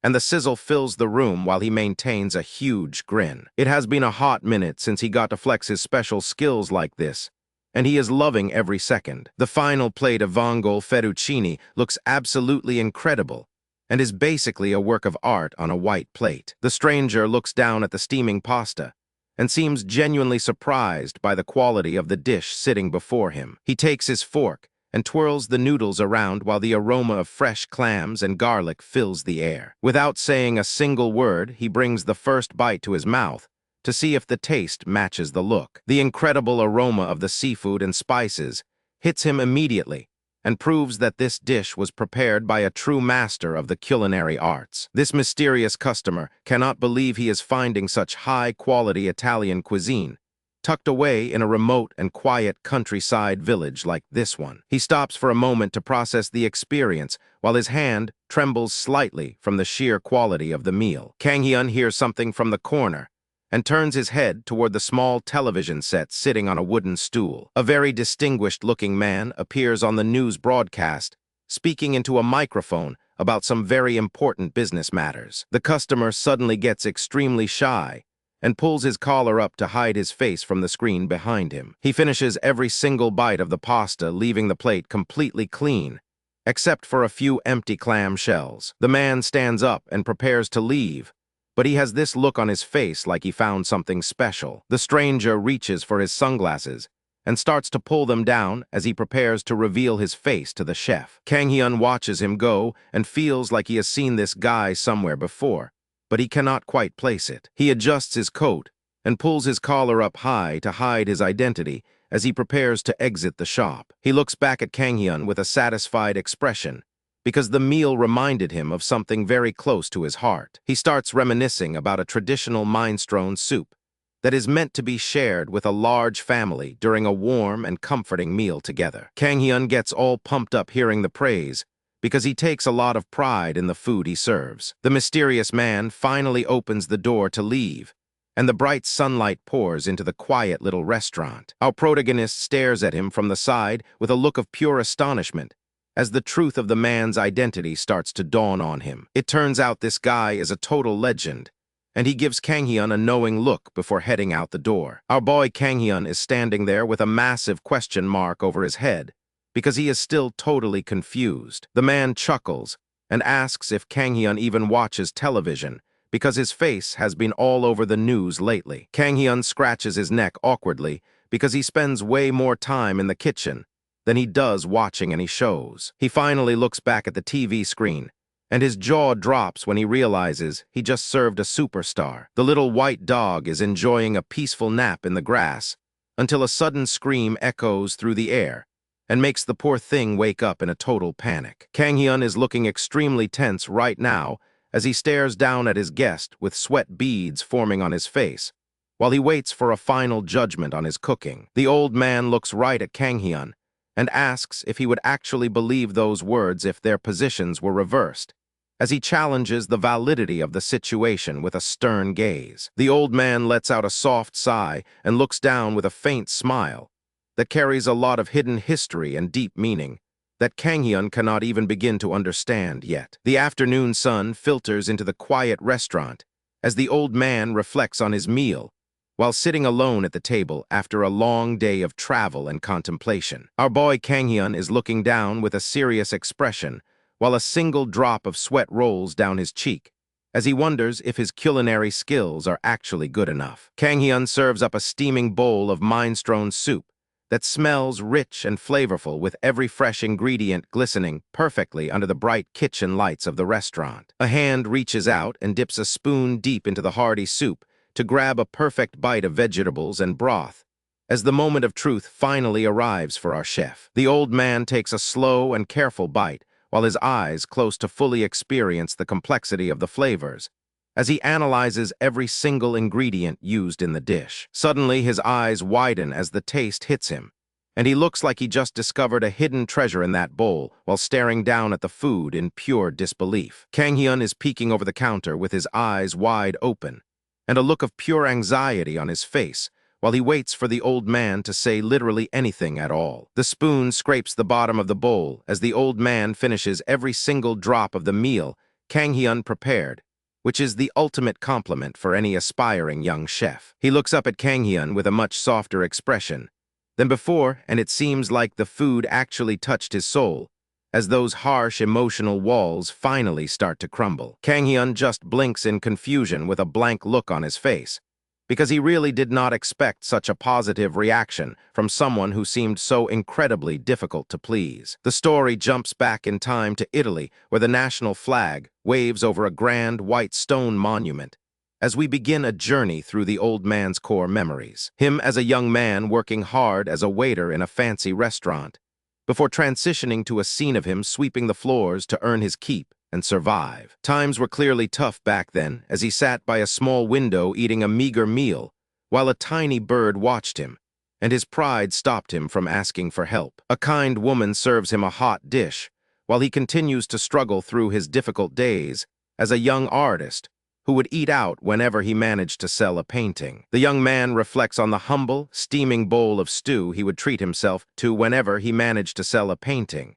and the sizzle fills the room while he maintains a huge grin. It has been a hot minute since he got to flex his special skills like this, and he is loving every second. The final plate of vongole fettuccine looks absolutely incredible and is basically a work of art on a white plate. The stranger looks down at the steaming pasta and seems genuinely surprised by the quality of the dish sitting before him. He takes his fork and twirls the noodles around while the aroma of fresh clams and garlic fills the air. Without saying a single word, he brings the first bite to his mouth to see if the taste matches the look. The incredible aroma of the seafood and spices hits him immediately and proves that this dish was prepared by a true master of the culinary arts. This mysterious customer cannot believe he is finding such high-quality Italian cuisine, tucked away in a remote and quiet countryside village like this one. He stops for a moment to process the experience while his hand trembles slightly from the sheer quality of the meal. Kang Hyun hears something from the corner and turns his head toward the small television set sitting on a wooden stool. A very distinguished-looking man appears on the news broadcast, speaking into a microphone about some very important business matters. The customer suddenly gets extremely shy and pulls his collar up to hide his face from the screen behind him. He finishes every single bite of the pasta, leaving the plate completely clean, except for a few empty clam shells. The man stands up and prepares to leave, but he has this look on his face like he found something special. The stranger reaches for his sunglasses and starts to pull them down as he prepares to reveal his face to the chef. Kang Hyun watches him go and feels like he has seen this guy somewhere before, but he cannot quite place it. He adjusts his coat and pulls his collar up high to hide his identity as he prepares to exit the shop. He looks back at Kang Hyun with a satisfied expression, because the meal reminded him of something very close to his heart. He starts reminiscing about a traditional minestrone soup that is meant to be shared with a large family during a warm and comforting meal together. Kang Hyun gets all pumped up hearing the praise because he takes a lot of pride in the food he serves. The mysterious man finally opens the door to leave, and the bright sunlight pours into the quiet little restaurant. Our protagonist stares at him from the side with a look of pure astonishment as the truth of the man's identity starts to dawn on him. It turns out this guy is a total legend, and he gives Kang Hyun a knowing look before heading out the door. Our boy Kang Hyun is standing there with a massive question mark over his head because he is still totally confused. The man chuckles and asks if Kang Hyun even watches television because his face has been all over the news lately. Kang Hyun scratches his neck awkwardly because he spends way more time in the kitchen than he does watching any shows. He finally looks back at the TV screen, and his jaw drops when he realizes he just served a superstar. The little white dog is enjoying a peaceful nap in the grass until a sudden scream echoes through the air and makes the poor thing wake up in a total panic. Kang Hyun is looking extremely tense right now as he stares down at his guest with sweat beads forming on his face, while he waits for a final judgment on his cooking. The old man looks right at Kang Hyun and asks if he would actually believe those words if their positions were reversed, as he challenges the validity of the situation with a stern gaze. The old man lets out a soft sigh and looks down with a faint smile that carries a lot of hidden history and deep meaning that Kang Hyun cannot even begin to understand yet. The afternoon sun filters into the quiet restaurant as the old man reflects on his meal while sitting alone at the table after a long day of travel and contemplation. Our boy Kang Hyun is looking down with a serious expression while a single drop of sweat rolls down his cheek as he wonders if his culinary skills are actually good enough. Kang Hyun serves up a steaming bowl of minestrone soup that smells rich and flavorful with every fresh ingredient glistening perfectly under the bright kitchen lights of the restaurant. A hand reaches out and dips a spoon deep into the hearty soup to grab a perfect bite of vegetables and broth, as the moment of truth finally arrives for our chef. The old man takes a slow and careful bite, while his eyes close to fully experience the complexity of the flavors, as he analyzes every single ingredient used in the dish. Suddenly, his eyes widen as the taste hits him, and he looks like he just discovered a hidden treasure in that bowl while staring down at the food in pure disbelief. Kang Hyun is peeking over the counter with his eyes wide open, and a look of pure anxiety on his face, while he waits for the old man to say literally anything at all. The spoon scrapes the bottom of the bowl as the old man finishes every single drop of the meal, Kang Hyun prepared, which is the ultimate compliment for any aspiring young chef. He looks up at Kang Hyun with a much softer expression than before, and it seems like the food actually touched his soul, as those harsh emotional walls finally start to crumble. Kang Hyun just blinks in confusion with a blank look on his face, because he really did not expect such a positive reaction from someone who seemed so incredibly difficult to please. The story jumps back in time to Italy, where the national flag waves over a grand white stone monument, as we begin a journey through the old man's core memories. Him as a young man working hard as a waiter in a fancy restaurant, before transitioning to a scene of him sweeping the floors to earn his keep and survive. Times were clearly tough back then, as he sat by a small window eating a meager meal, while a tiny bird watched him, and his pride stopped him from asking for help. A kind woman serves him a hot dish, while he continues to struggle through his difficult days as a young artist who would eat out whenever he managed to sell a painting. The young man reflects on the humble, steaming bowl of stew he would treat himself to whenever he managed to sell a painting.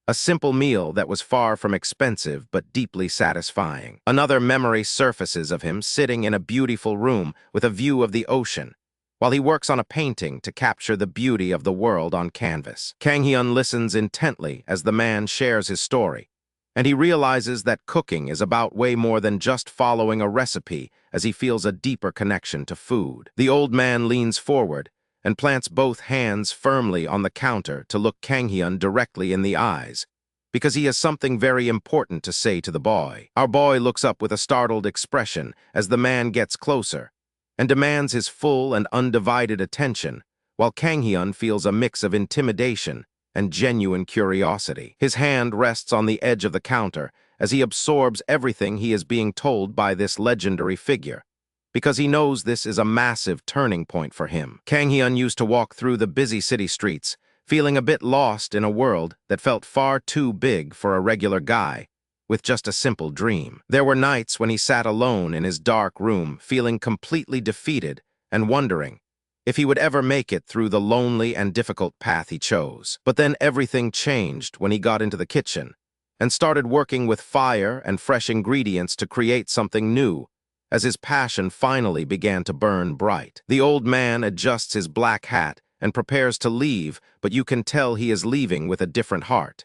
A simple meal that was far from expensive but deeply satisfying. Another memory surfaces of him sitting in a beautiful room with a view of the ocean, while he works on a painting to capture the beauty of the world on canvas. Kang Hyun listens intently as the man shares his story, and he realizes that cooking is about way more than just following a recipe, as he feels a deeper connection to food. The old man leans forward and plants both hands firmly on the counter to look Kang Hyun directly in the eyes, because he has something very important to say to the boy. Our boy looks up with a startled expression as the man gets closer and demands his full and undivided attention, while Kang Hyun feels a mix of intimidation and genuine curiosity. His hand rests on the edge of the counter as he absorbs everything he is being told by this legendary figure, because he knows this is a massive turning point for him. Kang Hyun used to walk through the busy city streets, feeling a bit lost in a world that felt far too big for a regular guy with just a simple dream. There were nights when he sat alone in his dark room, feeling completely defeated and wondering if he would ever make it through the lonely and difficult path he chose. But then everything changed when he got into the kitchen and started working with fire and fresh ingredients to create something new, as his passion finally began to burn bright. The old man adjusts his black hat and prepares to leave, but you can tell he is leaving with a different heart.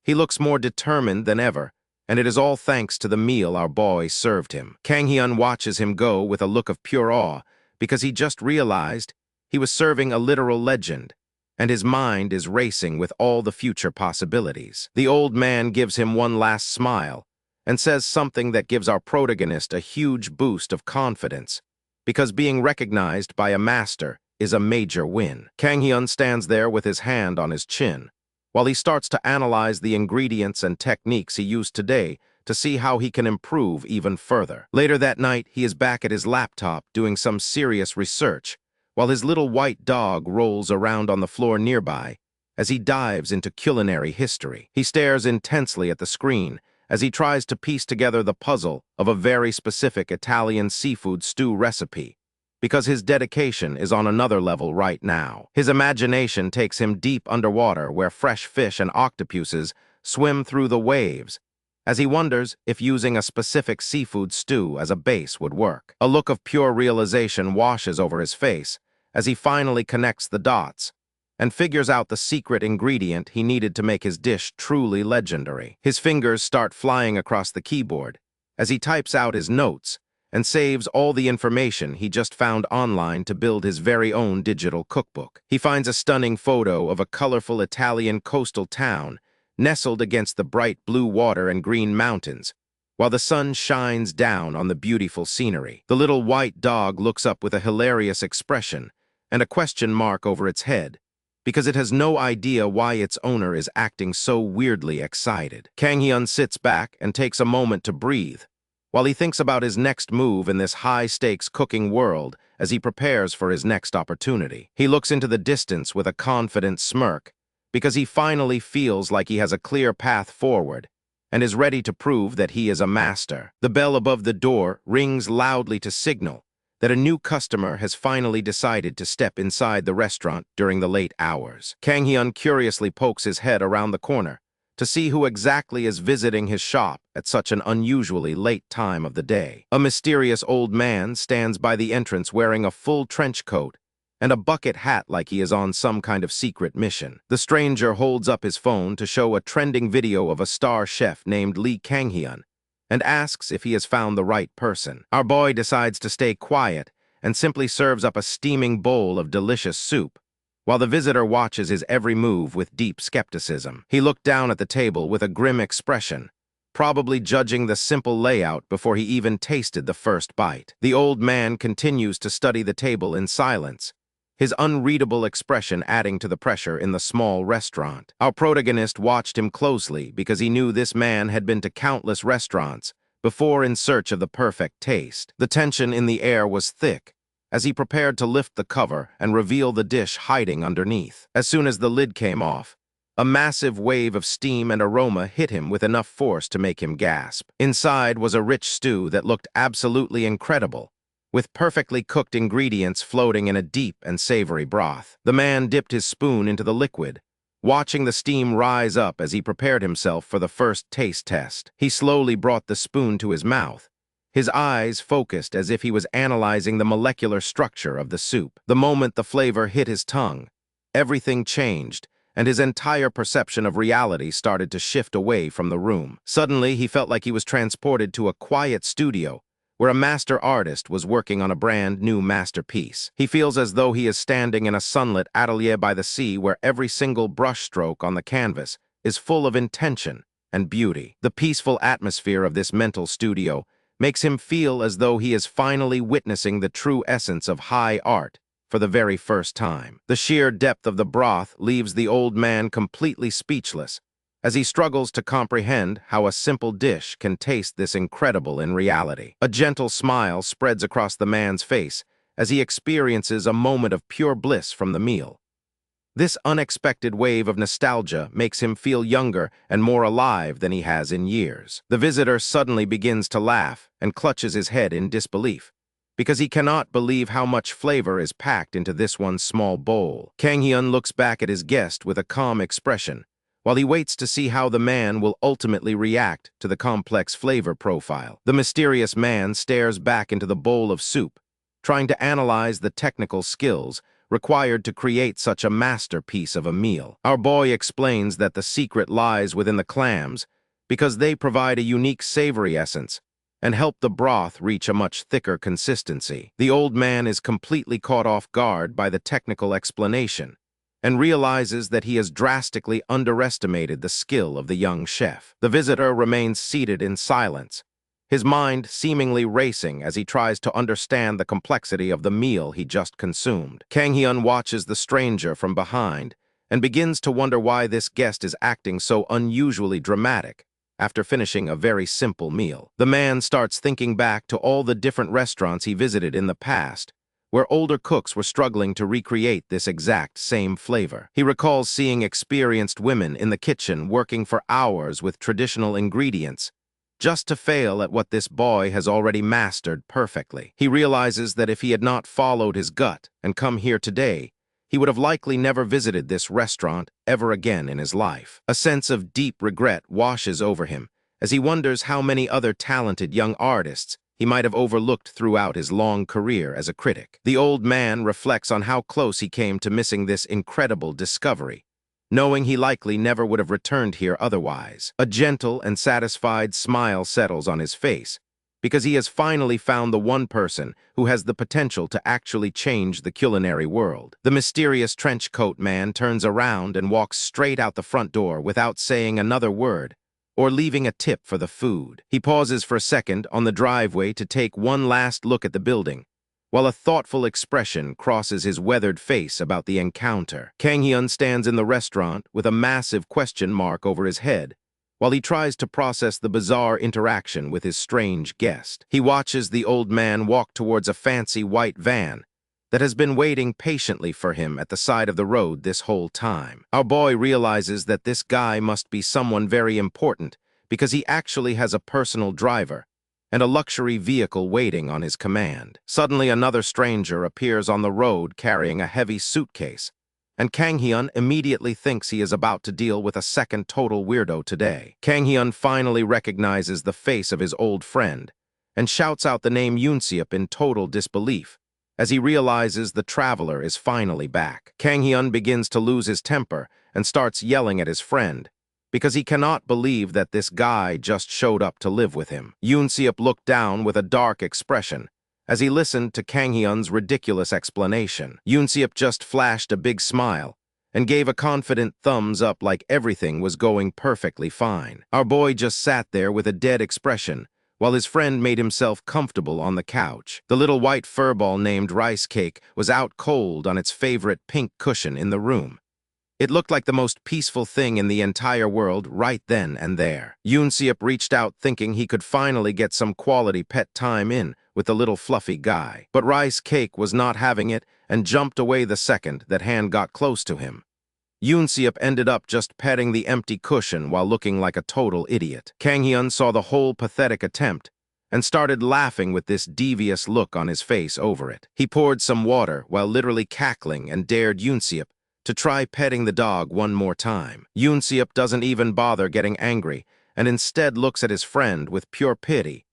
He looks more determined than ever, and it is all thanks to the meal our boy served him. Kang Hyun watches him go with a look of pure awe, because he just realized he was serving a literal legend, and his mind is racing with all the future possibilities. The old man gives him one last smile and says something that gives our protagonist a huge boost of confidence, because being recognized by a master is a major win. Kang Hyun stands there with his hand on his chin, while he starts to analyze the ingredients and techniques he used today to see how he can improve even further. Later that night, he is back at his laptop doing some serious research, while his little white dog rolls around on the floor nearby as he dives into culinary history. He stares intensely at the screen as he tries to piece together the puzzle of a very specific Italian seafood stew recipe, because his dedication is on another level right now. His imagination takes him deep underwater where fresh fish and octopuses swim through the waves, as he wonders if using a specific seafood stew as a base would work. A look of pure realization washes over his face as he finally connects the dots and figures out the secret ingredient he needed to make his dish truly legendary. His fingers start flying across the keyboard as he types out his notes and saves all the information he just found online to build his very own digital cookbook. He finds a stunning photo of a colorful Italian coastal town nestled against the bright blue water and green mountains, while the sun shines down on the beautiful scenery. The little white dog looks up with a hilarious expression and a question mark over its head, because it has no idea why its owner is acting so weirdly excited. Kang Hyun sits back and takes a moment to breathe, while he thinks about his next move in this high-stakes cooking world as he prepares for his next opportunity. He looks into the distance with a confident smirk, because he finally feels like he has a clear path forward and is ready to prove that he is a master. The bell above the door rings loudly to signal that a new customer has finally decided to step inside the restaurant during the late hours. Kang Hyun curiously pokes his head around the corner to see who exactly is visiting his shop at such an unusually late time of the day. A mysterious old man stands by the entrance wearing a full trench coat and a bucket hat like he is on some kind of secret mission. The stranger holds up his phone to show a trending video of a star chef named Lee Kang-hyun and asks if he has found the right person. Our boy decides to stay quiet and simply serves up a steaming bowl of delicious soup, while the visitor watches his every move with deep skepticism. He looked down at the table with a grim expression, probably judging the simple layout before he even tasted the first bite. The old man continues to study the table in silence, his unreadable expression adding to the pressure in the small restaurant. Our protagonist watched him closely because he knew this man had been to countless restaurants before in search of the perfect taste. The tension in the air was thick as he prepared to lift the cover and reveal the dish hiding underneath. As soon as the lid came off, a massive wave of steam and aroma hit him with enough force to make him gasp. Inside was a rich stew that looked absolutely incredible, with perfectly cooked ingredients floating in a deep and savory broth. The man dipped his spoon into the liquid, watching the steam rise up as he prepared himself for the first taste test. He slowly brought the spoon to his mouth, his eyes focused as if he was analyzing the molecular structure of the soup. The moment the flavor hit his tongue, everything changed, and his entire perception of reality started to shift away from the room. Suddenly, he felt like he was transported to a quiet studio where a master artist was working on a brand new masterpiece. He feels as though he is standing in a sunlit atelier by the sea where every single brushstroke on the canvas is full of intention and beauty. The peaceful atmosphere of this mental studio makes him feel as though he is finally witnessing the true essence of high art for the very first time. The sheer depth of the broth leaves the old man completely speechless, as he struggles to comprehend how a simple dish can taste this incredible in reality. A gentle smile spreads across the man's face as he experiences a moment of pure bliss from the meal. This unexpected wave of nostalgia makes him feel younger and more alive than he has in years. The visitor suddenly begins to laugh and clutches his head in disbelief, because he cannot believe how much flavor is packed into this one small bowl. Kang-hyun looks back at his guest with a calm expression, while he waits to see how the man will ultimately react to the complex flavor profile. The mysterious man stares back into the bowl of soup, trying to analyze the technical skills required to create such a masterpiece of a meal. Our boy explains that the secret lies within the clams because they provide a unique savory essence and help the broth reach a much thicker consistency. The old man is completely caught off guard by the technical explanation and realizes that he has drastically underestimated the skill of the young chef. The visitor remains seated in silence, his mind seemingly racing as he tries to understand the complexity of the meal he just consumed. Kang-hyun watches the stranger from behind and begins to wonder why this guest is acting so unusually dramatic after finishing a very simple meal. The man starts thinking back to all the different restaurants he visited in the past, where older cooks were struggling to recreate this exact same flavor. He recalls seeing experienced women in the kitchen working for hours with traditional ingredients, just to fail at what this boy has already mastered perfectly. He realizes that if he had not followed his gut and come here today, he would have likely never visited this restaurant ever again in his life. A sense of deep regret washes over him as he wonders how many other talented young artists he might have overlooked throughout his long career as a critic. The old man reflects on how close he came to missing this incredible discovery, knowing he likely never would have returned here otherwise. A gentle and satisfied smile settles on his face, because he has finally found the one person who has the potential to actually change the culinary world. The mysterious trench coat man turns around and walks straight out the front door without saying another word or leaving a tip for the food. He pauses for a second on the driveway to take one last look at the building, while a thoughtful expression crosses his weathered face about the encounter. Kang-hyun stands in the restaurant with a massive question mark over his head, while he tries to process the bizarre interaction with his strange guest. He watches the old man walk towards a fancy white van that has been waiting patiently for him at the side of the road this whole time. Our boy realizes that this guy must be someone very important because he actually has a personal driver and a luxury vehicle waiting on his command. Suddenly, another stranger appears on the road carrying a heavy suitcase, and Kang Hyun immediately thinks he is about to deal with a second total weirdo today. Kang Hyun finally recognizes the face of his old friend and shouts out the name Yoonseop in total disbelief as he realizes the traveler is finally back. Kang Hyun begins to lose his temper and starts yelling at his friend because he cannot believe that this guy just showed up to live with him. Yoonseop looked down with a dark expression as he listened to Kang Hyun's ridiculous explanation. Yoonseop just flashed a big smile and gave a confident thumbs up like everything was going perfectly fine. Our boy just sat there with a dead expression while his friend made himself comfortable on the couch. The little white furball named Rice Cake was out cold on its favorite pink cushion in the room. It looked like the most peaceful thing in the entire world right then and there. Yoonseop reached out thinking he could finally get some quality pet time in with the little fluffy guy. But Rice Cake was not having it and jumped away the second that hand got close to him. Yoonseop ended up just petting the empty cushion while looking like a total idiot. Kang Hyun saw the whole pathetic attempt and started laughing with this devious look on his face over it. He poured some water while literally cackling and dared Yoonseop to try petting the dog one more time. Yoonseop doesn't even bother getting angry and instead looks at his friend with pure pity,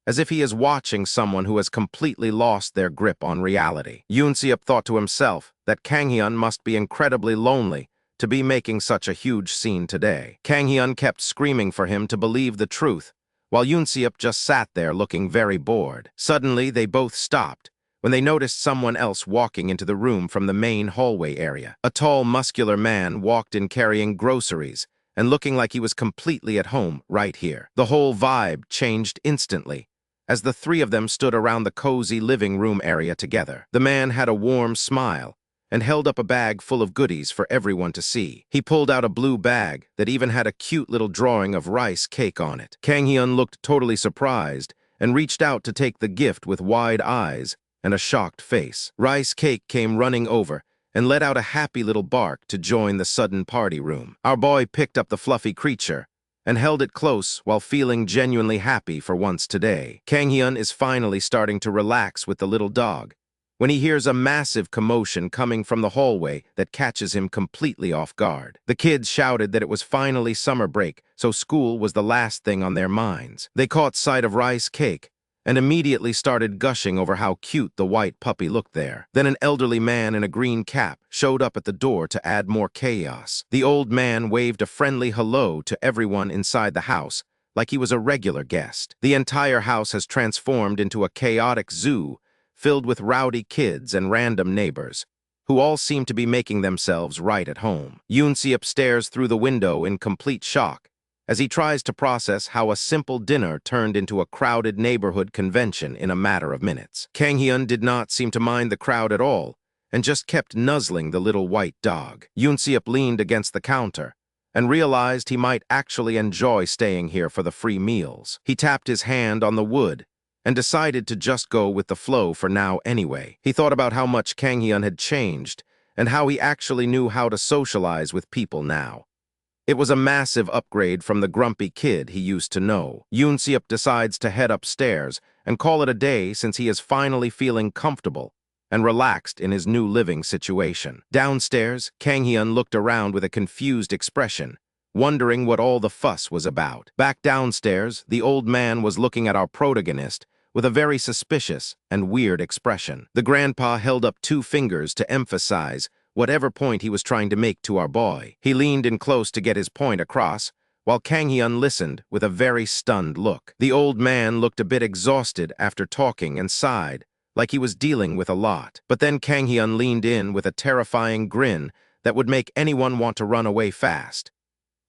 as if he is watching someone who has completely lost their grip on reality. Yoonseop thought to himself that Kang Hyun must be incredibly lonely to be making such a huge scene today. Kang Hyun kept screaming for him to believe the truth, while Yoonseop just sat there looking very bored. Suddenly, they both stopped when they noticed someone else walking into the room from the main hallway area. A tall, muscular man walked in carrying groceries and looking like he was completely at home right here. The whole vibe changed instantly as the three of them stood around the cozy living room area together. The man had a warm smile and held up a bag full of goodies for everyone to see. He pulled out a blue bag that even had a cute little drawing of Rice Cake on it. Kang Hyun looked totally surprised and reached out to take the gift with wide eyes and a shocked face. Rice Cake came running over and let out a happy little bark to join the sudden party room. Our boy picked up the fluffy creature and held it close while feeling genuinely happy for once today. Kang Hyun is finally starting to relax with the little dog when he hears a massive commotion coming from the hallway that catches him completely off guard. The kids shouted that it was finally summer break, so school was the last thing on their minds. They caught sight of Rice Cake and immediately started gushing over how cute the white puppy looked there. Then an elderly man in a green cap showed up at the door to add more chaos. The old man waved a friendly hello to everyone inside the house, like he was a regular guest. The entire house has transformed into a chaotic zoo filled with rowdy kids and random neighbors, who all seem to be making themselves right at home. Yoonseop stares through the window in complete shock as he tries to process how a simple dinner turned into a crowded neighborhood convention in a matter of minutes. Kang Hyun did not seem to mind the crowd at all and just kept nuzzling the little white dog. Yoonseop leaned against the counter and realized he might actually enjoy staying here for the free meals. He tapped his hand on the wood and decided to just go with the flow for now anyway. He thought about how much Kang Hyun had changed and how he actually knew how to socialize with people now. It was a massive upgrade from the grumpy kid he used to know. Yoonseop decides to head upstairs and call it a day since he is finally feeling comfortable and relaxed in his new living situation. Downstairs, Kang Hyun looked around with a confused expression, wondering what all the fuss was about. Back downstairs, the old man was looking at our protagonist with a very suspicious and weird expression. The grandpa held up two fingers to emphasize whatever point he was trying to make to our boy. He leaned in close to get his point across, while Kang Hyun listened with a very stunned look. The old man looked a bit exhausted after talking and sighed, like he was dealing with a lot. But then Kang Hyun leaned in with a terrifying grin that would make anyone want to run away fast.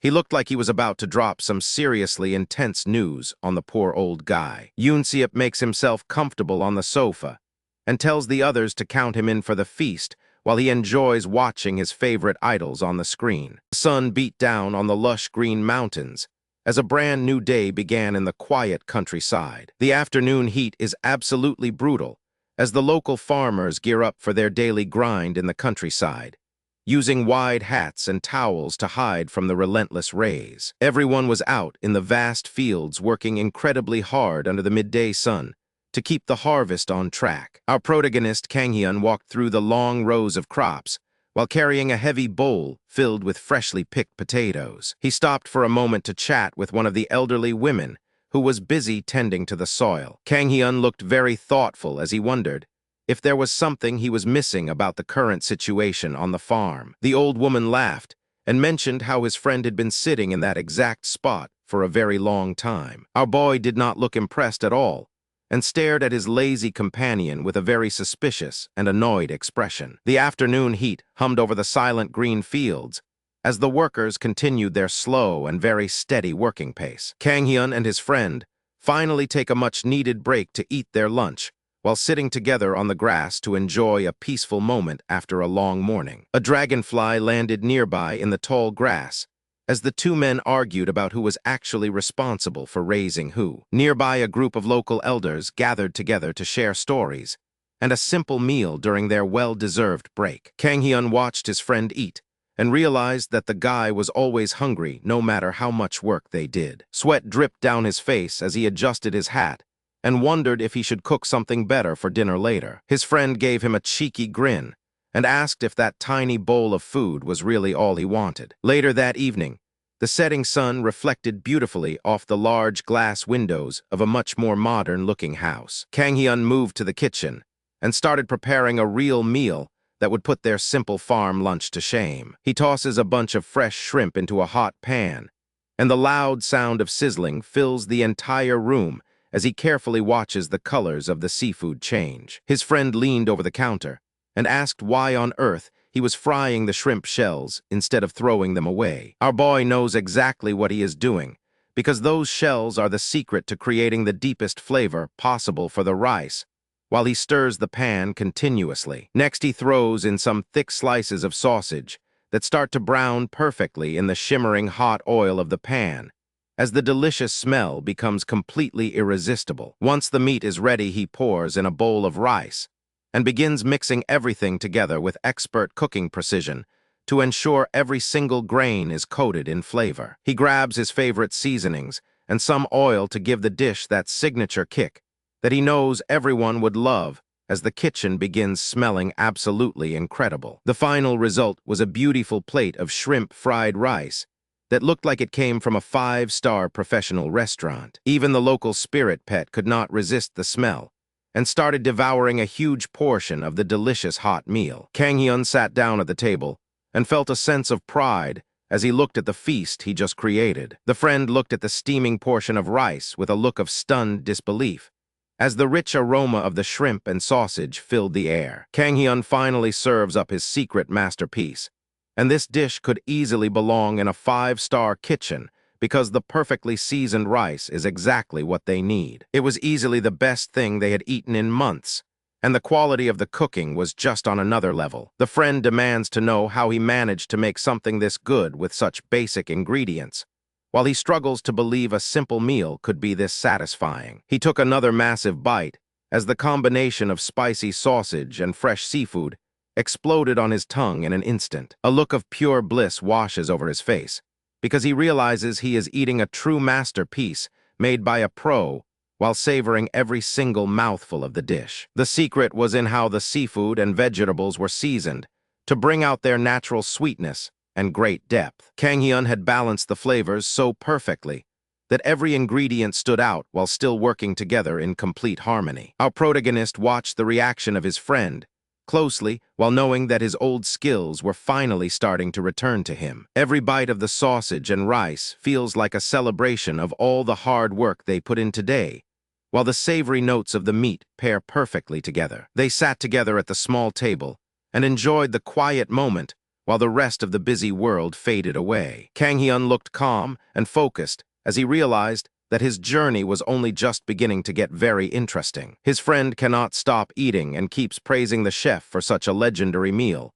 He looked like he was about to drop some seriously intense news on the poor old guy. Yoonseop makes himself comfortable on the sofa and tells the others to count him in for the feast while he enjoys watching his favorite idols on the screen. The sun beat down on the lush green mountains as a brand new day began in the quiet countryside. The afternoon heat is absolutely brutal as the local farmers gear up for their daily grind in the countryside, using wide hats and towels to hide from the relentless rays. Everyone was out in the vast fields working incredibly hard under the midday sun to keep the harvest on track. Our protagonist, Kang Hyun, walked through the long rows of crops while carrying a heavy bowl filled with freshly picked potatoes. He stopped for a moment to chat with one of the elderly women who was busy tending to the soil. Kang Hyun looked very thoughtful as he wondered if there was something he was missing about the current situation on the farm. The old woman laughed and mentioned how his friend had been sitting in that exact spot for a very long time. Our boy did not look impressed at all and stared at his lazy companion with a very suspicious and annoyed expression. The afternoon heat hummed over the silent green fields as the workers continued their slow and very steady working pace. Kang Hyun and his friend finally take a much-needed break to eat their lunch while sitting together on the grass to enjoy a peaceful moment after a long morning. A dragonfly landed nearby in the tall grass as the two men argued about who was actually responsible for raising who. Nearby, a group of local elders gathered together to share stories and a simple meal during their well-deserved break. Kang Hyun watched his friend eat and realized that the guy was always hungry no matter how much work they did. Sweat dripped down his face as he adjusted his hat and wondered if he should cook something better for dinner later. His friend gave him a cheeky grin and asked if that tiny bowl of food was really all he wanted. Later that evening, the setting sun reflected beautifully off the large glass windows of a much more modern-looking house. Kang Hyun moved to the kitchen and started preparing a real meal that would put their simple farm lunch to shame. He tosses a bunch of fresh shrimp into a hot pan, and the loud sound of sizzling fills the entire room as he carefully watches the colors of the seafood change. His friend leaned over the counter and asked why on earth he was frying the shrimp shells instead of throwing them away. Our boy knows exactly what he is doing, because those shells are the secret to creating the deepest flavor possible for the rice, while he stirs the pan continuously. Next, he throws in some thick slices of sausage that start to brown perfectly in the shimmering hot oil of the pan, as the delicious smell becomes completely irresistible. Once the meat is ready, he pours in a bowl of rice and begins mixing everything together with expert cooking precision to ensure every single grain is coated in flavor. He grabs his favorite seasonings and some oil to give the dish that signature kick that he knows everyone would love as the kitchen begins smelling absolutely incredible. The final result was a beautiful plate of shrimp fried rice that looked like it came from a 5-star professional restaurant. Even the local spirit pet could not resist the smell and started devouring a huge portion of the delicious hot meal. Kang Hyun sat down at the table and felt a sense of pride as he looked at the feast he just created. The friend looked at the steaming portion of rice with a look of stunned disbelief as the rich aroma of the shrimp and sausage filled the air. Kang Hyun finally serves up his secret masterpiece, and this dish could easily belong in a 5-star kitchen because the perfectly seasoned rice is exactly what they need. It was easily the best thing they had eaten in months, and the quality of the cooking was just on another level. The friend demands to know how he managed to make something this good with such basic ingredients, while he struggles to believe a simple meal could be this satisfying. He took another massive bite as the combination of spicy sausage and fresh seafood exploded on his tongue in an instant. A look of pure bliss washes over his face, because he realizes he is eating a true masterpiece made by a pro while savoring every single mouthful of the dish. The secret was in how the seafood and vegetables were seasoned to bring out their natural sweetness and great depth. Kang Hyun had balanced the flavors so perfectly that every ingredient stood out while still working together in complete harmony. Our protagonist watched the reaction of his friend closely while knowing that his old skills were finally starting to return to him. Every bite of the sausage and rice feels like a celebration of all the hard work they put in today, while the savory notes of the meat pair perfectly together. They sat together at the small table and enjoyed the quiet moment while the rest of the busy world faded away. Kang Hyun looked calm and focused as he realized that his journey was only just beginning to get very interesting. His friend cannot stop eating and keeps praising the chef for such a legendary meal,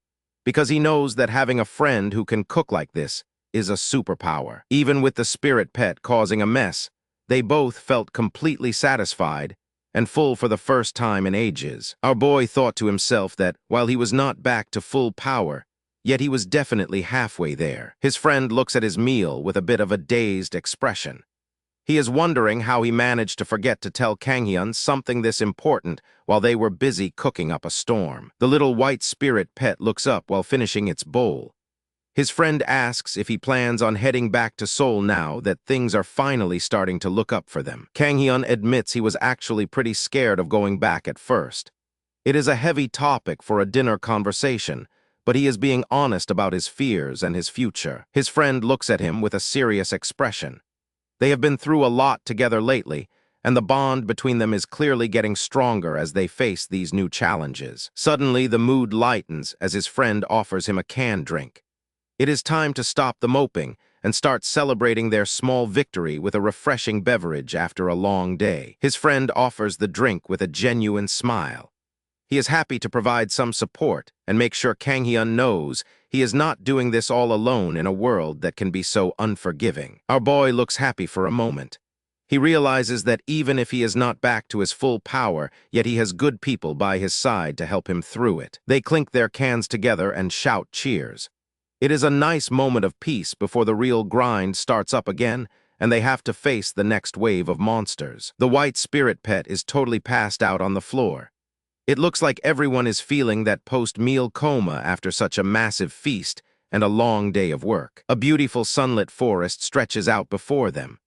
because he knows that having a friend who can cook like this is a superpower. Even with the spirit pet causing a mess, they both felt completely satisfied and full for the first time in ages. Our boy thought to himself that while he was not back to full power, yet he was definitely halfway there. His friend looks at his meal with a bit of a dazed expression, He is wondering how he managed to forget to tell Kanghyun something this important while they were busy cooking up a storm. The little white spirit pet looks up while finishing its bowl. His friend asks if he plans on heading back to Seoul now that things are finally starting to look up for them. Kanghyun admits he was actually pretty scared of going back at first. It is a heavy topic for a dinner conversation, but he is being honest about his fears and his future. His friend looks at him with a serious expression. They have been through a lot together lately, and the bond between them is clearly getting stronger as they face these new challenges. Suddenly, the mood lightens as his friend offers him a canned drink. It is time to stop the moping and start celebrating their small victory with a refreshing beverage after a long day. His friend offers the drink with a genuine smile. He is happy to provide some support and make sure Kanghyun knows he is not doing this all alone in a world that can be so unforgiving. Our boy looks happy for a moment. He realizes that even if he is not back to his full power, yet he has good people by his side to help him through it. They clink their cans together and shout cheers. It is a nice moment of peace before the real grind starts up again and they have to face the next wave of monsters. The white spirit pet is totally passed out on the floor. It looks like everyone is feeling that post-meal coma after such a massive feast and a long day of work. A beautiful sunlit forest stretches out before them.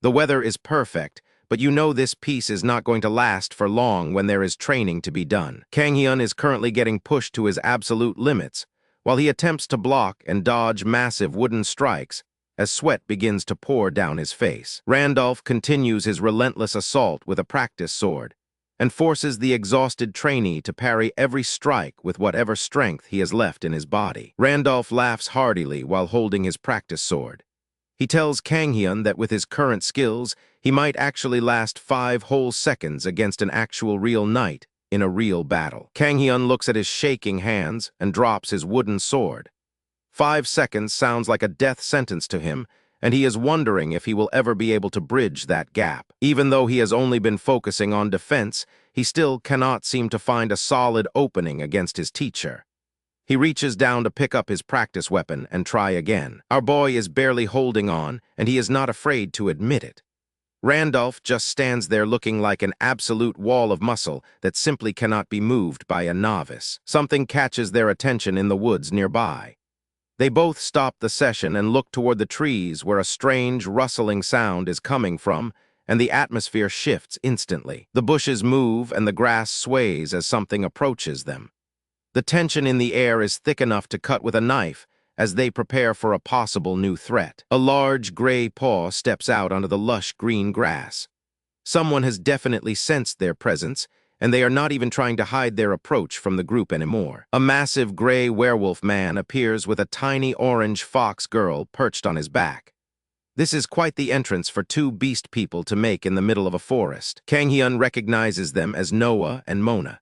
The weather is perfect, but you know this peace is not going to last for long when there is training to be done. Kanghyun is currently getting pushed to his absolute limits, while he attempts to block and dodge massive wooden strikes as sweat begins to pour down his face. Randolph continues his relentless assault with a practice sword, and forces the exhausted trainee to parry every strike with whatever strength he has left in his body. Randolph laughs heartily while holding his practice sword. He tells Kanghyun that with his current skills, he might actually last 5 whole seconds against an actual real knight in a real battle. Kanghyun looks at his shaking hands and drops his wooden sword. 5 seconds sounds like a death sentence to him, and he is wondering if he will ever be able to bridge that gap. Even though he has only been focusing on defense, he still cannot seem to find a solid opening against his teacher. He reaches down to pick up his practice weapon and try again. Our boy is barely holding on, and he is not afraid to admit it. Randolph just stands there looking like an absolute wall of muscle that simply cannot be moved by a novice. Something catches their attention in the woods nearby. They both stop the session and look toward the trees where a strange, rustling sound is coming from, and the atmosphere shifts instantly. The bushes move and the grass sways as something approaches them. The tension in the air is thick enough to cut with a knife as they prepare for a possible new threat. A large gray paw steps out onto the lush green grass. Someone has definitely sensed their presence, and they are not even trying to hide their approach from the group anymore. A massive gray werewolf man appears with a tiny orange fox girl perched on his back. This is quite the entrance for 2 beast people to make in the middle of a forest. Kanghyun recognizes them as Noah and Mona.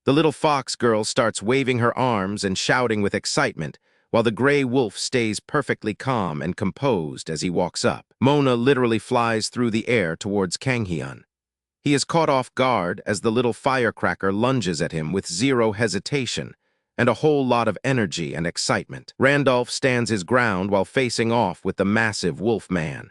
The little fox girl starts waving her arms and shouting with excitement, while the gray wolf stays perfectly calm and composed as he walks up. Mona literally flies through the air towards Kanghyun. He is caught off guard as the little firecracker lunges at him with zero hesitation and a whole lot of energy and excitement. Randolph stands his ground while facing off with the massive wolf man.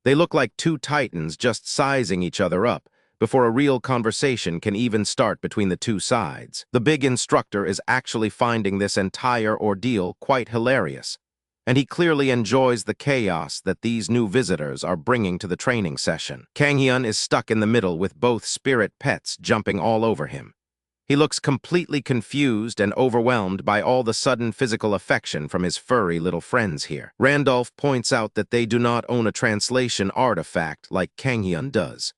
They look like 2 titans just sizing each other up before a real conversation can even start between the 2 sides. The big instructor is actually finding this entire ordeal quite hilarious, and he clearly enjoys the chaos that these new visitors are bringing to the training session. Kanghyun is stuck in the middle with both spirit pets jumping all over him. He looks completely confused and overwhelmed by all the sudden physical affection from his furry little friends here. Randolph points out that they do not own a translation artifact like Kanghyun does.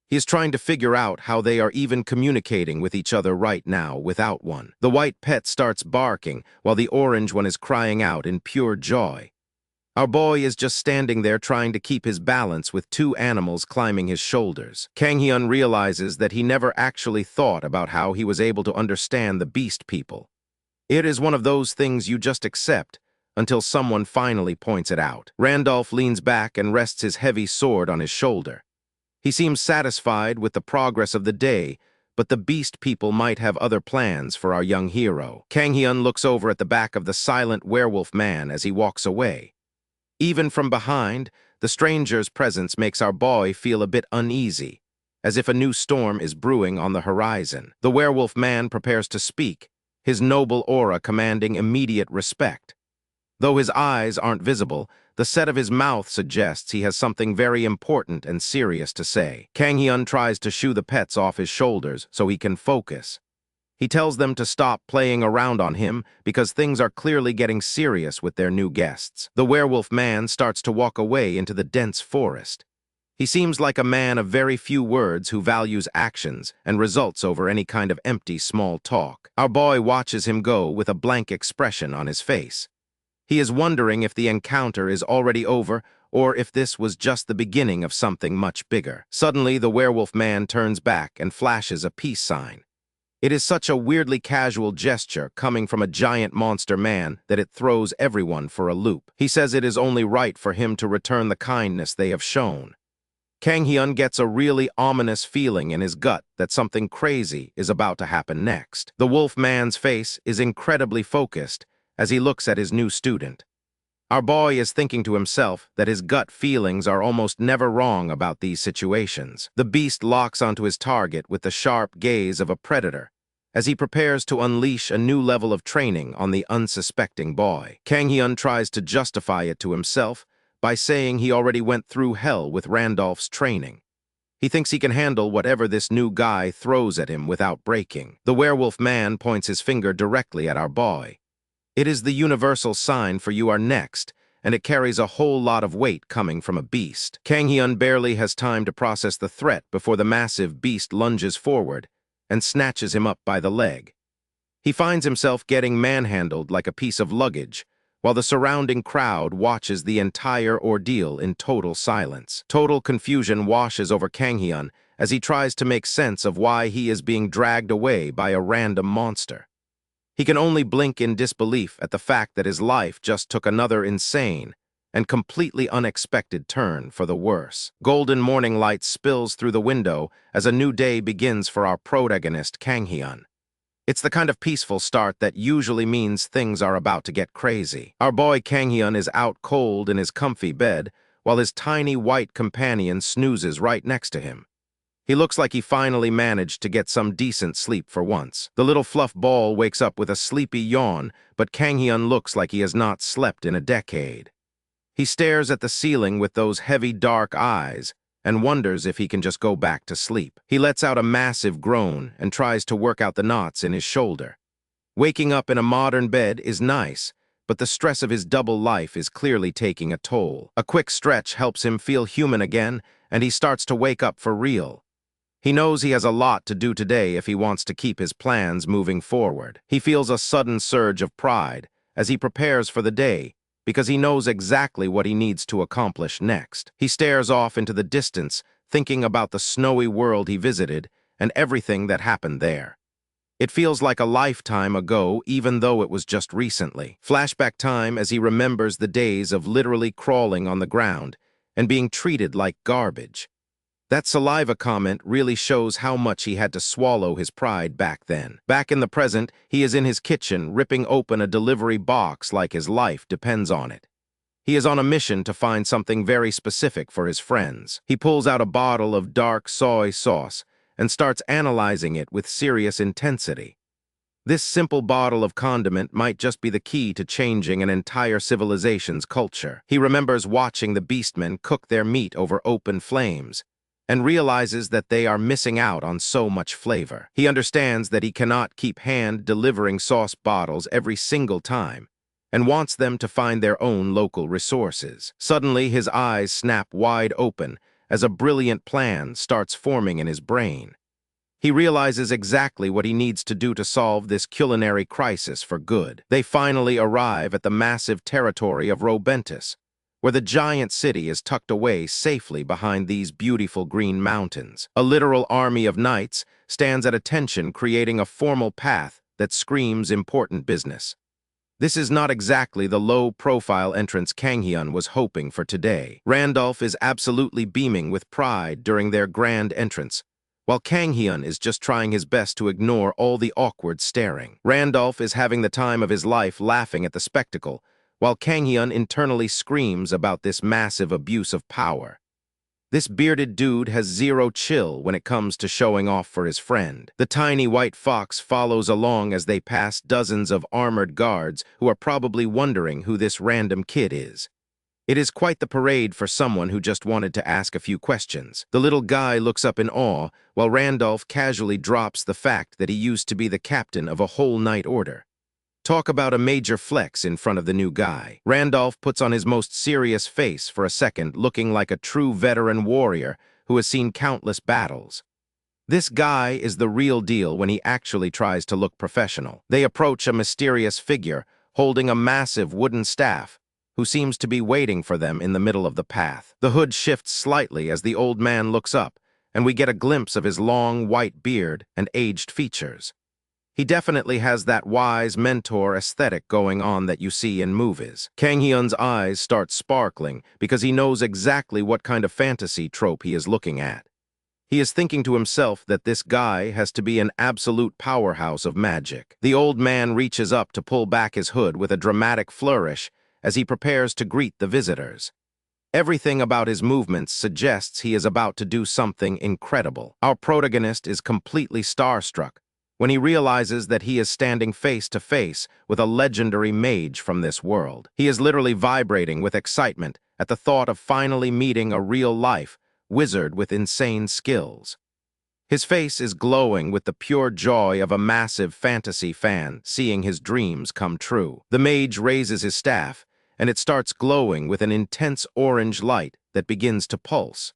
He is trying to figure out how they are even communicating with each other right now without one. The white pet starts barking, while the orange one is crying out in pure joy. Our boy is just standing there trying to keep his balance with 2 animals climbing his shoulders. Kanghyun realizes that he never actually thought about how he was able to understand the beast people. It is one of those things you just accept until someone finally points it out. Randolph leans back and rests his heavy sword on his shoulder. He seems satisfied with the progress of the day, but the beast people might have other plans for our young hero. Kanghyun looks over at the back of the silent werewolf man as he walks away. Even from behind, The stranger's presence makes our boy feel a bit uneasy, as if a new storm is brewing on the horizon. The werewolf man prepares to speak, his noble aura commanding immediate respect. Though his eyes aren't visible, the set of his mouth suggests he has something very important and serious to say. Kang Hyun tries to shoo the pets off his shoulders so he can focus. He tells them to stop playing around on him because things are clearly getting serious with their new guests. The werewolf man starts to walk away into the dense forest. He seems like a man of very few words who values actions and results over any kind of empty small talk. Our boy watches him go with a blank expression on his face. He is wondering if the encounter is already over or if this was just the beginning of something much bigger. Suddenly, the werewolf man turns back and flashes a peace sign. It is such a weirdly casual gesture coming from a giant monster man that it throws everyone for a loop. He says it is only right for him to return the kindness they have shown. Kang Hyun gets a really ominous feeling in his gut that something crazy is about to happen next. The wolf man's face is incredibly focused as he looks at his new student. Our boy is thinking to himself that his gut feelings are almost never wrong about these situations. The beast locks onto his target with the sharp gaze of a predator as he prepares to unleash a new level of training on the unsuspecting boy. Kang Hyun tries to justify it to himself by saying he already went through hell with Randolph's training. He thinks he can handle whatever this new guy throws at him without breaking. The werewolf man points his finger directly at our boy. It is the universal sign for you are next, and it carries a whole lot of weight coming from a beast. Kang Hyun barely has time to process the threat before the massive beast lunges forward and snatches him up by the leg. He finds himself getting manhandled like a piece of luggage, while the surrounding crowd watches the entire ordeal in total silence. Total confusion washes over Kang Hyun as he tries to make sense of why he is being dragged away by a random monster. He can only blink in disbelief at the fact that his life just took another insane and completely unexpected turn for the worse. Golden morning light spills through the window as a new day begins for our protagonist, Kang Hyun. It's the kind of peaceful start that usually means things are about to get crazy. Our boy Kang Hyun is out cold in his comfy bed, while his tiny white companion snoozes right next to him. He looks like he finally managed to get some decent sleep for once. The little fluff ball wakes up with a sleepy yawn, but Kang Hyun looks like he has not slept in a decade. He stares at the ceiling with those heavy dark eyes and wonders if he can just go back to sleep. He lets out a massive groan and tries to work out the knots in his shoulder. Waking up in a modern bed is nice, but the stress of his double life is clearly taking a toll. A quick stretch helps him feel human again, and he starts to wake up for real. He knows he has a lot to do today if he wants to keep his plans moving forward. He feels a sudden surge of pride as he prepares for the day, because he knows exactly what he needs to accomplish next. He stares off into the distance, thinking about the snowy world he visited and everything that happened there. It feels like a lifetime ago, even though it was just recently. Flashback time as he remembers the days of literally crawling on the ground and being treated like garbage. That saliva comment really shows how much he had to swallow his pride back then. Back in the present, he is in his kitchen, ripping open a delivery box like his life depends on it. He is on a mission to find something very specific for his friends. He pulls out a bottle of dark soy sauce and starts analyzing it with serious intensity. This simple bottle of condiment might just be the key to changing an entire civilization's culture. He remembers watching the beastmen cook their meat over open flames, and realizes that they are missing out on so much flavor. He understands that he cannot keep hand-delivering sauce bottles every single time, and wants them to find their own local resources. Suddenly, his eyes snap wide open as a brilliant plan starts forming in his brain. He realizes exactly what he needs to do to solve this culinary crisis for good. They finally arrive at the massive territory of Robentis, where the giant city is tucked away safely behind these beautiful green mountains. A literal army of knights stands at attention, creating a formal path that screams important business. This is not exactly the low-profile entrance Kang Hyun was hoping for today. Randolph is absolutely beaming with pride during their grand entrance, while Kang Hyun is just trying his best to ignore all the awkward staring. Randolph is having the time of his life laughing at the spectacle, while Kang Hyun internally screams about this massive abuse of power. This bearded dude has zero chill when it comes to showing off for his friend. The tiny white fox follows along as they pass dozens of armored guards who are probably wondering who this random kid is. It is quite the parade for someone who just wanted to ask a few questions. The little guy looks up in awe, while Randolph casually drops the fact that he used to be the captain of a whole night order. Talk about a major flex in front of the new guy. Randolph puts on his most serious face for a second, looking like a true veteran warrior who has seen countless battles. This guy is the real deal when he actually tries to look professional. They approach a mysterious figure holding a massive wooden staff, who seems to be waiting for them in the middle of the path. The hood shifts slightly as the old man looks up, and we get a glimpse of his long white beard and aged features. He definitely has that wise mentor aesthetic going on that you see in movies. Kang Hyun's eyes start sparkling because he knows exactly what kind of fantasy trope he is looking at. He is thinking to himself that this guy has to be an absolute powerhouse of magic. The old man reaches up to pull back his hood with a dramatic flourish as he prepares to greet the visitors. Everything about his movements suggests he is about to do something incredible. Our protagonist is completely starstruck when he realizes that he is standing face to face with a legendary mage from this world. He is literally vibrating with excitement at the thought of finally meeting a real-life wizard with insane skills. His face is glowing with the pure joy of a massive fantasy fan seeing his dreams come true. The mage raises his staff, and it starts glowing with an intense orange light that begins to pulse.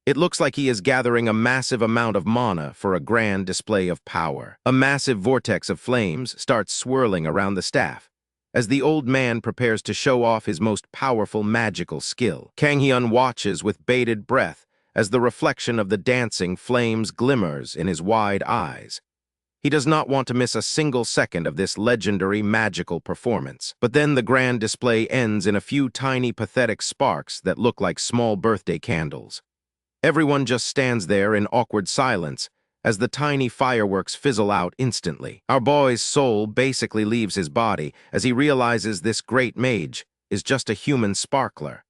It looks like he is gathering a massive amount of mana for a grand display of power. A massive vortex of flames starts swirling around the staff as the old man prepares to show off his most powerful magical skill. Kang Hyun watches with bated breath as the reflection of the dancing flames glimmers in his wide eyes. He does not want to miss a single second of this legendary magical performance. But then the grand display ends in a few tiny pathetic sparks that look like small birthday candles. Everyone just stands there in awkward silence as the tiny fireworks fizzle out instantly. Our boy's soul basically leaves his body as he realizes this great mage is just a human sparkler.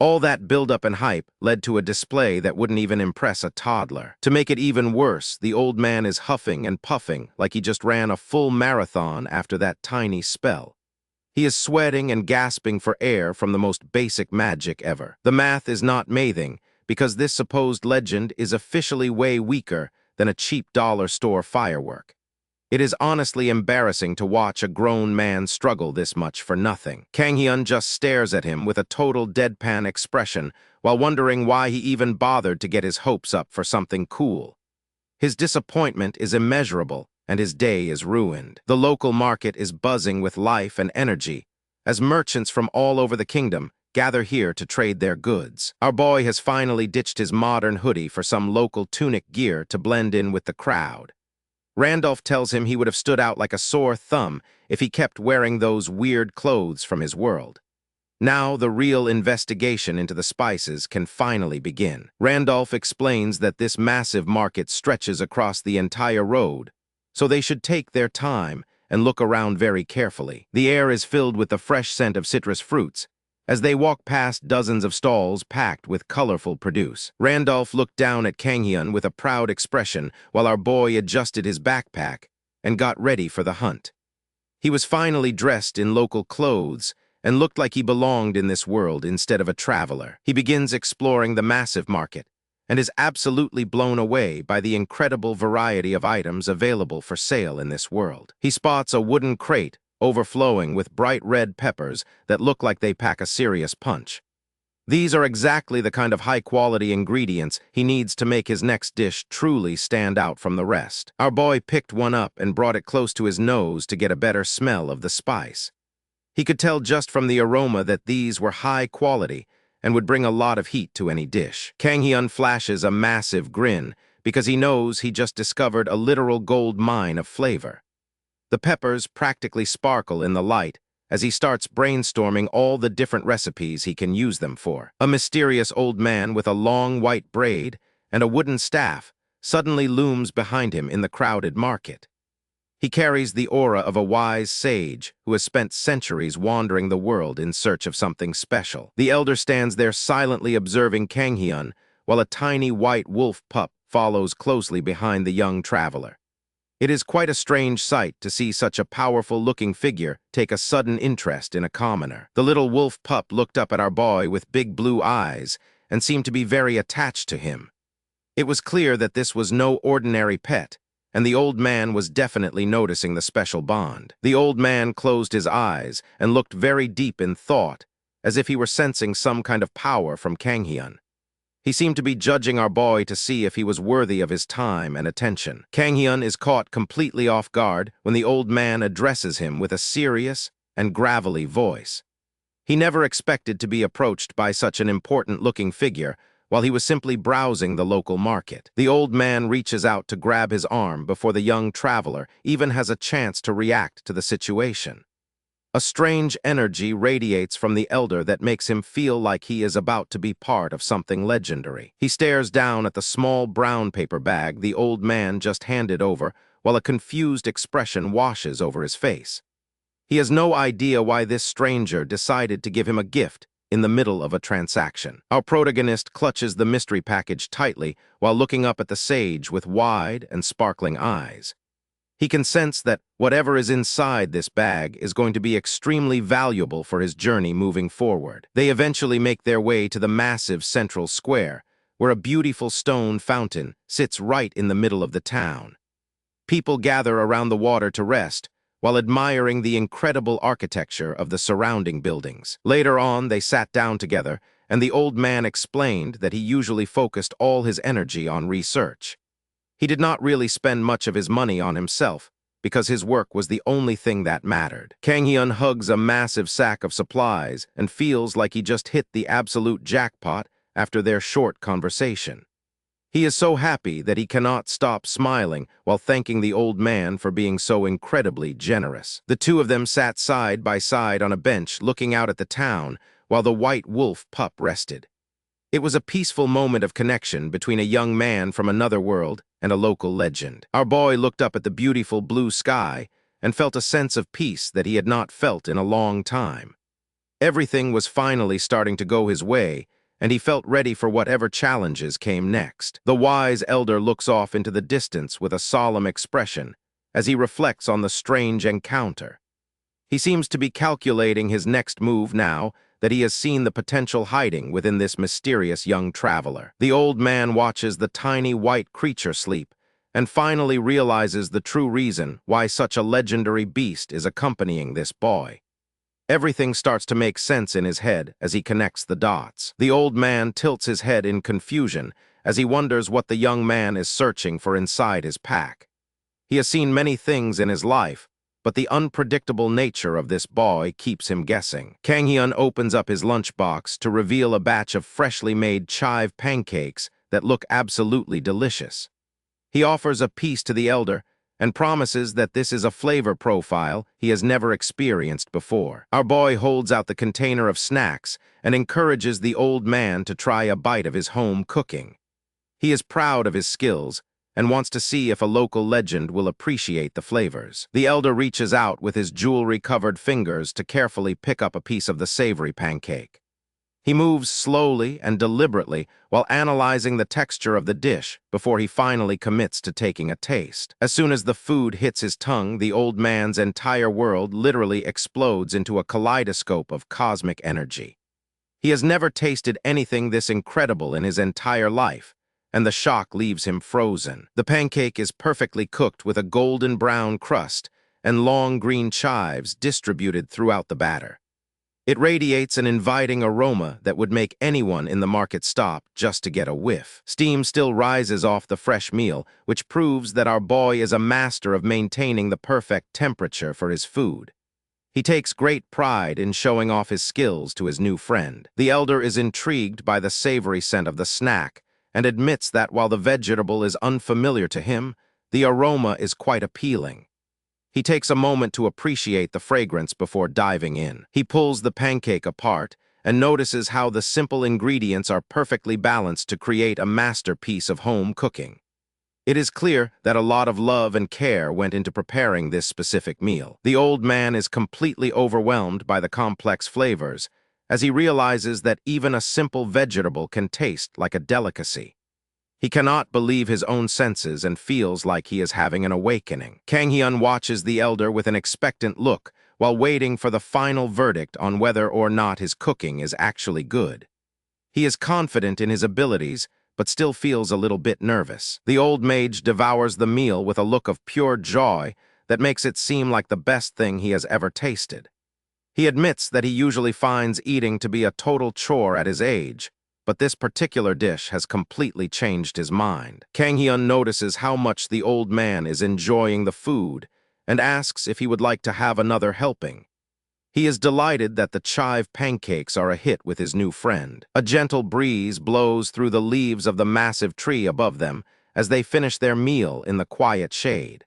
All that buildup and hype led to a display that wouldn't even impress a toddler. To make it even worse, the old man is huffing and puffing like he just ran a full marathon after that tiny spell. He is sweating and gasping for air from the most basic magic ever. The math is not mathing, because this supposed legend is officially way weaker than a cheap dollar store firework. It is honestly embarrassing to watch a grown man struggle this much for nothing. Kang Hyun just stares at him with a total deadpan expression while wondering why he even bothered to get his hopes up for something cool. His disappointment is immeasurable, and his day is ruined. The local market is buzzing with life and energy as merchants from all over the kingdom gather here to trade their goods. Our boy has finally ditched his modern hoodie for some local tunic gear to blend in with the crowd. Randolph tells him he would have stood out like a sore thumb if he kept wearing those weird clothes from his world. Now the real investigation into the spices can finally begin. Randolph explains that this massive market stretches across the entire road, so they should take their time and look around very carefully. The air is filled with the fresh scent of citrus fruits, as they walk past dozens of stalls packed with colorful produce. Randolph looked down at Kang Hyun with a proud expression while our boy adjusted his backpack and got ready for the hunt. He was finally dressed in local clothes and looked like he belonged in this world instead of a traveler. He begins exploring the massive market and is absolutely blown away by the incredible variety of items available for sale in this world. He spots a wooden crate overflowing with bright red peppers that look like they pack a serious punch. These are exactly the kind of high-quality ingredients he needs to make his next dish truly stand out from the rest. Our boy picked one up and brought it close to his nose to get a better smell of the spice. He could tell just from the aroma that these were high quality and would bring a lot of heat to any dish. Kang Hyun flashes a massive grin because he knows he just discovered a literal gold mine of flavor. The peppers practically sparkle in the light as he starts brainstorming all the different recipes he can use them for. A mysterious old man with a long white braid and a wooden staff suddenly looms behind him in the crowded market. He carries the aura of a wise sage who has spent centuries wandering the world in search of something special. The elder stands there silently observing Kanghyun, while a tiny white wolf pup follows closely behind the young traveler. It is quite a strange sight to see such a powerful-looking figure take a sudden interest in a commoner. The little wolf pup looked up at our boy with big blue eyes and seemed to be very attached to him. It was clear that this was no ordinary pet, and the old man was definitely noticing the special bond. The old man closed his eyes and looked very deep in thought, as if he were sensing some kind of power from Kanghyun. He seemed to be judging our boy to see if he was worthy of his time and attention. Kanghyun is caught completely off guard when the old man addresses him with a serious and gravelly voice. He never expected to be approached by such an important-looking figure while he was simply browsing the local market. The old man reaches out to grab his arm before the young traveler even has a chance to react to the situation. A strange energy radiates from the elder that makes him feel like he is about to be part of something legendary. He stares down at the small brown paper bag the old man just handed over, while a confused expression washes over his face. He has no idea why this stranger decided to give him a gift in the middle of a transaction. Our protagonist clutches the mystery package tightly while looking up at the sage with wide and sparkling eyes. He can sense that whatever is inside this bag is going to be extremely valuable for his journey moving forward. They eventually make their way to the massive central square, where a beautiful stone fountain sits right in the middle of the town. People gather around the water to rest, while admiring the incredible architecture of the surrounding buildings. Later on, they sat down together, and the old man explained that he usually focused all his energy on research. He did not really spend much of his money on himself, because his work was the only thing that mattered. Kanghyun hugs a massive sack of supplies and feels like he just hit the absolute jackpot after their short conversation. He is so happy that he cannot stop smiling while thanking the old man for being so incredibly generous. The two of them sat side by side on a bench looking out at the town while the white wolf pup rested. It was a peaceful moment of connection between a young man from another world and a local legend. Our boy looked up at the beautiful blue sky and felt a sense of peace that he had not felt in a long time. Everything was finally starting to go his way, and he felt ready for whatever challenges came next. The wise elder looks off into the distance with a solemn expression as he reflects on the strange encounter. He seems to be calculating his next move now that he has seen the potential hiding within this mysterious young traveler. The old man watches the tiny white creature sleep and finally realizes the true reason why such a legendary beast is accompanying this boy. Everything starts to make sense in his head as he connects the dots. The old man tilts his head in confusion as he wonders what the young man is searching for inside his pack. He has seen many things in his life, but the unpredictable nature of this boy keeps him guessing. Kanghyun opens up his lunchbox to reveal a batch of freshly made chive pancakes that look absolutely delicious. He offers a piece to the elder and promises that this is a flavor profile he has never experienced before. Our boy holds out the container of snacks and encourages the old man to try a bite of his home cooking. He is proud of his skills and wants to see if a local legend will appreciate the flavors. The elder reaches out with his jewelry-covered fingers to carefully pick up a piece of the savory pancake. He moves slowly and deliberately while analyzing the texture of the dish before he finally commits to taking a taste. As soon as the food hits his tongue, the old man's entire world literally explodes into a kaleidoscope of cosmic energy. He has never tasted anything this incredible in his entire life, and the shock leaves him frozen. The pancake is perfectly cooked with a golden brown crust and long green chives distributed throughout the batter. It radiates an inviting aroma that would make anyone in the market stop just to get a whiff. Steam still rises off the fresh meal, which proves that our boy is a master of maintaining the perfect temperature for his food. He takes great pride in showing off his skills to his new friend. The elder is intrigued by the savory scent of the snack and admits that while the vegetable is unfamiliar to him, the aroma is quite appealing. He takes a moment to appreciate the fragrance before diving in. He pulls the pancake apart and notices how the simple ingredients are perfectly balanced to create a masterpiece of home cooking. It is clear that a lot of love and care went into preparing this specific meal. The old man is completely overwhelmed by the complex flavors, as he realizes that even a simple vegetable can taste like a delicacy. He cannot believe his own senses and feels like he is having an awakening. Kang Hyun watches the elder with an expectant look while waiting for the final verdict on whether or not his cooking is actually good. He is confident in his abilities, but still feels a little bit nervous. The old mage devours the meal with a look of pure joy that makes it seem like the best thing he has ever tasted. He admits that he usually finds eating to be a total chore at his age, but this particular dish has completely changed his mind. Kang Hyun notices how much the old man is enjoying the food and asks if he would like to have another helping. He is delighted that the chive pancakes are a hit with his new friend. A gentle breeze blows through the leaves of the massive tree above them as they finish their meal in the quiet shade.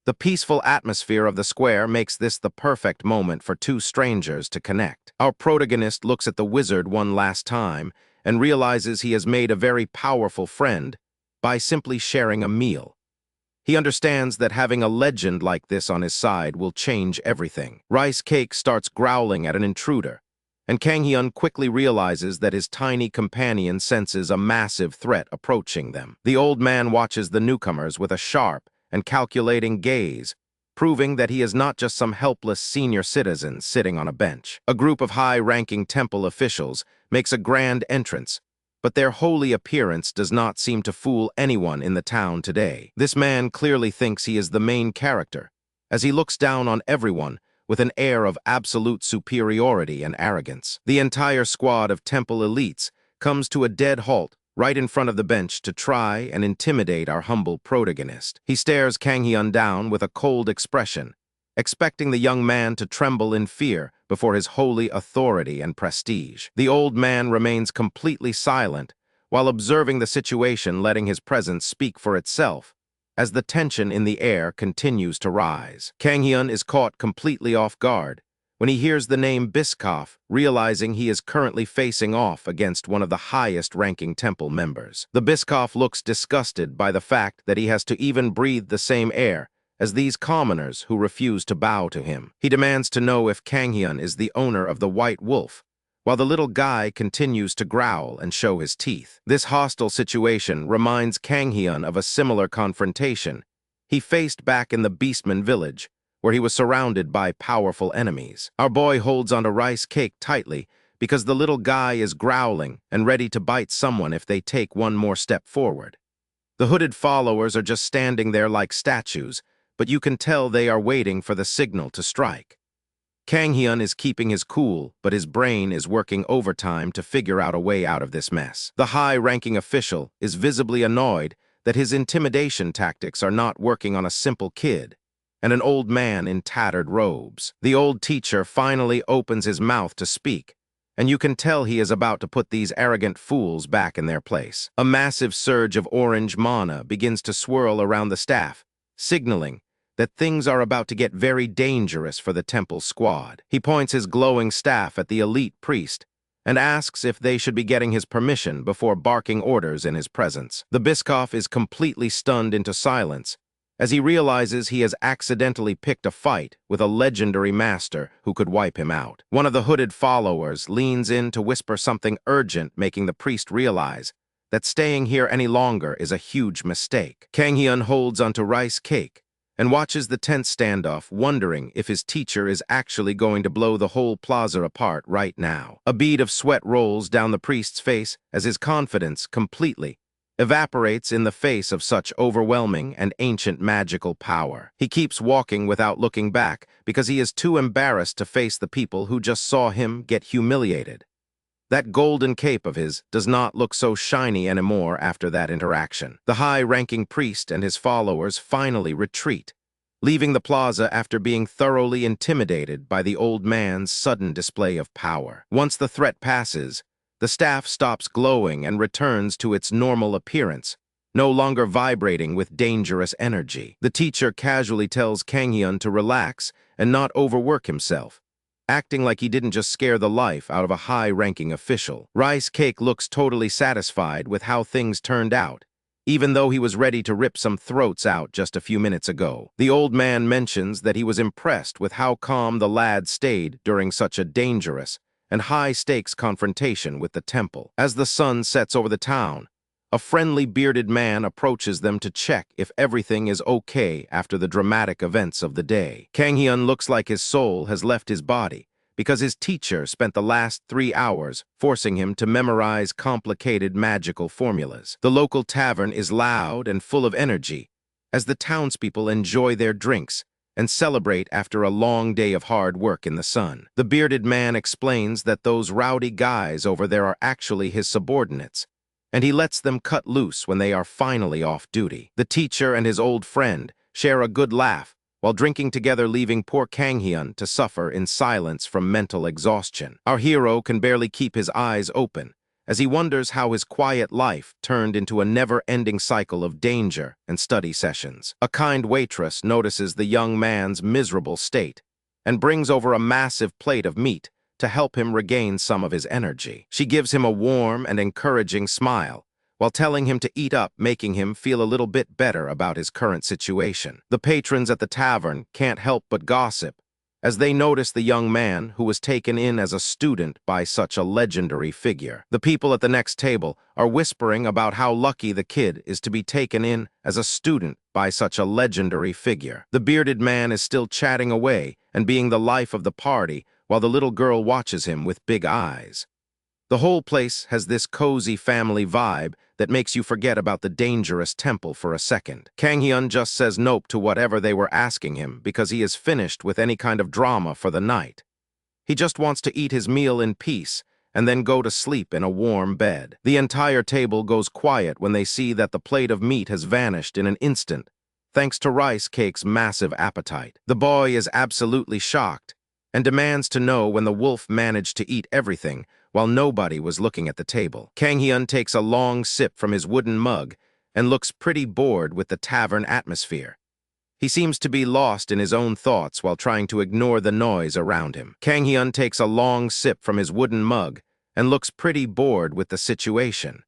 The peaceful atmosphere of the square makes this the perfect moment for two strangers to connect. Our protagonist looks at the wizard one last time and realizes he has made a very powerful friend by simply sharing a meal. He understands that having a legend like this on his side will change everything. Rice Cake starts growling at an intruder, and Kang Hyun quickly realizes that his tiny companion senses a massive threat approaching them. The old man watches the newcomers with a sharp and calculating gaze, proving that he is not just some helpless senior citizen sitting on a bench. A group of high-ranking temple officials makes a grand entrance, but their holy appearance does not seem to fool anyone in the town today. This man clearly thinks he is the main character, as he looks down on everyone with an air of absolute superiority and arrogance. The entire squad of temple elites comes to a dead halt right in front of the bench to try and intimidate our humble protagonist. He stares Kang Hyun down with a cold expression, expecting the young man to tremble in fear before his holy authority and prestige. The old man remains completely silent while observing the situation, letting his presence speak for itself as the tension in the air continues to rise. Kang Hyun is caught completely off guard when he hears the name Biskoff, realizing he is currently facing off against one of the highest-ranking temple members. The Biskoff looks disgusted by the fact that he has to even breathe the same air as these commoners who refuse to bow to him. He demands to know if Kang Hyun is the owner of the White Wolf, while the little guy continues to growl and show his teeth. This hostile situation reminds Kang Hyun of a similar confrontation he faced back in the Beastman village, where he was surrounded by powerful enemies. Our boy holds onto Rice Cake tightly because the little guy is growling and ready to bite someone if they take one more step forward. The hooded followers are just standing there like statues, but you can tell they are waiting for the signal to strike. Kang Hyun is keeping his cool, but his brain is working overtime to figure out a way out of this mess. The high-ranking official is visibly annoyed that his intimidation tactics are not working on a simple kid and an old man in tattered robes. The old teacher finally opens his mouth to speak, and you can tell he is about to put these arrogant fools back in their place. A massive surge of orange mana begins to swirl around the staff, signaling that things are about to get very dangerous for the temple squad. He points his glowing staff at the elite priest and asks if they should be getting his permission before barking orders in his presence. The Biskoff is completely stunned into silence as he realizes he has accidentally picked a fight with a legendary master who could wipe him out. One of the hooded followers leans in to whisper something urgent, making the priest realize that staying here any longer is a huge mistake. Kang Hyun holds onto Rice Cake and watches the tense standoff, wondering if his teacher is actually going to blow the whole plaza apart right now. A bead of sweat rolls down the priest's face as his confidence completely evaporates in the face of such overwhelming and ancient magical power. He keeps walking without looking back because he is too embarrassed to face the people who just saw him get humiliated. That golden cape of his does not look so shiny anymore after that interaction. The high-ranking priest and his followers finally retreat, leaving the plaza after being thoroughly intimidated by the old man's sudden display of power. Once the threat passes, the staff stops glowing and returns to its normal appearance, no longer vibrating with dangerous energy. The teacher casually tells Kang Hyun to relax and not overwork himself, acting like he didn't just scare the life out of a high-ranking official. Rice Cake looks totally satisfied with how things turned out, even though he was ready to rip some throats out just a few minutes ago. The old man mentions that he was impressed with how calm the lad stayed during such a dangerous and high-stakes confrontation with the temple. As the sun sets over the town, a friendly bearded man approaches them to check if everything is okay after the dramatic events of the day. Kang Hyun looks like his soul has left his body because his teacher spent the last 3 hours forcing him to memorize complicated magical formulas. The local tavern is loud and full of energy as the townspeople enjoy their drinks and celebrate after a long day of hard work in the sun. The bearded man explains that those rowdy guys over there are actually his subordinates, and he lets them cut loose when they are finally off duty. The teacher and his old friend share a good laugh while drinking together, leaving poor Kang Hyun to suffer in silence from mental exhaustion. Our hero can barely keep his eyes open as he wonders how his quiet life turned into a never-ending cycle of danger and study sessions. A kind waitress notices the young man's miserable state and brings over a massive plate of meat to help him regain some of his energy. She gives him a warm and encouraging smile while telling him to eat up, making him feel a little bit better about his current situation. The patrons at the tavern can't help but gossip as they notice the young man who was taken in as a student by such a legendary figure. The people at the next table are whispering about how lucky the kid is to be taken in as a student by such a legendary figure. The bearded man is still chatting away and being the life of the party while the little girl watches him with big eyes. The whole place has this cozy family vibe that makes you forget about the dangerous temple for a second. Kang Hyun just says nope to whatever they were asking him because he is finished with any kind of drama for the night. He just wants to eat his meal in peace and then go to sleep in a warm bed. The entire table goes quiet when they see that the plate of meat has vanished in an instant, thanks to Rice Cake's massive appetite. The boy is absolutely shocked and demands to know when the wolf managed to eat everything while nobody was looking at the table. Kang Hyun takes a long sip from his wooden mug and looks pretty bored with the tavern atmosphere. He seems to be lost in his own thoughts while trying to ignore the noise around him. Kang Hyun takes a long sip from his wooden mug and looks pretty bored with the situation.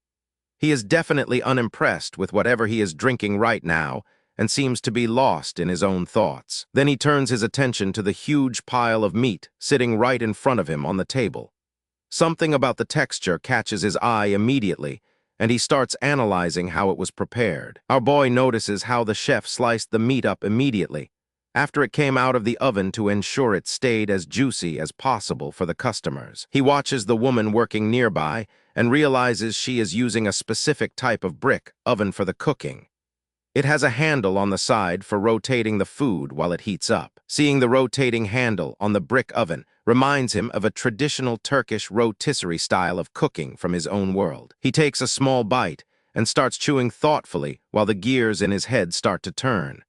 He is definitely unimpressed with whatever he is drinking right now and seems to be lost in his own thoughts. Then he turns his attention to the huge pile of meat sitting right in front of him on the table. Something about the texture catches his eye immediately, and he starts analyzing how it was prepared. Our boy notices how the chef sliced the meat up immediately after it came out of the oven to ensure it stayed as juicy as possible for the customers. He watches the woman working nearby and realizes she is using a specific type of brick oven for the cooking. It has a handle on the side for rotating the food while it heats up. Seeing the rotating handle on the brick oven reminds him of a traditional Turkish rotisserie style of cooking from his own world. He takes a small bite and starts chewing thoughtfully while the gears in his head start to turn.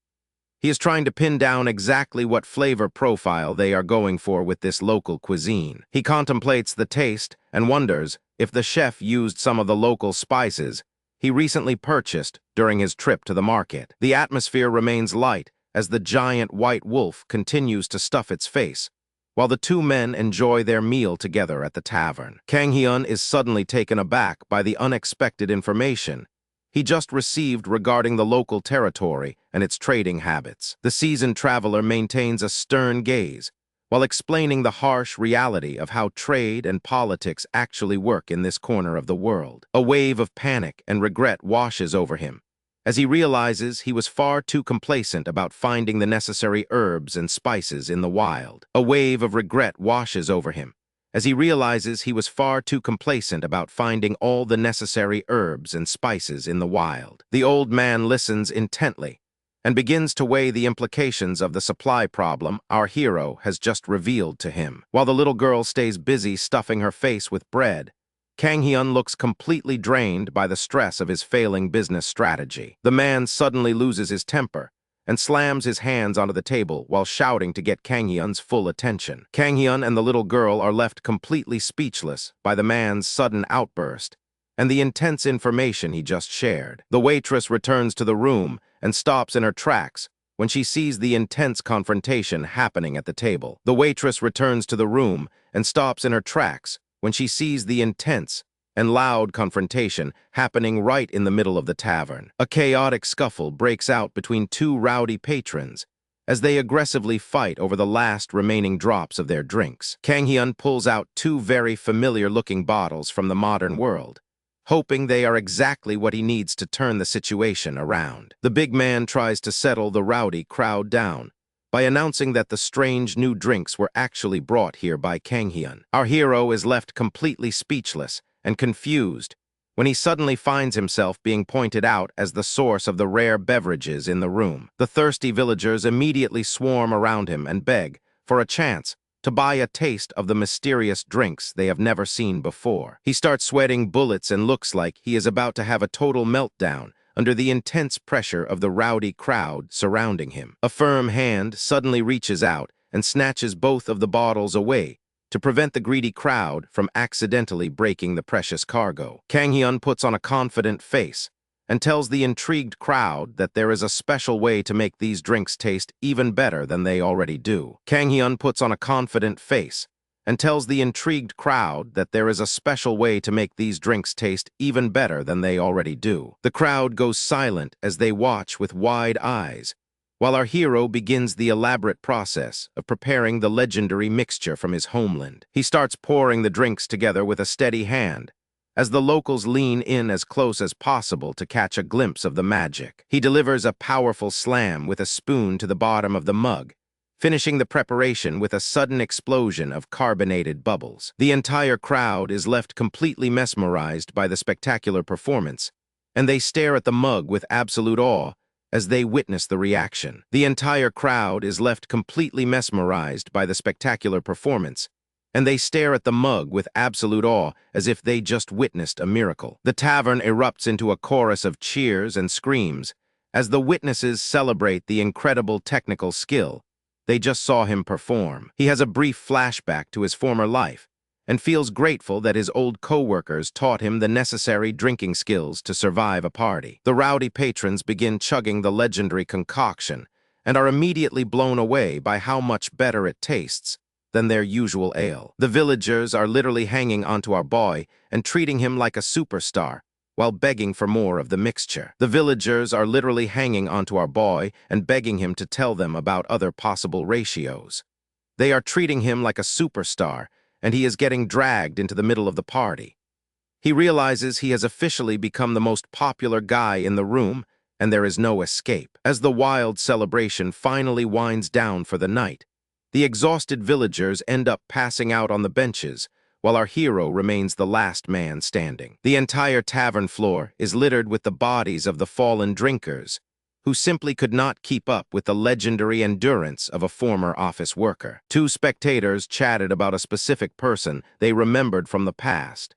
He is trying to pin down exactly what flavor profile they are going for with this local cuisine. He contemplates the taste and wonders if the chef used some of the local spices he recently purchased during his trip to the market. The atmosphere remains light as the giant white wolf continues to stuff its face, while the two men enjoy their meal together at the tavern. Kang Hyun is suddenly taken aback by the unexpected information he just received regarding the local territory and its trading habits. The seasoned traveler maintains a stern gaze while explaining the harsh reality of how trade and politics actually work in this corner of the world. A wave of panic and regret washes over him as he realizes he was far too complacent about finding the necessary herbs and spices in the wild. A wave of regret washes over him as he realizes he was far too complacent about finding all the necessary herbs and spices in the wild. The old man listens intently and begins to weigh the implications of the supply problem our hero has just revealed to him. While the little girl stays busy stuffing her face with bread, Kang Hyun looks completely drained by the stress of his failing business strategy. The man suddenly loses his temper and slams his hands onto the table while shouting to get Kang Hyun's full attention. Kang Hyun and the little girl are left completely speechless by the man's sudden outburst and the intense information he just shared. The waitress returns to the room and stops in her tracks when she sees the intense confrontation happening at the table. The waitress returns to the room and stops in her tracks when she sees the intense and loud confrontation happening right in the middle of the tavern. A chaotic scuffle breaks out between two rowdy patrons as they aggressively fight over the last remaining drops of their drinks. Kang Hyun pulls out two very familiar-looking bottles from the modern world, hoping they are exactly what he needs to turn the situation around. The big man tries to settle the rowdy crowd down by announcing that the strange new drinks were actually brought here by Kang Hyun. Our hero is left completely speechless and confused when he suddenly finds himself being pointed out as the source of the rare beverages in the room. The thirsty villagers immediately swarm around him and beg for a chance to buy a taste of the mysterious drinks they have never seen before. He starts sweating bullets and looks like he is about to have a total meltdown under the intense pressure of the rowdy crowd surrounding him. A firm hand suddenly reaches out and snatches both of the bottles away to prevent the greedy crowd from accidentally breaking the precious cargo. Kang Hyun puts on a confident face and tells the intrigued crowd that there is a special way to make these drinks taste even better than they already do. Kang Hyun puts on a confident face and tells the intrigued crowd that there is a special way to make these drinks taste even better than they already do. The crowd goes silent as they watch with wide eyes, while our hero begins the elaborate process of preparing the legendary mixture from his homeland. He starts pouring the drinks together with a steady hand, as the locals lean in as close as possible to catch a glimpse of the magic. He delivers a powerful slam with a spoon to the bottom of the mug, finishing the preparation with a sudden explosion of carbonated bubbles. The entire crowd is left completely mesmerized by the spectacular performance, and they stare at the mug with absolute awe as they witness the reaction. The entire crowd is left completely mesmerized by the spectacular performance, and they stare at the mug with absolute awe as if they just witnessed a miracle. The tavern erupts into a chorus of cheers and screams as the witnesses celebrate the incredible technical skill they just saw him perform. He has a brief flashback to his former life and feels grateful that his old co-workers taught him the necessary drinking skills to survive a party. The rowdy patrons begin chugging the legendary concoction and are immediately blown away by how much better it tastes than their usual ale. The villagers are literally hanging onto our boy and treating him like a superstar while begging for more of the mixture. The villagers are literally hanging onto our boy and begging him to tell them about other possible ratios. They are treating him like a superstar, and he is getting dragged into the middle of the party. He realizes he has officially become the most popular guy in the room, and there is no escape. As the wild celebration finally winds down for the night, the exhausted villagers end up passing out on the benches, while our hero remains the last man standing. The entire tavern floor is littered with the bodies of the fallen drinkers, who simply could not keep up with the legendary endurance of a former office worker. Two spectators chatted about a specific person they remembered from the past.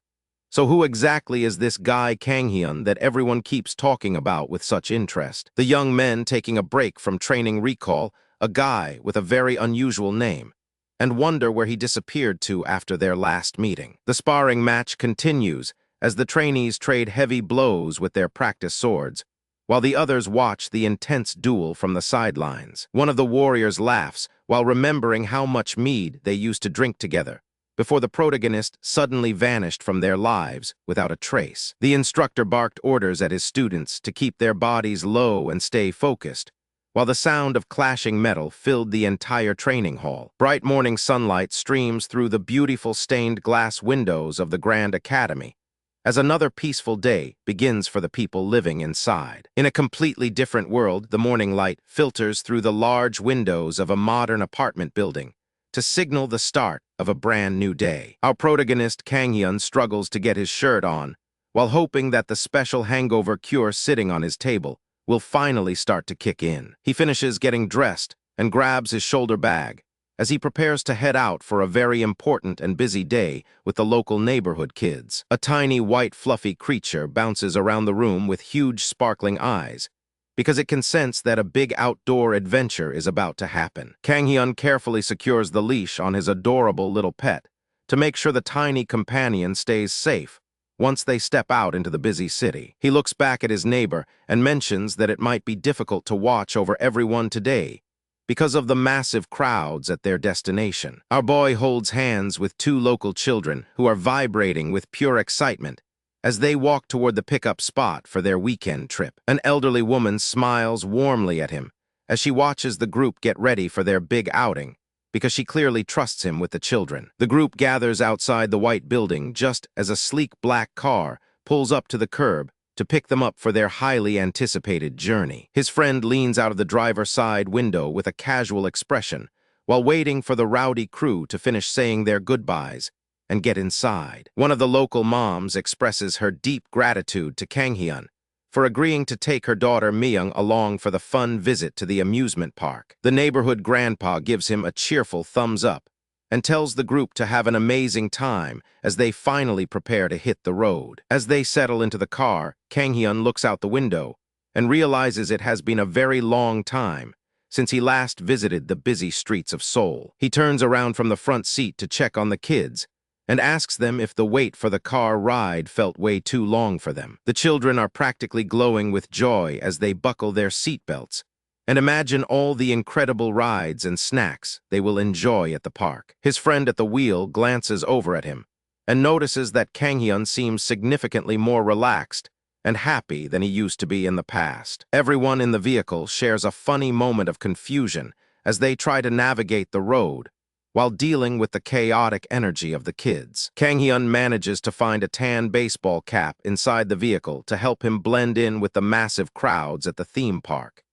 So who exactly is this guy Kang Hyun that everyone keeps talking about with such interest? The young men taking a break from training recall a guy with a very unusual name, and wonder where he disappeared to after their last meeting. The sparring match continues as the trainees trade heavy blows with their practice swords, while the others watch the intense duel from the sidelines. One of the warriors laughs while remembering how much mead they used to drink together, before the protagonist suddenly vanished from their lives without a trace. The instructor barked orders at his students to keep their bodies low and stay focused, while the sound of clashing metal filled the entire training hall. Bright morning sunlight streams through the beautiful stained glass windows of the Grand Academy, as another peaceful day begins for the people living inside. In a completely different world, the morning light filters through the large windows of a modern apartment building to signal the start of a brand new day. Our protagonist, Kang Hyun, struggles to get his shirt on, while hoping that the special hangover cure sitting on his table will finally start to kick in. He finishes getting dressed and grabs his shoulder bag as he prepares to head out for a very important and busy day with the local neighborhood kids. A tiny white fluffy creature bounces around the room with huge sparkling eyes because it can sense that a big outdoor adventure is about to happen. Kang Hyun carefully secures the leash on his adorable little pet to make sure the tiny companion stays safe once they step out into the busy city. He looks back at his neighbor and mentions that it might be difficult to watch over everyone today because of the massive crowds at their destination. Our boy holds hands with two local children who are vibrating with pure excitement as they walk toward the pickup spot for their weekend trip. An elderly woman smiles warmly at him as she watches the group get ready for their big outing, because she clearly trusts him with the children. The group gathers outside the white building just as a sleek black car pulls up to the curb to pick them up for their highly anticipated journey. His friend leans out of the driver's side window with a casual expression while waiting for the rowdy crew to finish saying their goodbyes and get inside. One of the local moms expresses her deep gratitude to Kang Hyun for agreeing to take her daughter Myung along for the fun visit to the amusement park. The neighborhood grandpa gives him a cheerful thumbs up and tells the group to have an amazing time as they finally prepare to hit the road. As they settle into the car, Kang Hyun looks out the window and realizes it has been a very long time since he last visited the busy streets of Seoul. He turns around from the front seat to check on the kids and asks them if the wait for the car ride felt way too long for them. The children are practically glowing with joy as they buckle their seatbelts and imagine all the incredible rides and snacks they will enjoy at the park. His friend at the wheel glances over at him and notices that Kang Hyun seems significantly more relaxed and happy than he used to be in the past. Everyone in the vehicle shares a funny moment of confusion as they try to navigate the road while dealing with the chaotic energy of the kids. Kang Hyun manages to find a tan baseball cap inside the vehicle to help him blend in with the massive crowds at the theme park.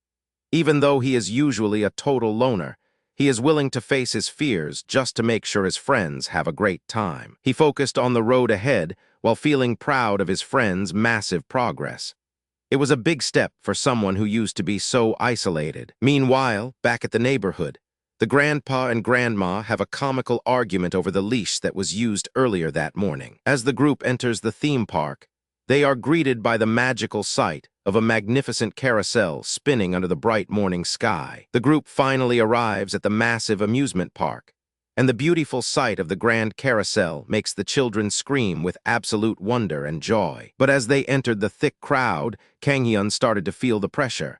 Even though he is usually a total loner, he is willing to face his fears just to make sure his friends have a great time. He focused on the road ahead while feeling proud of his friends' massive progress. It was a big step for someone who used to be so isolated. Meanwhile, back at the neighborhood, the grandpa and grandma have a comical argument over the leash that was used earlier that morning. As the group enters the theme park, they are greeted by the magical sight of a magnificent carousel spinning under the bright morning sky. The group finally arrives at the massive amusement park, and the beautiful sight of the grand carousel makes the children scream with absolute wonder and joy. But as they entered the thick crowd, Kang Hyun started to feel the pressure.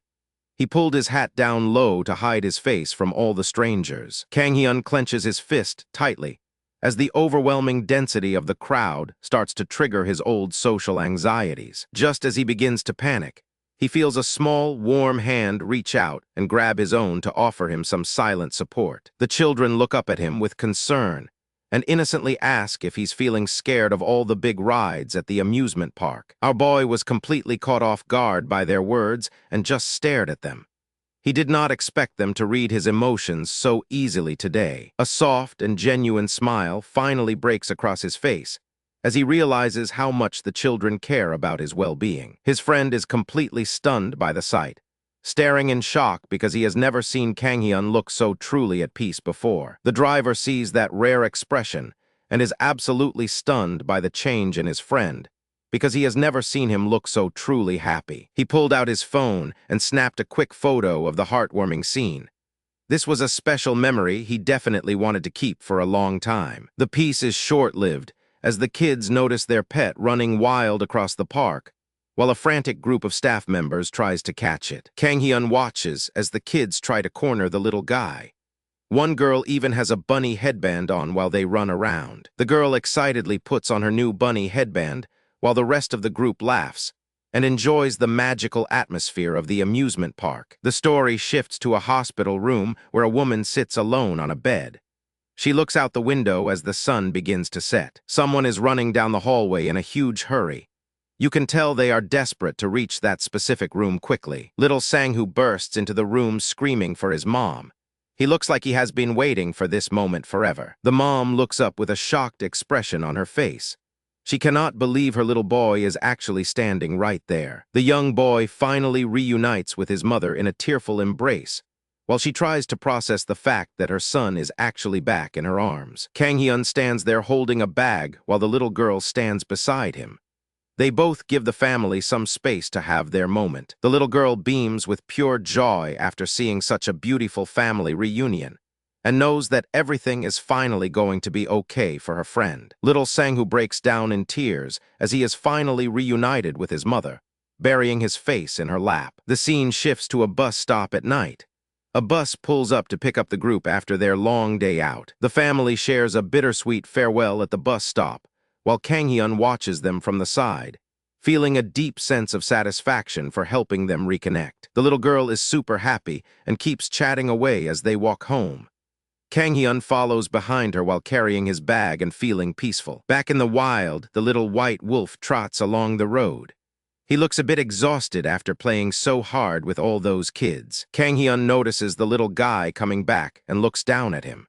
He pulled his hat down low to hide his face from all the strangers. Kang Hyun clenches his fist tightly as the overwhelming density of the crowd starts to trigger his old social anxieties. Just as he begins to panic, he feels a small, warm hand reach out and grab his own to offer him some silent support. The children look up at him with concern and innocently ask if he's feeling scared of all the big rides at the amusement park. Our boy was completely caught off guard by their words and just stared at them. He did not expect them to read his emotions so easily today. A soft and genuine smile finally breaks across his face as he realizes how much the children care about his well-being. His friend is completely stunned by the sight, staring in shock because he has never seen Kang Hyun look so truly at peace before. The driver sees that rare expression and is absolutely stunned by the change in his friend, because he has never seen him look so truly happy. He pulled out his phone and snapped a quick photo of the heartwarming scene. This was a special memory he definitely wanted to keep for a long time. The piece is short-lived, as the kids notice their pet running wild across the park, while a frantic group of staff members tries to catch it. Kang Hyun watches as the kids try to corner the little guy. One girl even has a bunny headband on while they run around. The girl excitedly puts on her new bunny headband, while the rest of the group laughs and enjoys the magical atmosphere of the amusement park. The story shifts to a hospital room where a woman sits alone on a bed. She looks out the window as the sun begins to set. Someone is running down the hallway in a huge hurry. You can tell they are desperate to reach that specific room quickly. Little Sang-hoo bursts into the room screaming for his mom. He looks like he has been waiting for this moment forever. The mom looks up with a shocked expression on her face. She cannot believe her little boy is actually standing right there. The young boy finally reunites with his mother in a tearful embrace, while she tries to process the fact that her son is actually back in her arms. Kang Hyun stands there holding a bag while the little girl stands beside him. They both give the family some space to have their moment. The little girl beams with pure joy after seeing such a beautiful family reunion, and knows that everything is finally going to be okay for her friend. Little Sang-hoo breaks down in tears as he is finally reunited with his mother, burying his face in her lap. The scene shifts to a bus stop at night. A bus pulls up to pick up the group after their long day out. The family shares a bittersweet farewell at the bus stop, while Kang Hyun watches them from the side, feeling a deep sense of satisfaction for helping them reconnect. The little girl is super happy and keeps chatting away as they walk home. Kang Hyun follows behind her while carrying his bag and feeling peaceful. Back in the wild, the little white wolf trots along the road. He looks a bit exhausted after playing so hard with all those kids. Kang Hyun notices the little guy coming back and looks down at him.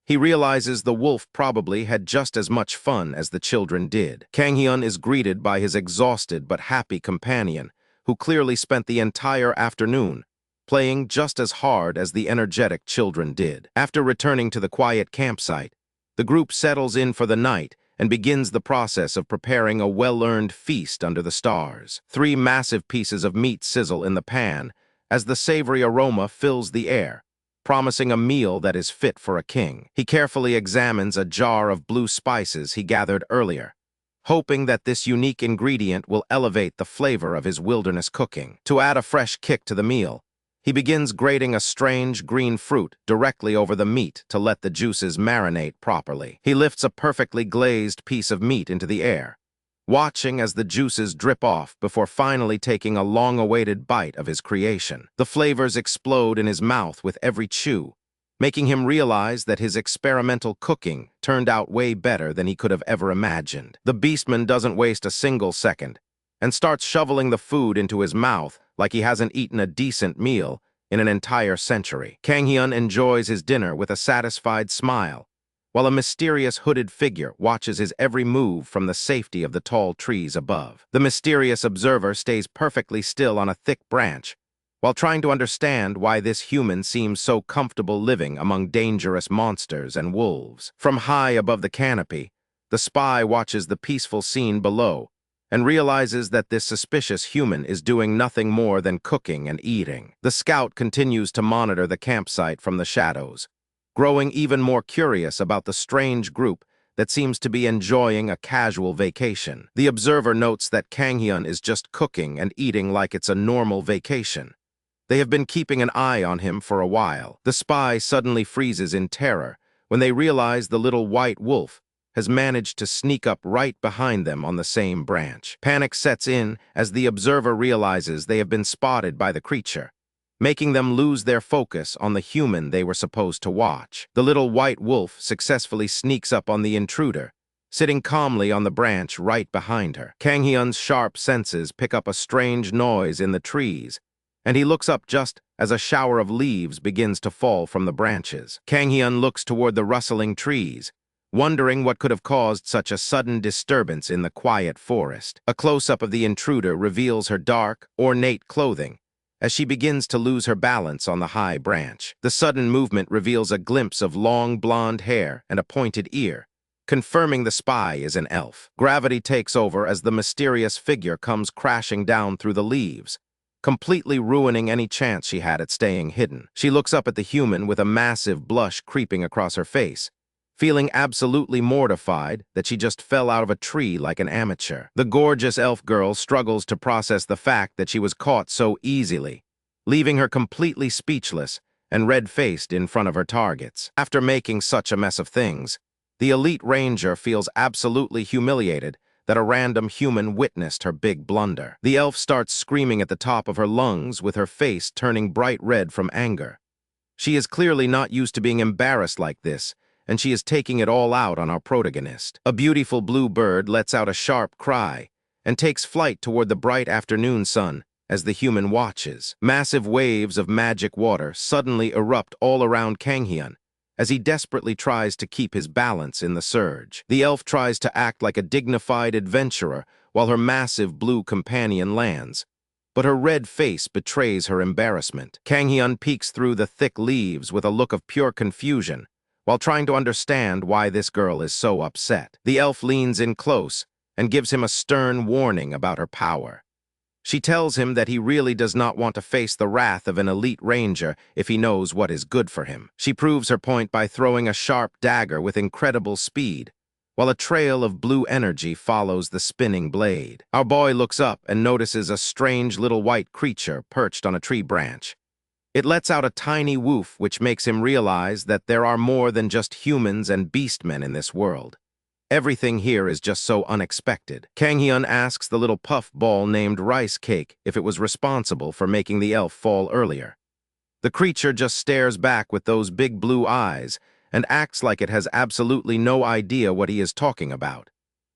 He realizes the wolf probably had just as much fun as the children did. Kang Hyun is greeted by his exhausted but happy companion, who clearly spent the entire afternoon playing just as hard as the energetic children did. After returning to the quiet campsite, the group settles in for the night and begins the process of preparing a well-earned feast under the stars. 3 massive pieces of meat sizzle in the pan as the savory aroma fills the air, promising a meal that is fit for a king. He carefully examines a jar of blue spices he gathered earlier, hoping that this unique ingredient will elevate the flavor of his wilderness cooking. To add a fresh kick to the meal, he begins grating a strange green fruit directly over the meat to let the juices marinate properly. He lifts a perfectly glazed piece of meat into the air, watching as the juices drip off before finally taking a long-awaited bite of his creation. The flavors explode in his mouth with every chew, making him realize that his experimental cooking turned out way better than he could have ever imagined. The beastman doesn't waste a single second and starts shoveling the food into his mouth like he hasn't eaten a decent meal in an entire century. Kang Hyun enjoys his dinner with a satisfied smile, while a mysterious hooded figure watches his every move from the safety of the tall trees above. The mysterious observer stays perfectly still on a thick branch, while trying to understand why this human seems so comfortable living among dangerous monsters and wolves. From high above the canopy, the spy watches the peaceful scene below and realizes that this suspicious human is doing nothing more than cooking and eating. The scout continues to monitor the campsite from the shadows, growing even more curious about the strange group that seems to be enjoying a casual vacation. The observer notes that Kang Hyun is just cooking and eating like it's a normal vacation. They have been keeping an eye on him for a while. The spy suddenly freezes in terror when they realize the little white wolf has managed to sneak up right behind them on the same branch. Panic sets in as the observer realizes they have been spotted by the creature, making them lose their focus on the human they were supposed to watch. The little white wolf successfully sneaks up on the intruder, sitting calmly on the branch right behind her. Kang Hyun's sharp senses pick up a strange noise in the trees, and he looks up just as a shower of leaves begins to fall from the branches. Kang Hyun looks toward the rustling trees, wondering what could have caused such a sudden disturbance in the quiet forest. A close-up of the intruder reveals her dark, ornate clothing as she begins to lose her balance on the high branch. The sudden movement reveals a glimpse of long blonde hair and a pointed ear, confirming the spy is an elf. Gravity takes over as the mysterious figure comes crashing down through the leaves, completely ruining any chance she had at staying hidden. She looks up at the human with a massive blush creeping across her face, feeling absolutely mortified that she just fell out of a tree like an amateur. The gorgeous elf girl struggles to process the fact that she was caught so easily, leaving her completely speechless and red-faced in front of her targets. After making such a mess of things, the elite ranger feels absolutely humiliated that a random human witnessed her big blunder. The elf starts screaming at the top of her lungs with her face turning bright red from anger. She is clearly not used to being embarrassed like this, and she is taking it all out on our protagonist. A beautiful blue bird lets out a sharp cry and takes flight toward the bright afternoon sun as the human watches. Massive waves of magic water suddenly erupt all around Kang Hyun as he desperately tries to keep his balance in the surge. The elf tries to act like a dignified adventurer while her massive blue companion lands, but her red face betrays her embarrassment. Kang Hyun peeks through the thick leaves with a look of pure confusion, while trying to understand why this girl is so upset. The elf leans in close and gives him a stern warning about her power. She tells him that he really does not want to face the wrath of an elite ranger if he knows what is good for him. She proves her point by throwing a sharp dagger with incredible speed, while a trail of blue energy follows the spinning blade. Our boy looks up and notices a strange little white creature perched on a tree branch. It lets out a tiny woof which makes him realize that there are more than just humans and beastmen in this world. Everything here is just so unexpected. Kang Hyun asks the little puff ball named Rice Cake if it was responsible for making the elf fall earlier. The creature just stares back with those big blue eyes and acts like it has absolutely no idea what he is talking about.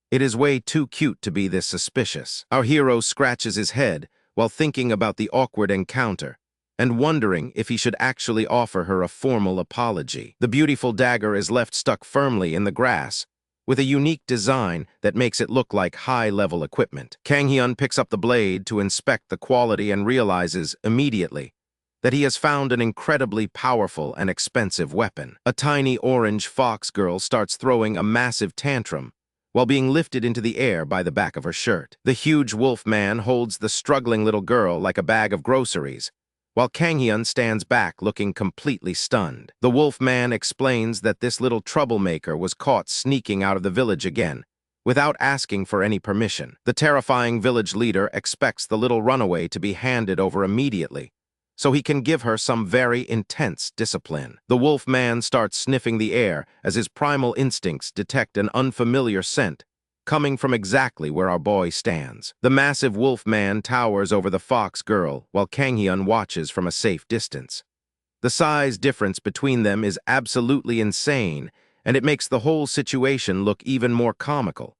It is way too cute to be this suspicious. Our hero scratches his head while thinking about the awkward encounter and wondering if he should actually offer her a formal apology. The beautiful dagger is left stuck firmly in the grass with a unique design that makes it look like high-level equipment. Kang Hyun picks up the blade to inspect the quality and realizes immediately that he has found an incredibly powerful and expensive weapon. A tiny orange fox girl starts throwing a massive tantrum while being lifted into the air by the back of her shirt. The huge wolf man holds the struggling little girl like a bag of groceries, while Kang Hyun stands back looking completely stunned. The wolf man explains that this little troublemaker was caught sneaking out of the village again, without asking for any permission. The terrifying village leader expects the little runaway to be handed over immediately, so he can give her some very intense discipline. The wolf man starts sniffing the air as his primal instincts detect an unfamiliar scent coming from exactly where our boy stands. The massive wolf man towers over the fox girl while Kang Hyun watches from a safe distance. The size difference between them is absolutely insane, and it makes the whole situation look even more comical.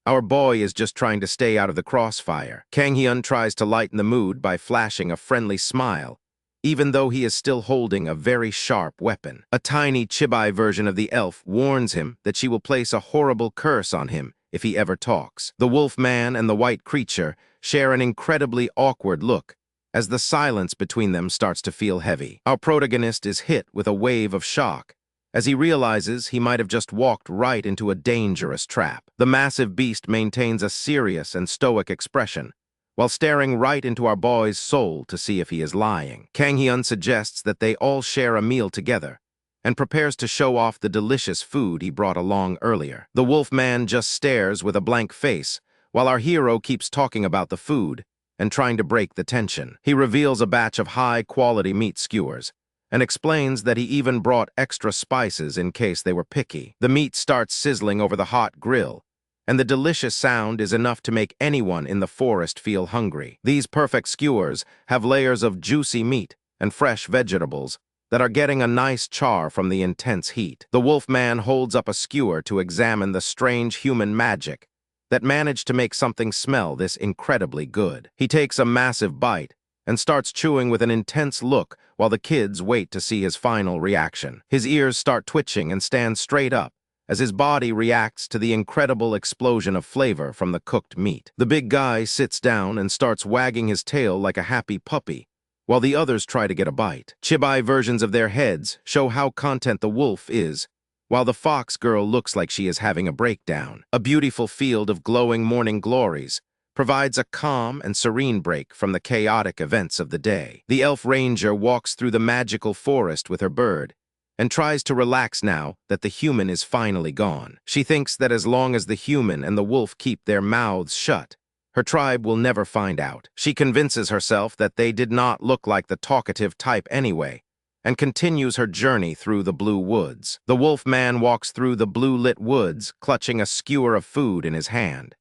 Our boy is just trying to stay out of the crossfire. Kang Hyun tries to lighten the mood by flashing a friendly smile, even though he is still holding a very sharp weapon. A tiny chibai version of the elf warns him that she will place a horrible curse on him if he ever talks. The wolf man and the white creature share an incredibly awkward look as the silence between them starts to feel heavy. Our protagonist is hit with a wave of shock as he realizes he might have just walked right into a dangerous trap. The massive beast maintains a serious and stoic expression, while staring right into our boy's soul to see if he is lying. Kang Hyun suggests that they all share a meal together, and prepares to show off the delicious food he brought along earlier. The wolf man just stares with a blank face, while our hero keeps talking about the food and trying to break the tension. He reveals a batch of high-quality meat skewers, and explains that he even brought extra spices in case they were picky. The meat starts sizzling over the hot grill, and the delicious sound is enough to make anyone in the forest feel hungry. These perfect skewers have layers of juicy meat and fresh vegetables that are getting a nice char from the intense heat. The wolf man holds up a skewer to examine the strange human magic that managed to make something smell this incredibly good. He takes a massive bite and starts chewing with an intense look while the kids wait to see his final reaction. His ears start twitching and stand straight up as his body reacts to the incredible explosion of flavor from the cooked meat. The big guy sits down and starts wagging his tail like a happy puppy, while the others try to get a bite. Chibai versions of their heads show how content the wolf is, while the fox girl looks like she is having a breakdown. A beautiful field of glowing morning glories provides a calm and serene break from the chaotic events of the day. The elf ranger walks through the magical forest with her bird and tries to relax now that the human is finally gone. She thinks that as long as the human and the wolf keep their mouths shut, her tribe will never find out. She convinces herself that they did not look like the talkative type anyway, and continues her journey through the blue woods. The wolf man walks through the blue-lit woods, clutching a skewer of food in his hand.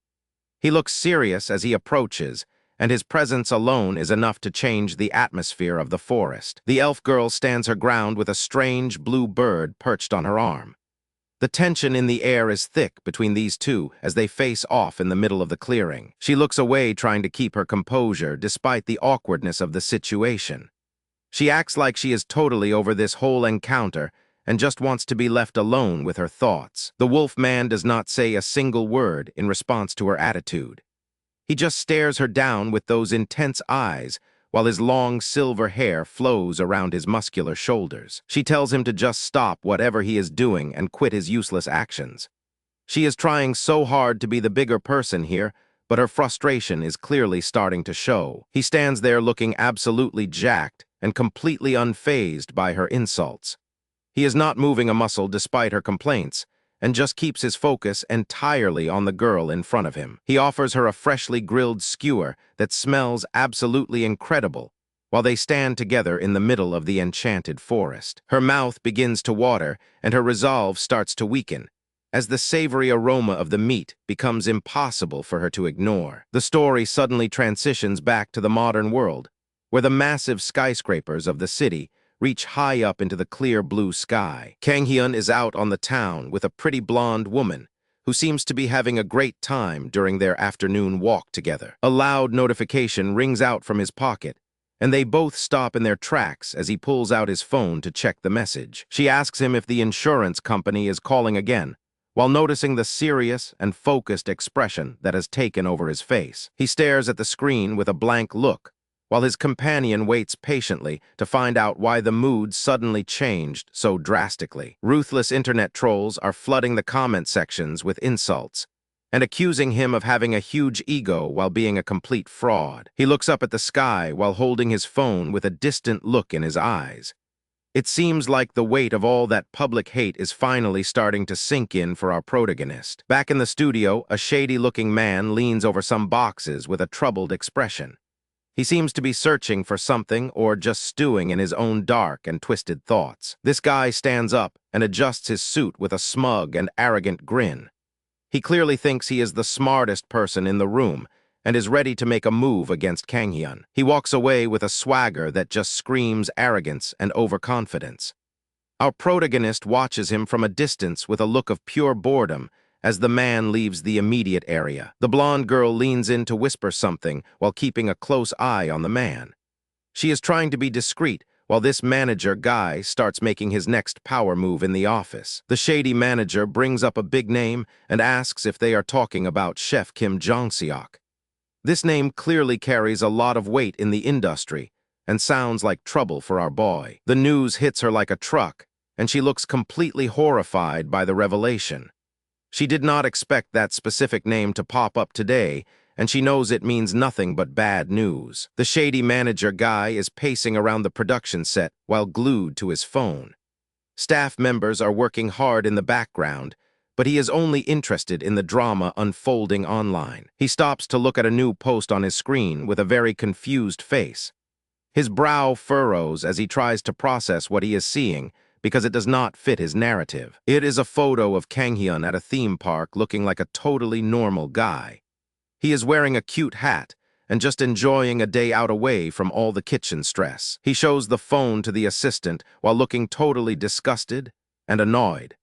He looks serious as he approaches, and his presence alone is enough to change the atmosphere of the forest. The elf girl stands her ground with a strange blue bird perched on her arm. The tension in the air is thick between these two as they face off in the middle of the clearing. She looks away, trying to keep her composure despite the awkwardness of the situation. She acts like she is totally over this whole encounter and just wants to be left alone with her thoughts. The wolf man does not say a single word in response to her attitude. He just stares her down with those intense eyes, while his long silver hair flows around his muscular shoulders. She tells him to just stop whatever he is doing and quit his useless actions. She is trying so hard to be the bigger person here, but her frustration is clearly starting to show. He stands there looking absolutely jacked and completely unfazed by her insults. He is not moving a muscle despite her complaints, and just keeps his focus entirely on the girl in front of him. He offers her a freshly grilled skewer that smells absolutely incredible, while they stand together in the middle of the enchanted forest. Her mouth begins to water, and her resolve starts to weaken, as the savory aroma of the meat becomes impossible for her to ignore. The story suddenly transitions back to the modern world, where the massive skyscrapers of the city reach high up into the clear blue sky. Kang-hyun is out on the town with a pretty blonde woman who seems to be having a great time during their afternoon walk together. A loud notification rings out from his pocket, and they both stop in their tracks as he pulls out his phone to check the message. She asks him if the insurance company is calling again, while noticing the serious and focused expression that has taken over his face. He stares at the screen with a blank look, while his companion waits patiently to find out why the mood suddenly changed so drastically. Ruthless internet trolls are flooding the comment sections with insults and accusing him of having a huge ego while being a complete fraud. He looks up at the sky while holding his phone with a distant look in his eyes. It seems like the weight of all that public hate is finally starting to sink in for our protagonist. Back in the studio, a shady-looking man leans over some boxes with a troubled expression. He seems to be searching for something or just stewing in his own dark and twisted thoughts. This guy stands up and adjusts his suit with a smug and arrogant grin. He clearly thinks he is the smartest person in the room and is ready to make a move against Kang-hyun. He walks away with a swagger that just screams arrogance and overconfidence. Our protagonist watches him from a distance with a look of pure boredom as the man leaves the immediate area. The blonde girl leans in to whisper something while keeping a close eye on the man. She is trying to be discreet while this manager guy starts making his next power move in the office. The shady manager brings up a big name and asks if they are talking about Chef Kim Jong-seok. This name clearly carries a lot of weight in the industry and sounds like trouble for our boy. The news hits her like a truck, and she looks completely horrified by the revelation. She did not expect that specific name to pop up today, and she knows it means nothing but bad news. The shady manager guy is pacing around the production set while glued to his phone. Staff members are working hard in the background, but he is only interested in the drama unfolding online. He stops to look at a new post on his screen with a very confused face. His brow furrows as he tries to process what he is seeing, because it does not fit his narrative. It is a photo of Kang-hyun at a theme park looking like a totally normal guy. He is wearing a cute hat and just enjoying a day out away from all the kitchen stress. He shows the phone to the assistant while looking totally disgusted and annoyed.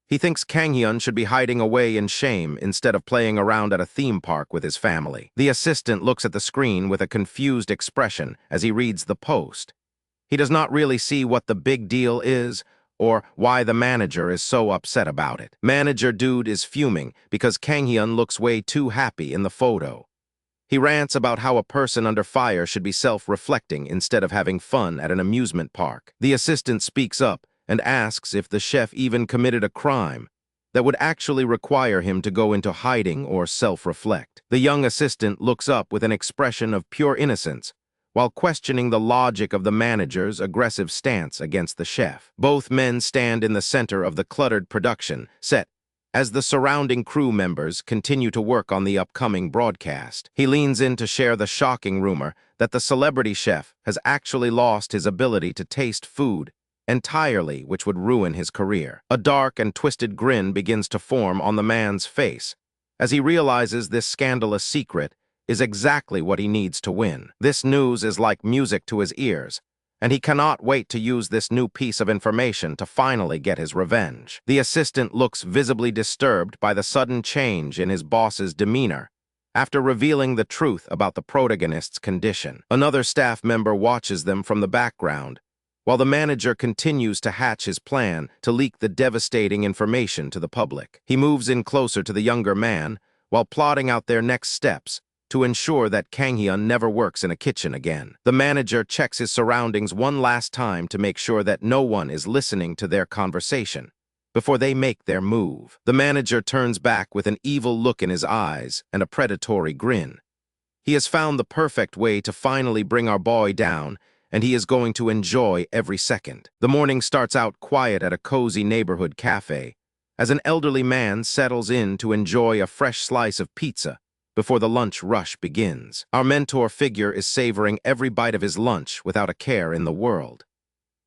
He thinks Kang-hyun should be hiding away in shame instead of playing around at a theme park with his family. The assistant looks at the screen with a confused expression as he reads the post. He does not really see what the big deal is or why the manager is so upset about it. Manager dude is fuming because Kang-hyun looks way too happy in the photo. He rants about how a person under fire should be self-reflecting instead of having fun at an amusement park. The assistant speaks up and asks if the chef even committed a crime that would actually require him to go into hiding or self-reflect. The young assistant looks up with an expression of pure innocence, while questioning the logic of the manager's aggressive stance against the chef. Both men stand in the center of the cluttered production set as the surrounding crew members continue to work on the upcoming broadcast. He leans in to share the shocking rumor that the celebrity chef has actually lost his ability to taste food entirely, which would ruin his career. A dark and twisted grin begins to form on the man's face as he realizes this scandalous secret is exactly what he needs to win. This news is like music to his ears, and he cannot wait to use this new piece of information to finally get his revenge. The assistant looks visibly disturbed by the sudden change in his boss's demeanor after revealing the truth about the protagonist's condition. Another staff member watches them from the background, while the manager continues to hatch his plan to leak the devastating information to the public. He moves in closer to the younger man while plotting out their next steps to ensure that Kang-hyun never works in a kitchen again. The manager checks his surroundings one last time to make sure that no one is listening to their conversation before they make their move. The manager turns back with an evil look in his eyes and a predatory grin. He has found the perfect way to finally bring our boy down, and he is going to enjoy every second. The morning starts out quiet at a cozy neighborhood cafe as an elderly man settles in to enjoy a fresh slice of pizza before the lunch rush begins. Our mentor figure is savoring every bite of his lunch without a care in the world.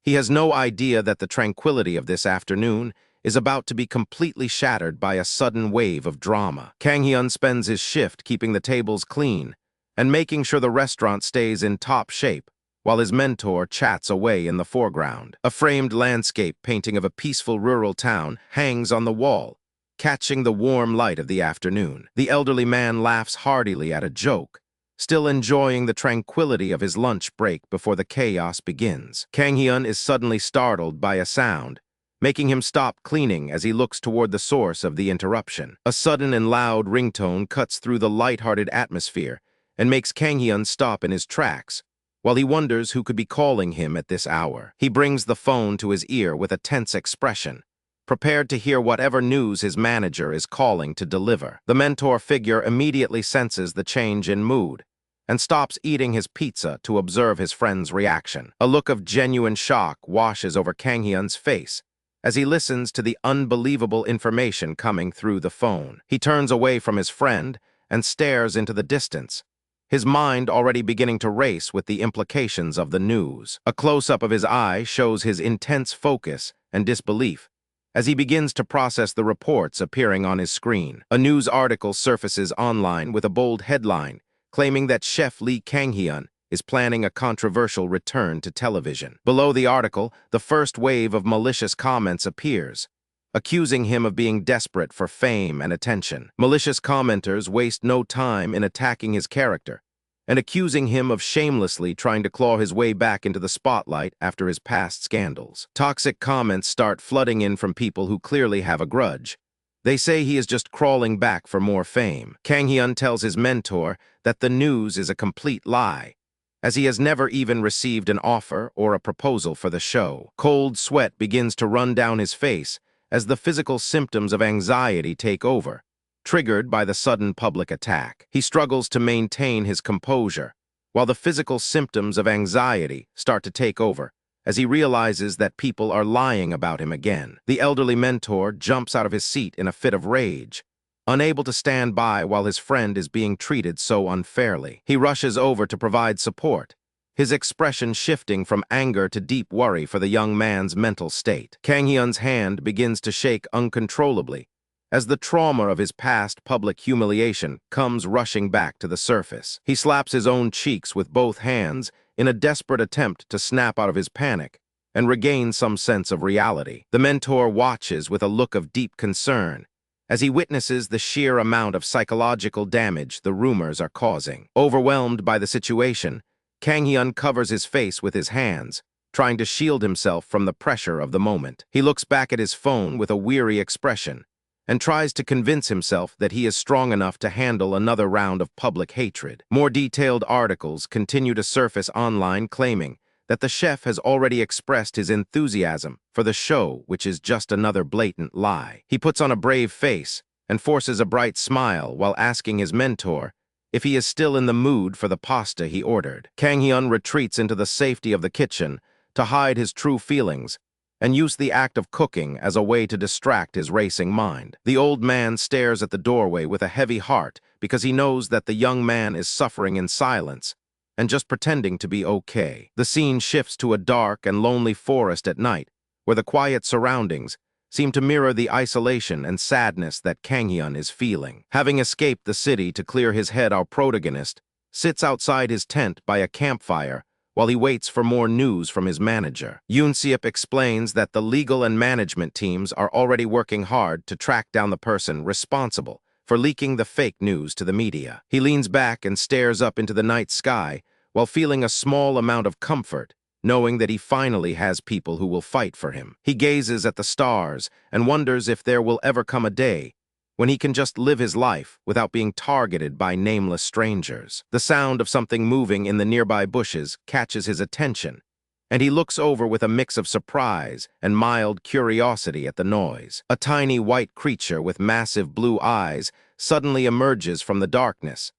He has no idea that the tranquility of this afternoon is about to be completely shattered by a sudden wave of drama. Kang Hyun spends his shift keeping the tables clean and making sure the restaurant stays in top shape, while his mentor chats away in the foreground. A framed landscape painting of a peaceful rural town hangs on the wall, catching the warm light of the afternoon. The elderly man laughs heartily at a joke, still enjoying the tranquility of his lunch break before the chaos begins. Kang Hyun is suddenly startled by a sound, making him stop cleaning as he looks toward the source of the interruption. A sudden and loud ringtone cuts through the light-hearted atmosphere and makes Kang Hyun stop in his tracks, while he wonders who could be calling him at this hour. He brings the phone to his ear with a tense expression, prepared to hear whatever news his manager is calling to deliver. The mentor figure immediately senses the change in mood and stops eating his pizza to observe his friend's reaction. A look of genuine shock washes over Kang Hyun's face as he listens to the unbelievable information coming through the phone. He turns away from his friend and stares into the distance, his mind already beginning to race with the implications of the news. A close-up of his eye shows his intense focus and disbelief as he begins to process the reports appearing on his screen. A news article surfaces online with a bold headline claiming that Chef Lee Kang-hyun is planning a controversial return to television. Below the article, the first wave of malicious comments appears, accusing him of being desperate for fame and attention. Malicious commenters waste no time in attacking his character and accusing him of shamelessly trying to claw his way back into the spotlight after his past scandals. Toxic comments start flooding in from people who clearly have a grudge. They say he is just crawling back for more fame. Kang Hyun tells his mentor that the news is a complete lie, as he has never even received an offer or a proposal for the show. Cold sweat begins to run down his face as the physical symptoms of anxiety take over, triggered by the sudden public attack. He struggles to maintain his composure, while the physical symptoms of anxiety start to take over as he realizes that people are lying about him again. The elderly mentor jumps out of his seat in a fit of rage, unable to stand by while his friend is being treated so unfairly. He rushes over to provide support, his expression shifting from anger to deep worry for the young man's mental state. Kang Hyun's hand begins to shake uncontrollably as the trauma of his past public humiliation comes rushing back to the surface. He slaps his own cheeks with both hands in a desperate attempt to snap out of his panic and regain some sense of reality. The mentor watches with a look of deep concern as he witnesses the sheer amount of psychological damage the rumors are causing. Overwhelmed by the situation, Kang Hyun covers his face with his hands, trying to shield himself from the pressure of the moment. He looks back at his phone with a weary expression and tries to convince himself that he is strong enough to handle another round of public hatred. More detailed articles continue to surface online claiming that the chef has already expressed his enthusiasm for the show, which is just another blatant lie. He puts on a brave face and forces a bright smile while asking his mentor if he is still in the mood for the pasta he ordered. Kang Hyun retreats into the safety of the kitchen to hide his true feelings and use the act of cooking as a way to distract his racing mind. The old man stares at the doorway with a heavy heart because he knows that the young man is suffering in silence and just pretending to be okay. The scene shifts to a dark and lonely forest at night, where the quiet surroundings seem to mirror the isolation and sadness that Kang Hyun is feeling. Having escaped the city to clear his head, our protagonist sits outside his tent by a campfire while he waits for more news from his manager. Yoon Seop explains that the legal and management teams are already working hard to track down the person responsible for leaking the fake news to the media. He leans back and stares up into the night sky while feeling a small amount of comfort, knowing that he finally has people who will fight for him. He gazes at the stars and wonders if there will ever come a day when he can just live his life without being targeted by nameless strangers. The sound of something moving in the nearby bushes catches his attention, and he looks over with a mix of surprise and mild curiosity at the noise. A tiny white creature with massive blue eyes suddenly emerges from the darkness,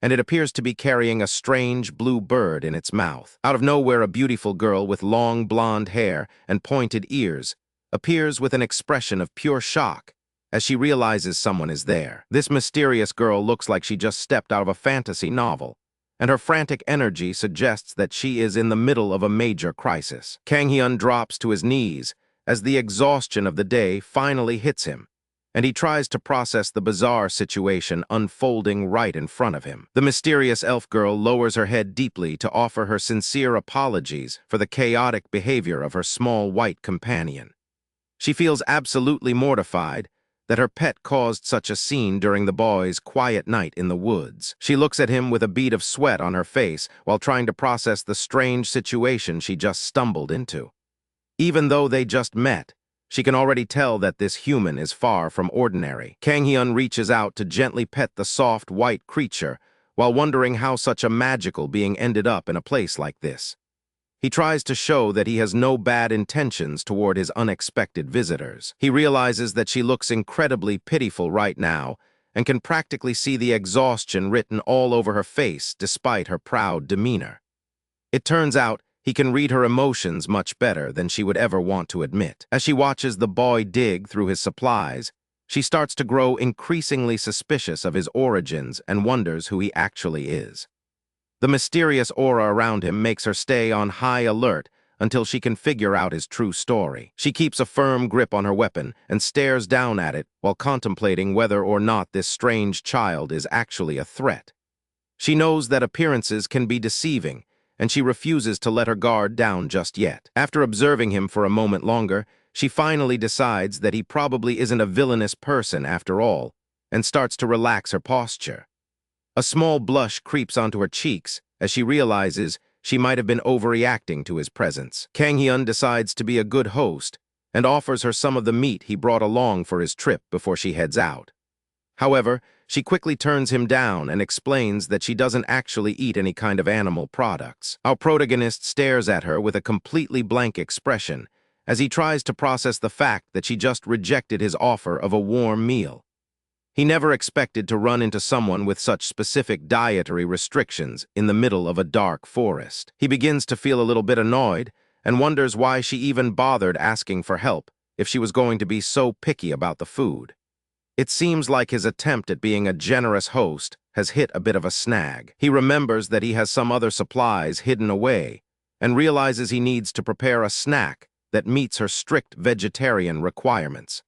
and it appears to be carrying a strange blue bird in its mouth. Out of nowhere, a beautiful girl with long blonde hair and pointed ears appears with an expression of pure shock as she realizes someone is there. This mysterious girl looks like she just stepped out of a fantasy novel, and her frantic energy suggests that she is in the middle of a major crisis. Kang Hyun drops to his knees as the exhaustion of the day finally hits him, and he tries to process the bizarre situation unfolding right in front of him. The mysterious elf girl lowers her head deeply to offer her sincere apologies for the chaotic behavior of her small white companion. She feels absolutely mortified that her pet caused such a scene during the boy's quiet night in the woods. She looks at him with a bead of sweat on her face while trying to process the strange situation she just stumbled into. Even though they just met, she can already tell that this human is far from ordinary. Kang Hyun reaches out to gently pet the soft, white creature while wondering how such a magical being ended up in a place like this. He tries to show that he has no bad intentions toward his unexpected visitors. He realizes that she looks incredibly pitiful right now and can practically see the exhaustion written all over her face despite her proud demeanor. It turns out he can read her emotions much better than she would ever want to admit. As she watches the boy dig through his supplies, she starts to grow increasingly suspicious of his origins and wonders who he actually is. The mysterious aura around him makes her stay on high alert until she can figure out his true story. She keeps a firm grip on her weapon and stares down at it while contemplating whether or not this strange child is actually a threat. She knows that appearances can be deceiving, and she refuses to let her guard down just yet. After observing him for a moment longer, she finally decides that he probably isn't a villainous person after all, and starts to relax her posture. A small blush creeps onto her cheeks as she realizes she might have been overreacting to his presence. Kang Hyun decides to be a good host and offers her some of the meat he brought along for his trip before she heads out. However, she quickly turns him down and explains that she doesn't actually eat any kind of animal products. Our protagonist stares at her with a completely blank expression as he tries to process the fact that she just rejected his offer of a warm meal. He never expected to run into someone with such specific dietary restrictions in the middle of a dark forest. He begins to feel a little bit annoyed and wonders why she even bothered asking for help if she was going to be so picky about the food. It seems like his attempt at being a generous host has hit a bit of a snag. He remembers that he has some other supplies hidden away and realizes he needs to prepare a snack that meets her strict vegetarian requirements.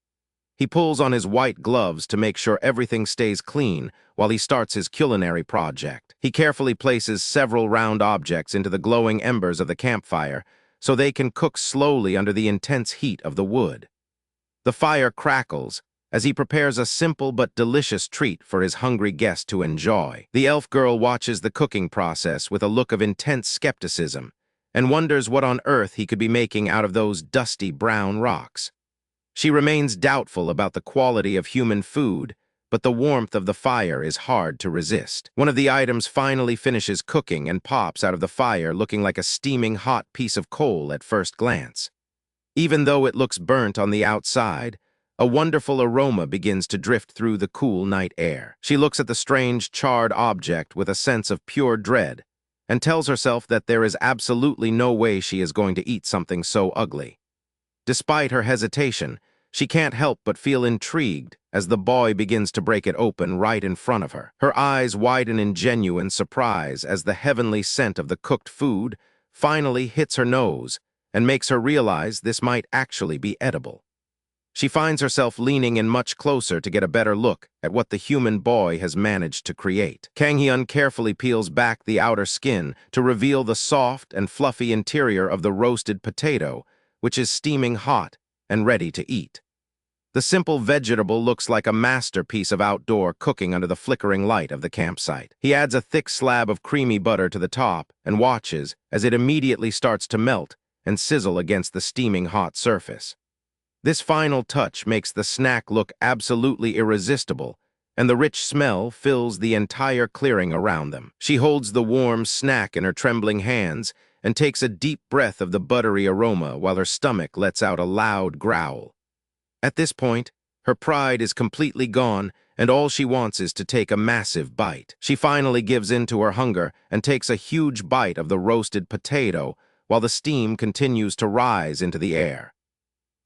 He pulls on his white gloves to make sure everything stays clean while he starts his culinary project. He carefully places several round objects into the glowing embers of the campfire so they can cook slowly under the intense heat of the wood. The fire crackles as he prepares a simple but delicious treat for his hungry guest to enjoy. The elf girl watches the cooking process with a look of intense skepticism and wonders what on earth he could be making out of those dusty brown rocks. She remains doubtful about the quality of human food, but the warmth of the fire is hard to resist. One of the items finally finishes cooking and pops out of the fire looking like a steaming hot piece of coal at first glance. Even though it looks burnt on the outside, a wonderful aroma begins to drift through the cool night air. She looks at the strange, charred object with a sense of pure dread and tells herself that there is absolutely no way she is going to eat something so ugly. Despite her hesitation, she can't help but feel intrigued as the boy begins to break it open right in front of her. Her eyes widen in genuine surprise as the heavenly scent of the cooked food finally hits her nose and makes her realize this might actually be edible. She finds herself leaning in much closer to get a better look at what the human boy has managed to create. Kang Hyun carefully peels back the outer skin to reveal the soft and fluffy interior of the roasted potato, which is steaming hot and ready to eat. The simple vegetable looks like a masterpiece of outdoor cooking under the flickering light of the campsite. He adds a thick slab of creamy butter to the top and watches as it immediately starts to melt and sizzle against the steaming hot surface. This final touch makes the snack look absolutely irresistible, and the rich smell fills the entire clearing around them. She holds the warm snack in her trembling hands and takes a deep breath of the buttery aroma while her stomach lets out a loud growl. At this point, her pride is completely gone, and all she wants is to take a massive bite. She finally gives in to her hunger and takes a huge bite of the roasted potato while the steam continues to rise into the air.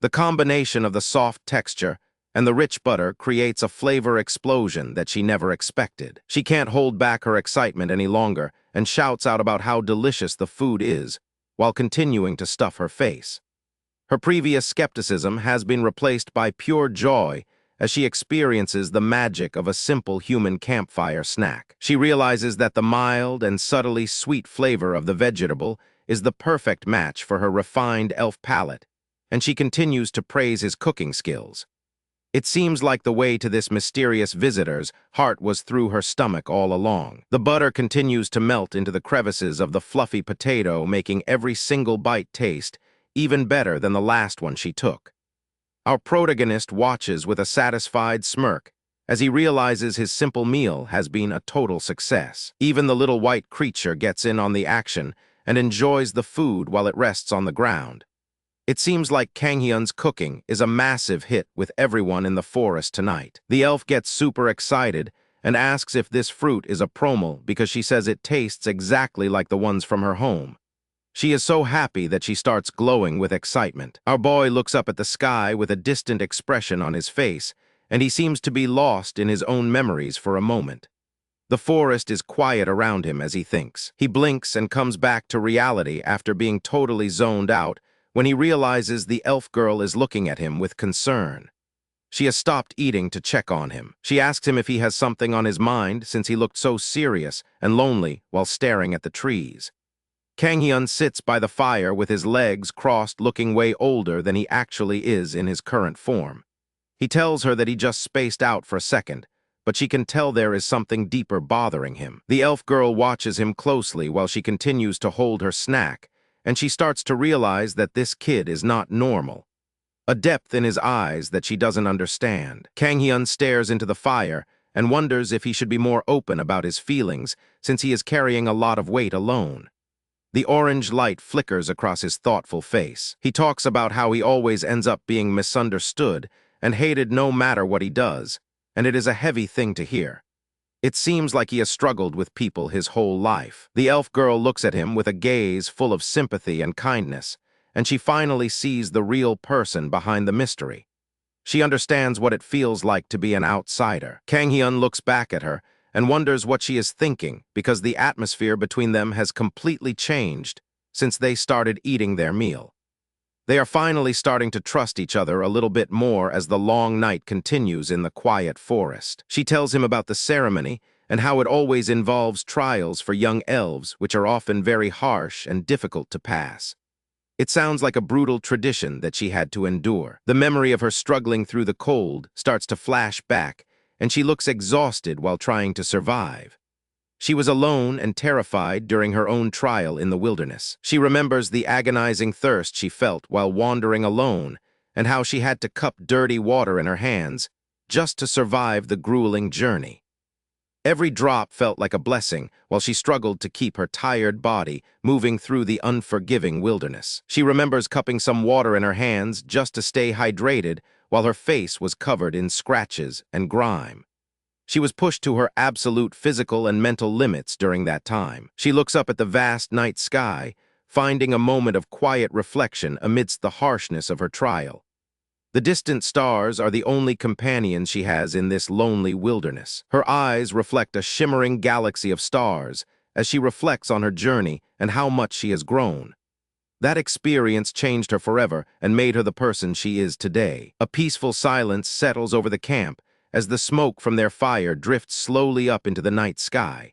The combination of the soft texture and the rich butter creates a flavor explosion that she never expected. She can't hold back her excitement any longer and shouts out about how delicious the food is while continuing to stuff her face. Her previous skepticism has been replaced by pure joy as she experiences the magic of a simple human campfire snack. She realizes that the mild and subtly sweet flavor of the vegetable is the perfect match for her refined elf palate, and she continues to praise his cooking skills. It seems like the way to this mysterious visitor's heart was through her stomach all along. The butter continues to melt into the crevices of the fluffy potato, making every single bite taste even better than the last one she took. Our protagonist watches with a satisfied smirk as he realizes his simple meal has been a total success. Even the little white creature gets in on the action and enjoys the food while it rests on the ground. It seems like Kang Hyun's cooking is a massive hit with everyone in the forest tonight. The elf gets super excited and asks if this fruit is a promal because she says it tastes exactly like the ones from her home. She is so happy that she starts glowing with excitement. Our boy looks up at the sky with a distant expression on his face, and he seems to be lost in his own memories for a moment. The forest is quiet around him as he thinks. He blinks and comes back to reality after being totally zoned out when he realizes the elf girl is looking at him with concern. She has stopped eating to check on him. She asks him if he has something on his mind since he looked so serious and lonely while staring at the trees. Kang Hyun sits by the fire with his legs crossed, looking way older than he actually is in his current form. He tells her that he just spaced out for a second, but she can tell there is something deeper bothering him. The elf girl watches him closely while she continues to hold her snack, and she starts to realize that this kid is not normal. A depth in his eyes that she doesn't understand. Kang Hyun stares into the fire and wonders if he should be more open about his feelings since he is carrying a lot of weight alone. The orange light flickers across his thoughtful face. He talks about how he always ends up being misunderstood and hated no matter what he does, and it is a heavy thing to hear. It seems like he has struggled with people his whole life. The elf girl looks at him with a gaze full of sympathy and kindness, and she finally sees the real person behind the mystery. She understands what it feels like to be an outsider. Kang Hyun looks back at her and wonders what she is thinking because the atmosphere between them has completely changed since they started eating their meal. They are finally starting to trust each other a little bit more as the long night continues in the quiet forest. She tells him about the ceremony and how it always involves trials for young elves, which are often very harsh and difficult to pass. It sounds like a brutal tradition that she had to endure. The memory of her struggling through the cold starts to flash back, and she looks exhausted while trying to survive. She was alone and terrified during her own trial in the wilderness. She remembers the agonizing thirst she felt while wandering alone and how she had to cup dirty water in her hands just to survive the grueling journey. Every drop felt like a blessing while she struggled to keep her tired body moving through the unforgiving wilderness. She remembers cupping some water in her hands just to stay hydrated while her face was covered in scratches and grime. She was pushed to her absolute physical and mental limits during that time. She looks up at the vast night sky, finding a moment of quiet reflection amidst the harshness of her trial. The distant stars are the only companions she has in this lonely wilderness. Her eyes reflect a shimmering galaxy of stars as she reflects on her journey and how much she has grown. That experience changed her forever and made her the person she is today. A peaceful silence settles over the camp as the smoke from their fire drifts slowly up into the night sky.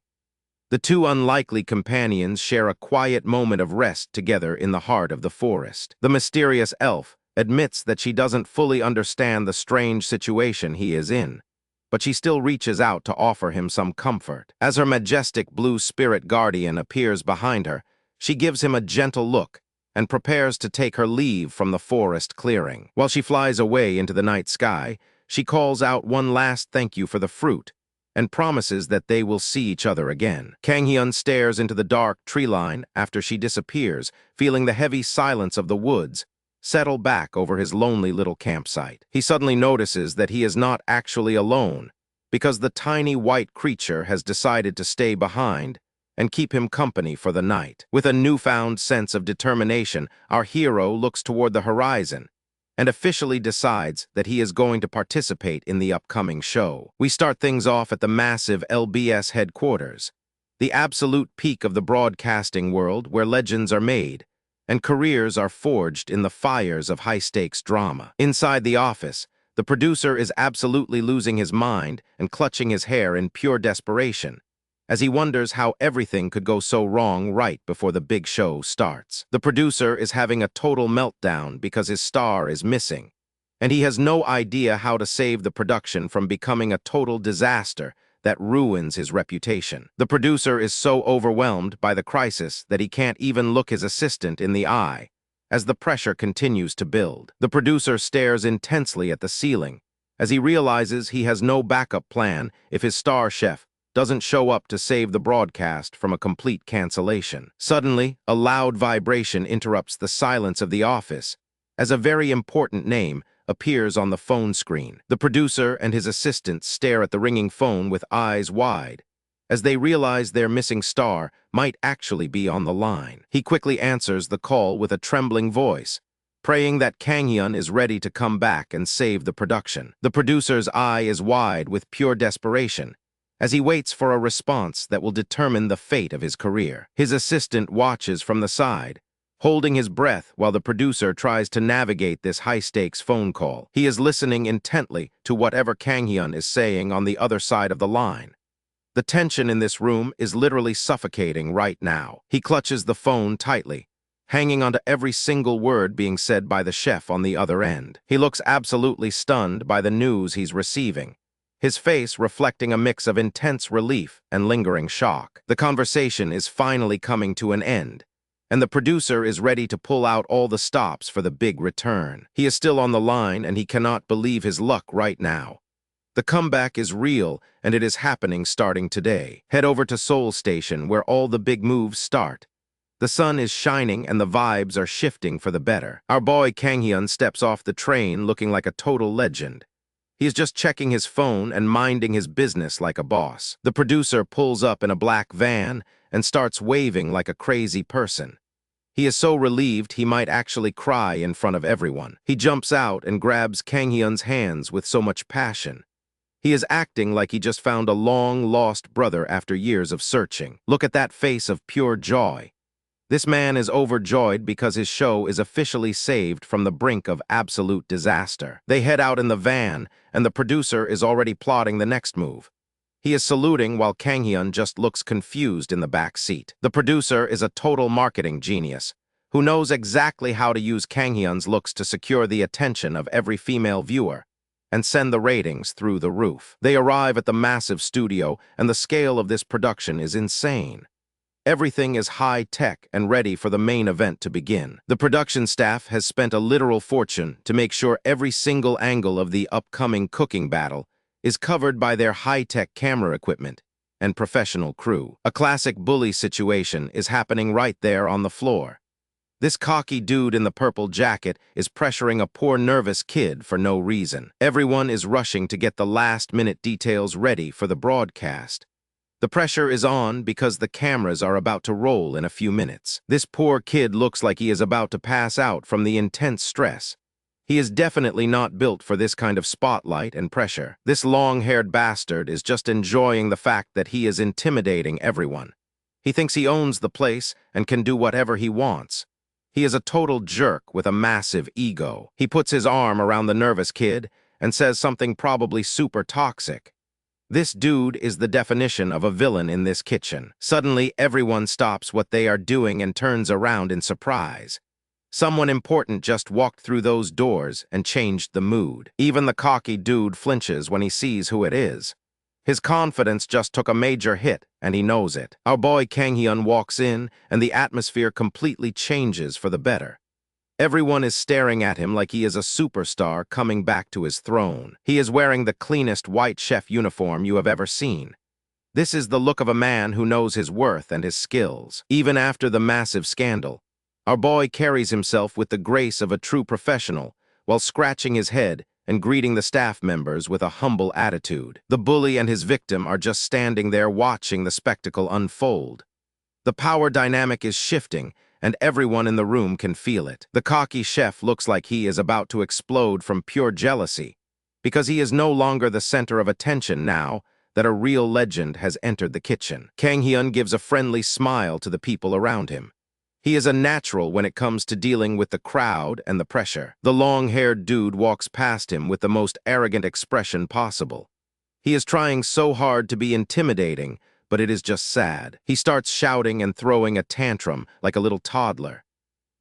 The two unlikely companions share a quiet moment of rest together in the heart of the forest. The mysterious elf admits that she doesn't fully understand the strange situation he is in, but she still reaches out to offer him some comfort. As her majestic blue spirit guardian appears behind her, she gives him a gentle look and prepares to take her leave from the forest clearing. While she flies away into the night sky, she calls out one last thank you for the fruit and promises that they will see each other again. Kang Hyun stares into the dark tree line after she disappears, feeling the heavy silence of the woods settle back over his lonely little campsite. He suddenly notices that he is not actually alone because the tiny white creature has decided to stay behind and keep him company for the night. With a newfound sense of determination, our hero looks toward the horizon and officially decides that he is going to participate in the upcoming show. We start things off at the massive LBS headquarters, the absolute peak of the broadcasting world where legends are made and careers are forged in the fires of high-stakes drama. Inside the office, the producer is absolutely losing his mind and clutching his hair in pure desperation, as he wonders how everything could go so wrong right before the big show starts. The producer is having a total meltdown because his star is missing, and he has no idea how to save the production from becoming a total disaster that ruins his reputation. The producer is so overwhelmed by the crisis that he can't even look his assistant in the eye as the pressure continues to build. The producer stares intensely at the ceiling as he realizes he has no backup plan if his star chef doesn't show up to save the broadcast from a complete cancellation. Suddenly, a loud vibration interrupts the silence of the office as a very important name appears on the phone screen. The producer and his assistant stare at the ringing phone with eyes wide as they realize their missing star might actually be on the line. He quickly answers the call with a trembling voice, praying that Kang-hyun is ready to come back and save the production. The producer's eye is wide with pure desperation as he waits for a response that will determine the fate of his career. His assistant watches from the side, holding his breath while the producer tries to navigate this high-stakes phone call. He is listening intently to whatever Kang-hyun is saying on the other side of the line. The tension in this room is literally suffocating right now. He clutches the phone tightly, hanging onto every single word being said by the chef on the other end. He looks absolutely stunned by the news he's receiving, his face reflecting a mix of intense relief and lingering shock. The conversation is finally coming to an end, and the producer is ready to pull out all the stops for the big return. He is still on the line, and he cannot believe his luck right now. The comeback is real, and it is happening starting today. Head over to Seoul Station, where all the big moves start. The sun is shining, and the vibes are shifting for the better. Our boy Kang-hyun steps off the train looking like a total legend. He is just checking his phone and minding his business like a boss. The producer pulls up in a black van and starts waving like a crazy person. He is so relieved he might actually cry in front of everyone. He jumps out and grabs Kang-hyun's hands with so much passion. He is acting like he just found a long-lost brother after years of searching. Look at that face of pure joy. This man is overjoyed because his show is officially saved from the brink of absolute disaster. They head out in the van, and the producer is already plotting the next move. He is saluting while Kang-hyun just looks confused in the back seat. The producer is a total marketing genius who knows exactly how to use Kang-hyun's looks to secure the attention of every female viewer and send the ratings through the roof. They arrive at the massive studio, and the scale of this production is insane. Everything is high-tech and ready for the main event to begin. The production staff has spent a literal fortune to make sure every single angle of the upcoming cooking battle is covered by their high-tech camera equipment and professional crew. A classic bully situation is happening right there on the floor. This cocky dude in the purple jacket is pressuring a poor nervous kid for no reason. Everyone is rushing to get the last-minute details ready for the broadcast. The pressure is on because the cameras are about to roll in a few minutes. This poor kid looks like he is about to pass out from the intense stress. He is definitely not built for this kind of spotlight and pressure. This long-haired bastard is just enjoying the fact that he is intimidating everyone. He thinks he owns the place and can do whatever he wants. He is a total jerk with a massive ego. He puts his arm around the nervous kid and says something probably super toxic. This dude is the definition of a villain in this kitchen. Suddenly, everyone stops what they are doing and turns around in surprise. Someone important just walked through those doors and changed the mood. Even the cocky dude flinches when he sees who it is. His confidence just took a major hit, and he knows it. Our boy Kang-hyun walks in, and the atmosphere completely changes for the better. Everyone is staring at him like he is a superstar coming back to his throne. He is wearing the cleanest white chef uniform you have ever seen. This is the look of a man who knows his worth and his skills. Even after the massive scandal, our boy carries himself with the grace of a true professional, while scratching his head and greeting the staff members with a humble attitude. The bully and his victim are just standing there watching the spectacle unfold. The power dynamic is shifting, and everyone in the room can feel it. The cocky chef looks like he is about to explode from pure jealousy, because he is no longer the center of attention now that a real legend has entered the kitchen. Kang-hyun gives a friendly smile to the people around him. He is a natural when it comes to dealing with the crowd and the pressure. The long-haired dude walks past him with the most arrogant expression possible. He is trying so hard to be intimidating, but it is just sad. He starts shouting and throwing a tantrum like a little toddler.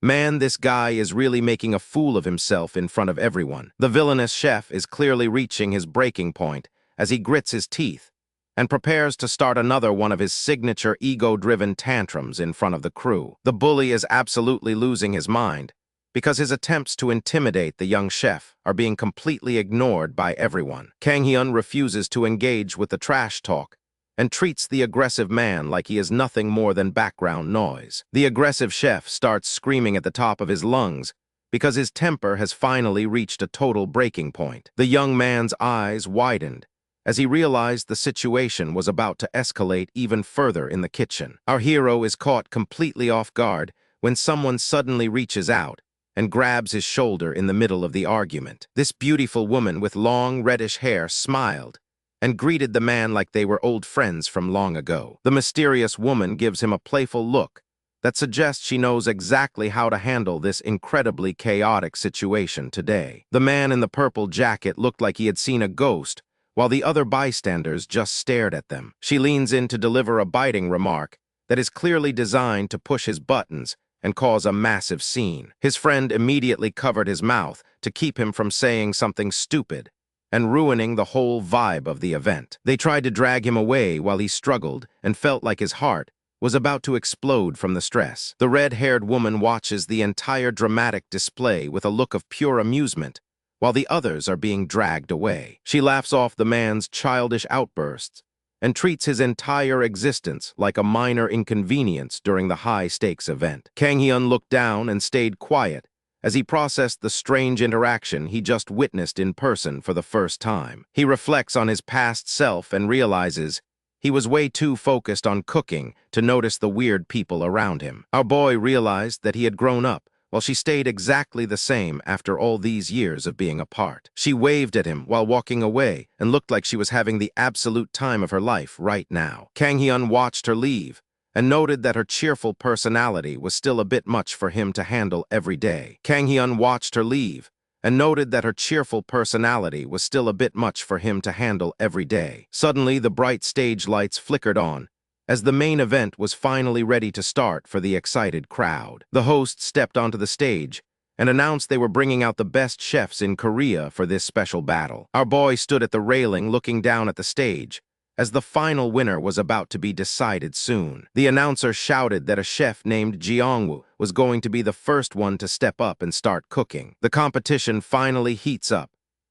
Man, this guy is really making a fool of himself in front of everyone. The villainous chef is clearly reaching his breaking point as he grits his teeth and prepares to start another one of his signature ego-driven tantrums in front of the crew. The bully is absolutely losing his mind because his attempts to intimidate the young chef are being completely ignored by everyone. Kang Hyun refuses to engage with the trash talk and treats the aggressive man like he is nothing more than background noise. The aggressive chef starts screaming at the top of his lungs because his temper has finally reached a total breaking point. The young man's eyes widened as he realized the situation was about to escalate even further in the kitchen. Our hero is caught completely off guard when someone suddenly reaches out and grabs his shoulder in the middle of the argument. This beautiful woman with long reddish hair smiled and greeted the man like they were old friends from long ago. The mysterious woman gives him a playful look that suggests she knows exactly how to handle this incredibly chaotic situation today. The man in the purple jacket looked like he had seen a ghost, while the other bystanders just stared at them. She leans in to deliver a biting remark that is clearly designed to push his buttons and cause a massive scene. His friend immediately covered his mouth to keep him from saying something stupid and ruining the whole vibe of the event. They tried to drag him away while he struggled and felt like his heart was about to explode from the stress. The red-haired woman watches the entire dramatic display with a look of pure amusement, while the others are being dragged away. She laughs off the man's childish outbursts and treats his entire existence like a minor inconvenience during the high-stakes event. Kang Hyun looked down and stayed quiet as he processed the strange interaction he just witnessed in person for the first time. He reflects on his past self and realizes he was way too focused on cooking to notice the weird people around him. Our boy realized that he had grown up, while she stayed exactly the same after all these years of being apart. She waved at him while walking away and looked like she was having the absolute time of her life right now. Kang Hyun watched her leave and noted that her cheerful personality was still a bit much for him to handle every day. Kang Hyun watched her leave and noted that her cheerful personality was still a bit much for him to handle every day. Suddenly, the bright stage lights flickered on as the main event was finally ready to start for the excited crowd. The host stepped onto the stage and announced they were bringing out the best chefs in Korea for this special battle. Our boy stood at the railing looking down at the stage as the final winner was about to be decided soon. The announcer shouted that a chef named Jeongwoo was going to be the first one to step up and start cooking. The competition finally heats up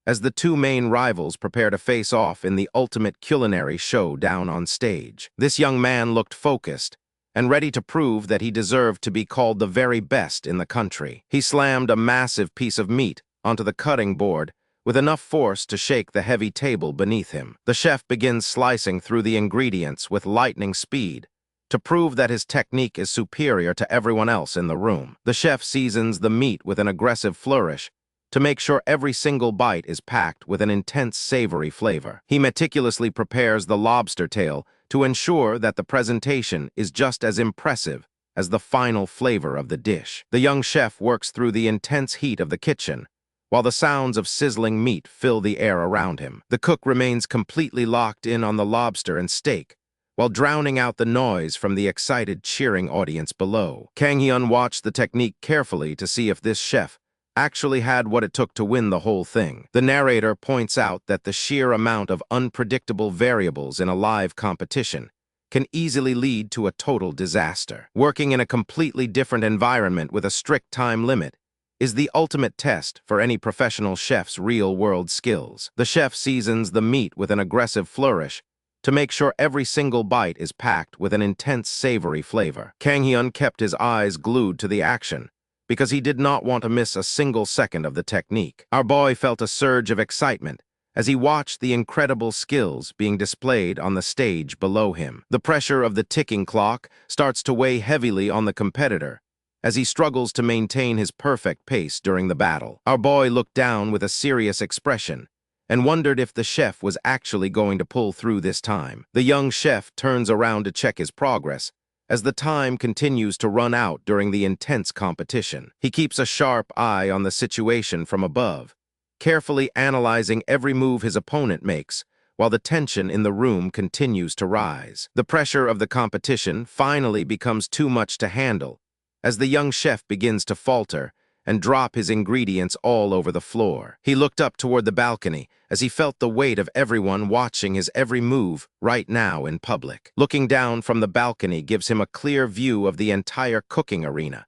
as the two main rivals prepare to face off in the ultimate culinary showdown on stage. This young man looked focused and ready to prove that he deserved to be called the very best in the country. He slammed a massive piece of meat onto the cutting board with enough force to shake the heavy table beneath him. The chef begins slicing through the ingredients with lightning speed to prove that his technique is superior to everyone else in the room. The chef seasons the meat with an aggressive flourish to make sure every single bite is packed with an intense savory flavor. He meticulously prepares the lobster tail to ensure that the presentation is just as impressive as the final flavor of the dish. The young chef works through the intense heat of the kitchen, while the sounds of sizzling meat fill the air around him. The cook remains completely locked in on the lobster and steak, while drowning out the noise from the excited cheering audience below. Kang Hyun watched the technique carefully to see if this chef actually had what it took to win the whole thing. The narrator points out that the sheer amount of unpredictable variables in a live competition can easily lead to a total disaster. Working in a completely different environment with a strict time limit is the ultimate test for any professional chef's real-world skills. The chef seasons the meat with an aggressive flourish to make sure every single bite is packed with an intense savory flavor. Kang Hyun kept his eyes glued to the action because he did not want to miss a single second of the technique. Our boy felt a surge of excitement as he watched the incredible skills being displayed on the stage below him. The pressure of the ticking clock starts to weigh heavily on the competitor as he struggles to maintain his perfect pace during the battle. Our boy looked down with a serious expression and wondered if the chef was actually going to pull through this time. The young chef turns around to check his progress as the time continues to run out during the intense competition. He keeps a sharp eye on the situation from above, carefully analyzing every move his opponent makes, while the tension in the room continues to rise. The pressure of the competition finally becomes too much to handle, as the young chef begins to falter and drop his ingredients all over the floor. He looked up toward the balcony as he felt the weight of everyone watching his every move right now in public. Looking down from the balcony gives him a clear view of the entire cooking arena,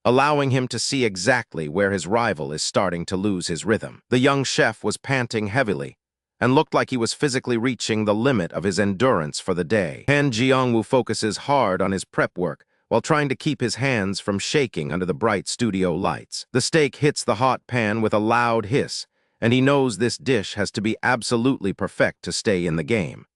allowing him to see exactly where his rival is starting to lose his rhythm. The young chef was panting heavily and looked like he was physically reaching the limit of his endurance for the day. Han Jiangwu focuses hard on his prep work while trying to keep his hands from shaking under the bright studio lights. The steak hits the hot pan with a loud hiss, and he knows this dish has to be absolutely perfect to stay in the game.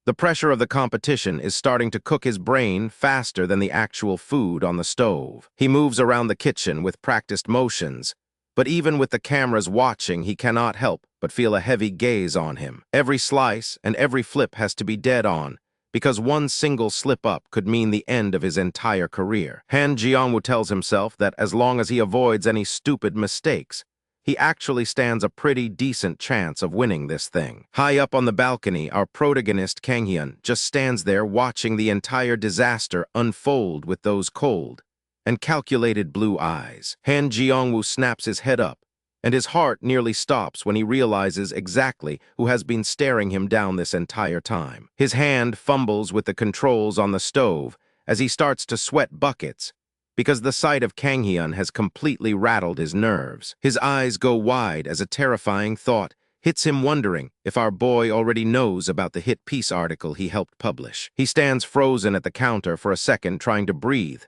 The pressure of the competition is starting to cook his brain faster than the actual food on the stove. He moves around the kitchen with practiced motions, but even with the cameras watching, he cannot help but feel a heavy gaze on him. Every slice and every flip has to be dead on, because one single slip-up could mean the end of his entire career. Han Jiangwu tells himself that as long as he avoids any stupid mistakes, he actually stands a pretty decent chance of winning this thing. High up on the balcony, our protagonist Kang Hyun just stands there watching the entire disaster unfold with those cold and calculated blue eyes. Han Jiangwu snaps his head up, and his heart nearly stops when he realizes exactly who has been staring him down this entire time. His hand fumbles with the controls on the stove as he starts to sweat buckets, because the sight of Kang Hyun has completely rattled his nerves. His eyes go wide as a terrifying thought hits him, wondering if our boy already knows about the hit piece article he helped publish. He stands frozen at the counter for a second, trying to breathe,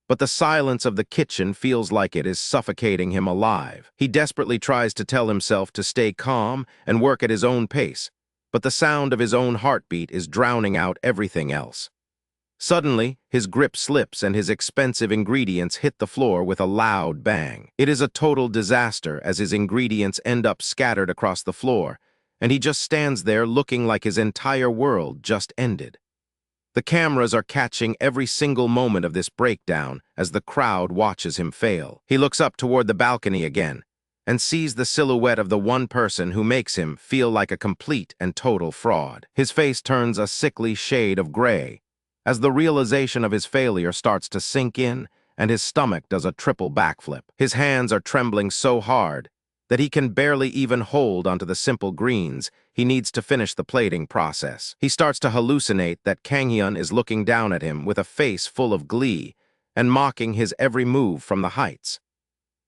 but the silence of the kitchen feels like it is suffocating him alive. He desperately tries to tell himself to stay calm and work at his own pace, but the sound of his own heartbeat is drowning out everything else. Suddenly, his grip slips and his expensive ingredients hit the floor with a loud bang. It is a total disaster as his ingredients end up scattered across the floor, and he just stands there looking like his entire world just ended. The cameras are catching every single moment of this breakdown as the crowd watches him fail. He looks up toward the balcony again and sees the silhouette of the one person who makes him feel like a complete and total fraud. His face turns a sickly shade of gray as the realization of his failure starts to sink in, and his stomach does a triple backflip. His hands are trembling so hard that he can barely even hold onto the simple greens he needs to finish the plating process. He starts to hallucinate that Kang Hyun is looking down at him with a face full of glee and mocking his every move from the heights.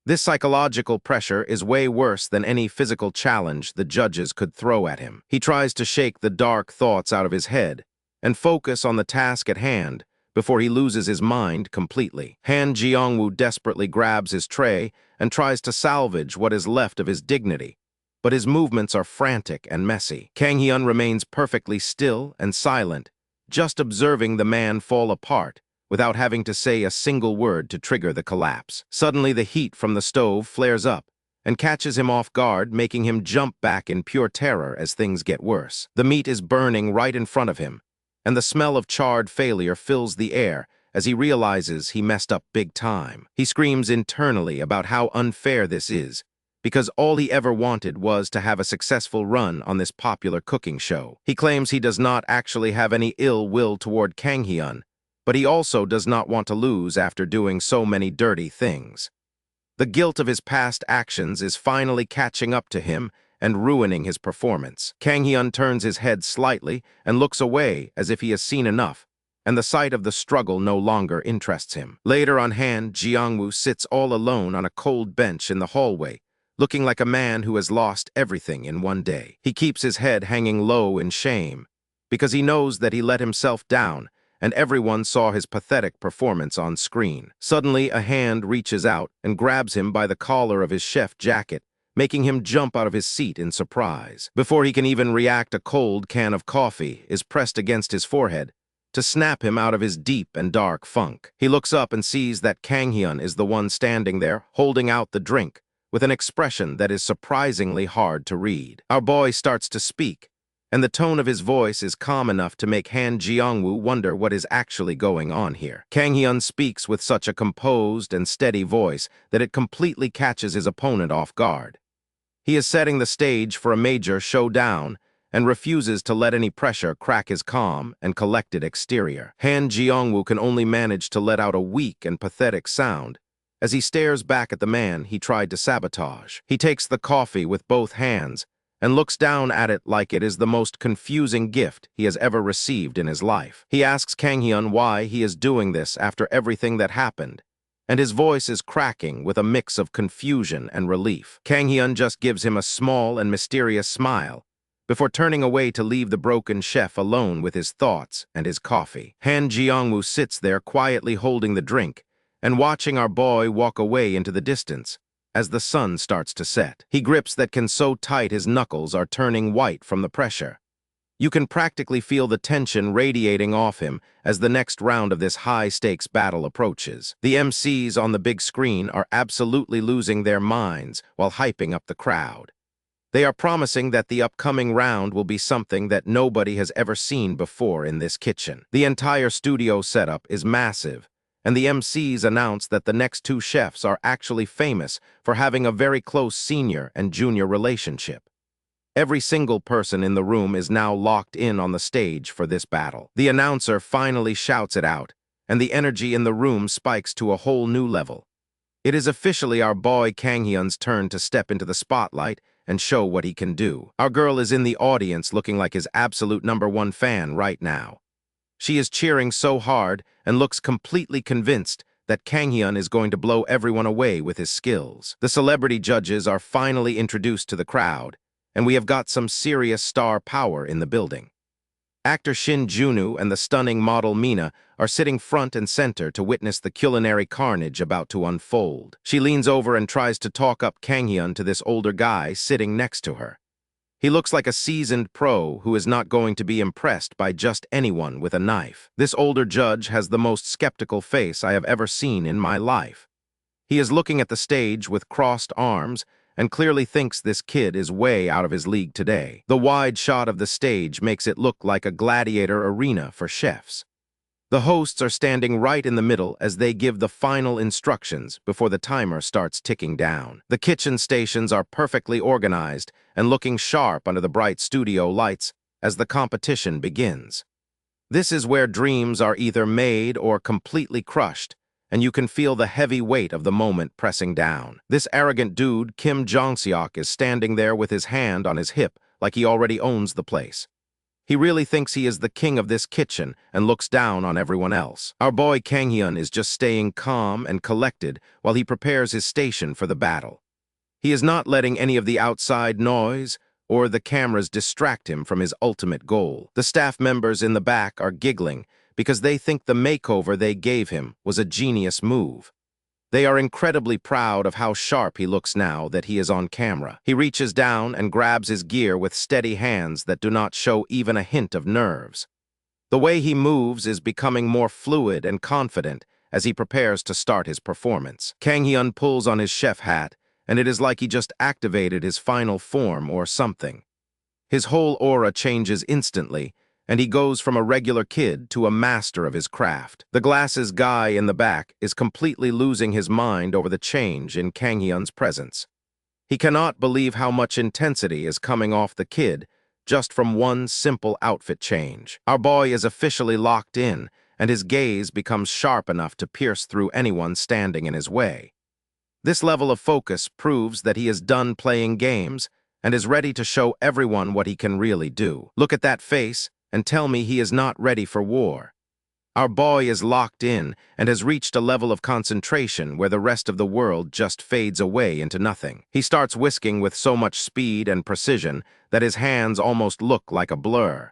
This psychological pressure is way worse than any physical challenge the judges could throw at him. He tries to shake the dark thoughts out of his head and focus on the task at hand before he loses his mind completely. Han Jiangwu desperately grabs his tray and tries to salvage what is left of his dignity, but his movements are frantic and messy. Kang Hyun remains perfectly still and silent, just observing the man fall apart without having to say a single word to trigger the collapse. Suddenly, the heat from the stove flares up and catches him off guard, making him jump back in pure terror as things get worse. The meat is burning right in front of him, and the smell of charred failure fills the air as he realizes he messed up big time. He screams internally about how unfair this is, because all he ever wanted was to have a successful run on this popular cooking show. He claims he does not actually have any ill will toward Kang Hyun, but he also does not want to lose after doing so many dirty things. The guilt of his past actions is finally catching up to him and ruining his performance. Kang Hyun turns his head slightly and looks away as if he has seen enough, and the sight of the struggle no longer interests him. Later on, Han Jiangwu sits all alone on a cold bench in the hallway, looking like a man who has lost everything in one day. He keeps his head hanging low in shame, because he knows that he let himself down, and everyone saw his pathetic performance on screen. Suddenly, a hand reaches out and grabs him by the collar of his chef jacket, making him jump out of his seat in surprise. Before he can even react, a cold can of coffee is pressed against his forehead to snap him out of his deep and dark funk. He looks up and sees that Kang Hyun is the one standing there, holding out the drink, with an expression that is surprisingly hard to read. Our boy starts to speak, and the tone of his voice is calm enough to make Han Jiangwu wonder what is actually going on here. Kang Hyun speaks with such a composed and steady voice that it completely catches his opponent off guard. He is setting the stage for a major showdown and refuses to let any pressure crack his calm and collected exterior. Han Jiangwu can only manage to let out a weak and pathetic sound as he stares back at the man he tried to sabotage. He takes the coffee with both hands and looks down at it like it is the most confusing gift he has ever received in his life. He asks Kang Hyun why he is doing this after everything that happened, and his voice is cracking with a mix of confusion and relief. Kang Hyun just gives him a small and mysterious smile before turning away to leave the broken chef alone with his thoughts and his coffee. Han Jiangwu sits there quietly holding the drink and watching our boy walk away into the distance as the sun starts to set. He grips that can so tight his knuckles are turning white from the pressure. You can practically feel the tension radiating off him as the next round of this high-stakes battle approaches. The MCs on the big screen are absolutely losing their minds while hyping up the crowd. They are promising that the upcoming round will be something that nobody has ever seen before in this kitchen. The entire studio setup is massive, and the MCs announce that the next two chefs are actually famous for having a very close senior and junior relationship. Every single person in the room is now locked in on the stage for this battle. The announcer finally shouts it out, and the energy in the room spikes to a whole new level. It is officially our boy Kang Hyun's turn to step into the spotlight and show what he can do. Our girl is in the audience looking like his absolute #1 fan right now. She is cheering so hard and looks completely convinced that Kang Hyun is going to blow everyone away with his skills. The celebrity judges are finally introduced to the crowd, and we have got some serious star power in the building. Actor Shin Junu and the stunning model Mina are sitting front and center to witness the culinary carnage about to unfold. She leans over and tries to talk up Kang Hyun to this older guy sitting next to her. He looks like a seasoned pro who is not going to be impressed by just anyone with a knife. This older judge has the most skeptical face I have ever seen in my life. He is looking at the stage with crossed arms and clearly thinks this kid is way out of his league today. The wide shot of the stage makes it look like a gladiator arena for chefs. The hosts are standing right in the middle as they give the final instructions before the timer starts ticking down. The kitchen stations are perfectly organized and looking sharp under the bright studio lights as the competition begins. This is where dreams are either made or completely crushed, and you can feel the heavy weight of the moment pressing down. This arrogant dude, Kim Jong-seok, is standing there with his hand on his hip like he already owns the place. He really thinks he is the king of this kitchen and looks down on everyone else. Our boy Kang Hyun is just staying calm and collected while he prepares his station for the battle. He is not letting any of the outside noise or the cameras distract him from his ultimate goal. The staff members in the back are giggling because they think the makeover they gave him was a genius move. They are incredibly proud of how sharp he looks now that he is on camera. He reaches down and grabs his gear with steady hands that do not show even a hint of nerves. The way he moves is becoming more fluid and confident as he prepares to start his performance. Kang Hyun pulls on his chef hat, and it is like he just activated his final form or something. His whole aura changes instantly, and he goes from a regular kid to a master of his craft. The glasses guy in the back is completely losing his mind over the change in Kang Hyun's presence. He cannot believe how much intensity is coming off the kid just from one simple outfit change. Our boy is officially locked in, and his gaze becomes sharp enough to pierce through anyone standing in his way. This level of focus proves that he is done playing games and is ready to show everyone what he can really do. Look at that face and tell me he is not ready for war. Our boy is locked in and has reached a level of concentration where the rest of the world just fades away into nothing. He starts whisking with so much speed and precision that his hands almost look like a blur.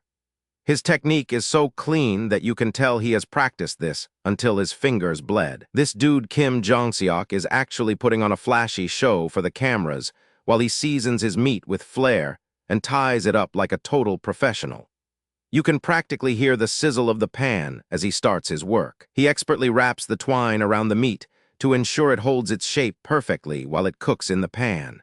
His technique is so clean that you can tell he has practiced this until his fingers bled. This dude Kim Jong-seok is actually putting on a flashy show for the cameras while he seasons his meat with flair and ties it up like a total professional. You can practically hear the sizzle of the pan as he starts his work. He expertly wraps the twine around the meat to ensure it holds its shape perfectly while it cooks in the pan.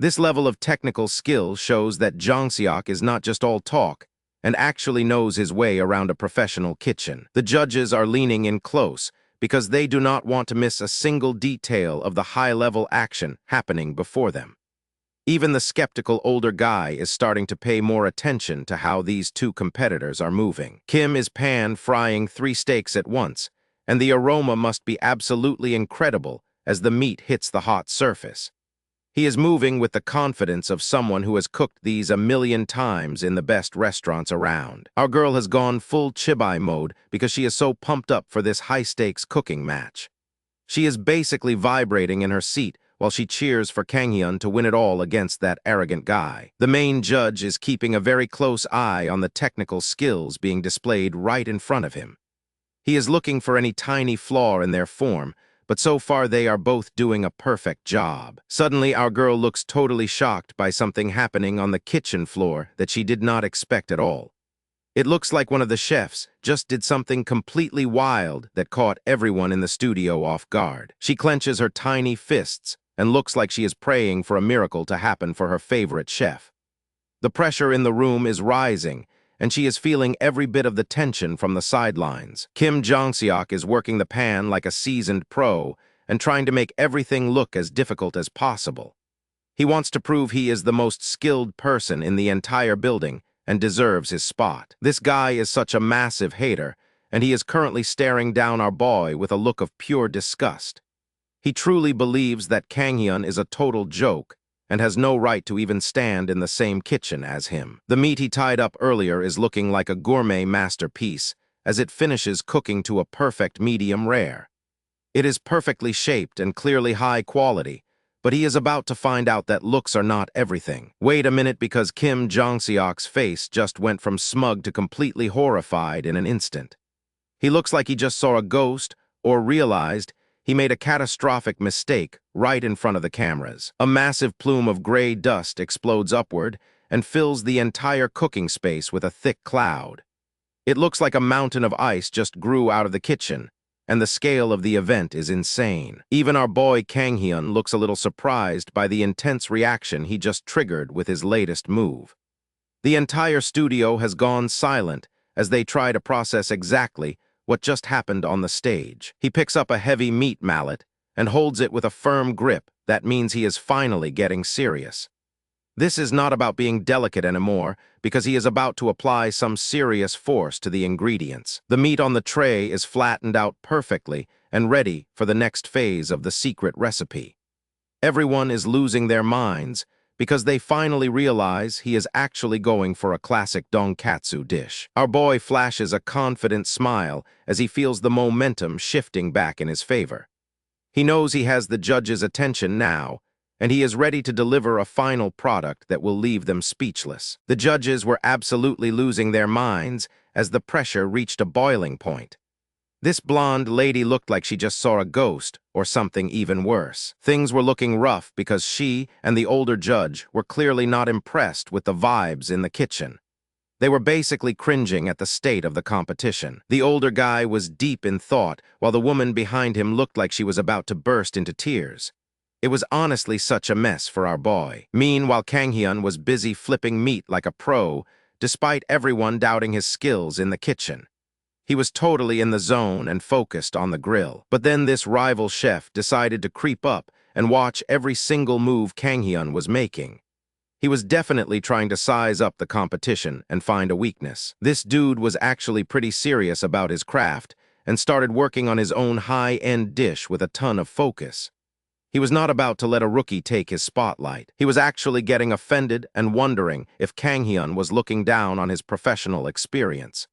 This level of technical skill shows that Jang-seok is not just all talk and actually knows his way around a professional kitchen. The judges are leaning in close because they do not want to miss a single detail of the high-level action happening before them. Even the skeptical older guy is starting to pay more attention to how these two competitors are moving. Kim is pan-frying 3 steaks at once, and the aroma must be absolutely incredible as the meat hits the hot surface. He is moving with the confidence of someone who has cooked these a million times in the best restaurants around. Our girl has gone full chibai mode because she is so pumped up for this high-stakes cooking match. She is basically vibrating in her seat while she cheers for Kang-hyun to win it all against that arrogant guy. The main judge is keeping a very close eye on the technical skills being displayed right in front of him. He is looking for any tiny flaw in their form, but so far they are both doing a perfect job. Suddenly, our girl looks totally shocked by something happening on the kitchen floor that she did not expect at all. It looks like one of the chefs just did something completely wild that caught everyone in the studio off guard. She clenches her tiny fists and looks like she is praying for a miracle to happen for her favorite chef. The pressure in the room is rising, and she is feeling every bit of the tension from the sidelines. Kim Jang-seok is working the pan like a seasoned pro and trying to make everything look as difficult as possible. He wants to prove he is the most skilled person in the entire building and deserves his spot. This guy is such a massive hater, and he is currently staring down our boy with a look of pure disgust. He truly believes that Kang-hyun is a total joke and has no right to even stand in the same kitchen as him. The meat he tied up earlier is looking like a gourmet masterpiece as it finishes cooking to a perfect medium rare. It is perfectly shaped and clearly high quality, but he is about to find out that looks are not everything. Wait a minute, because Kim Jang-seok's face just went from smug to completely horrified in an instant. He looks like he just saw a ghost or realized he made a catastrophic mistake right in front of the cameras. A massive plume of gray dust explodes upward and fills the entire cooking space with a thick cloud. It looks like a mountain of ice just grew out of the kitchen, and the scale of the event is insane. Even our boy Kang-hyun looks a little surprised by the intense reaction he just triggered with his latest move. The entire studio has gone silent as they try to process exactly what just happened on the stage. He picks up a heavy meat mallet and holds it with a firm grip. That means he is finally getting serious. This is not about being delicate anymore, because he is about to apply some serious force to the ingredients. The meat on the tray is flattened out perfectly and ready for the next phase of the secret recipe. Everyone is losing their minds because they finally realize he is actually going for a classic donkatsu dish. Our boy flashes a confident smile as he feels the momentum shifting back in his favor. He knows he has the judge's attention now, and he is ready to deliver a final product that will leave them speechless. The judges were absolutely losing their minds as the pressure reached a boiling point. This blonde lady looked like she just saw a ghost, or something even worse. Things were looking rough because she and the older judge were clearly not impressed with the vibes in the kitchen. They were basically cringing at the state of the competition. The older guy was deep in thought, while the woman behind him looked like she was about to burst into tears. It was honestly such a mess for our boy. Meanwhile, Kang-hyun was busy flipping meat like a pro, despite everyone doubting his skills in the kitchen. He was totally in the zone and focused on the grill. But then this rival chef decided to creep up and watch every single move Kang-hyun was making. He was definitely trying to size up the competition and find a weakness. This dude was actually pretty serious about his craft and started working on his own high-end dish with a ton of focus. He was not about to let a rookie take his spotlight. He was actually getting offended and wondering if Kang-hyun was looking down on his professional experience.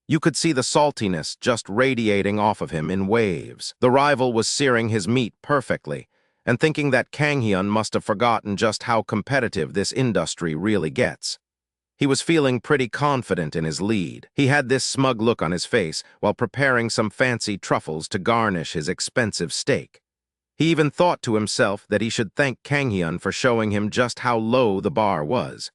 You could see the saltiness just radiating off of him in waves. The rival was searing his meat perfectly, and thinking that Kang-hyun must have forgotten just how competitive this industry really gets. He was feeling pretty confident in his lead. He had this smug look on his face while preparing some fancy truffles to garnish his expensive steak. He even thought to himself that he should thank Kang-hyun for showing him just how low the bar was.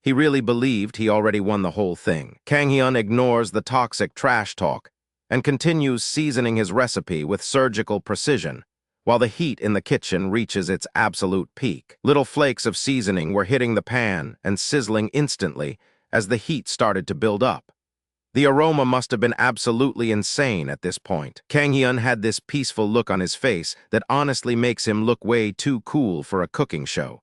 He really believed he already won the whole thing. Kang-hyun ignores the toxic trash talk and continues seasoning his recipe with surgical precision, while the heat in the kitchen reaches its absolute peak. Little flakes of seasoning were hitting the pan and sizzling instantly as the heat started to build up. The aroma must have been absolutely insane at this point. Kang Hyun had this peaceful look on his face that honestly makes him look way too cool for a cooking show.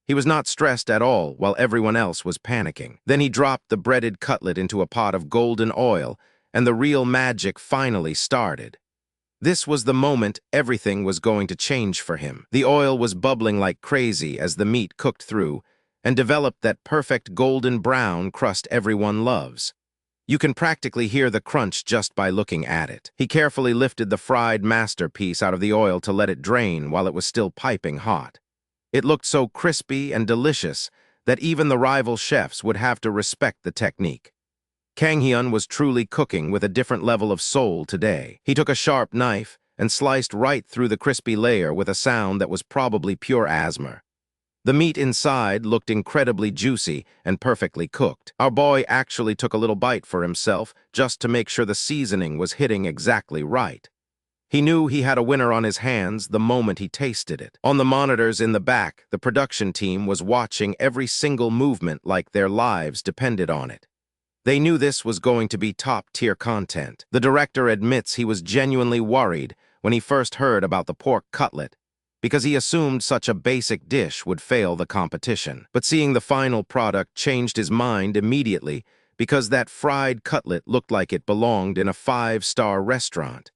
He was not stressed at all while everyone else was panicking. Then he dropped the breaded cutlet into a pot of golden oil, and the real magic finally started. This was the moment everything was going to change for him. The oil was bubbling like crazy as the meat cooked through and developed that perfect golden brown crust everyone loves. You can practically hear the crunch just by looking at it. He carefully lifted the fried masterpiece out of the oil to let it drain while it was still piping hot. It looked so crispy and delicious that even the rival chefs would have to respect the technique. Kang Hyun was truly cooking with a different level of soul today. He took a sharp knife and sliced right through the crispy layer with a sound that was probably pure asthma. The meat inside looked incredibly juicy and perfectly cooked. Our boy actually took a little bite for himself just to make sure the seasoning was hitting exactly right. He knew he had a winner on his hands the moment he tasted it. On the monitors in the back, the production team was watching every single movement like their lives depended on it. They knew this was going to be top-tier content. The director admits he was genuinely worried when he first heard about the pork cutlet, because he assumed such a basic dish would fail the competition. But seeing the final product changed his mind immediately because that fried cutlet looked like it belonged in a 5-star restaurant.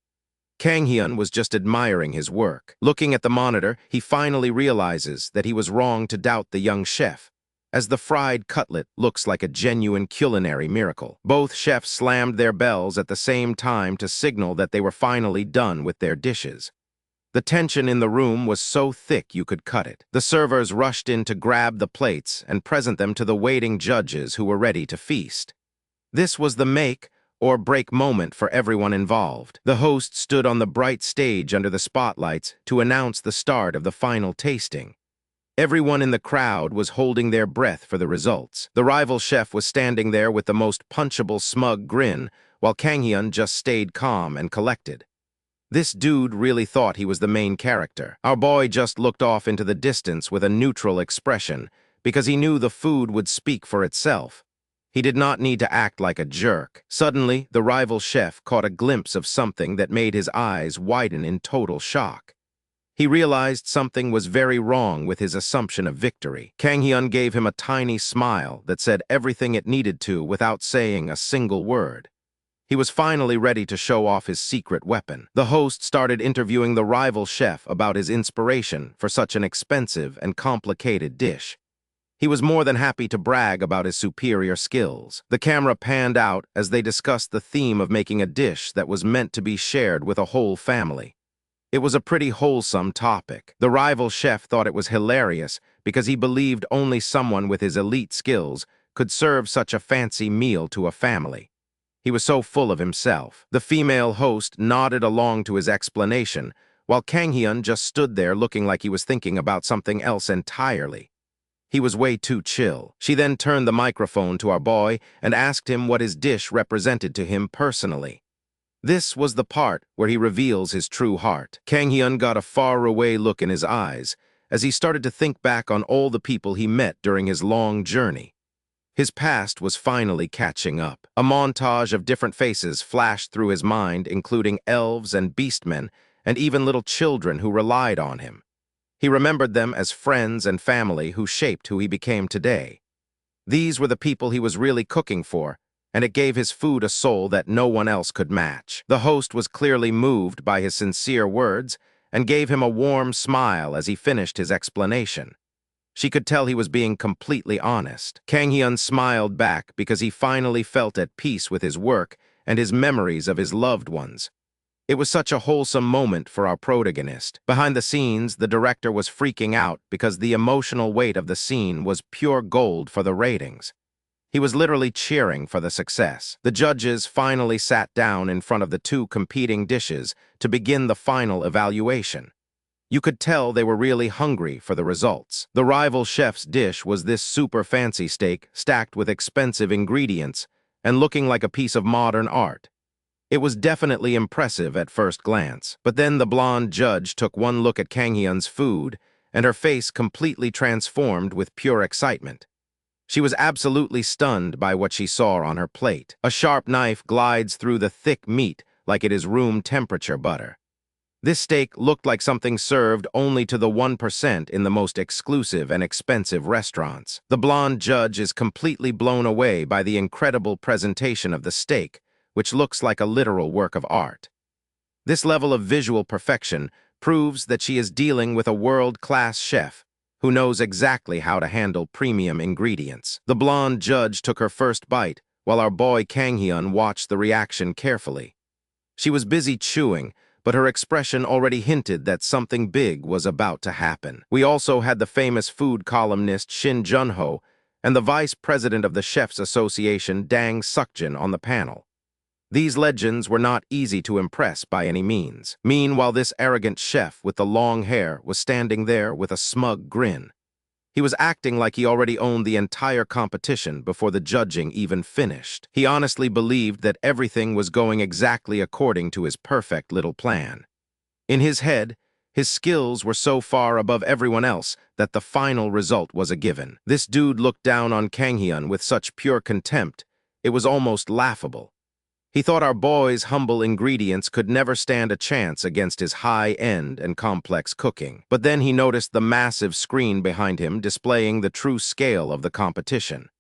Kang Hyun was just admiring his work. Looking at the monitor, he finally realizes that he was wrong to doubt the young chef, as the fried cutlet looks like a genuine culinary miracle. Both chefs slammed their bells at the same time to signal that they were finally done with their dishes. The tension in the room was so thick you could cut it. The servers rushed in to grab the plates and present them to the waiting judges who were ready to feast. This was the make or break moment for everyone involved. The host stood on the bright stage under the spotlights to announce the start of the final tasting. Everyone in the crowd was holding their breath for the results. The rival chef was standing there with the most punchable smug grin, while Kang Hyun just stayed calm and collected. This dude really thought he was the main character. Our boy just looked off into the distance with a neutral expression because he knew the food would speak for itself. He did not need to act like a jerk. Suddenly, the rival chef caught a glimpse of something that made his eyes widen in total shock. He realized something was very wrong with his assumption of victory. Kang Hyun gave him a tiny smile that said everything it needed to without saying a single word. He was finally ready to show off his secret weapon. The host started interviewing the rival chef about his inspiration for such an expensive and complicated dish. He was more than happy to brag about his superior skills. The camera panned out as they discussed the theme of making a dish that was meant to be shared with a whole family. It was a pretty wholesome topic. The rival chef thought it was hilarious because he believed only someone with his elite skills could serve such a fancy meal to a family. He was so full of himself. The female host nodded along to his explanation, while Kang Hyun just stood there looking like he was thinking about something else entirely. He was way too chill. She then turned the microphone to our boy and asked him what his dish represented to him personally. This was the part where he reveals his true heart. Kang Hyun got a far-away look in his eyes as he started to think back on all the people he met during his long journey. His past was finally catching up. A montage of different faces flashed through his mind, including elves and beastmen, and even little children who relied on him. He remembered them as friends and family who shaped who he became today. These were the people he was really cooking for, and it gave his food a soul that no one else could match. The host was clearly moved by his sincere words and gave him a warm smile as he finished his explanation. She could tell he was being completely honest. Kang Hyun smiled back because he finally felt at peace with his work and his memories of his loved ones. It was such a wholesome moment for our protagonist. Behind the scenes, the director was freaking out because the emotional weight of the scene was pure gold for the ratings. He was literally cheering for the success. The judges finally sat down in front of the two competing dishes to begin the final evaluation. You could tell they were really hungry for the results. The rival chef's dish was this super fancy steak stacked with expensive ingredients and looking like a piece of modern art. It was definitely impressive at first glance, but then the blonde judge took one look at Kang Hyun's food, and her face completely transformed with pure excitement. She was absolutely stunned by what she saw on her plate. A sharp knife glides through the thick meat like it is room temperature butter. This steak looked like something served only to the 1% in the most exclusive and expensive restaurants. The blonde judge is completely blown away by the incredible presentation of the steak, which looks like a literal work of art. This level of visual perfection proves that she is dealing with a world-class chef who knows exactly how to handle premium ingredients. The blonde judge took her first bite, while our boy Kang Hyun watched the reaction carefully. She was busy chewing, but her expression already hinted that something big was about to happen. We also had the famous food columnist Shin Jun-ho and the vice president of the Chefs Association Dang Sukjin on the panel. These legends were not easy to impress by any means. Meanwhile, this arrogant chef with the long hair was standing there with a smug grin. He was acting like he already owned the entire competition before the judging even finished. He honestly believed that everything was going exactly according to his perfect little plan. In his head, his skills were so far above everyone else that the final result was a given. This dude looked down on Kang Hyun with such pure contempt, it was almost laughable. He thought our boy's humble ingredients could never stand a chance against his high-end and complex cooking. But then he noticed the massive screen behind him displaying the true scale of the competition.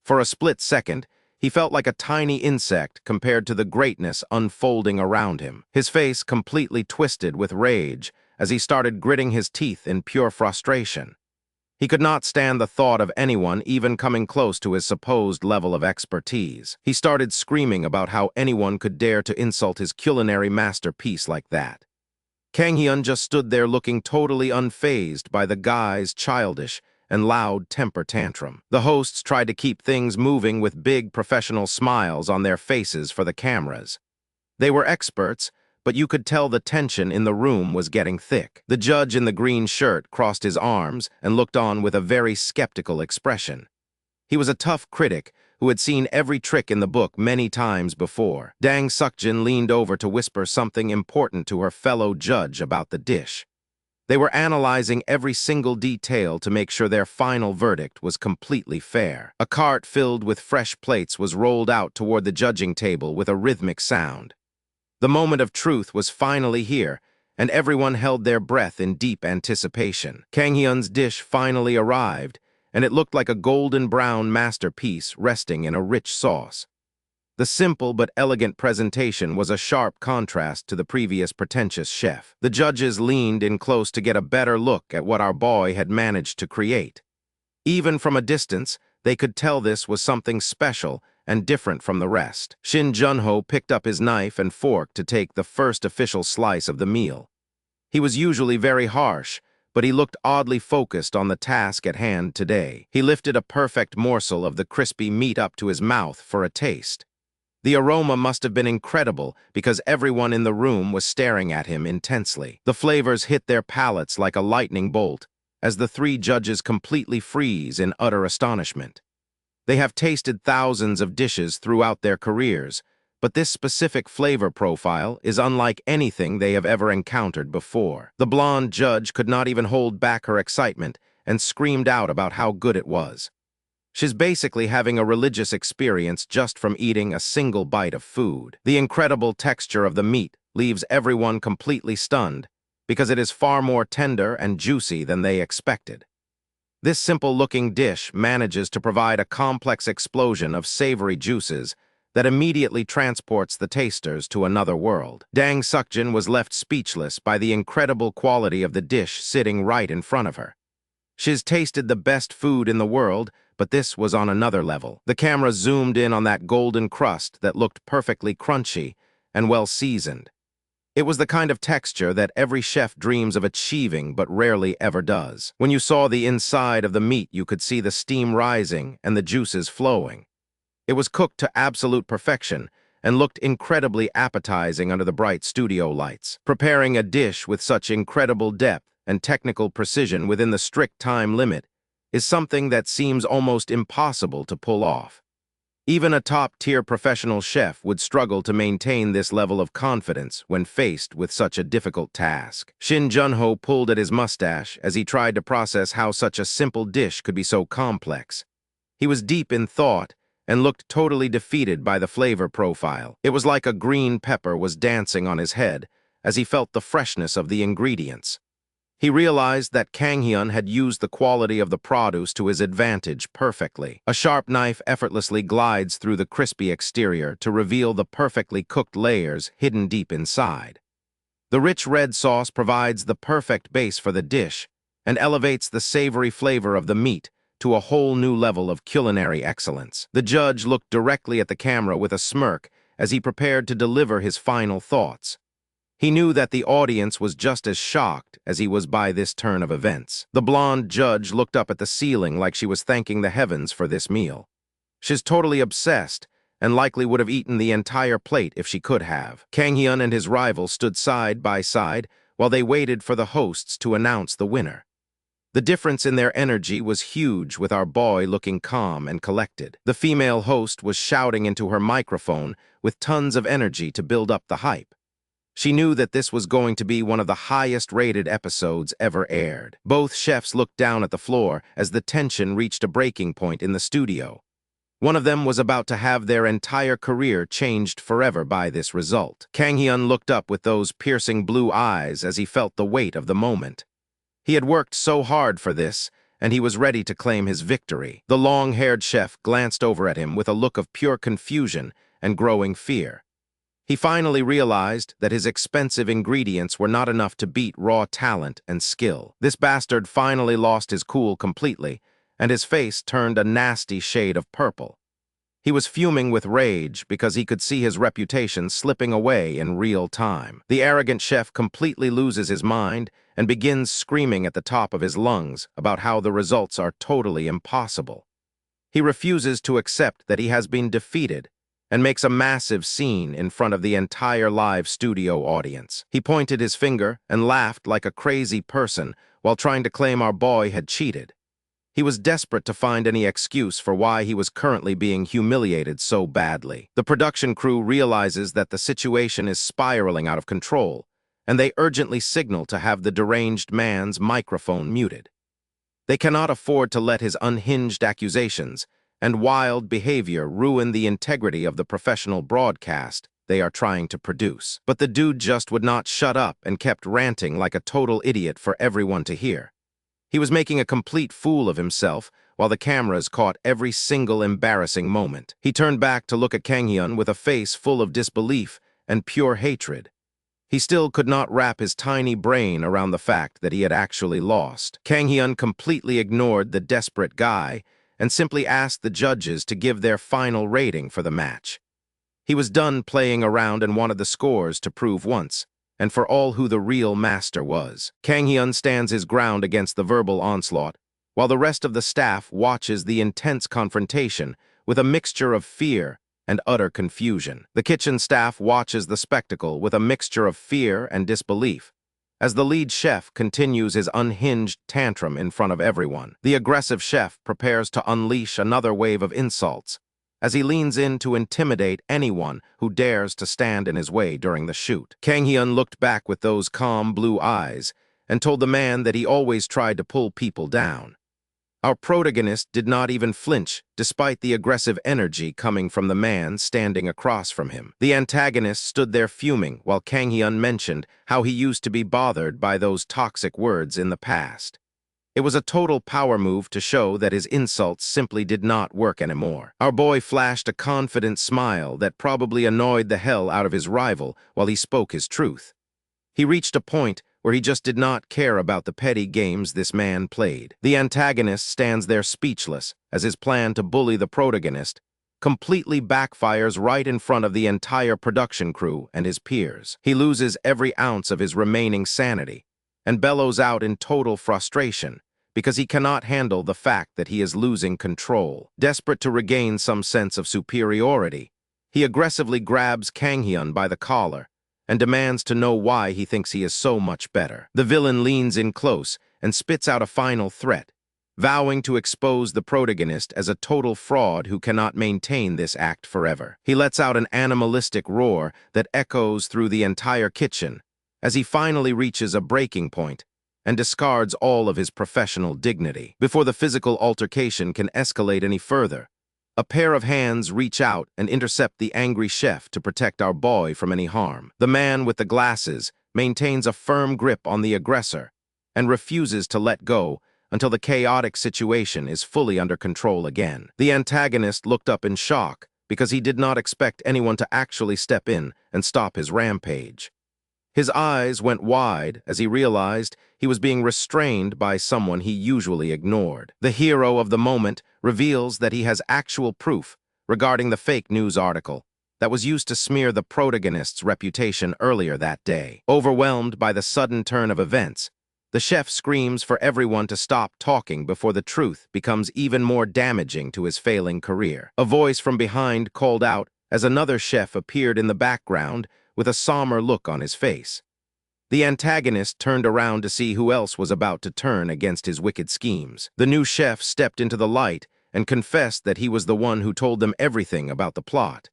For a split second, he felt like a tiny insect compared to the greatness unfolding around him. His face completely twisted with rage as he started gritting his teeth in pure frustration. He could not stand the thought of anyone even coming close to his supposed level of expertise. He started screaming about how anyone could dare to insult his culinary masterpiece like that. Kang Hyun just stood there looking totally unfazed by the guy's childish and loud temper tantrum. The hosts tried to keep things moving with big professional smiles on their faces for the cameras. They were experts, but you could tell the tension in the room was getting thick. The judge in the green shirt crossed his arms and looked on with a very skeptical expression. He was a tough critic who had seen every trick in the book many times before. Dang Sukjin leaned over to whisper something important to her fellow judge about the dish. They were analyzing every single detail to make sure their final verdict was completely fair. A cart filled with fresh plates was rolled out toward the judging table with a rhythmic sound. The moment of truth was finally here, and everyone held their breath in deep anticipation. Kang Hyun's dish finally arrived, and it looked like a golden brown masterpiece resting in a rich sauce. The simple but elegant presentation was a sharp contrast to the previous pretentious chef. The judges leaned in close to get a better look at what our boy had managed to create. Even from a distance, they could tell this was something special and different from the rest. Shin Jun-ho picked up his knife and fork to take the first official slice of the meal. He was usually very harsh, but he looked oddly focused on the task at hand today. He lifted a perfect morsel of the crispy meat up to his mouth for a taste. The aroma must have been incredible because everyone in the room was staring at him intensely. The flavors hit their palates like a lightning bolt as the three judges completely freeze in utter astonishment. They have tasted thousands of dishes throughout their careers, but this specific flavor profile is unlike anything they have ever encountered before. The blonde judge could not even hold back her excitement and screamed out about how good it was. She's basically having a religious experience just from eating a single bite of food. The incredible texture of the meat leaves everyone completely stunned because it is far more tender and juicy than they expected. This simple-looking dish manages to provide a complex explosion of savory juices that immediately transports the tasters to another world. Dang Sukjin was left speechless by the incredible quality of the dish sitting right in front of her. She's tasted the best food in the world, but this was on another level. The camera zoomed in on that golden crust that looked perfectly crunchy and well-seasoned. It was the kind of texture that every chef dreams of achieving but rarely ever does. When you saw the inside of the meat, you could see the steam rising and the juices flowing. It was cooked to absolute perfection and looked incredibly appetizing under the bright studio lights. Preparing a dish with such incredible depth and technical precision within the strict time limit is something that seems almost impossible to pull off. Even a top-tier professional chef would struggle to maintain this level of confidence when faced with such a difficult task. Shin Junho pulled at his mustache as he tried to process how such a simple dish could be so complex. He was deep in thought and looked totally defeated by the flavor profile. It was like a green pepper was dancing on his head as he felt the freshness of the ingredients. He realized that Kang Hyun had used the quality of the produce to his advantage perfectly. A sharp knife effortlessly glides through the crispy exterior to reveal the perfectly cooked layers hidden deep inside. The rich red sauce provides the perfect base for the dish and elevates the savory flavor of the meat to a whole new level of culinary excellence. The judge looked directly at the camera with a smirk as he prepared to deliver his final thoughts. He knew that the audience was just as shocked as he was by this turn of events. The blonde judge looked up at the ceiling like she was thanking the heavens for this meal. She's totally obsessed and likely would have eaten the entire plate if she could have. Kang Hyun and his rival stood side by side while they waited for the hosts to announce the winner. The difference in their energy was huge, with our boy looking calm and collected. The female host was shouting into her microphone with tons of energy to build up the hype. She knew that this was going to be one of the highest-rated episodes ever aired. Both chefs looked down at the floor as the tension reached a breaking point in the studio. One of them was about to have their entire career changed forever by this result. Kang Hyun looked up with those piercing blue eyes as he felt the weight of the moment. He had worked so hard for this, and he was ready to claim his victory. The long-haired chef glanced over at him with a look of pure confusion and growing fear. He finally realized that his expensive ingredients were not enough to beat raw talent and skill. This bastard finally lost his cool completely, and his face turned a nasty shade of purple. He was fuming with rage because he could see his reputation slipping away in real time. The arrogant chef completely loses his mind and begins screaming at the top of his lungs about how the results are totally impossible. He refuses to accept that he has been defeated and makes a massive scene in front of the entire live studio audience. He pointed his finger and laughed like a crazy person while trying to claim our boy had cheated. He was desperate to find any excuse for why he was currently being humiliated so badly. The production crew realizes that the situation is spiraling out of control, and they urgently signal to have the deranged man's microphone muted. They cannot afford to let his unhinged accusations and wild behavior ruin the integrity of the professional broadcast they are trying to produce. But the dude just would not shut up and kept ranting like a total idiot for everyone to hear. He was making a complete fool of himself while the cameras caught every single embarrassing moment. He turned back to look at Kang Hyun with a face full of disbelief and pure hatred. He still could not wrap his tiny brain around the fact that he had actually lost. Kang Hyun completely ignored the desperate guy and simply asked the judges to give their final rating for the match. He was done playing around and wanted the scores to prove once and for all who the real master was. Kang Hyun stands his ground against the verbal onslaught, while the rest of the staff watches the intense confrontation with a mixture of fear and utter confusion. The kitchen staff watches the spectacle with a mixture of fear and disbelief, as the lead chef continues his unhinged tantrum in front of everyone. The aggressive chef prepares to unleash another wave of insults as he leans in to intimidate anyone who dares to stand in his way during the shoot. Kang Hyun looked back with those calm blue eyes and told the man that he always tried to pull people down. Our protagonist did not even flinch, despite the aggressive energy coming from the man standing across from him. The antagonist stood there fuming while Kang Hyun mentioned how he used to be bothered by those toxic words in the past. It was a total power move to show that his insults simply did not work anymore. Our boy flashed a confident smile that probably annoyed the hell out of his rival while he spoke his truth. He reached a point where he just did not care about the petty games this man played. The antagonist stands there speechless as his plan to bully the protagonist completely backfires right in front of the entire production crew and his peers. He loses every ounce of his remaining sanity and bellows out in total frustration because he cannot handle the fact that he is losing control. Desperate to regain some sense of superiority, he aggressively grabs Kang Hyun by the collar and demands to know why he thinks he is so much better. The villain leans in close and spits out a final threat, vowing to expose the protagonist as a total fraud who cannot maintain this act forever. He lets out an animalistic roar that echoes through the entire kitchen as he finally reaches a breaking point and discards all of his professional dignity. Before the physical altercation can escalate any further, a pair of hands reach out and intercept the angry chef to protect our boy from any harm. The man with the glasses maintains a firm grip on the aggressor and refuses to let go until the chaotic situation is fully under control again. The antagonist looked up in shock because he did not expect anyone to actually step in and stop his rampage. His eyes went wide as he realized he was being restrained by someone he usually ignored. The hero of the moment reveals that he has actual proof regarding the fake news article that was used to smear the protagonist's reputation earlier that day. Overwhelmed by the sudden turn of events, the chef screams for everyone to stop talking before the truth becomes even more damaging to his failing career. A voice from behind called out as another chef appeared in the background with a somber look on his face. The antagonist turned around to see who else was about to turn against his wicked schemes. The new chef stepped into the light and confessed that he was the one who told them everything about the plot.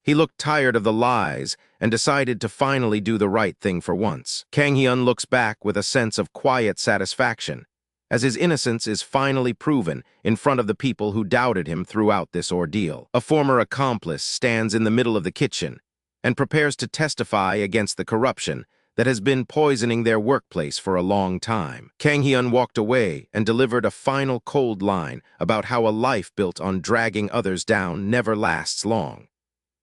He looked tired of the lies and decided to finally do the right thing for once. Kang Hyun looks back with a sense of quiet satisfaction, as his innocence is finally proven in front of the people who doubted him throughout this ordeal. A former accomplice stands in the middle of the kitchen and prepares to testify against the corruption that has been poisoning their workplace for a long time. Kang Hyun walked away and delivered a final cold line about how a life built on dragging others down never lasts long.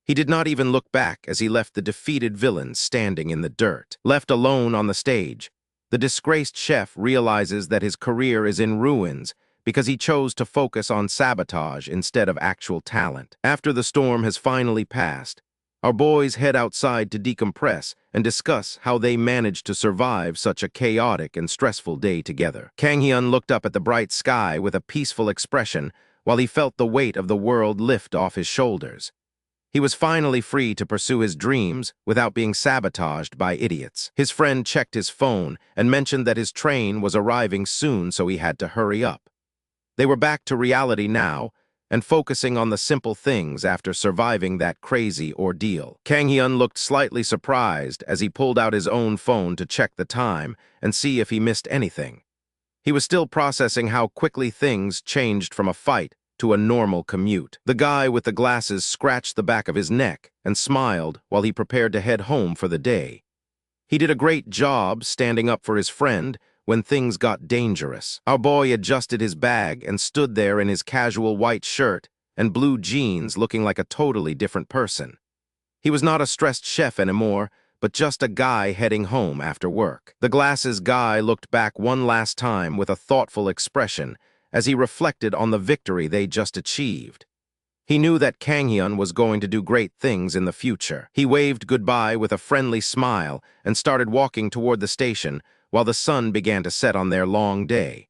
He did not even look back as he left the defeated villains standing in the dirt. Left alone on the stage, the disgraced chef realizes that his career is in ruins because he chose to focus on sabotage instead of actual talent. After the storm has finally passed, our boys head outside to decompress and discuss how they managed to survive such a chaotic and stressful day together. Kang Hyun looked up at the bright sky with a peaceful expression while he felt the weight of the world lift off his shoulders. He was finally free to pursue his dreams without being sabotaged by idiots. His friend checked his phone and mentioned that his train was arriving soon, so he had to hurry up. They were back to reality now, and focusing on the simple things after surviving that crazy ordeal. Kang Hyun looked slightly surprised as he pulled out his own phone to check the time and see if he missed anything. He was still processing how quickly things changed from a fight to a normal commute. The guy with the glasses scratched the back of his neck and smiled while he prepared to head home for the day. He did a great job standing up for his friend when things got dangerous. Our boy adjusted his bag and stood there in his casual white shirt and blue jeans looking like a totally different person. He was not a stressed chef anymore, but just a guy heading home after work. The glasses guy looked back one last time with a thoughtful expression as he reflected on the victory they just achieved. He knew that Kang Hyun was going to do great things in the future. He waved goodbye with a friendly smile and started walking toward the station while the sun began to set on their long day.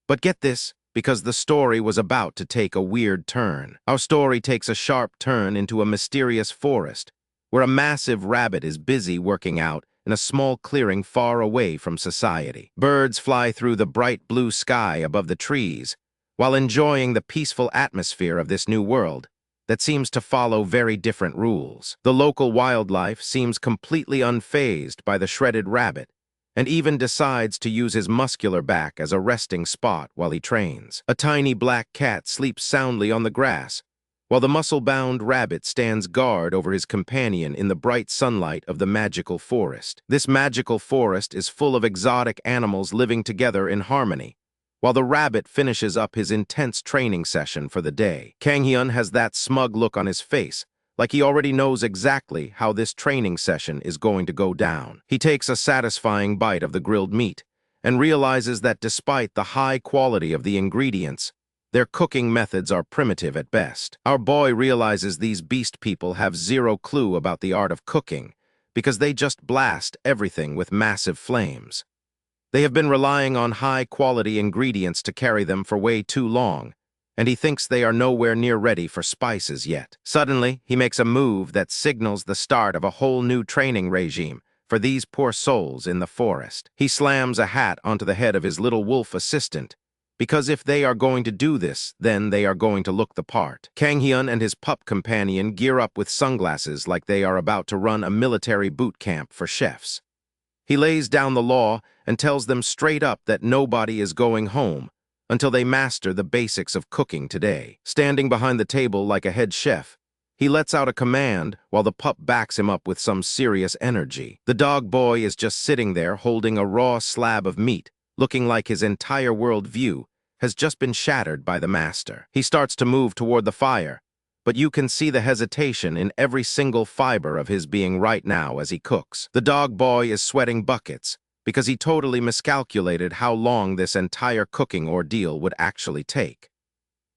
But get this, because the story was about to take a weird turn. Our story takes a sharp turn into a mysterious forest, where a massive rabbit is busy working out in a small clearing far away from society. Birds fly through the bright blue sky above the trees, while enjoying the peaceful atmosphere of this new world that seems to follow very different rules. The local wildlife seems completely unfazed by the shredded rabbit, and even decides to use his muscular back as a resting spot while he trains. A tiny black cat sleeps soundly on the grass, while the muscle-bound rabbit stands guard over his companion in the bright sunlight of the magical forest. This magical forest is full of exotic animals living together in harmony, while the rabbit finishes up his intense training session for the day. Kang Hyun has that smug look on his face, like he already knows exactly how this training session is going to go down. He takes a satisfying bite of the grilled meat and realizes that despite the high quality of the ingredients, their cooking methods are primitive at best. Our boy realizes these beast people have zero clue about the art of cooking because they just blast everything with massive flames. They have been relying on high-quality ingredients to carry them for way too long, and he thinks they are nowhere near ready for spices yet. Suddenly, he makes a move that signals the start of a whole new training regime for these poor souls in the forest. He slams a hat onto the head of his little wolf assistant because if they are going to do this, then they are going to look the part. Kang Hyun and his pup companion gear up with sunglasses like they are about to run a military boot camp for chefs. He lays down the law and tells them straight up that nobody is going home until they master the basics of cooking today. Standing behind the table like a head chef, he lets out a command while the pup backs him up with some serious energy. The dog boy is just sitting there holding a raw slab of meat, looking like his entire world view has just been shattered by the master. He starts to move toward the fire, but you can see the hesitation in every single fiber of his being right now as he cooks. The dog boy is sweating buckets because he totally miscalculated how long this entire cooking ordeal would actually take.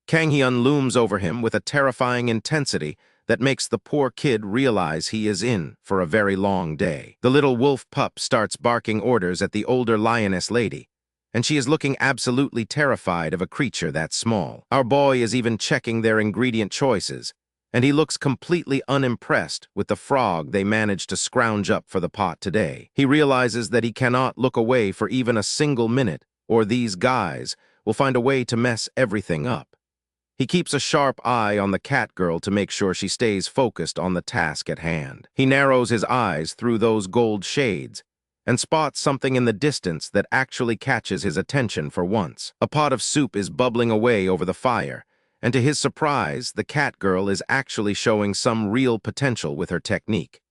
Kang Hyun looms over him with a terrifying intensity that makes the poor kid realize he is in for a very long day. The little wolf pup starts barking orders at the older lioness lady, and she is looking absolutely terrified of a creature that small. Our boy is even checking their ingredient choices, and he looks completely unimpressed with the frog they managed to scrounge up for the pot today. He realizes that he cannot look away for even a single minute, or these guys will find a way to mess everything up. He keeps a sharp eye on the cat girl to make sure she stays focused on the task at hand. He narrows his eyes through those gold shades and spots something in the distance that actually catches his attention for once. A pot of soup is bubbling away over the fire, and to his surprise, the cat girl is actually showing some real potential with her technique.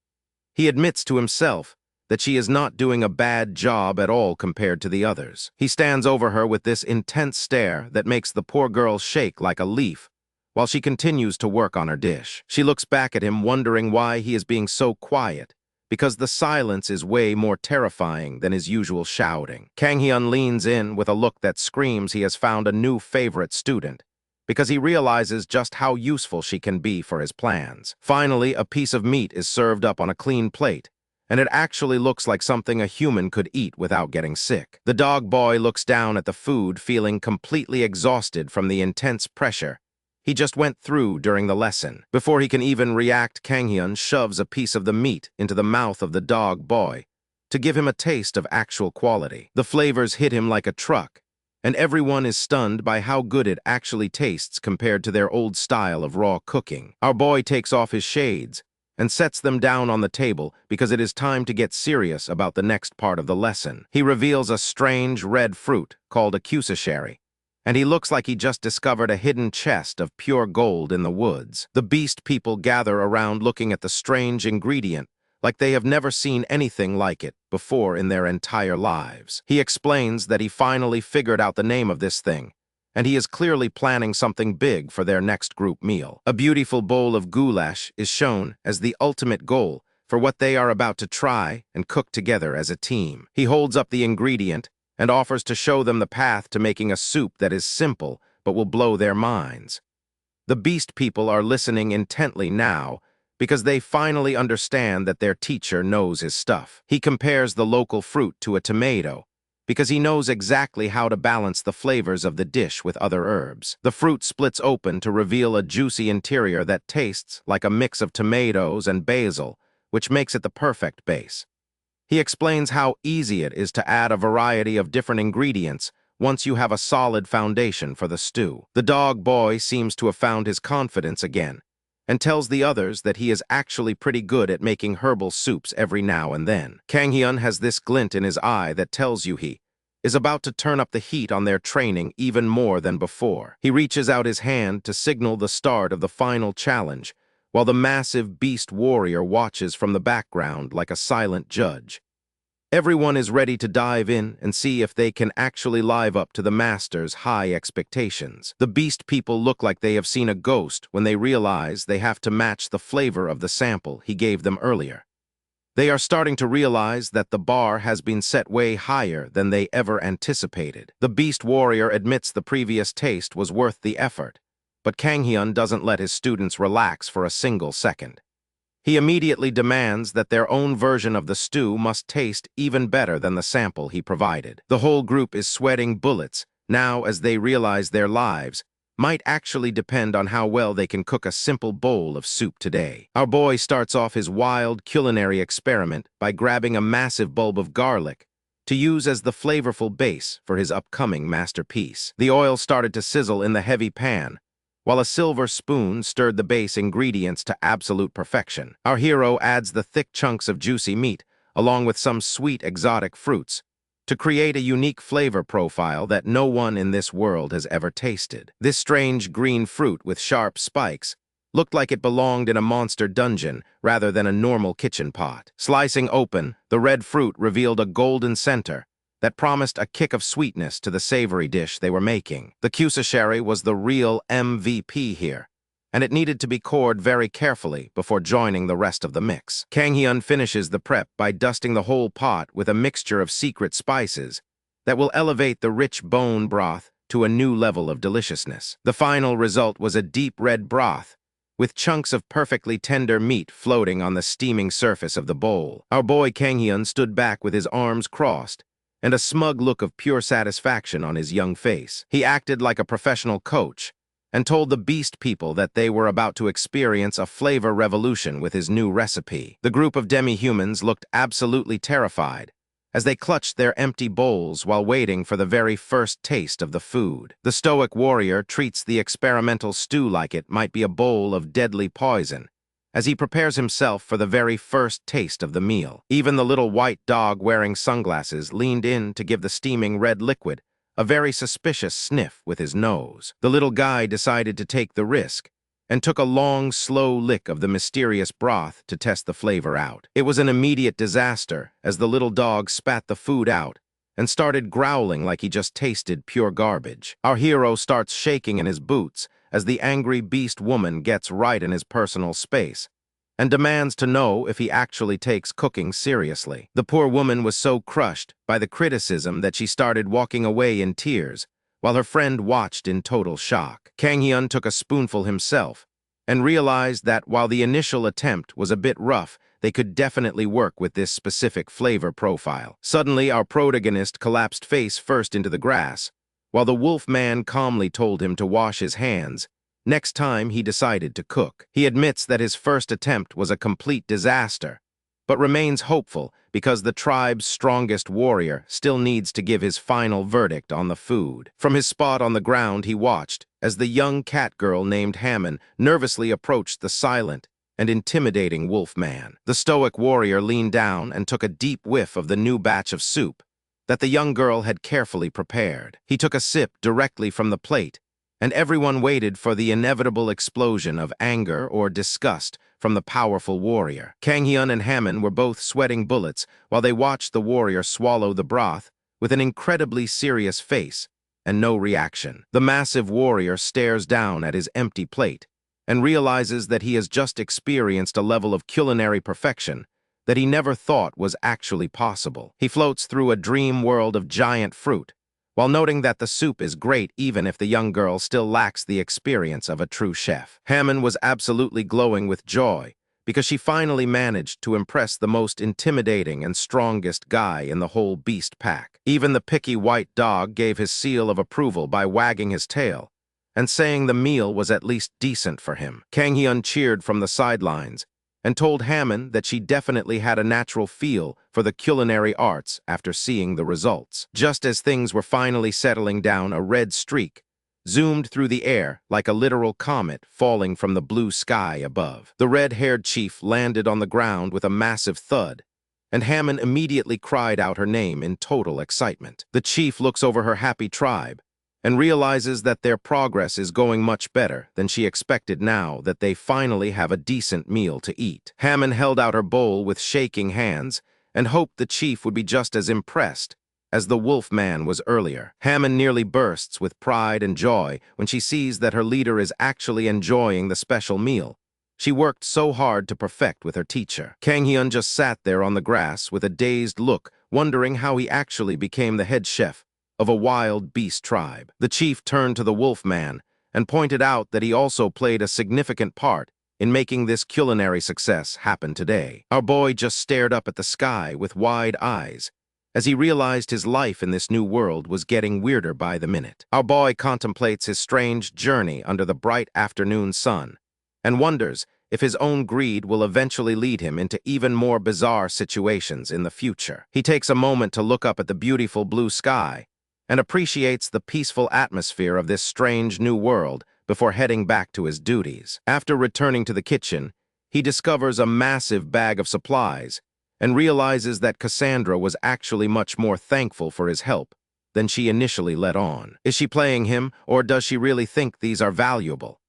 He admits to himself that she is not doing a bad job at all compared to the others. He stands over her with this intense stare that makes the poor girl shake like a leaf while she continues to work on her dish. She looks back at him wondering why he is being so quiet, because the silence is way more terrifying than his usual shouting. Kang Hyun leans in with a look that screams he has found a new favorite student, because he realizes just how useful she can be for his plans. Finally, a piece of meat is served up on a clean plate, and it actually looks like something a human could eat without getting sick. The dog boy looks down at the food, feeling completely exhausted from the intense pressure he just went through during the lesson. Before he can even react, Kang Hyun shoves a piece of the meat into the mouth of the dog boy to give him a taste of actual quality. The flavors hit him like a truck, and everyone is stunned by how good it actually tastes compared to their old style of raw cooking. Our boy takes off his shades and sets them down on the table because it is time to get serious about the next part of the lesson. He reveals a strange red fruit called a cutest, and he looks like he just discovered a hidden chest of pure gold in the woods. The beast people gather around looking at the strange ingredient like they have never seen anything like it before in their entire lives. He explains that he finally figured out the name of this thing, and he is clearly planning something big for their next group meal. A beautiful bowl of goulash is shown as the ultimate goal for what they are about to try and cook together as a team. He holds up the ingredient and offers to show them the path to making a soup that is simple but will blow their minds. The beast people are listening intently now because they finally understand that their teacher knows his stuff. He compares the local fruit to a tomato because he knows exactly how to balance the flavors of the dish with other herbs. The fruit splits open to reveal a juicy interior that tastes like a mix of tomatoes and basil, which makes it the perfect base. He explains how easy it is to add a variety of different ingredients once you have a solid foundation for the stew. The dog boy seems to have found his confidence again and tells the others that he is actually pretty good at making herbal soups every now and then. Kang Hyun has this glint in his eye that tells you he is about to turn up the heat on their training even more than before. He reaches out his hand to signal the start of the final challenge, while the massive beast warrior watches from the background like a silent judge. Everyone is ready to dive in and see if they can actually live up to the master's high expectations. The beast people look like they have seen a ghost when they realize they have to match the flavor of the sample he gave them earlier. They are starting to realize that the bar has been set way higher than they ever anticipated. The beast warrior admits the previous taste was worth the effort, but Kang Hyun doesn't let his students relax for a single second. He immediately demands that their own version of the stew must taste even better than the sample he provided. The whole group is sweating bullets now as they realize their lives might actually depend on how well they can cook a simple bowl of soup today. Our boy starts off his wild culinary experiment by grabbing a massive bulb of garlic to use as the flavorful base for his upcoming masterpiece. The oil started to sizzle in the heavy pan, while a silver spoon stirred the base ingredients to absolute perfection. Our hero adds the thick chunks of juicy meat, along with some sweet exotic fruits, to create a unique flavor profile that no one in this world has ever tasted. This strange green fruit with sharp spikes looked like it belonged in a monster dungeon rather than a normal kitchen pot. Slicing open, the red fruit revealed a golden center that promised a kick of sweetness to the savory dish they were making. The cutest was the real MVP here, and it needed to be cored very carefully before joining the rest of the mix. Kang Hyun finishes the prep by dusting the whole pot with a mixture of secret spices that will elevate the rich bone broth to a new level of deliciousness. The final result was a deep red broth, with chunks of perfectly tender meat floating on the steaming surface of the bowl. Our boy Kang Hyun stood back with his arms crossed and a smug look of pure satisfaction on his young face. He acted like a professional coach and told the beast people that they were about to experience a flavor revolution with his new recipe. The group of demi-humans looked absolutely terrified as they clutched their empty bowls while waiting for the very first taste of the food. The stoic warrior treats the experimental stew like it might be a bowl of deadly poison, as he prepares himself for the very first taste of the meal. Even the little white dog wearing sunglasses leaned in to give the steaming red liquid a very suspicious sniff with his nose. The little guy decided to take the risk and took a long, slow lick of the mysterious broth to test the flavor out. It was an immediate disaster as the little dog spat the food out and started growling like he just tasted pure garbage. Our hero starts shaking in his boots as the angry beast woman gets right in his personal space and demands to know if he actually takes cooking seriously. The poor woman was so crushed by the criticism that she started walking away in tears, while her friend watched in total shock. Kang Hyun took a spoonful himself and realized that while the initial attempt was a bit rough, they could definitely work with this specific flavor profile. Suddenly, our protagonist collapsed face first into the grass, while the wolf man calmly told him to wash his hands. Next time, he decided to cook. He admits that his first attempt was a complete disaster, but remains hopeful because the tribe's strongest warrior still needs to give his final verdict on the food. From his spot on the ground, he watched as the young cat girl named Hammond nervously approached the silent and intimidating wolf man. The stoic warrior leaned down and took a deep whiff of the new batch of soup that the young girl had carefully prepared. He took a sip directly from the plate, and everyone waited for the inevitable explosion of anger or disgust from the powerful warrior. Kang Hyun and Hammond were both sweating bullets while they watched the warrior swallow the broth with an incredibly serious face and no reaction. The massive warrior stares down at his empty plate and realizes that he has just experienced a level of culinary perfection that he never thought was actually possible. He floats through a dream world of giant fruit, while noting that the soup is great even if the young girl still lacks the experience of a true chef. Hammond was absolutely glowing with joy because she finally managed to impress the most intimidating and strongest guy in the whole beast pack. Even the picky white dog gave his seal of approval by wagging his tail and saying the meal was at least decent for him. Kang Hyun cheered from the sidelines and told Hammond that she definitely had a natural feel for the culinary arts after seeing the results. Just as things were finally settling down, a red streak zoomed through the air like a literal comet falling from the blue sky above. The red-haired chief landed on the ground with a massive thud, and Hammond immediately cried out her name in total excitement. The chief looks over her happy tribe and realizes that their progress is going much better than she expected now that they finally have a decent meal to eat. Hammond held out her bowl with shaking hands and hoped the chief would be just as impressed as the wolf man was earlier. Hammond nearly bursts with pride and joy when she sees that her leader is actually enjoying the special meal she worked so hard to perfect with her teacher. Kang Hyun just sat there on the grass with a dazed look, wondering how he actually became the head chef of a wild beast tribe. The chief turned to the wolf man and pointed out that he also played a significant part in making this culinary success happen today. Our boy just stared up at the sky with wide eyes as he realized his life in this new world was getting weirder by the minute. Our boy contemplates his strange journey under the bright afternoon sun and wonders if his own greed will eventually lead him into even more bizarre situations in the future. He takes a moment to look up at the beautiful blue sky and appreciates the peaceful atmosphere of this strange new world before heading back to his duties. After returning to the kitchen, he discovers a massive bag of supplies and realizes that Cassandra was actually much more thankful for his help than she initially let on. Is she playing him, or does she really think these are valuable?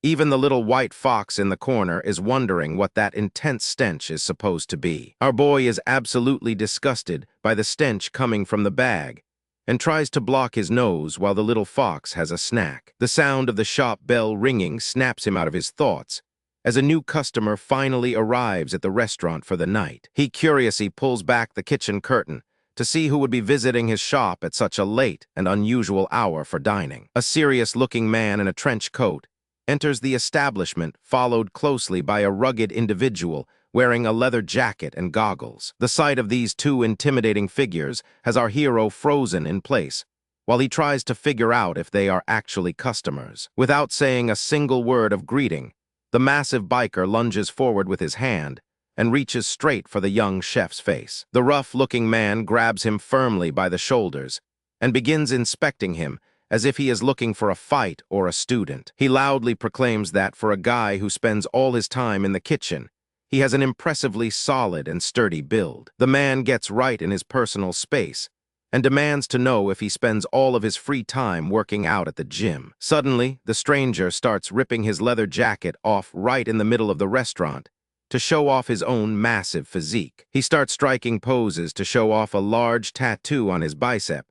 Even the little white fox in the corner is wondering what that intense stench is supposed to be. Our boy is absolutely disgusted by the stench coming from the bag and tries to block his nose while the little fox has a snack. The sound of the shop bell ringing snaps him out of his thoughts as a new customer finally arrives at the restaurant for the night. He curiously pulls back the kitchen curtain to see who would be visiting his shop at such a late and unusual hour for dining. A serious-looking man in a trench coat enters the establishment, followed closely by a rugged individual wearing a leather jacket and goggles. The sight of these two intimidating figures has our hero frozen in place, while he tries to figure out if they are actually customers. Without saying a single word of greeting, the massive biker lunges forward with his hand and reaches straight for the young chef's face. The rough-looking man grabs him firmly by the shoulders and begins inspecting him as if he is looking for a fight or a student. He loudly proclaims that for a guy who spends all his time in the kitchen, he has an impressively solid and sturdy build. The man gets right in his personal space and demands to know if he spends all of his free time working out at the gym. Suddenly, the stranger starts ripping his leather jacket off right in the middle of the restaurant to show off his own massive physique. He starts striking poses to show off a large tattoo on his bicep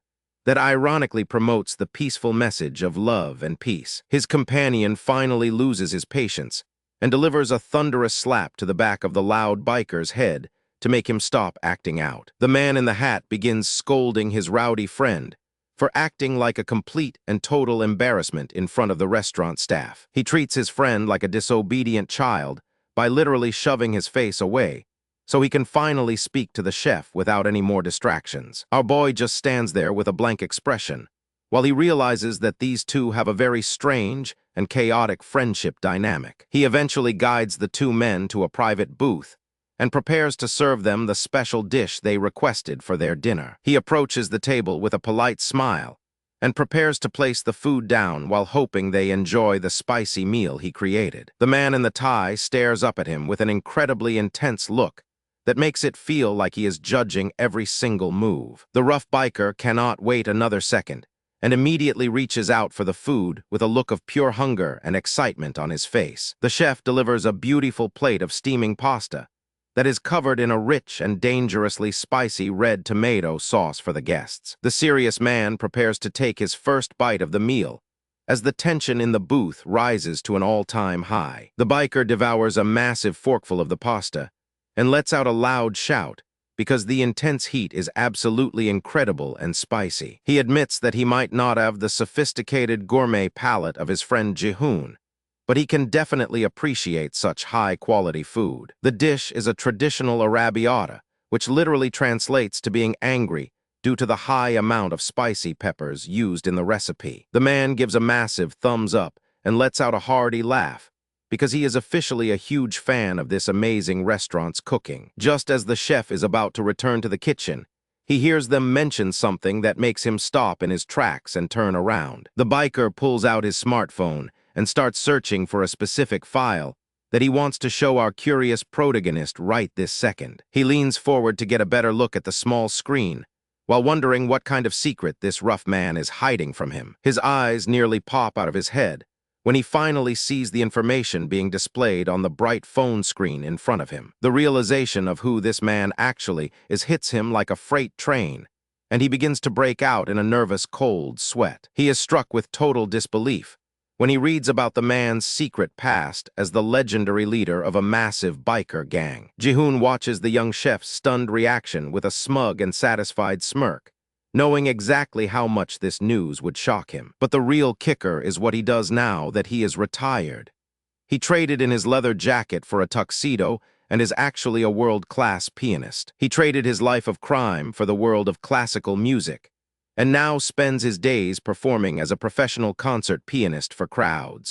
that ironically promotes the peaceful message of love and peace. His companion finally loses his patience and delivers a thunderous slap to the back of the loud biker's head to make him stop acting out. The man in the hat begins scolding his rowdy friend for acting like a complete and total embarrassment in front of the restaurant staff. He treats his friend like a disobedient child by literally shoving his face away so he can finally speak to the chef without any more distractions. Our boy just stands there with a blank expression, while he realizes that these two have a very strange and chaotic friendship dynamic. He eventually guides the two men to a private booth and prepares to serve them the special dish they requested for their dinner. He approaches the table with a polite smile and prepares to place the food down while hoping they enjoy the spicy meal he created. The man in the tie stares up at him with an incredibly intense look that makes it feel like he is judging every single move. The rough biker cannot wait another second and immediately reaches out for the food with a look of pure hunger and excitement on his face. The chef delivers a beautiful plate of steaming pasta that is covered in a rich and dangerously spicy red tomato sauce for the guests. The serious man prepares to take his first bite of the meal as the tension in the booth rises to an all-time high. The biker devours a massive forkful of the pasta and lets out a loud shout because the intense heat is absolutely incredible and spicy. He admits that he might not have the sophisticated gourmet palate of his friend Jihoon, but he can definitely appreciate such high-quality food. The dish is a traditional arrabbiata, which literally translates to being angry due to the high amount of spicy peppers used in the recipe. The man gives a massive thumbs up and lets out a hearty laugh, because he is officially a huge fan of this amazing restaurant's cooking. Just as the chef is about to return to the kitchen, he hears them mention something that makes him stop in his tracks and turn around. The biker pulls out his smartphone and starts searching for a specific file that he wants to show our curious protagonist right this second. He leans forward to get a better look at the small screen, while wondering what kind of secret this rough man is hiding from him. His eyes nearly pop out of his head when he finally sees the information being displayed on the bright phone screen in front of him. The realization of who this man actually is hits him like a freight train, and he begins to break out in a nervous, cold sweat. He is struck with total disbelief when he reads about the man's secret past as the legendary leader of a massive biker gang. Jihoon watches the young chef's stunned reaction with a smug and satisfied smirk, knowing exactly how much this news would shock him. But the real kicker is what he does now that he is retired. He traded in his leather jacket for a tuxedo and is actually a world-class pianist. He traded his life of crime for the world of classical music, and now spends his days performing as a professional concert pianist for crowds.